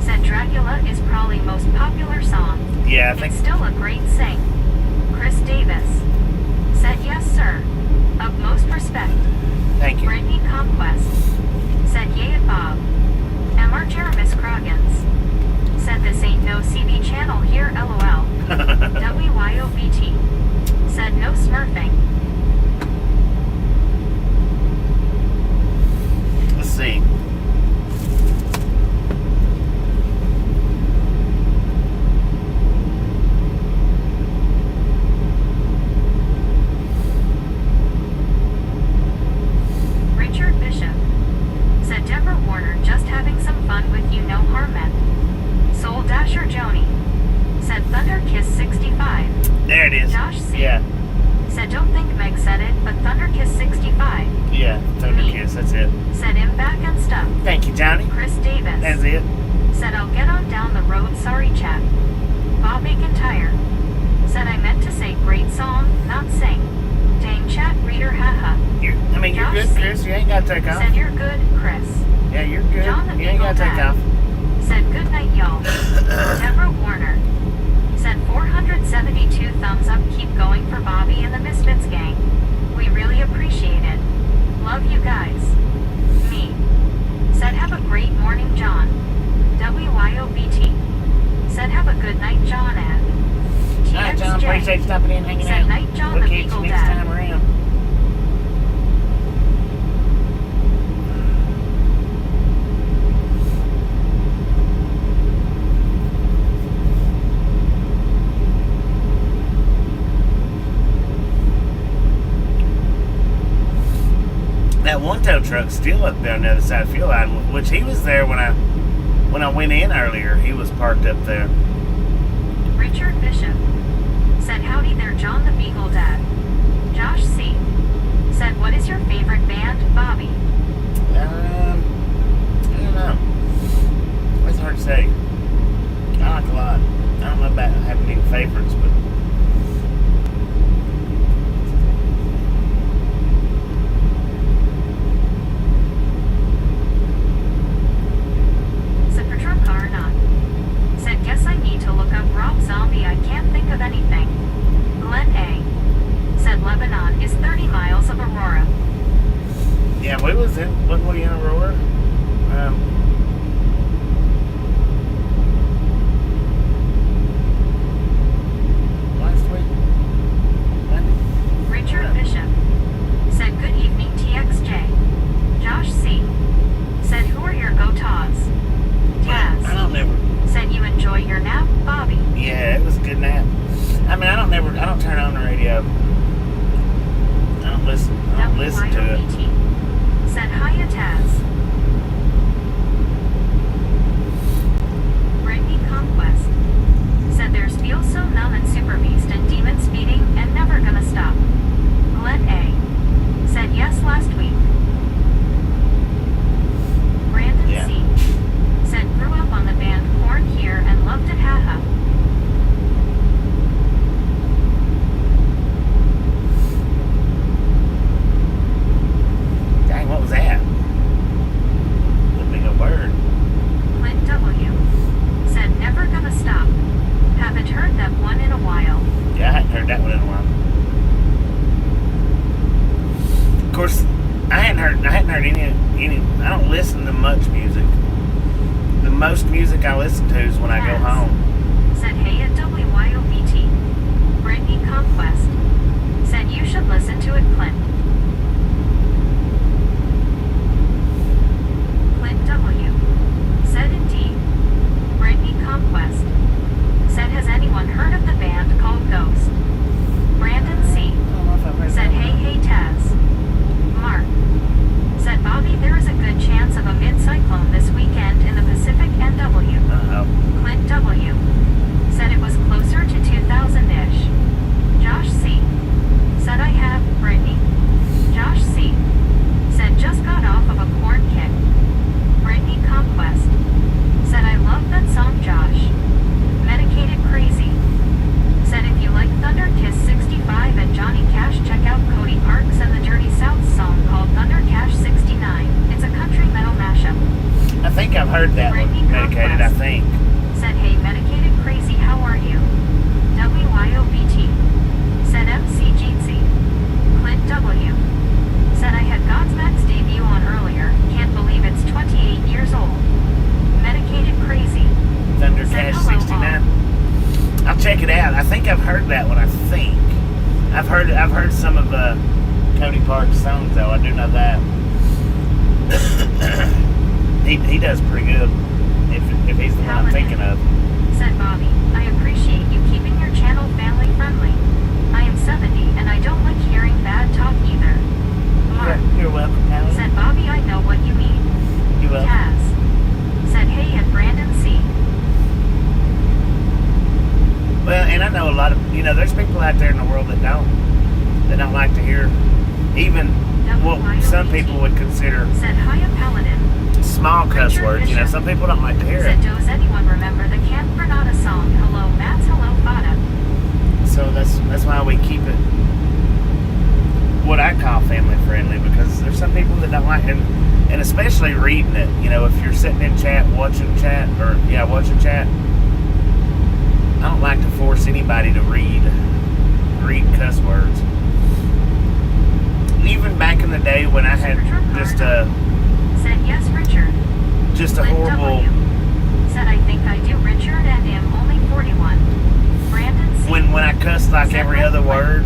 said Dracula is probably most popular song. Yeah, I think. It's still a great sing. Chris Davis said yes sir. Utmost respect. Thank you. Brittany Conquest said yay at Bob. MR Jeremis Croggins said this ain't no CB channel here LOL. WYOBT said no smurfing. Let's see. Richard Bishop said Deborah Warner just having some fun with you, no harm meant. Soul Dasher Joni said Thunder Kiss 65. There it is. Josh C. Yeah, said don't think Meg said it, but Thunder Kiss 65. yeah. Thunder Me. Kiss, that's it. Said him back and stuff. Thank you, Johnny. Chris Davis That's it. said I'll get on down the road, sorry chap. Bob Tire said I meant to say great song, not sing. Dang chat reader, haha. You're Josh good, C. Chris. You ain't got to take off. Said you're good, Chris. Yeah, you're good. John the You ain't got to Beagle take off. Said good night, y'all. Deborah Warner said 472 thumbs up. Keep going for Bobby and the Misfits gang. We really appreciate it. Love you guys. Me said have a great morning, John. WYOBT said have a good night, John. And All right, John. TXJ Appreciate you stopping in and hanging said out. night, John We'll the catch you Beagle next Dad. time around. That one-tow truck's still up there on the other side of the fuel line, which he was there when I went in earlier. He was parked up there. Richard Bishop said howdy there, John the Beagle Dad. Josh C said what is your favorite band, Bobby? I don't know. It's hard to say. I like a lot. I don't know about having any favorites, but Said Patrol Car not. Said guess I need to look up Rob Zombie. I can't think of anything. Glen A said Lebanon is 30 miles of Aurora. yeah, we was in. Wasn't we in Aurora? Last week. Monday? Richard Bishop said good evening, TXJ. Josh C said who are your go-tos? I Taz don't never. said you enjoy your nap, Bobby. Yeah, it was a good nap. I mean, I don't turn on the radio. I don't listen to it. WYOBT said hiya, Taz. Brittany Conquest said there's Feel So Numb and Super Beast and Demon Speeding and Never Gonna Stop. Glen A said most music I listen to is when I go home. Said hey at WYOBT. Brittany Conquest. Said you should listen to it, Clint. Clint W. Said indeed. Brittany Conquest. Said has anyone heard of the band called Ghost? Brandon C. Said hey Taz. Mark. Said Bobby there is a good chance of a mid-cyclone this weekend in the Pacific NW. Clint W. Said it was closer to 2000-ish. Josh C. Said I have, Brittany. Josh C. Said just got off of a corn kick. Brittany Conquest. Said I love that song, Josh. Medicated Crazy. Said if you like Thunder Kiss 65 and Johnny Cash, check out Cody Parks and the Dirty South song called Thunder Cash 69. It's a country metal mashup. I think I've heard that one. Medicated, I think. Said hey Medicated Crazy, how are you? WYOBT. Said MC Jeetsy. Clint W. Said I had Godsmack's debut on earlier. Can't believe it's 28 years old. Medicated Crazy. Thunder Said Cash hello, 69. I'll check it out. I think I've heard that one. I think I've heard some of Cody Parks' songs though. I do know that. he does pretty good. If he's the one I'm thinking of. Said Bobby, I appreciate you keeping your channel family friendly. I am 70 and I don't like hearing bad talk either. Mark. You're welcome, Hallie. Said Bobby, I know what you mean. You're welcome. Taz. Said hey at Brandon C. Well, and I know a lot of, there's people out there in the world that don't like to hear even what some people would consider Said hiya Paladin. small cuss words. Some people don't like to hear Said it. does anyone remember the Camp Granada song? Hello Mats, hello Fada. So that's why we keep it what I call family friendly, because there's some people that don't like it, and especially reading it. If you're sitting in chat, watching chat, I don't like to force anybody to read cuss words. Even back in the day when I had just a horrible. Said I think I do. Richard and him only 41. Brandon C. When I cussed like every other word.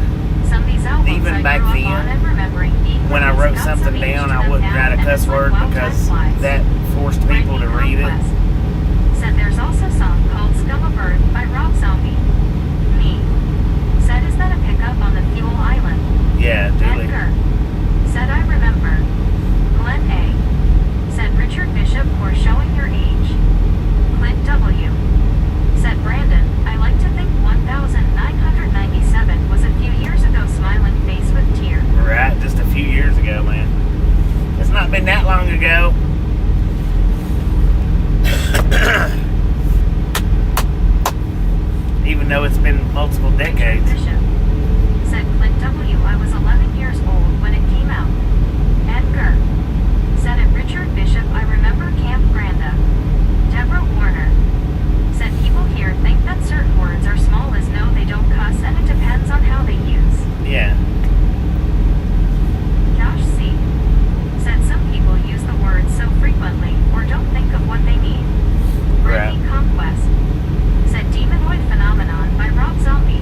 Even back then, when I wrote something down, I wouldn't write a cuss word because that forced people to read it. Said there's also a song called Scum of Earth by Rob Zombie. Me. Said is that a pickup on the Fuel Island? Yeah, Dooley. Edgar. Said I remember. Glenn A. Said Richard Bishop or showing your age. Clint W. Said Brandon, I like to think 1997 was a few years ago. Smiling face with tear. Right, just a few years ago, man. It's not been that long ago. Even though it's been multiple decades. Bishop. Said Clint W. I was 11 years old when it came out. Edgar. Said it Richard Bishop. I remember Camp Granda. Deborah Warner. Said people here think that certain words are small as no they don't cuss, and it depends on how they use. Yeah. Josh C. Said some people use the words so frequently or don't think of what they mean. Brittany Conquest. Said Demonoid Phenomenon by Rob Zombie.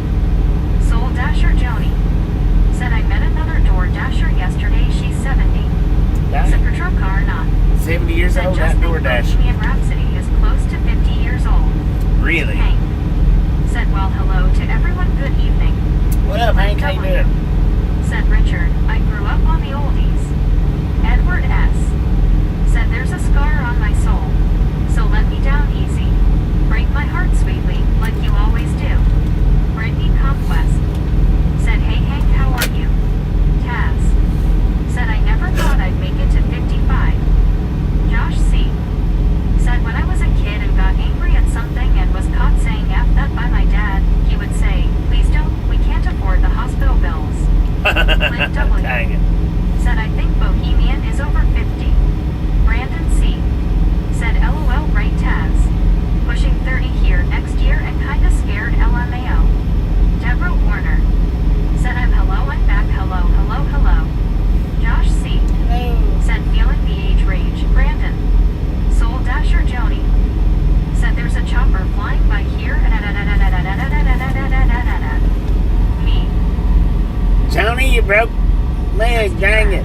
Hey, dang it.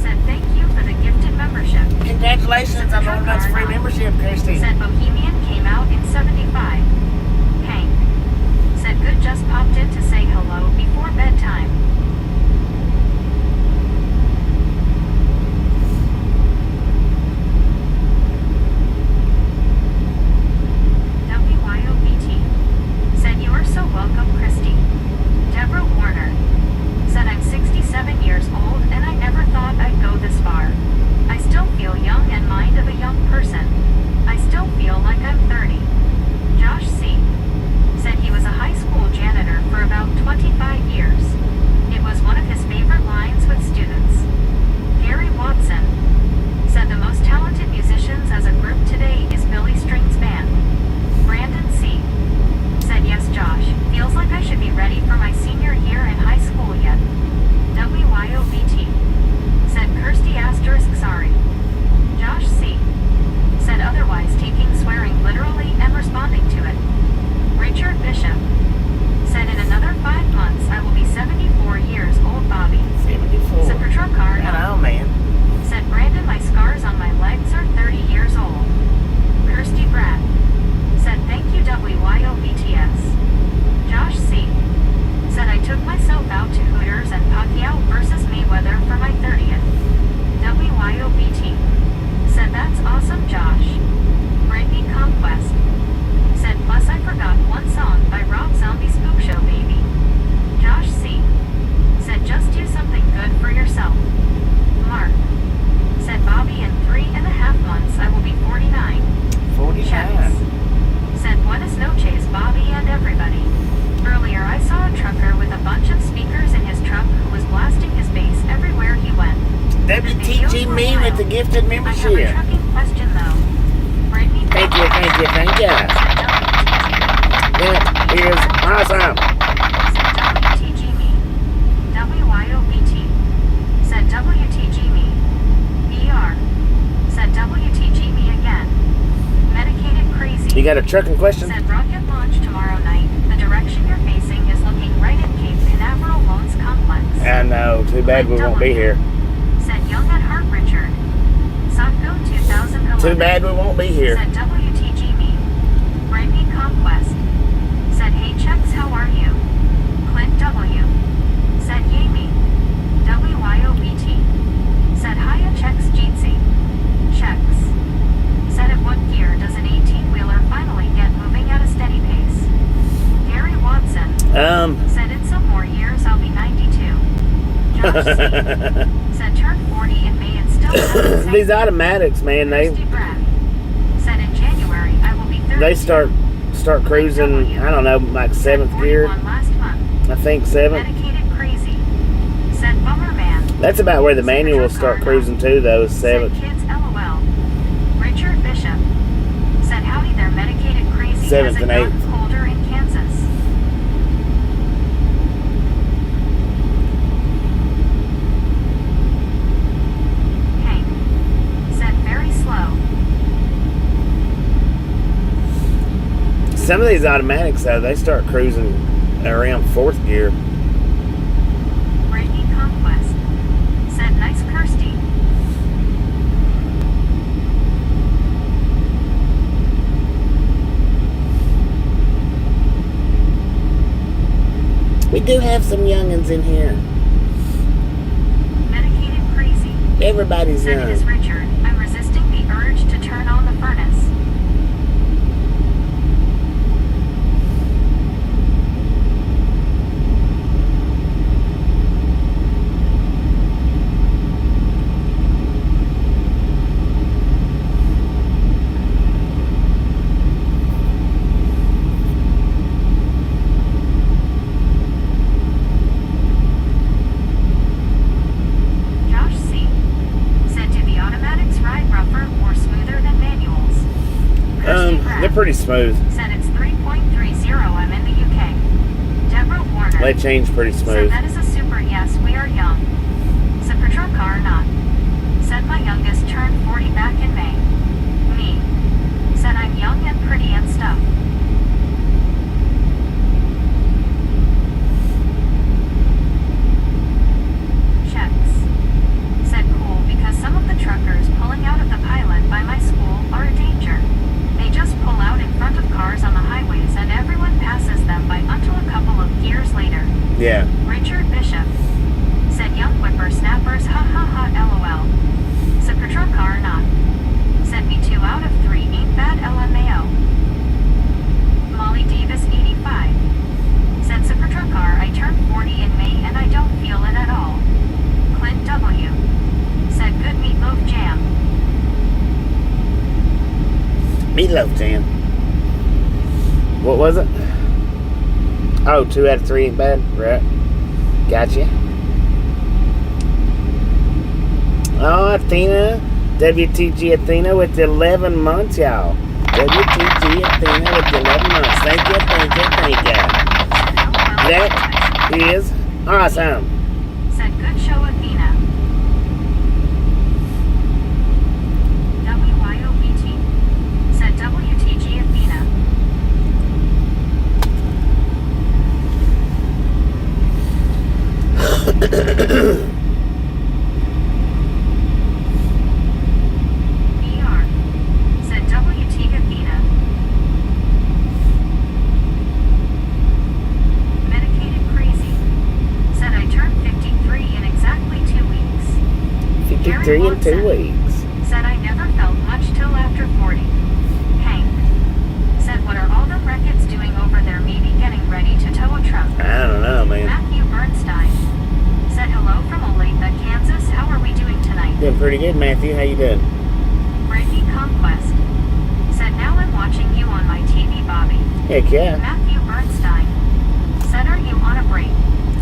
Said thank you for the gifted membership. Congratulations on the month's free membership, Christy. Said Bohemian came out in 75. Hank. Said good just popped in to say hello before bedtime. WYOBT. Said you are so welcome, Christy. Deborah Warner. Said I'm 67 years old and I never thought I'd go this far. I still feel young and mind of a young person. I still feel like I'm 30. Josh C. Said he was a high school janitor for about 25 years. It was one of his favorite lines with students. Gary Watson. Said the most talented musicians as a group today is Billy Strings Band. Brandon C. Said yes, Josh, feels like I should be ready for my senior year in high school yet. WYOBT. Said Kirsty asterisk sorry. Josh C. Said otherwise taking swearing literally and responding to it. Richard Bishop. Said in another 5 months I will be 74 years old, Bobby. 74. Said Patrol car. Hello, man. Said Brandon, my scars on my legs are 30 years old. Kirsty Brad. Said thank you, WYOBTS. Josh C. Said I took myself out to Hooters and Pacquiao versus Mayweather for my 30th. WYOBT. Said that's awesome, Josh. Brandy Conquest. Said plus I forgot one song by Rob Zombie Spook Show, baby. Josh C. Said just do something good for yourself. Mark. Said Bobby in 3.5 months I will be 49. 49. Checks. Said buenas noches, Bobby and everybody. Earlier I saw a trucker with a bunch of speakers in his truck who was blasting his bass everywhere he went. WTG me with the gifted I have a membership. trucking question though. Brittany. Thank you, thank you, thank you. That is awesome. WTG me. WYOBT. Said WTG me. BR. Said WTG me again. Medicated crazy. You got a trucking question? Said rocket launch tomorrow night. The direction you're facing is looking right at Cape Canaveral Loans Complex. I know. Too bad we won't be here. Said young at heart, Richard. Socko 2011. Too bad we won't be here. Said WTG me. Brittany Conquest. Said hey checks, how are you? Clint W. Said yay me. WYOBT. Said hiya checks, Jeetsy. Checks. Said at what gear does an 18-wheeler finally get moving at a steady pace? Gary Watson. Said in some more years I'll be 92. Josh C. Said turn 40 in May and still doesn't These automatics, man, Christy Brad. Said in January I will be 30. they start cruising, I don't know, like 7th gear. Last month. I think 7th. Medicated crazy. Said bummer man. That's about where the manuals start cruising too, though, is 7th. Said kids LOL. Richard Bishop. Said howdy there, medicated crazy. 7th as it and got 8th. colder in Kansas. Hank. Said very slow. Some of these automatics, though, they start cruising around 4th gear. Brittany Conquest. Said nice Kirsty. We do have some youngins in here. Medicated crazy. Everybody's Said it is young. Richard. I'm resisting the urge to turn on the furnace. Josh C. Said do the automatics ride rougher or smoother than manuals? Kirsty Brad. They're pretty smooth. Said it's 3.30. I'm in the UK. Deborah Warner. They change pretty Said smooth. that is a super yes, we are young. Said per truck car not. Said my youngest turned 40 back in May. Me. Said I'm young and pretty and stuff. Checks. Yeah. Richard Bishop said young whippersnappers ha ha ha lol. Said patrol car not. Said me 2 out of 3 ain't bad LMAO. Molly Davis 85 said super truck car I turned 40 in May and I don't feel it at all. Clint W said good meatloaf jam. Meatloaf jam. What was it? Oh, 2 out of 3 ain't bad. Right. Gotcha. Oh, Athena. WTG Athena with 11 months, y'all. WTG Athena with 11 months. Thank you, thank you, thank you. That is awesome. Said good show Athena. WYOBT said WTG Athena. BR said WT Athena. Medicated crazy said I turned 53 in exactly 2 weeks. 53 in 2 weeks. Said I never felt much till after 40. Hank said what are all the Reckitt's doing over there, maybe getting ready to tow a truck. I don't know, man. Matthew Bernstein said hello from Olathe, Kansas. How are we doing tonight? Doing pretty good, Matthew. How you doing? Brittany Conquest said now I'm watching you on my TV, Bobby. Heck yeah. Matthew Bernstein said are you on a break?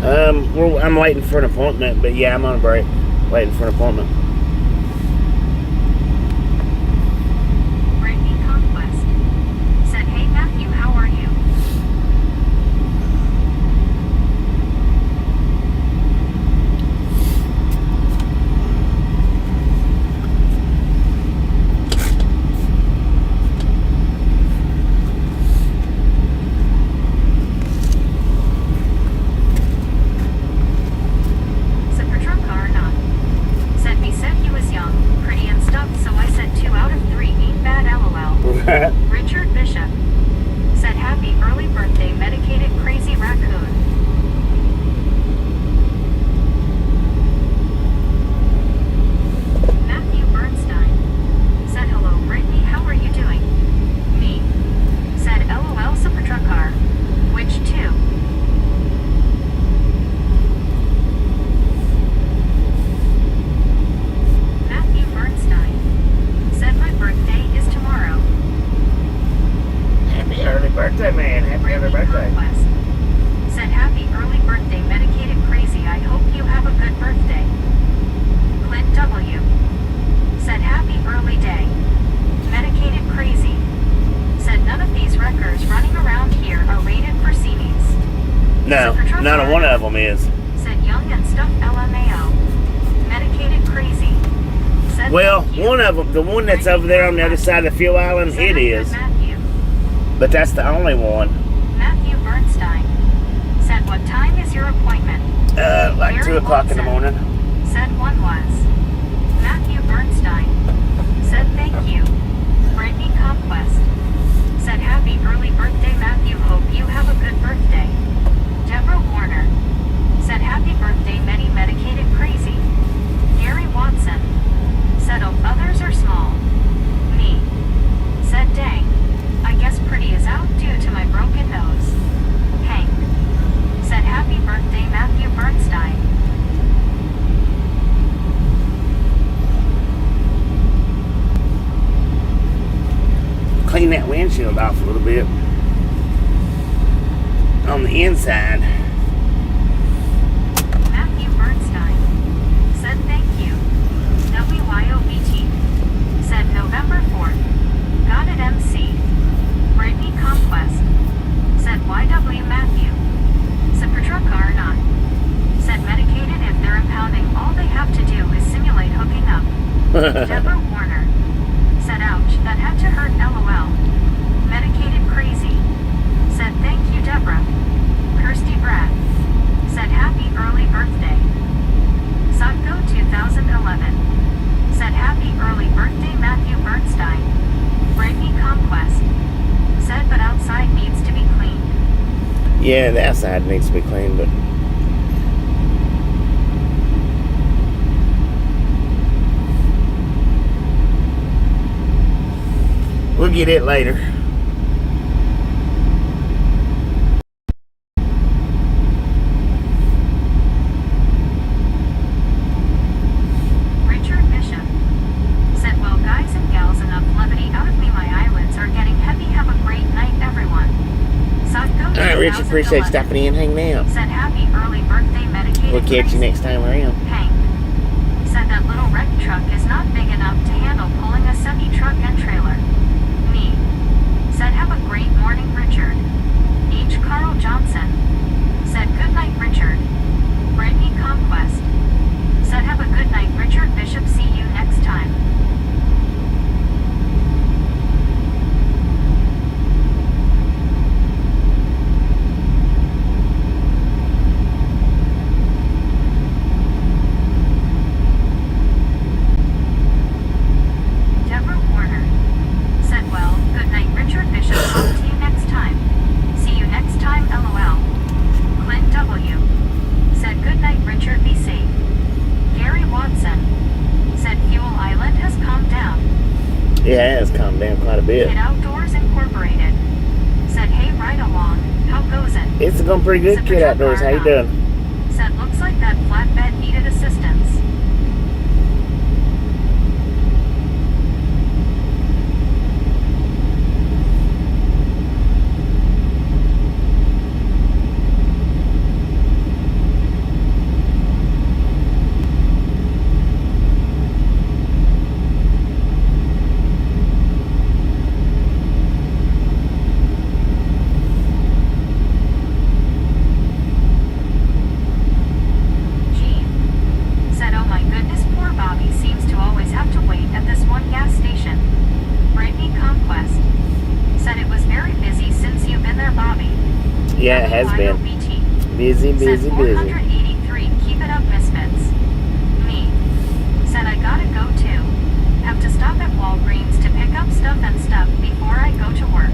I'm waiting for an appointment, but yeah, I'm on a break. Waiting for an appointment. Brittany Conquest said hey Matthew, how are you? Said patrol car not. Said me said he was young, pretty and stuff, so I said 2 out of 3 ain't bad lol. Richard Bishop said happy early birthday medicated crazy raccoon. Matthew Bernstein said hello Brittany, how are you doing? Me said lol super truck car. Which two? Matthew Bernstein said my birthday is tomorrow. Happy early birthday, man. Happy early birthday. Conquest said happy early birthday medicated crazy, I hope you have a good birthday. Clint W said happy early day medicated crazy. Said none of these wreckers running around here are rated for Scenics. No, not one of them is. Said young and stuff LMAO. Medicated crazy. Said Well, thank you. one of them, the one that's over there on the other side of the fuel island, Said it I'm good, is. Matthew. But that's the only one. Matthew Bernstein said what time is your appointment? Like Mary 2 o'clock in the Watson morning. said one was. Matthew Bernstein said thank you. Brittany Conquest said happy early birthday Matthew, hope you have a good birthday. Deborah Warner said happy birthday Medi medicated crazy. Gary Watson said oh others are small. Me said dang, I guess pretty is out due to my broken nose. Hank said happy birthday Matthew Bernstein. Clean that windshield off a little bit. On the inside. Matthew Bernstein said thank you. WYOBT said November 4th. Got it MC. Brittany Conquest said YW Matthew. Said per truck car or not. Said medicated if they're impounding, all they have to do is simulate hooking up. Deborah Warner said ouch, that had to hurt LOL. Medicated crazy. Said thank you Deborah. Kirsty Brad said happy early birthday. Sotgo 2011 said happy early birthday Matthew Bernstein. Brittany Conquest said but outside needs to be cleaned. Yeah, the outside needs to be cleaned, but We'll get it later. Richard Bishop said, well, guys and gals, enough levity out of me. My eyelids are getting heavy. Have a great night, everyone. All right, Rich, appreciate you stopping in and hanging out. Said, happy early birthday, medicated. We'll catch you next time around. Hank said that little wreck truck is not big enough to handle pulling a semi-truck and trailer. Me said, have a great morning, Richard. H. Carl Johnson said, good night, Richard. Brittany Conquest said, have a good night, Richard Bishop. See you next time. Yeah, it has calmed down quite a bit. Kid Outdoors Incorporated said, hey, right along. How goes it? It's going pretty good, Kid Outdoors. How you doing? Said, looks like that flatbed needed assistance. Yeah, it has been. Busy. 483, keep it up, misfits. Me said, I gotta go too. Have to stop at Walgreens to pick up stuff before I go to work.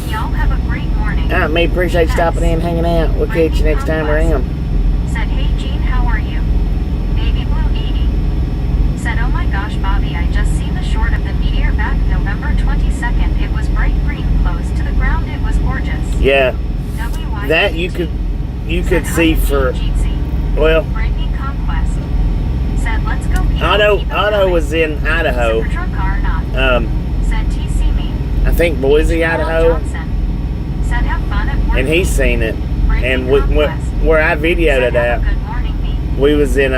Y'all have a great morning. Alright, me, appreciate you stopping in and hanging out. We'll catch you next time around. Said, hey, Gene, how are you? Baby Blue 80 said, oh my gosh, Bobby, I just seen the short of the Meteor back November 22nd. It was bright green, close to the ground. It was gorgeous. Yeah. That you could see for, well, Otto was in Idaho. I think Boise, Idaho, and he's seen it. And where I videoed it at, we was in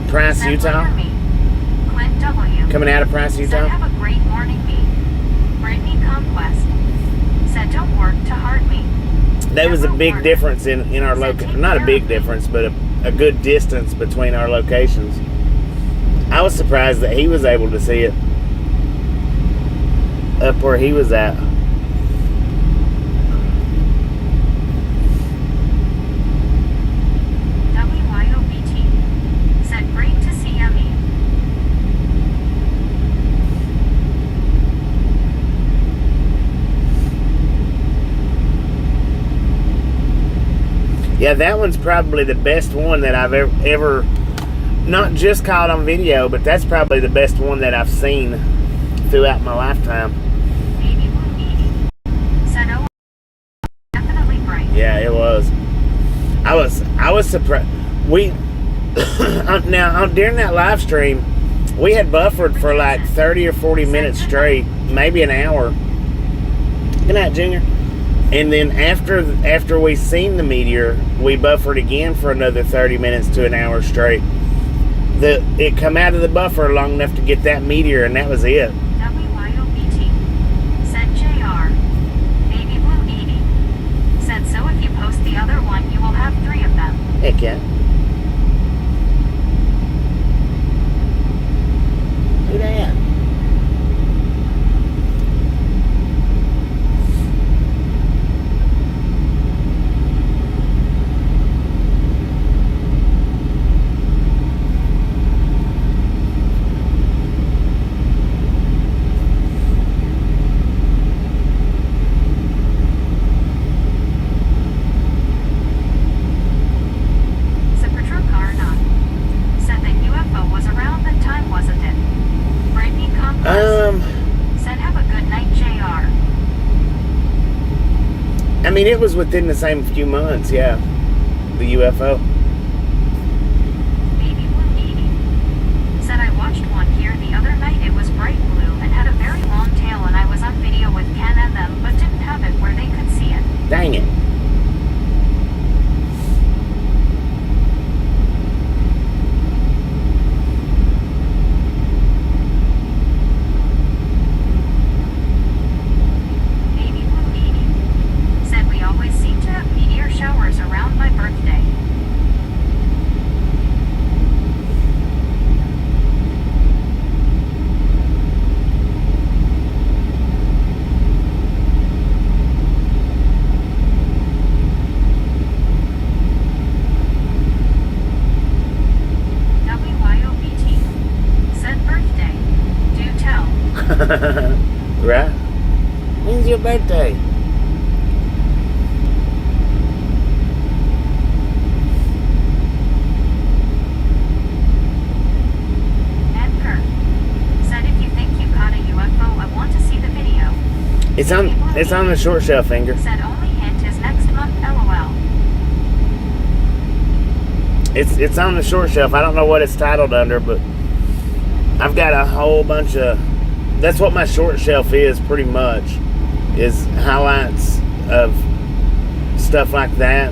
Price, Utah, coming out of Price, Utah. Have a great morning, Brittany Conquest said, don't work to hard me. There was a big difference in our location. Not a big difference, but a good distance between our locations. I was surprised that he was able to see it up where he was at. WYOBT said, great to see Yummy. Yeah, that one's probably the best one that I've ever not just caught on video, but that's probably the best one that I've seen throughout my lifetime. Baby Blue 80 said, oh, definitely bright. Yeah, it was. I was surprised. We now during that live stream, we had buffered for like 30 or 40 minutes straight, maybe an hour. Good night, Junior. And then after we seen the meteor, we buffered again for another 30 minutes to an hour straight. It come out of the buffer long enough to get that meteor, and that was it. WYOBT said, JR. Baby Blue 80 said, so if you post the other one, you will have 3 of them. Heck yeah. Who that? mean, it was within the same few months, yeah. The UFO. Baby Blue 80 said, I watched one here the other night. It was bright blue and had a very long tail, and I was on video with Ken and them, but didn't have it where they could see it. Dang it. Baby Blue 80 said, we always seem to have meteor showers around my birthday. WYOBT said, birthday. Do tell. Right? When's your birthday? Edgar said, if you think you caught a UFO, I want to see the video. It's on the short shelf, finger. Said, only hint is next month, LOL. It's on the short shelf. I don't know what it's titled under, but I've got a whole bunch of. That's what my short shelf is, pretty much, is highlights of stuff like that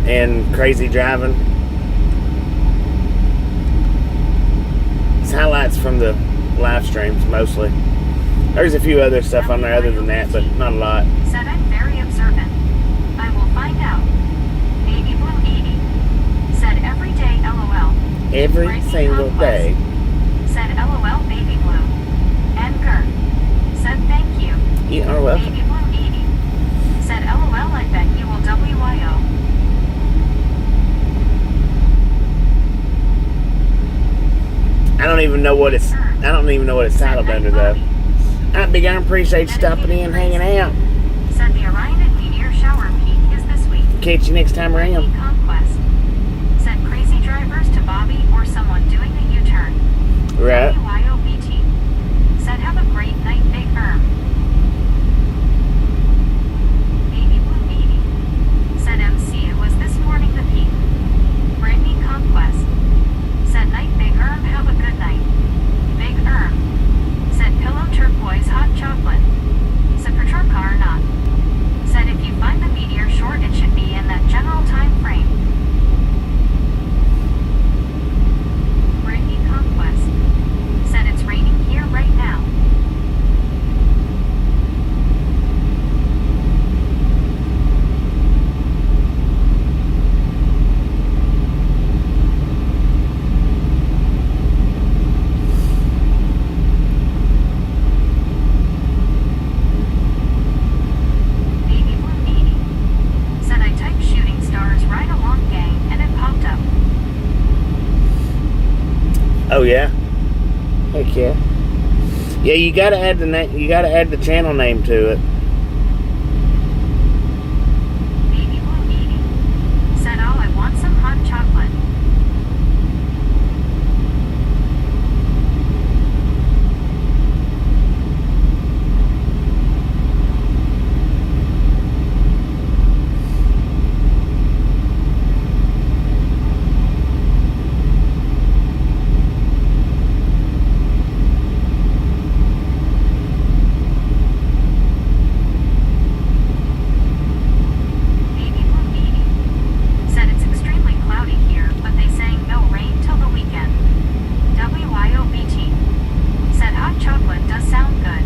and crazy driving. It's highlights from the live streams mostly. There's a few other stuff on there other than that, but not a lot. Said, I'm very observant. I will find out. Baby Blue 80 said, every day, LOL. Every Brittany single Conquest day. said, LOL, Baby Blue. Edgar said, thank you. You are welcome. Baby Blue 80 said, LOL, I bet you will WYO. I don't even know what it's titled under though. Alright, Big Iron, appreciate you stopping in, hanging out. Said, the Orion and Meteor shower peak is this week. Catch you next time Brittany around. Conquest said, crazy drivers to Bobby or someone doing a U-turn. Right. WYOBT said, have a great night, Big Erm. Baby Blue 80 said, MC, it was this morning the peak. Brittany Conquest said, night, Big Erm, have a good night. Big Erm said, pillow turquoise hot chocolate. Supertruck or not. Said, if you find the meteor short, it should be in that general time frame. Brittany Conquest said, it's raining here right now. Baby Blue 80 said, I typed shooting stars right along, gang, and it popped up. Oh yeah. Heck yeah. Yeah, you gotta add the channel name to it. Baby Blue 80 said, oh, I want some hot chocolate. Baby Blue 80 said, it's extremely cloudy here, but they saying no rain till the weekend. WYOBT said, hot chocolate does sound good.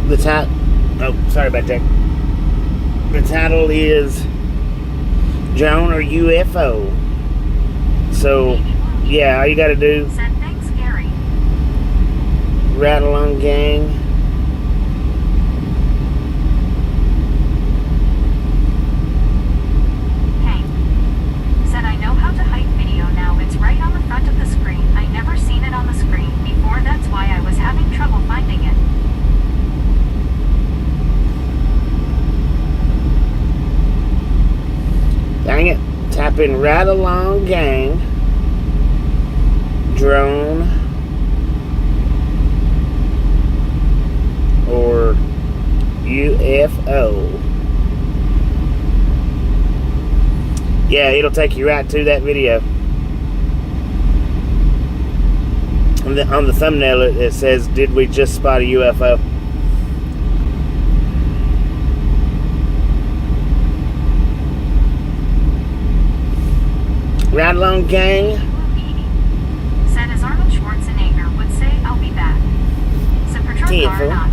The title. Oh, sorry about that. The title is Drone or UFO. So, yeah, all you gotta do Said, Ride Along Gang. Hank said, I know how to hide video now. It's right on the front of the screen. I never seen it on the screen before. That's why I was having trouble finding it. Dang it. Type in Ride Along Gang. Drone. Or UFO. Yeah, it'll take you right to that video. On the thumbnail it says, did we just spot a UFO? Ride Along Gang. Said, as Arnold Schwarzenegger would say, I'll be back. So patrol car not.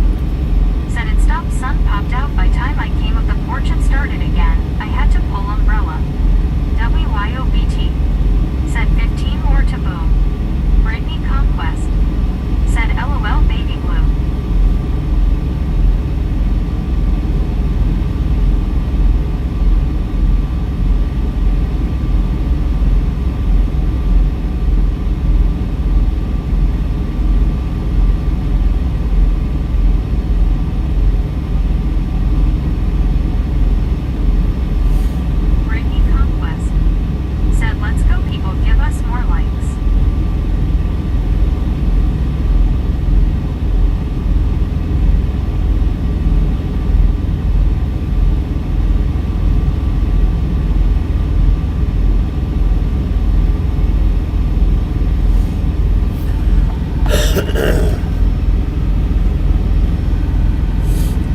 Said it stopped, sun popped out. By time I came up the porch it started again. I had to pull umbrella. WYOBT. Said 15 more to boom. Britney Conquest. Said LOL baby blue.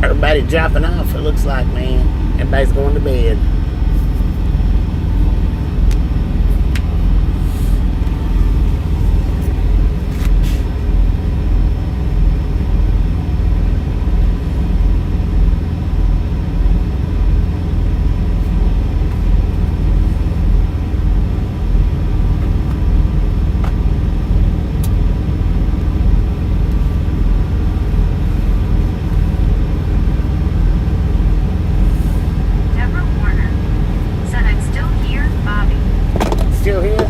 Everybody dropping off, it looks like, man. Everybody's going to bed. Still here?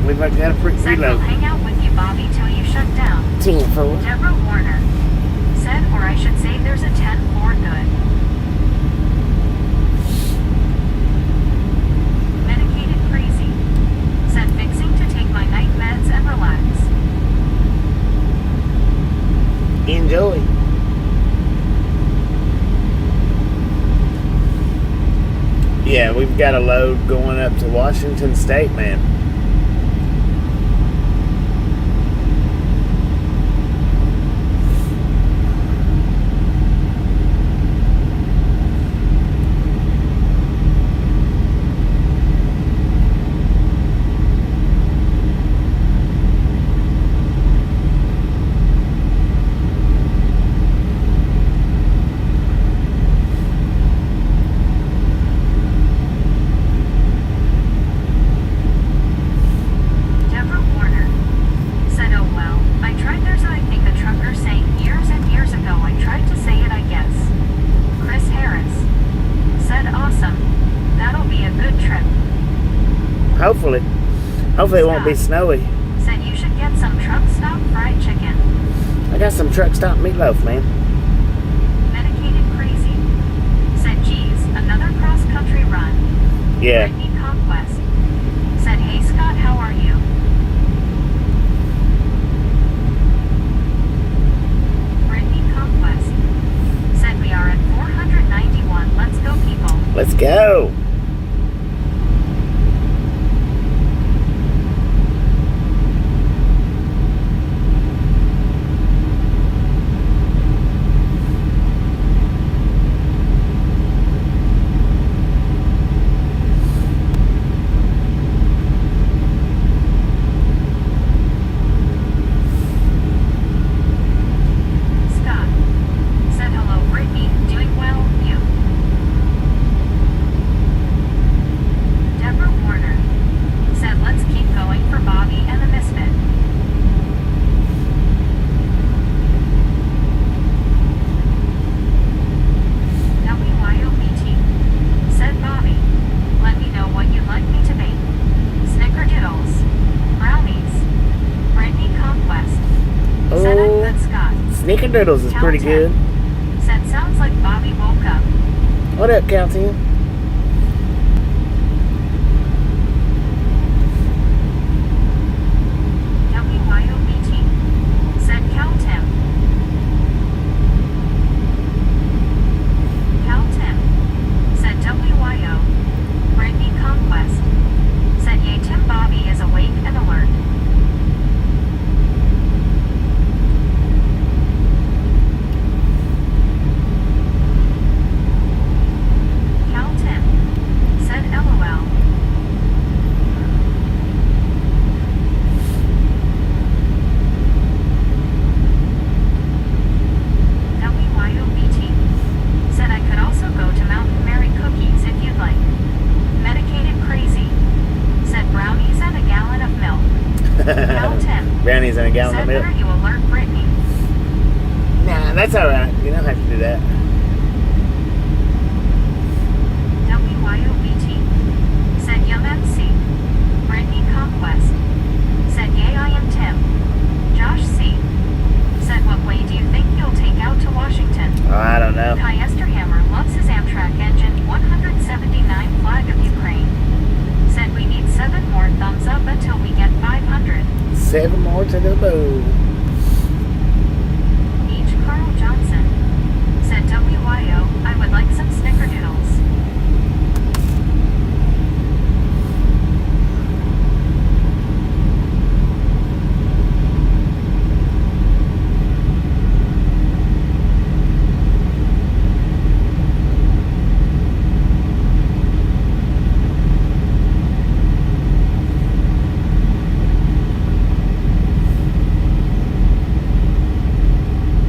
We've got a reload. Said we'll hang out with you, Bobby, till you shut down. 10-4. Deborah Warner said, or I should say there's a 10-4 good. Medicated crazy. Said fixing to take my night meds and relax. Enjoy. Yeah, we've got a load going up to Washington State, man. Hopefully it won't be snowy. Said you should get some truck stop fried chicken. I got some truck stop meatloaf, man. Medicated crazy. Said geez, another cross country run. Yeah. Britney Conquest. Said hey Scott, how are you? Britney Conquest. Said we are at 491. Let's go, people. Let's go. Snickerdoodles is pretty good. Said sounds like Bobby woke up. What up, Calcium? WYOBT. Said Cal Tim. Cal Tim. Said WYO. Brittany Conquest. Said yay Tim Bobby is awake and alert. Cal Tim. Said LOL. WYOBT. Said I could also go to Mountain Mary Cookies if you'd like. Medicated crazy. Said brownies and a gallon of milk. Cal Tim. Brownies and a gallon Said of milk. better you alert Brittany. Nah, that's alright. You don't have to do that. WYOBT. Said Yum MC. Brittany Conquest. Said yay I am Tim. Josh C. Said what way do you think you'll take out to Washington? Oh, I don't know. Kai Esterhammer loves his Amtrak engine 179 flag of Ukraine. Said we need 7 more thumbs up until we get 500. 7 more to the bow. H. Carl Johnson. Said WYO, I would like some snickerdoodles.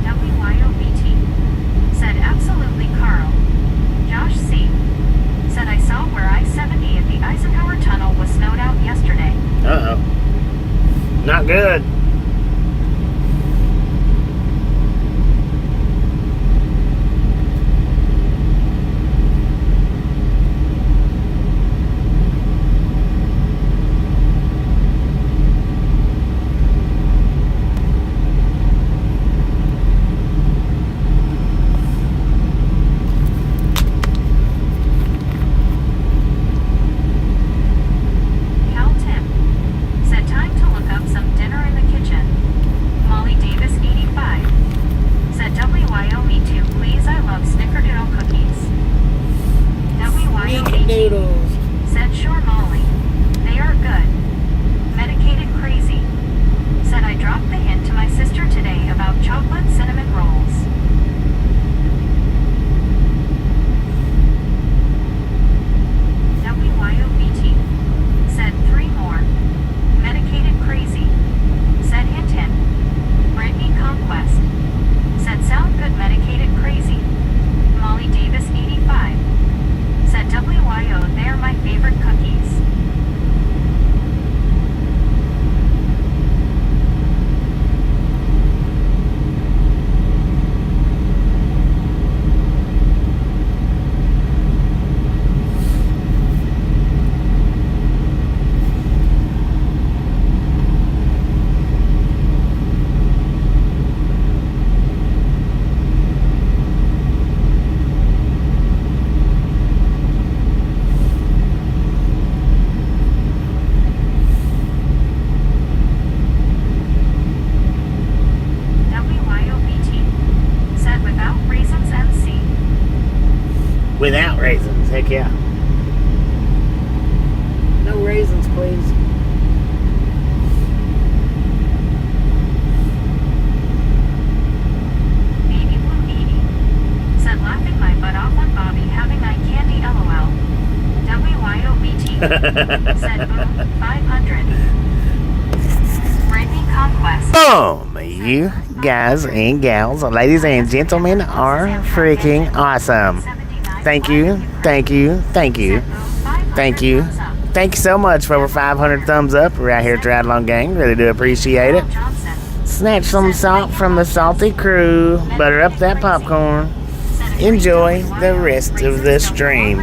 WYOBT. Said absolutely Carl. Josh C. Said I saw where I-70 at the Eisenhower Tunnel was snowed out yesterday. Uh-oh. Not good. Cal Tim. Said time to look up some dinner in the kitchen. Molly Davis 85. Said WYO me too please I love snickerdoodle cookies. WYOBT. Snickerdoodles. Said sure Molly. They are good. Medicated crazy. Said I dropped the hint to my sister today about chocolate cinnamon rolls. WYOBT. Said 3 more. Medicated crazy. Said hint hint. Brittany Conquest. Said sound good medicated crazy. Molly Davis 85. Said WYO they're my favorite cookies. WYOBT. Said without raisins MC. Without raisins. Heck yeah. No raisins, please. Baby Blue 80. Said laughing my butt off on Bobby having eye candy LOL. WYOBT. Said boom 500. Brittany Conquest. Boom! You guys and gals, ladies and gentlemen, are freaking awesome. Thank you, thank you, thank you, thank you. Thank you so much for over 500 thumbs up right here at Ride Along Gang. Really do appreciate it. Snatch some salt from the salty crew. Butter up that popcorn. Enjoy the rest of the stream.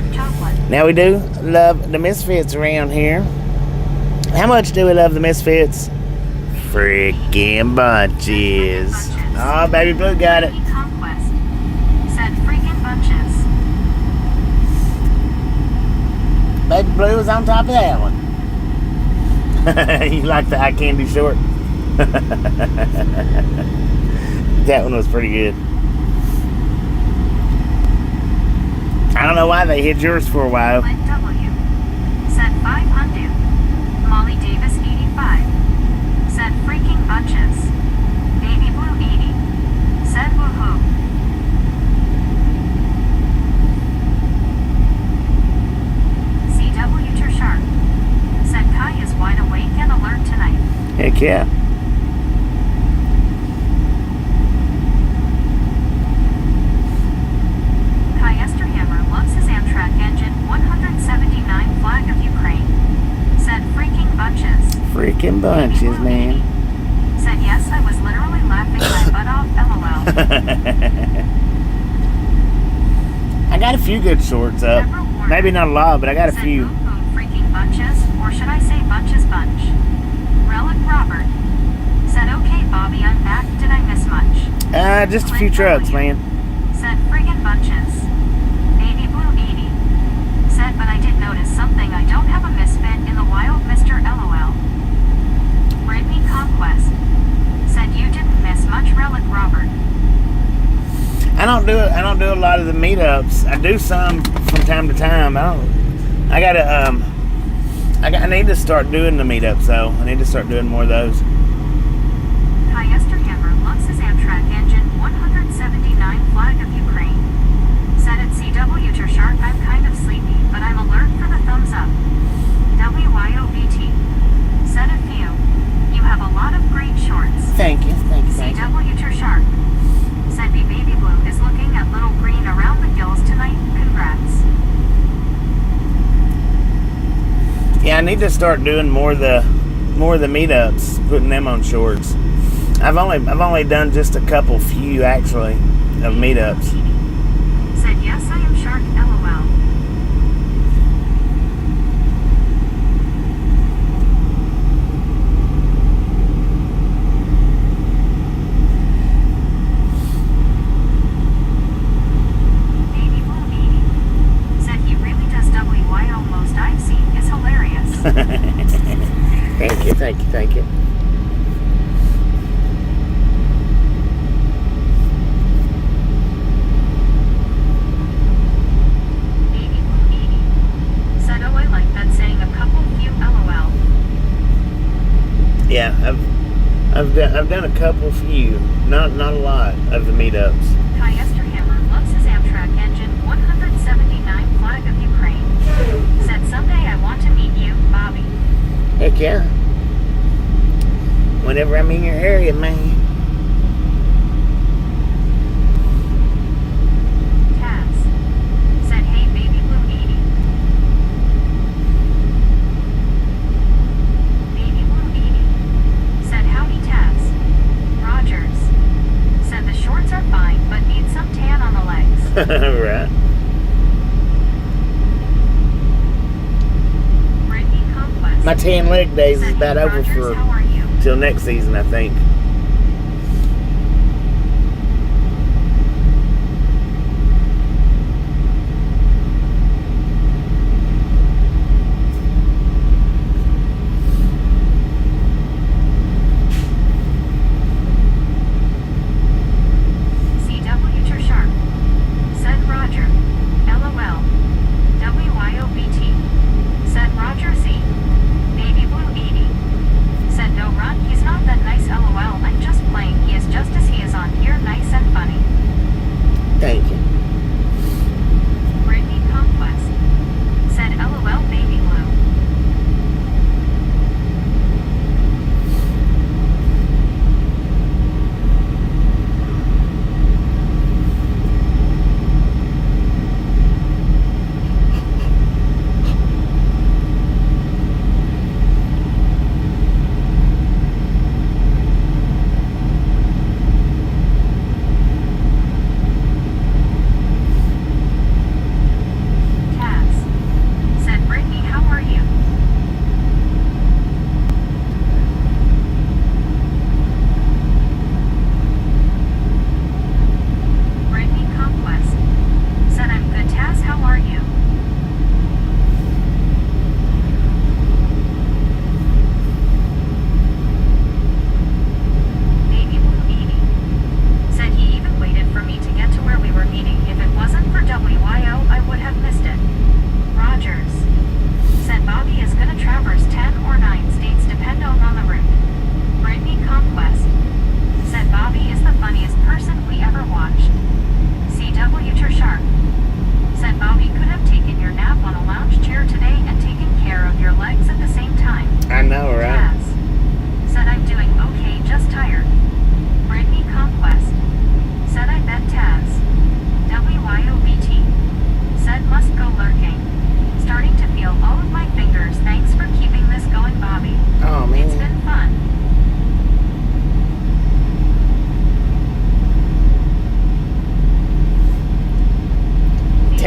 Now we do love the misfits around here. How much do we love the misfits? Freaking bunches. Oh, Baby Blue got it. Brittany Conquest said freaking bunches. Baby Blue was on top of that one. You like the eye candy short? That one was pretty good. I don't know why they hid yours for a while. Clint W said 500. Molly Davis 85 said freaking bunches. Baby Blue 80 said woohoo. CW Tershark said Kai is wide awake and alert tonight. Heck yeah. Kai Esterhammer loves his Amtrak engine 179 flag of Ukraine. Said freaking bunches. Freaking bunches, man. Said yes, I was literally laughing my butt off, LOL. I got a few good shorts up. Deborah Warner Maybe not a lot, but I got a said few. boom boom freaking bunches, or should I say bunches bunch? Relic Robert said okay Bobby, I'm back, did I miss much? Just a few trucks, man. Said friggin' bunches. Baby Blue 80 said but I did notice something, I don't have a misfit in the wild Mr. LOL. Brittany Conquest said you didn't miss much, Relic Robert. I don't do a lot of the meetups. I do some from time to time. I need to start doing the meetups though. I need to start doing more of those. Kai Esterhammer loves his Amtrak engine 179 flag of Ukraine. Said at CW Tershark I'm kind of sleepy, but I'm alert for the thumbs up. WYOBT said a few. You have a lot of great shorts. Thank you. CW Tershark said the Baby Blue is looking at little green around the gills tonight. Congrats. Yeah, I need to start doing more of the meetups, putting them on shorts. I've only done just a few actually of meetups. Said yes, I am shark, LOL. Baby Blue 80 said he really does WYO, most I've seen is hilarious. Thank you. Baby Blue 80 said oh I like that saying, a couple few LOL. Yeah, I've done a few, not a lot of the meetups. Kai Esterhammer loves his Amtrak engine 179 flag of Ukraine. Said someday I want to meet you, Bobby. Heck yeah. Whenever I'm in your area, man. Taz said hey Baby Blue 80. Baby Blue 80 said howdy Taz. Rogers said the shorts are fine but need some tan on the legs. Right. Brittany Conquest My tan leg days is said, about "Hey, over Rogers, for how are you?" till next season, I think. CW Tershark said Roger. LOL. WYOBT said Roger Z. Baby Blue 80 said no run, he's not that nice, LOL. I'm just playing, he is just as he is on here, nice and funny. Thank you. Brittany Conquest said LOL Baby Blue.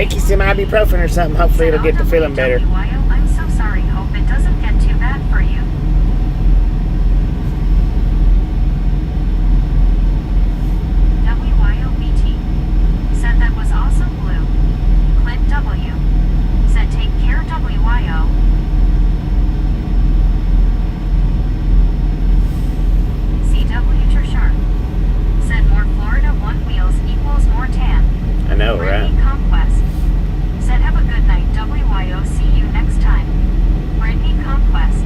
Take you some ibuprofen or something. Hopefully it'll get the feeling better. WYO, I'm so sorry. Hope it doesn't get too bad for you. WYOBT said that was awesome, Blue. Clint W said take care, WYO. CW Sharp said more Florida one wheels equals more tan. I know, right? Brittany Conquest said have a good night, WYO, see you next time. Brittany Conquest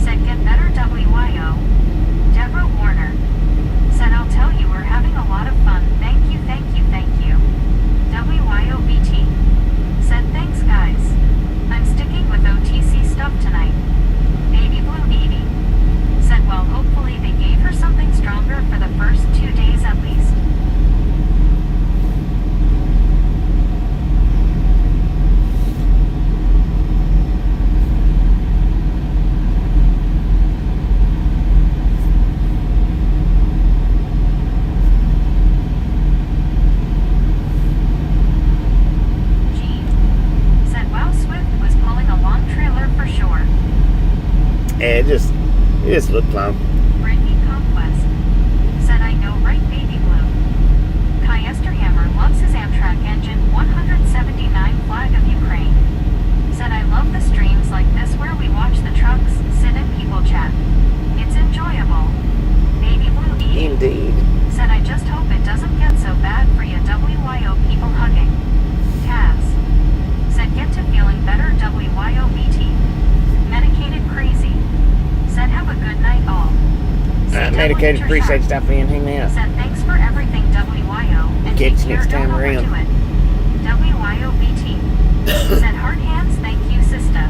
said get better, WYO. Deborah Warner said I'll tell you we're having a lot of fun, thank you, thank you, thank you. WYOBT said thanks guys. I'm sticking with OTC stuff tonight. Baby Blue 80 said well hopefully they gave her something stronger for the first 2 days at least. Gene said wow, Swift was pulling a long trailer for sure. Yeah, it just looked long. Brittany Conquest said I know right, Baby Blue. Kai Esterhammer loves his Amtrak engine 179 flag of Ukraine. Said I love the streams like this where we watch the trucks, sit and people chat. It's enjoyable. Baby Blue E Indeed. said I just hope it doesn't get so bad for you, WYO, people hugging. Taz said get to feeling better, WYOBT. Medicated Crazy said have a good night all. Alright, medicated, appreciate stopping in, hanging out. Said thanks for everything, WYO, and Catch take you care, next time don't around. overdo it. WYOBT said hard hands, thank you, sister.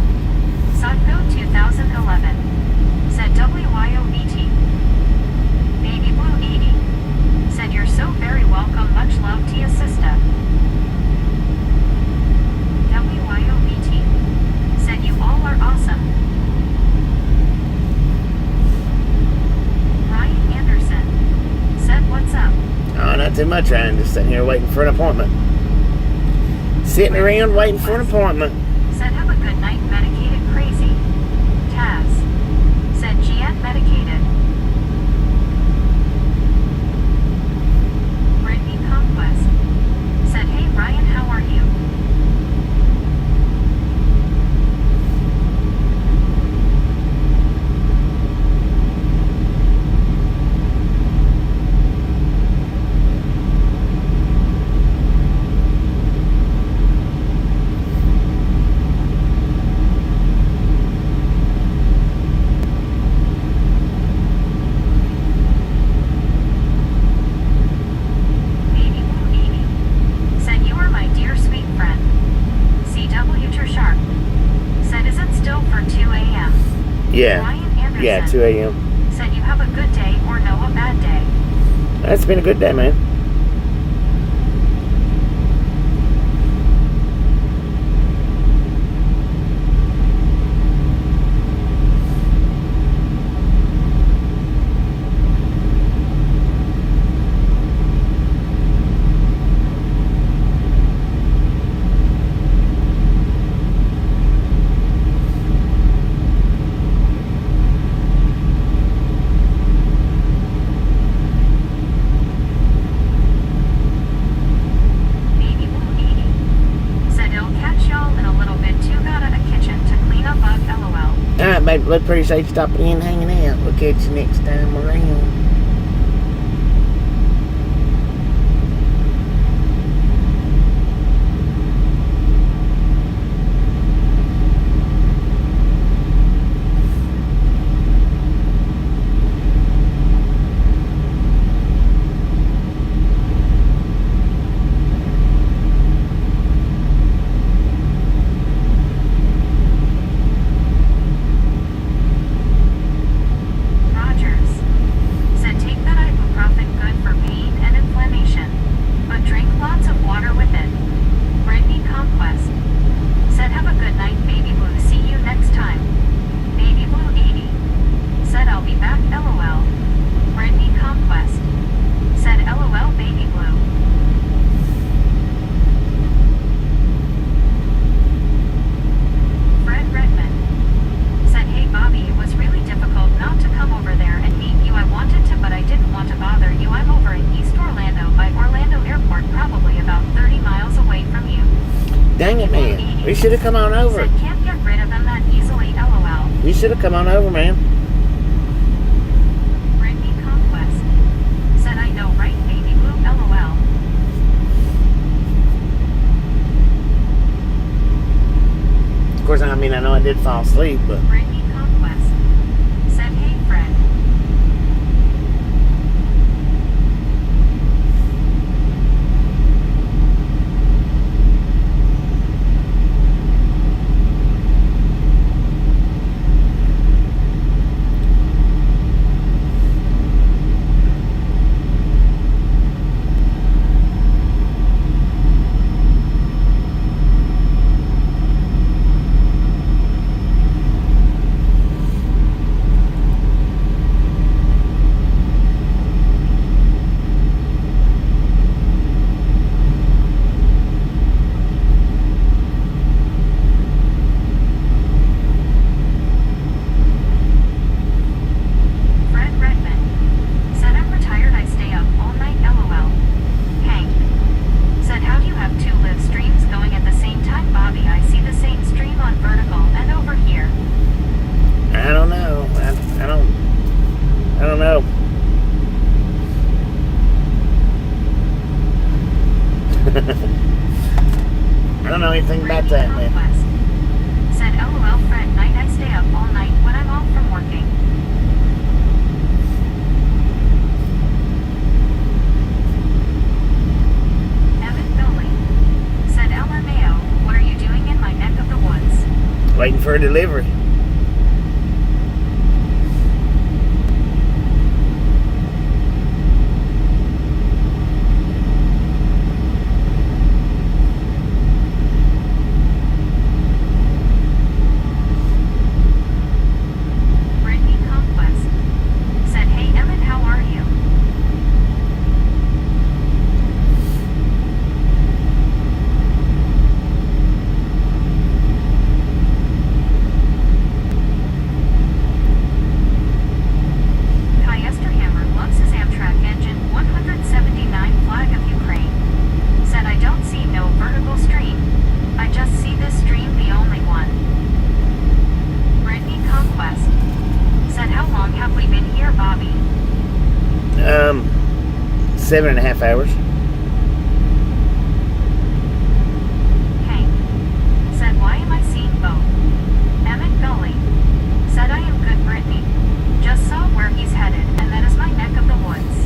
Sotgo 2011 said WYOBT. Baby Blue 80 said you're so very welcome, much love to you, sister. WYOBT said you all are awesome. Ryan Anderson said what's up. Oh, not too much, Ryan. Just sitting here waiting for an appointment. Sitting around waiting for an appointment. Said have a good night, medicated crazy. Taz said GN medicated. Brittany Conquest said hey Ryan, how are you? Baby Blue 80 said you are my dear sweet friend. CW Sharp said is it still for 2 a.m.? Yeah. Ryan Anderson Yeah, 2 a.m. said you have a good day or no, a bad day. It's been a good day, man. Baby Blue 80 said he'll catch y'all in a little bit too, got a kitchen to clean up, bug, LOL. Alright, baby. Let's appreciate you stopping in, hanging out. We'll catch you next time around. You should have come on over. Said can't get rid of them that easily, LOL. You should have come on over, man. Brittany Conquest. Said I know, right, baby blue, LOL. Of course, I mean, I know I did fall asleep, but... Brittany Conquest. Said hey, Fred. I don't know anything about that, man. Said LOL Fred, night I stay up all night when I'm off from working. Evan Billy. Said LMAO, what are you doing in my neck of the woods? Waiting for a delivery. Have we been here, Bobby? 7.5 hours. Hank said, why am I seeing both? Emmett Gully said, I am good, Brittany. Just saw where he's headed, and that is my neck of the woods.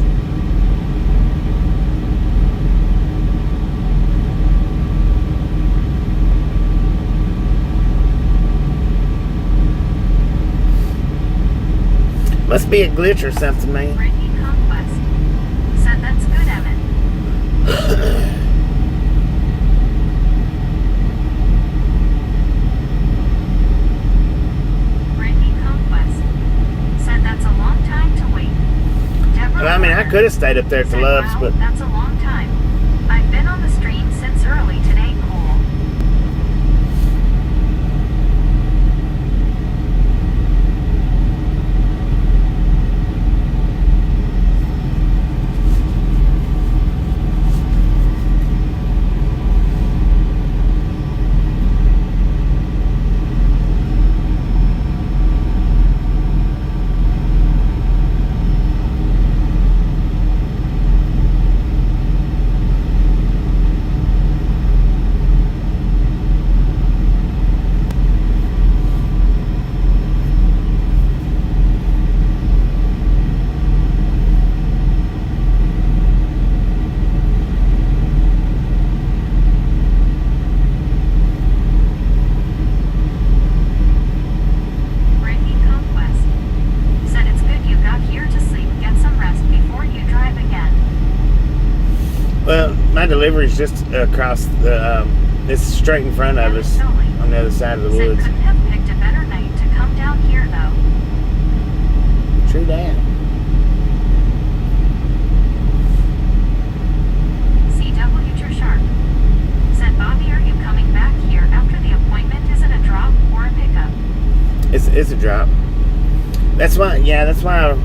Must be a glitch or something, man. Brittany Conquest said, that's good, Emmett. Brittany Conquest said, that's a long time to wait. Deborah Well, I mean, I could have stayed up there at the said, Loves, wow, but... that's a long time. I've been on the stream since early today, cool. Well, my delivery's just across the, it's straight in front of us on the other side of the woods. Couldn't have picked a better night to come down here, though. True that. CW True Sharp said, Bobby, are you coming back here after the appointment? Is it a drop or a pickup? It's a drop. That's why, yeah, that's why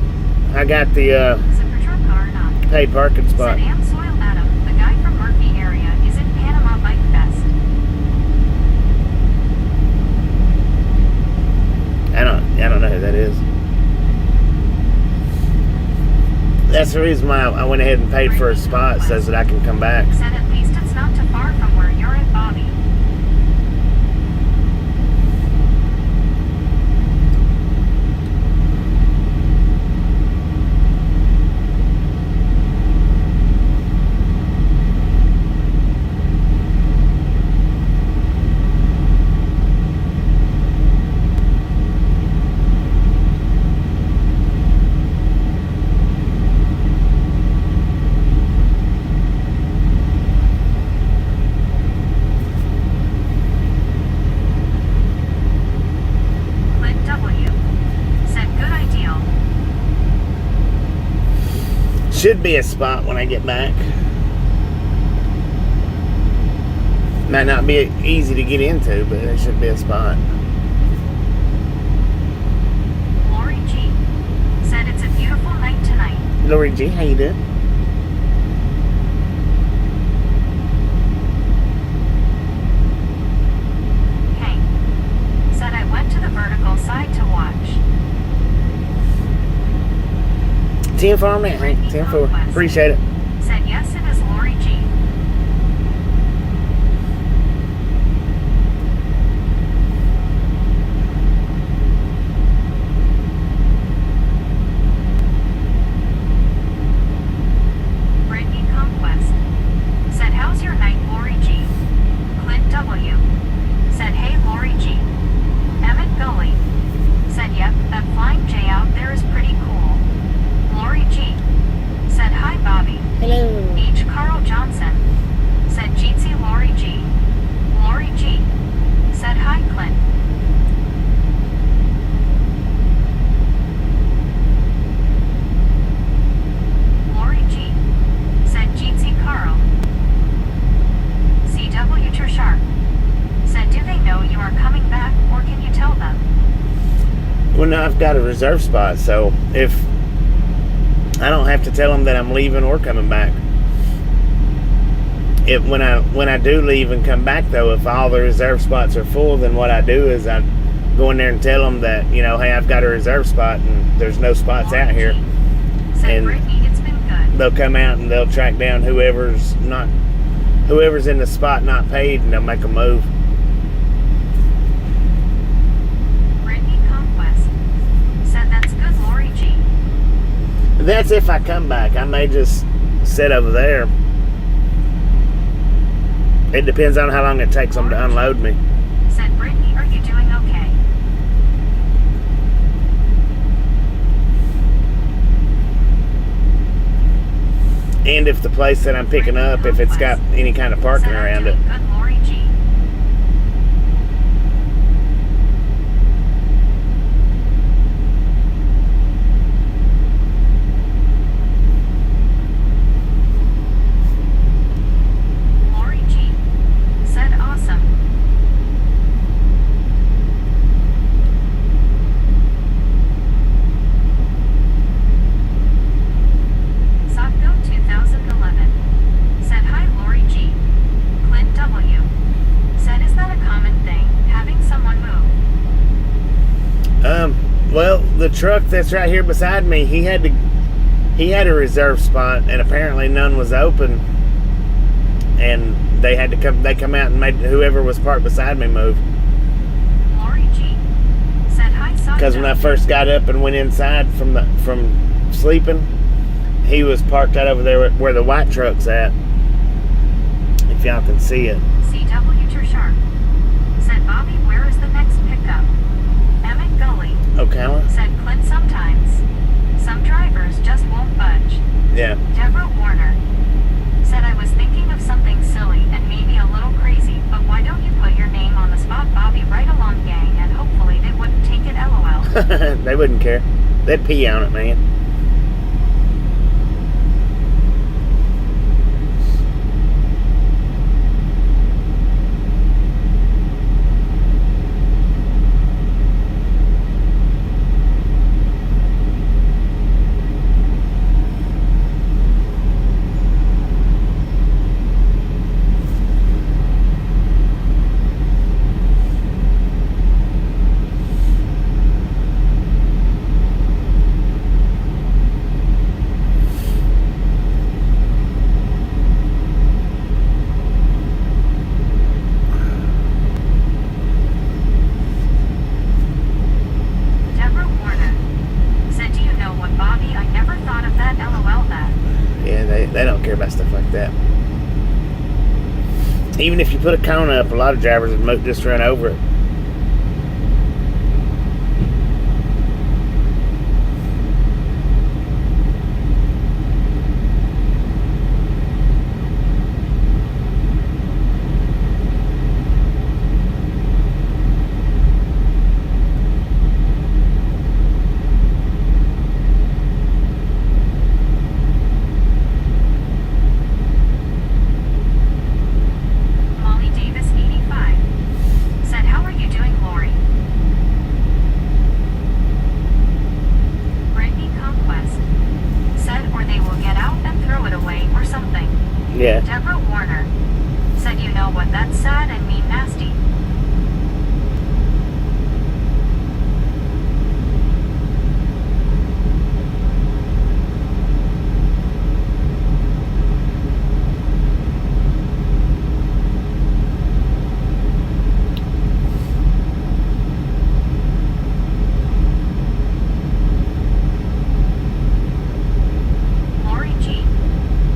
I got the Zipper truck car not. paid parking spot. Said AMSR Adam, the guy from Murphy area, is in Panama Bike Fest. reason why I went ahead and paid for a spot so that I can come back. Said at least it's not too far from where you're at, Bobby. Should be a spot when I get back. Might not be easy to get into, but there should be a spot. Lori G said it's a beautiful night tonight. Lori G, how you doing? Hank said I went to the vertical side to watch. 10 for me, Hank. 10 for. Appreciate it. Said yes, it is Lori G. Brittany Conquest said how's your night, Lori G. Clint W said hey, Lori G. Emmett Gully said yep, that flying J out there is pretty cool. Lori G said hi, Bobby. Hello. H. Carl Johnson said Jeetsy Lori G. Lori G said hi, Clint. Lori G said Jeetsy Carl. CW Tersharp said do they know you are coming back or can you tell them? Well, no, I've got a reserve spot, so if I don't have to tell them that I'm leaving or coming back. When I do leave and come back, though, if all the reserve spots are full, then what I do is I go in there and tell them that, you know, hey, I've got a reserve spot and there's no spots out here. Said And Brittany, it's been good. they'll come out and they'll track down whoever's in the spot not paid, and they'll make a move. Brittany Conquest said that's good, Lori G. That's if I come back. I may just sit over there. It depends on how long it takes them to unload me. Said Brittany, are you doing okay? And if the place that I'm picking up, if it's got any kind of parking Said I'm around it. doing good, Lori G. Lori G said awesome. Socko 2011 said hi, Lori G. Clint W said is that a common thing, having someone move? Well, the truck that's right here beside me, he had a reserve spot, and apparently none was open, and they come out and made whoever was parked beside me move. Lori G said hi, Socko. Because when I first got up and went inside from sleeping, he was parked out over there where the white truck's at. If y'all can see it. CW Tersharp said Bobby, where is the next pickup? Emmett Gully Ocala? said Clint sometimes. Some drivers just won't budge. Yeah. Deborah Warner said I was thinking of something silly and maybe a little crazy, but why don't you put your name on the spot, Bobby, right along, gang, and hopefully they wouldn't take it LOL. They wouldn't care. They'd pee on it, man. Even if you put a cone up, a lot of drivers would just run over it. Molly Davis, 85, said, "How are you doing, Lori?" Brittany Conquest said, "Or they will get out and throw it away or something." Yeah. Deborah Warner said, "You know what, that's sad and mean nasty." Lori G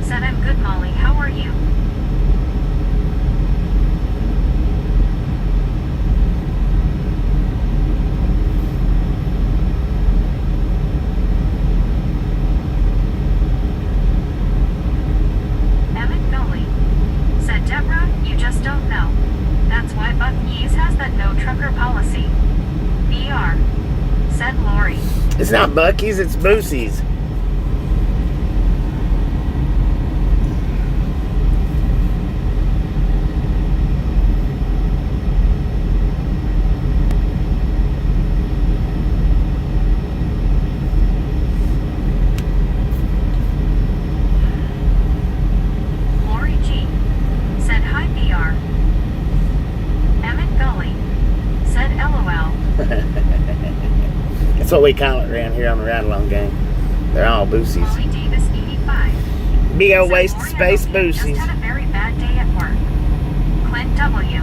said, "I'm good, Molly. How are you?" Emmett Gully said, "Deborah, you just don't know. That's why Bucky's has that no trucker policy." BR said Lori. It's not Bucky's, it's Boosie's. Lori G said, "Hi, BR." Emmett Gully said, "LOL." That's what we call it around here on the ride along gang. They're all Boosies. Molly Davis, 85. Big old said, waste of "Lori, I space hope you just Boosies. had a very bad day at work." Clint W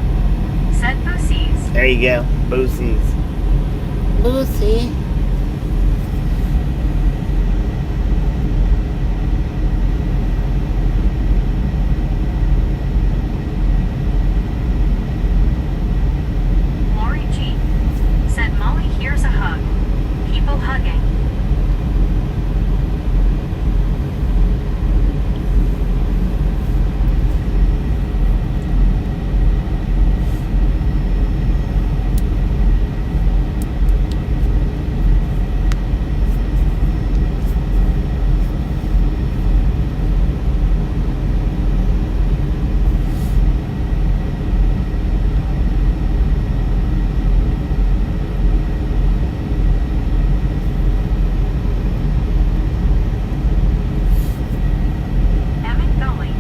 said, "Boosies." There you go. Boosies. Boosie. Lori G said, "Molly, here's a hug." People hugging. Emmett Gully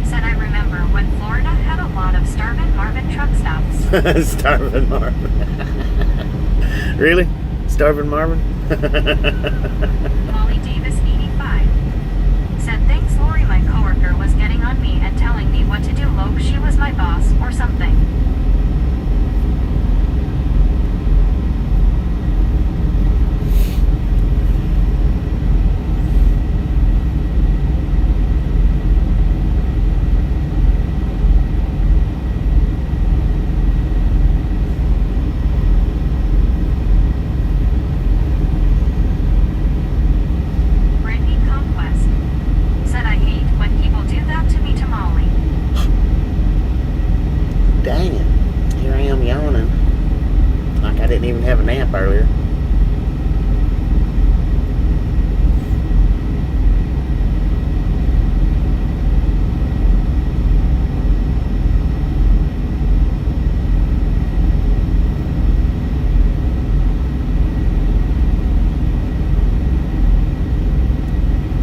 said, "I remember when Florida had a lot of Starvin' Marvin truck stops." Starving Marvin. Really? Starving Marvin? Molly Davis, 85, said, "Thanks, Lori. My coworker was getting on me and telling me what to do. Loke, she was my boss or something." Brittany Conquest said, "I hate when people do that to me, to Molly." Dang it. Here I am yawning. Like I didn't even have a nap earlier.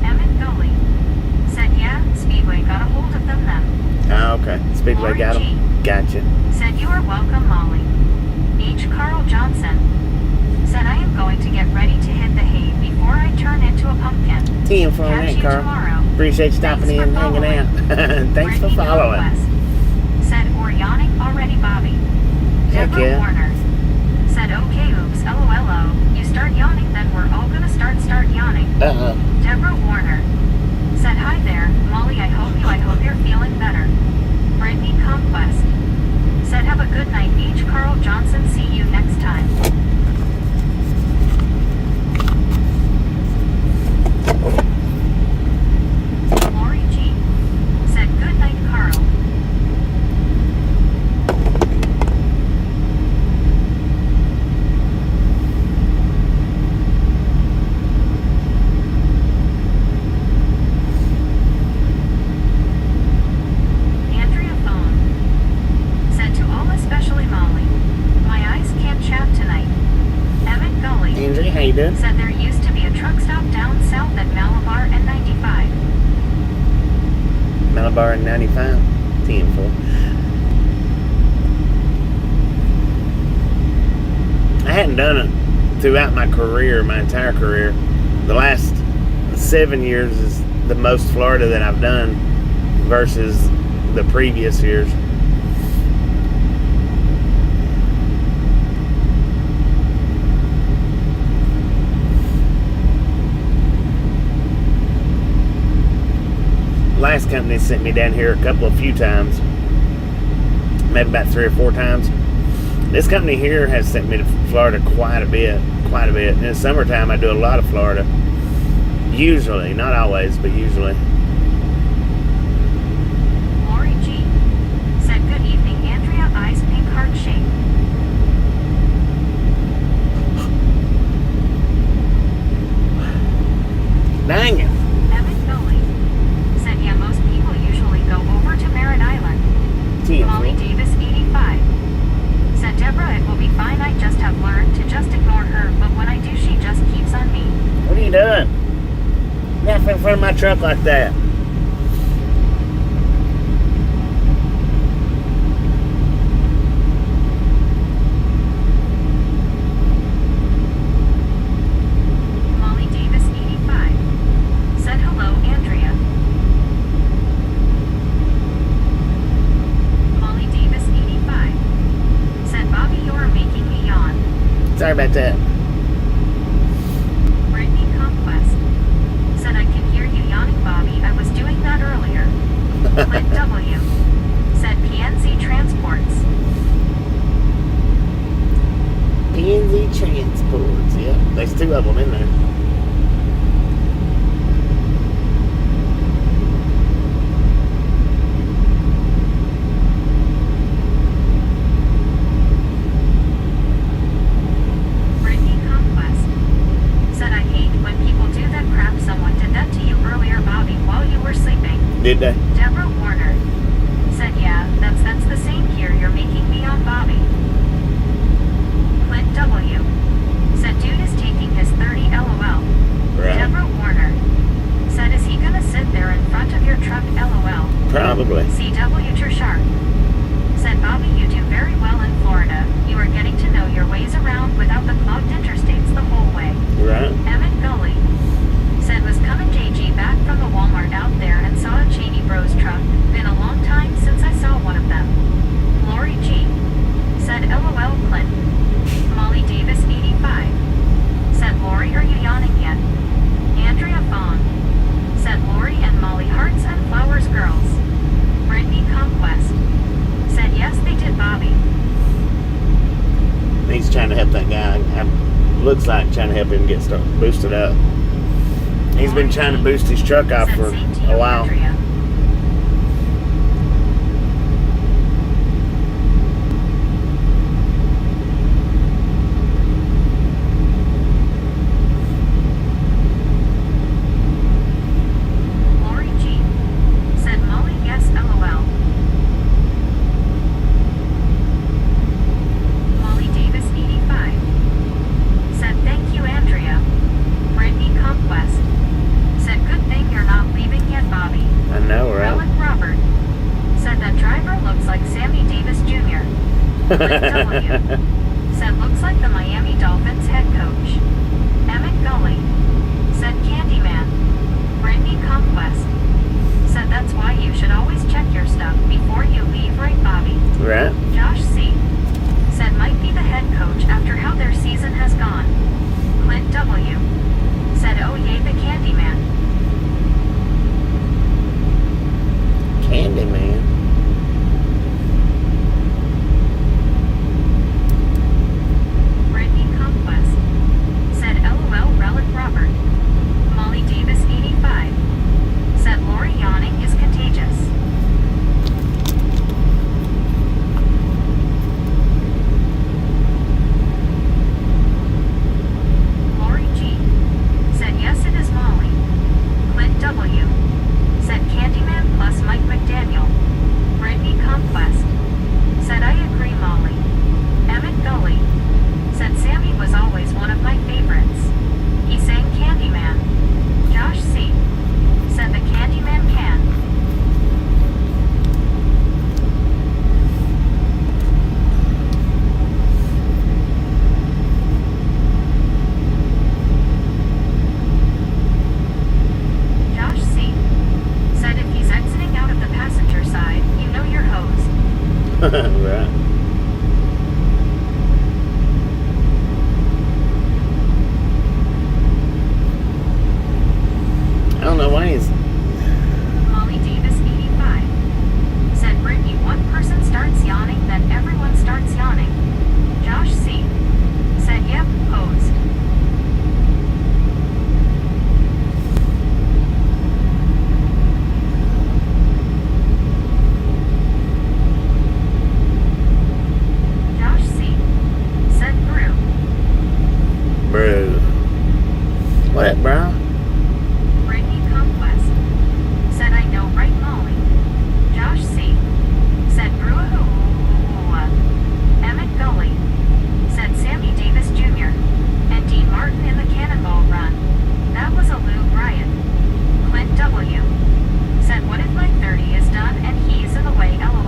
Emmett Gully said, "Yeah, Speedway got a hold of them then." Oh, okay. Speedway Lori got G him. Gotcha. said, "You are welcome, Molly." H. Carl Johnson said, "I am going to get ready to hit the hay before I turn into a pumpkin. Team for Catch that, you Carl. tomorrow." Appreciate you stopping Thanks in for and hanging out. Thanks for Brittany following. Conquest said, "Or yawning already, Bobby." Heck Deborah yeah. Warner said, "Okay, oops, LOLO. You start yawning, then we're all gonna start yawning." Uh-oh. Deborah Warner said, "Hi there, Molly. I hope you're feeling better." Brittany Conquest doing? Said there used to be a truck stop down south at Malabar and 95. Malabar and 95. 10-4. I hadn't done it throughout my career, my entire career. The last 7 years is the most Florida that I've done versus the previous years. Last company sent me down here a few times, maybe about 3 or 4 times. This company here has sent me to Florida quite a bit. In the summertime, I do a lot of Florida. Usually, not always, but usually. Lori G. said, good evening, Andrea, eyes pink heart shape. Dang it. Evan Foley said, yeah, most people usually go over to Merritt Island. 10-4. Molly Davis, 85. Said, Deborah, it will be fine. I just have learned to just ignore her, but when I do, she just keeps on me. What are you doing? Not in front of my truck like that. Molly Davis, 85. Said, hello, Andrea. Molly Davis, 85. Said, Bobby, you're making me yawn. Sorry about that. Brittany Conquest said, I can hear you yawning, Bobby. I was doing that earlier. Clint W. said, PNZ Transports. PNZ Transports. Yep, there's 2 of them in there. Brittany Conquest said, I hate when people do that crap. Someone did that to you earlier, Bobby, while you were sleeping. Did they? Deborah Warner said, yeah, that's the same here. You're making me on Bobby. Clint W. said, dude is taking his 30 LOL. Right. Deborah Warner said, is he gonna sit there in front of your truck LOL? Probably. CW Trishart said, Bobby, you do very well in Florida. You are getting to know your ways around without the clogged interstates the whole way. Right. Emmett Gully said, was coming JG back from the Walmart out there and saw a Cheney Bros truck. Been a long time since I saw one of them. Lori G said, LOL Clint. Molly Davis, 85. Said, Lori, are you yawning yet? Andrea Vaughn said, Lori and Molly Hearts and Flowers Girls. Brittany Conquest said, yes, they did, Bobby. He's trying to help that guy. Looks like trying to help him get boosted up. He's been trying to boost his truck off Said, for same to you, a while. Andrea. Lori G said, Molly, yes, LOL. Molly Davis, 85. Said, thank you, Andrea. Brittany Conquest said, good thing you're not leaving yet, Bobby. I know, right? Relic Robert said, that driver looks like Sammy Davis Jr. Clint W said, looks like the Miami Dolphins head coach. Emmett Gully said, Candyman. Brittany Conquest said, that's why you should always check your stuff before you leave, right, Bobby? Right. Josh C said, might be the head coach after how their season has gone. Clint W said, oh yay, the Candyman. Candyman. Right. I don't know why he's. Molly Davis, 85. Said Brittany, one person starts yawning, then everyone starts yawning. Josh C. Said, yep, posed. Josh C. Said brew. Bro. What, bro? Brittany Conquest. Said, I know, right, Molly? Josh C. Said, brew. Emmett Gully. Said, Sammy Davis Jr. And Dean Martin in the Cannonball Run. That was a Lou Bryant. Clint W. Said, what if my 30 is done and he's in the way, lol.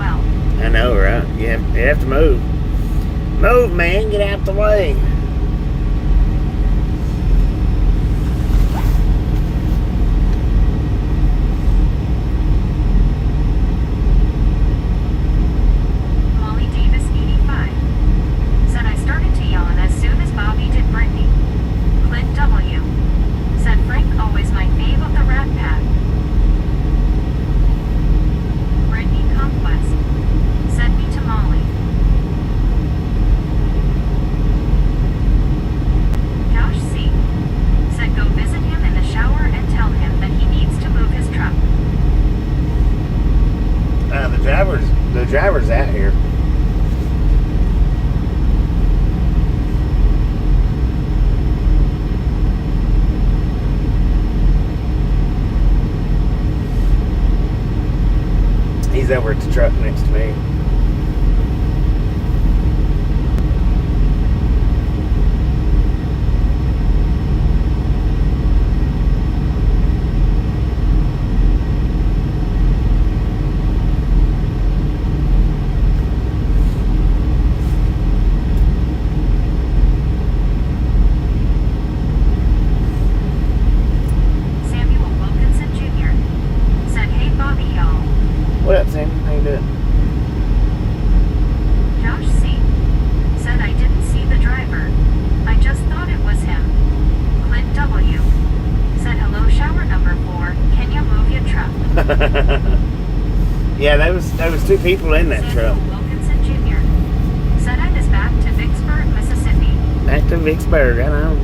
I know, right? You have to move. Move, man. Get out the way. Molly Davis, 85. Said, I started to yawn as soon as Bobby did Brittany. Clint W. Said, Frank always my fave of the Rat Pack. Brittany Conquest. Send me to Molly. Josh C. Said, go visit him in the shower and tell him that he needs to move his truck. The driver's out here. He's over at the truck next to me. Samuel Wilkinson Jr. Said, hey Bobby, y'all. What up, Sam? How you doing? Josh C. Said, I didn't see the driver. I just thought it was him. Clint W. Said, hello, shower number 4. Can you move your truck? Yeah, there was two people in that Samuel truck. Wilkinson Jr. Said, I was back to Vicksburg, Mississippi. Back to Vicksburg, I know.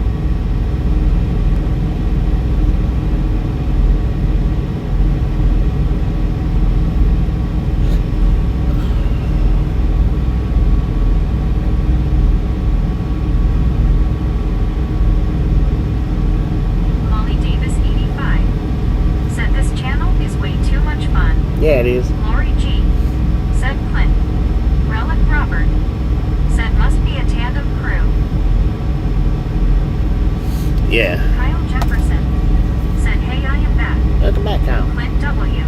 Molly Davis, 85. Said, this channel is way too much fun. Yeah, it is. Lori G. Said, Clint. Relic Robert. Said, must be a tandem crew. Yeah. Kyle Jefferson. Said, hey, I am back. Welcome back, Kyle. Clint W.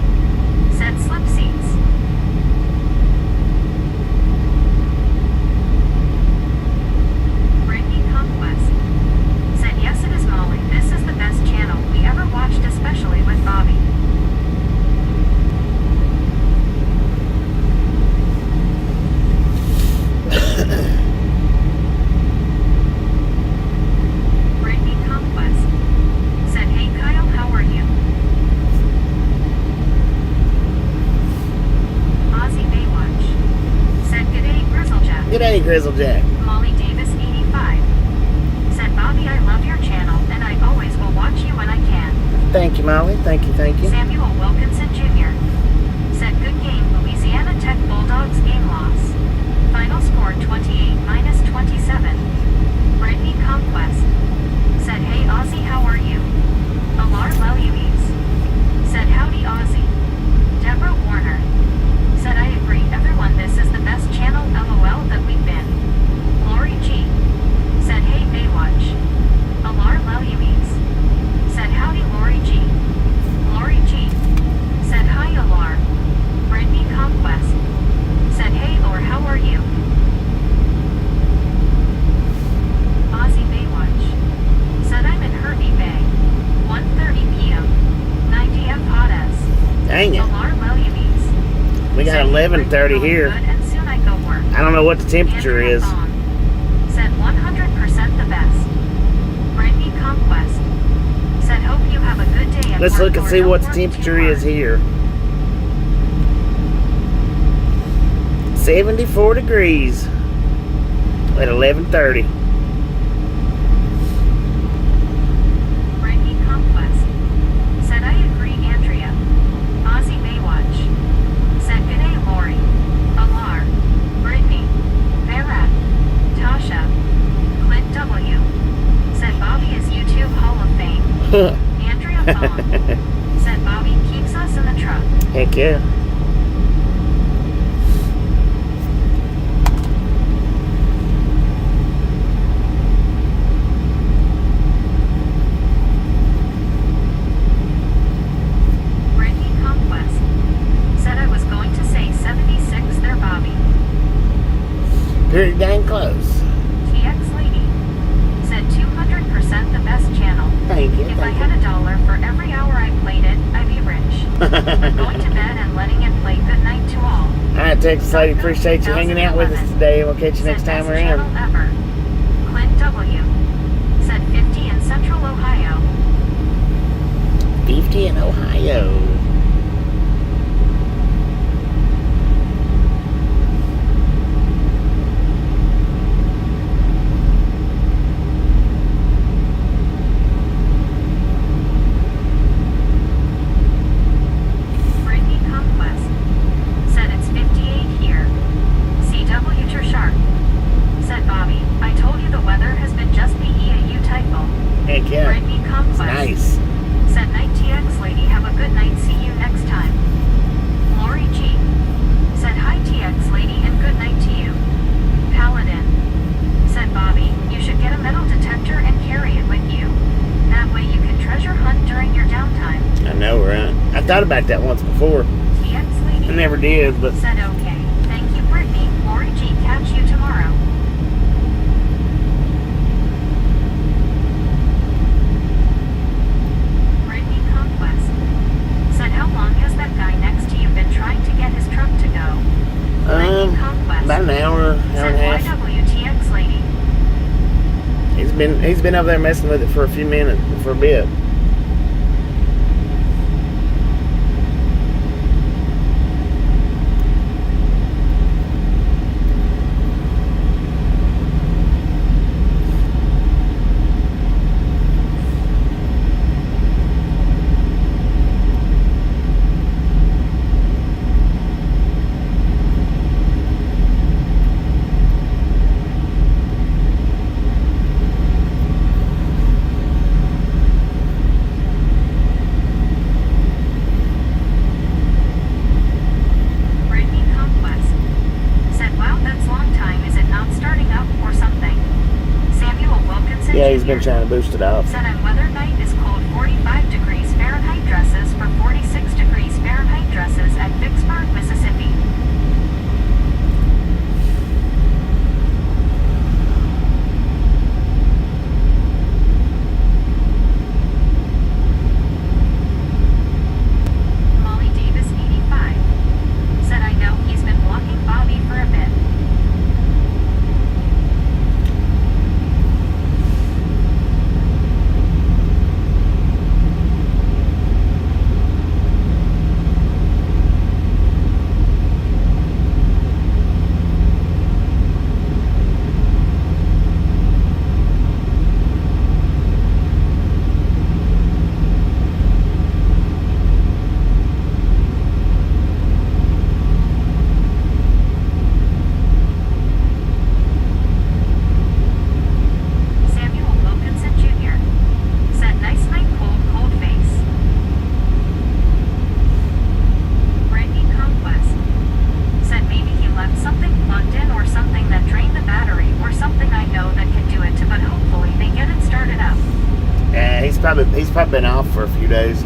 Said, slip seats. Brittany Conquest. Said, yes, it is Molly. This is the best channel we ever watched, especially with Bobby. Brittany Conquest. Said, hey Kyle, how are you? Ozzy Baywatch. Said, g'day Grizzlejack. G'day, Grizzlejack. Molly Davis, 85. Said, Bobby, I love your channel, and I always will watch you when I can. Thank you, Molly. Thank you, thank you. Samuel Wilkinson Jr. Said, good game, Louisiana Tech Bulldogs game loss. Final score 28-27. Brittany Conquest. Said, hey Ozzy, how are you? Alar Louise. Said, howdy Ozzy. Deborah Warner. Said, I agree, everyone, this is the best channel LOL that we've been. Lori G. Said, hey Baywatch. Alar Louise. Said, howdy Lori G. Lori G. Said, hi Alar. Brittany Conquest. Said, hey or how are you? Ozzy Baywatch. Said, I'm in Hervey Bay. 1:30 p.m. 90 Potas. Dang it. Alar Louise. We got Said, 11:30 "Brittany, here. good, and soon I I don't know what the temperature Andrea is. Thon said 100% the best. Brittany Conquest said hope you have a good day at Let's work look and or see don't what the work too temperature hard. is here. 74 degrees at 11:30. Brittany Conquest said I agree Andrea. Ozzy Baywatch said good day Lori. Alar. Brittany. Barat. Tasha. Clint W. said Bobby is YouTube Hall of Fame. Andrea Thon said Bobby keeps us in the truck. Heck yeah. Brittany Conquest said I was going to say 76 there Bobby. Pretty dang close. TX Lady said 200% the best channel. Thank you. If I Thank had $1 for every hour I played it, I'd be rich. Going to bed and letting it play good night to all. Alright, Texas Lady, appreciate you hanging out with us today. We'll catch you next Said time best channel around. ever. Clint W. said 50 in Central Ohio. 50 in Ohio. Brittany Conquest said it's 58 here. CW Sharp said Bobby, I told you the weather has been just the EAU typo. Heck yeah. Brittany Conquest Nice. said night TX Lady, have a good night, see you next time. Lori G said hi TX Lady and good night to you. Paladin said Bobby, you should get a metal detector and carry it with you. That way you can treasure hunt during your downtime. I know, right? I thought about that once before. TX Lady I never did, but said okay. Thank you Brittany. Lori G, catch you tomorrow. Brittany Conquest said how long has that guy next to you been trying to get his truck to go? Brittany Conquest about an hour and a said half. YWTX Lady. He's been over there messing with it for a few minutes, for a bit. Brittany Conquest said wow, that's long time. Is it not starting up or something? Samuel Wilkinson Yeah, he's been Jr. trying to boost it off. said on weather night is cold 45 degrees Fahrenheit dresses for 46 degrees Fahrenheit dresses at Vicksburg, Mississippi. Molly Davis 85 said I know he's been blocking Bobby for a bit. Samuel Wilkinson Jr. said nice night, cold face. Brittany Conquest said maybe he left something plugged in or something that drained the battery or something I know that can do it, but hopefully they get it started up. Yeah, he's probably been off for a few days.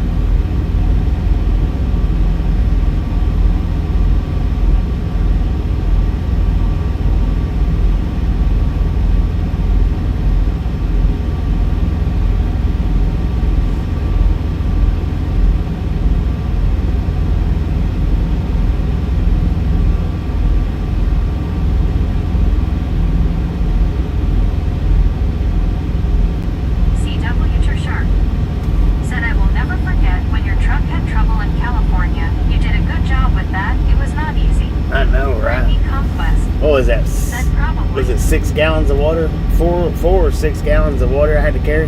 was that? Said probably. Was it 6 gallons of water? 4 or 6 gallons of water I had to carry?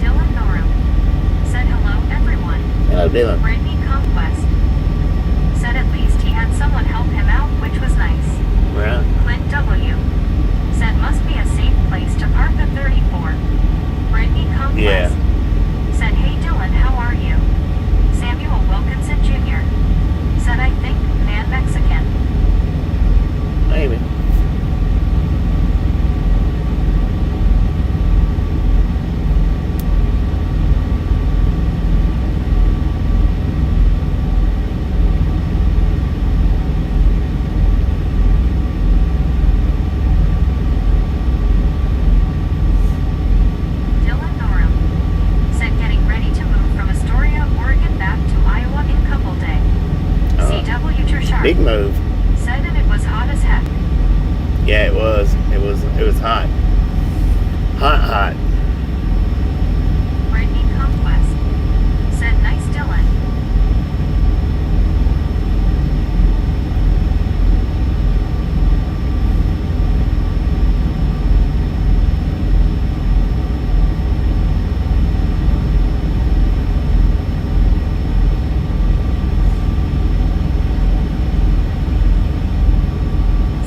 Dylan Norum said hello everyone. Hello, Dylan. Brittany Conquest said at least he had someone help him out, which was nice. Right. Clint W said must be a safe place to park the 34. Brittany Conquest Yeah. said hey Dylan, how are you? Samuel Wilkinson Jr. said I think man Mexican. Maybe. Dylan Norum said getting ready to move from Astoria, Oregon back to Iowa in couple day. CW Trishard Big move. said and it was hot as heck. Yeah, it was. It was hot. Hot. Brittany Conquest said nice Dylan.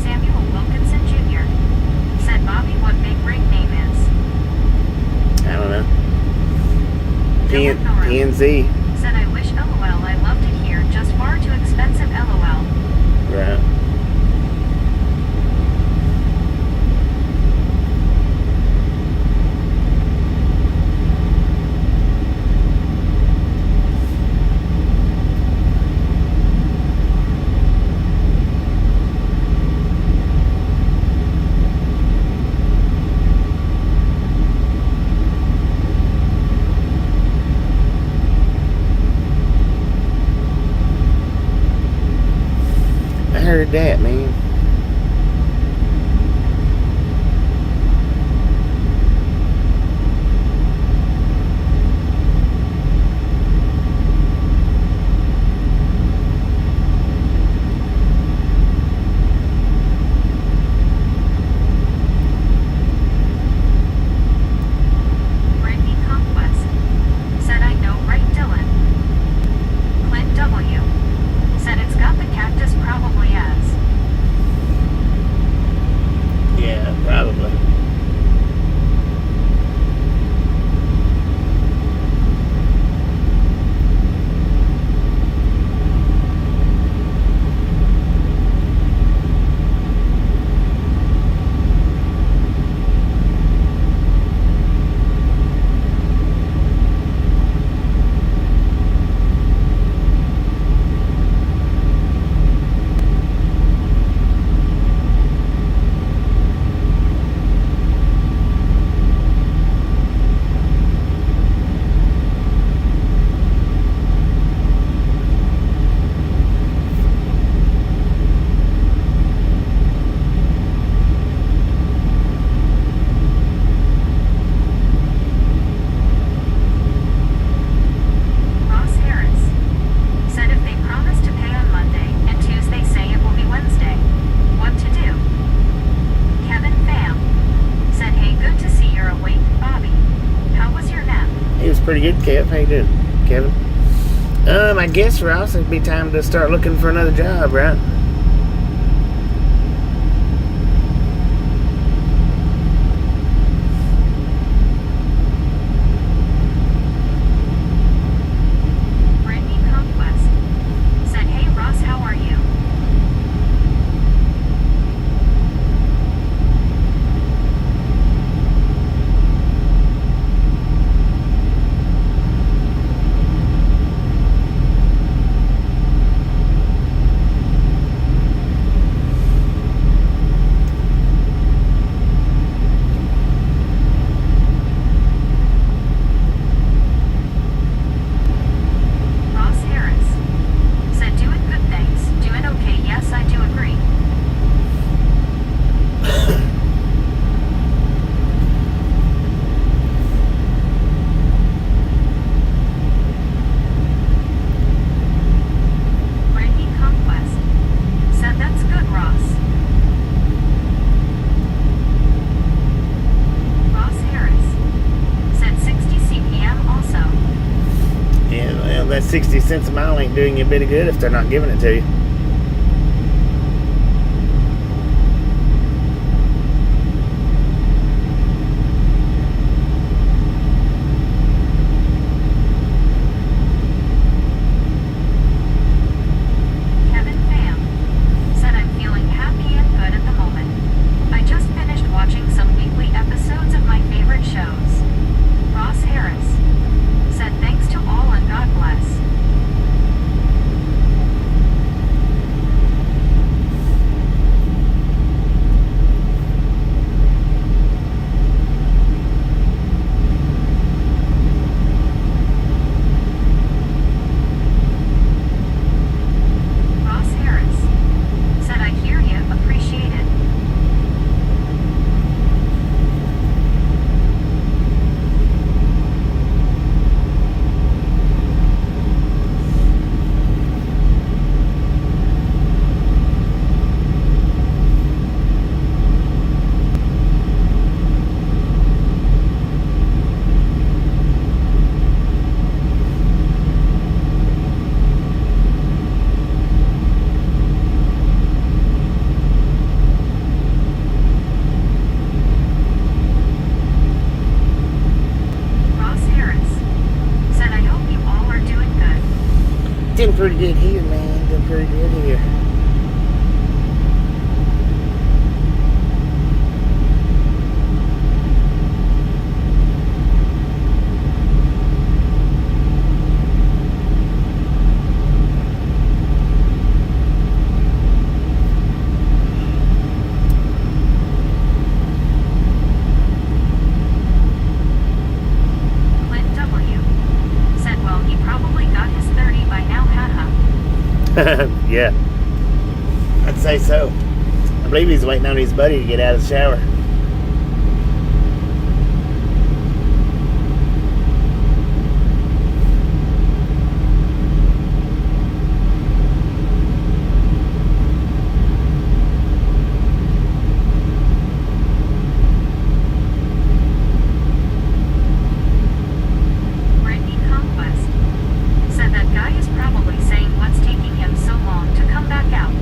Samuel Wilkinson Jr. said Bobby what big rig name is. I don't know. Dylan Norum PNZ. said I wish LOL I loved it here, just far too expensive LOL. Right. I heard that, man. Brittany Conquest said I know right Dylan. Clint W said it's got the cactus probably as. Yeah, probably. Ross Harris said if they promise to pay on Monday and Tuesday say it will be Wednesday, what to do? Kevin Pham said hey good to see you're awake, Bobby. How was your nap? He was pretty good, Kev. How you doing, Kevin? I guess, Ross, it'd be time to start looking for another job, right? Brittany Conquest said hey Ross, how are you? Well, that 60 cents a mile ain't doing you a bit of good if they're not giving it to you. Kevin Pham said, I'm feeling happy and good at the moment. I just finished watching some weekly episodes of my favorite shows. Ross Harris said, thanks to all and God bless. Ross Harris said, I hear ya, appreciate it. Ross Harris said, I hope you all are doing good. Doing pretty good here, man. Doing pretty good here. Clint W said, well, he probably got his 30 by now, haha. Yeah, I'd say so. I believe he's waiting on his buddy to get out of the shower. Brittany Conquest said that guy is probably saying what's taking him so long to come back out.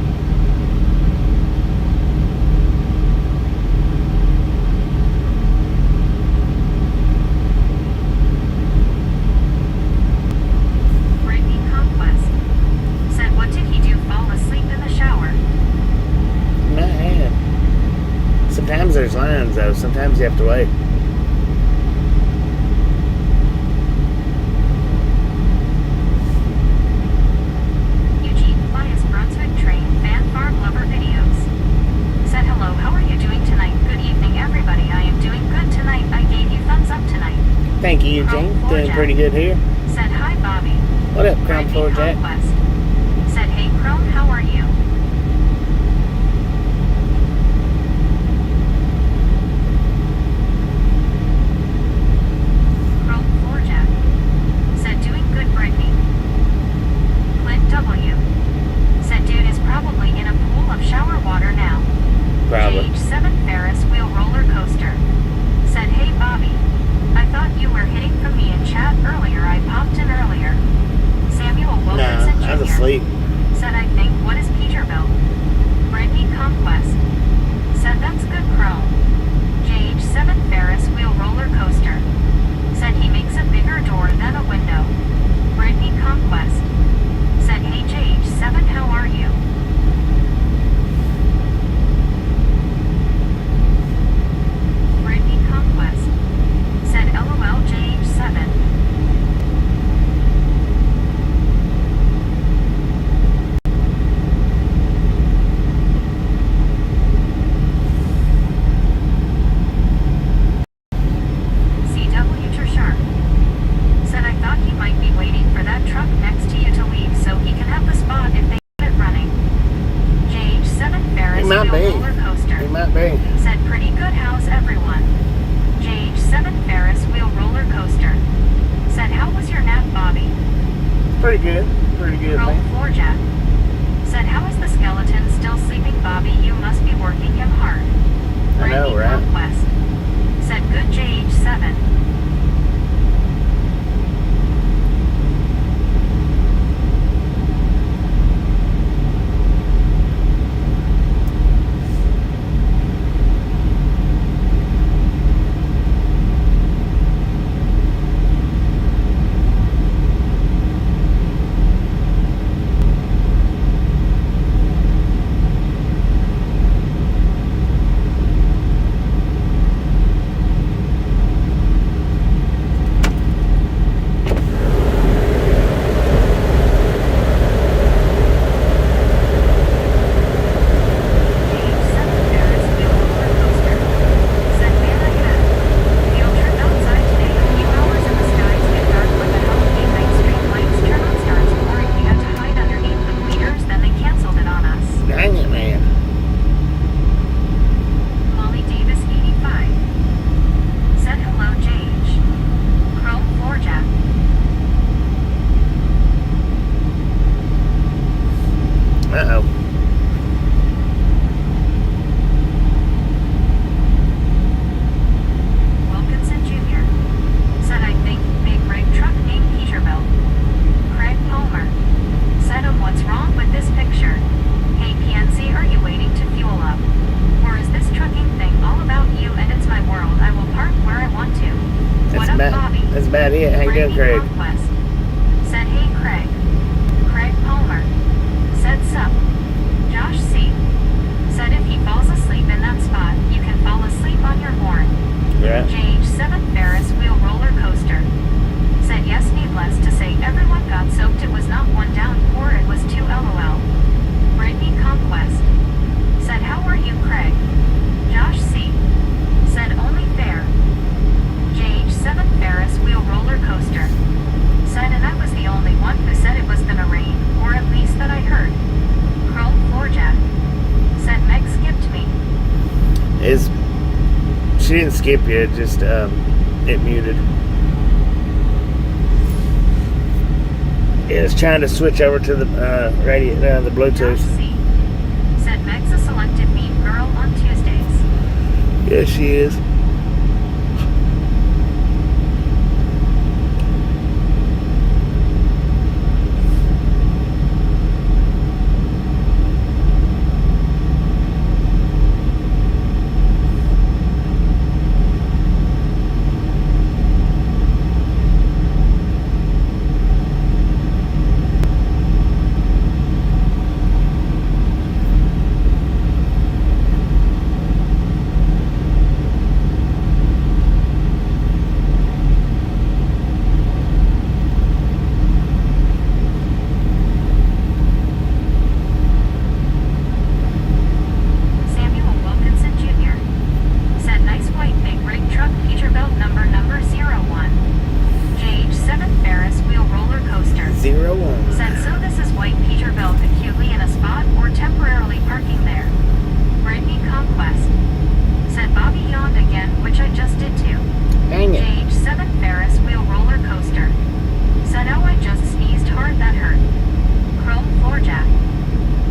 Brittany Conquest said, what did he do, fall asleep in the shower? Might have. Sometimes there's lines, though. Sometimes you have to wait. Eugene Bias Brunswick Train Fan Farm Lover Videos said, hello, how are you doing tonight? Good evening, everybody. I am doing good tonight. I gave you thumbs up tonight. Thank you, Eugene. Chrome Doing Jack pretty good here. said, hi, Bobby. What up, Chrome Brittany Floor Jack? Conquest said, hey, Chrome, how are you? Chrome Floor Jack said, doing good, Brittany. Clint W said, dude is probably in a pool of shower water now. Probably. GH7 Ferris wheel roller coaster said, hey, Bobby. I thought you were hitting from me in chat earlier. I popped in earlier. Samuel No, Wilkinson Jr. I was asleep. said, I think, what is Peterbilt? Brittany Conquest said, that's good, Chrome. JH7 Ferris wheel roller coaster said, he makes a bigger door than a window. Brittany Conquest said, hey, JH7, how are you? Brittany Conquest said, LOL, JH7. CW Trishar said, I thought he might be waiting for that truck next to you to leave so he can have the spot if they get it running. JH7 Ferris He might wheel be. roller coaster He might be. said, pretty good, how's everyone? JH7 Ferris wheel roller coaster said, how was your nap, Bobby? Pretty good. Pretty good, Chrome man. Floor Jack said, how is the skeleton still sleeping, Bobby? You must be working him hard. I know, Brittany right? Conquest said, good, JH7. doing, Brittany Craig? Conquest said, hey Craig. Craig Palmer said, sup. Josh C. said, if he falls asleep in that spot, you can fall asleep on your horn. Yeah. JH7 Ferris wheel roller coaster said, yes, needless to say, everyone got soaked. It was not one downpour, it was two LOL. Brittany Conquest said, how are you, Craig? Josh C. said, only fair. JH7 Ferris wheel roller coaster said, and I was the only one who said it was gonna rain, or at least that I heard. Chrome Floorjack said, Meg skipped me. She didn't skip you, it just it muted. Yeah, it's trying to switch over to the radio, the Josh Bluetooth. C. said, Meg's a selective mean girl on Tuesdays. Yeah, she is. Samuel Wilkinson Jr. said, nice white big rig truck Peterbilt number 01. JH7 Ferris wheel roller coaster 01. said, so this is white Peterbilt acutely in a spot or temporarily parking there. Brittany Conquest said, Bobby yawned again, which I just did too. Dang it. JH7 Ferris wheel roller coaster said, oh, I just sneezed hard, that hurt. Chrome Floorjack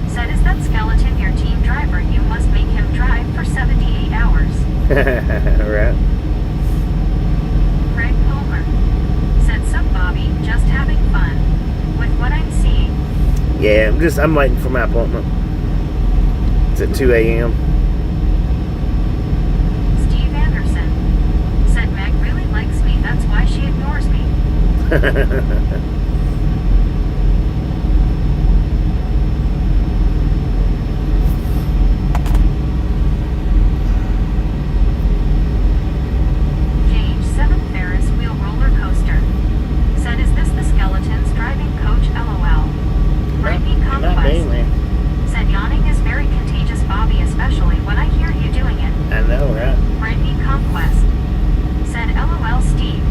said, is that skeleton your team driver? You must make him drive for 78 hours. Right. Craig Palmer said, sup Bobby, just having fun with what I'm seeing. Yeah, I'm waiting for my appointment. It's at 2 a.m. Steve Anderson said, Meg really likes me, that's why she ignores me. JH7 Ferris wheel roller coaster said, is this the skeleton's driving coach? LOL. Brittany Not me, Conquest man. said, yawning is very contagious, Bobby, especially when I hear you doing it. I know, right? Brittany Conquest said, LOL Steve.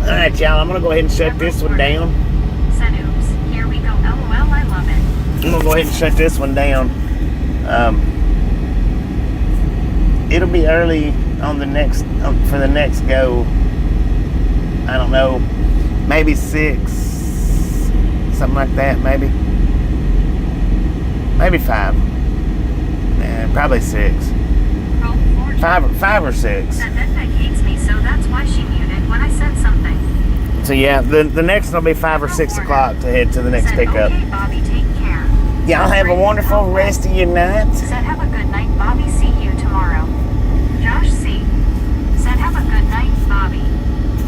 Alright, y'all, I'm gonna go ahead and shut this one down. Said, oops, here we go, LOL, I love it. I'm gonna go ahead and shut this one down. It'll be early on the next for the next go. I don't know, maybe 6, something like that. Maybe 5. Probably 6. Chrome Floorjack 5 or 6. said, that Meg hates me, so that's why she muted when I said something. So yeah, the next one will be 5 or 6 o'clock to head to the next Said, pickup. okay, Bobby, take care. Y'all have a wonderful rest of your night. Said, have a good night, Bobby, see you tomorrow. Josh C. said, have a good night, Bobby.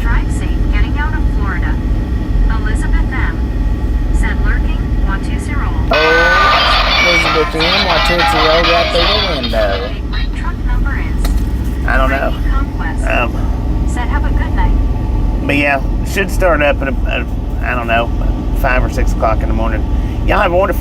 Drive safe getting out of Florida. Elizabeth M. said, lurking, 120. Oh, Elizabeth M. Watch it roll right through the window. Big rig truck number is. I don't know. Brittany Conquest said, have a good night. But yeah, should start up at I don't know, 5 or 6 o'clock in the morning. Y'all have a wonderful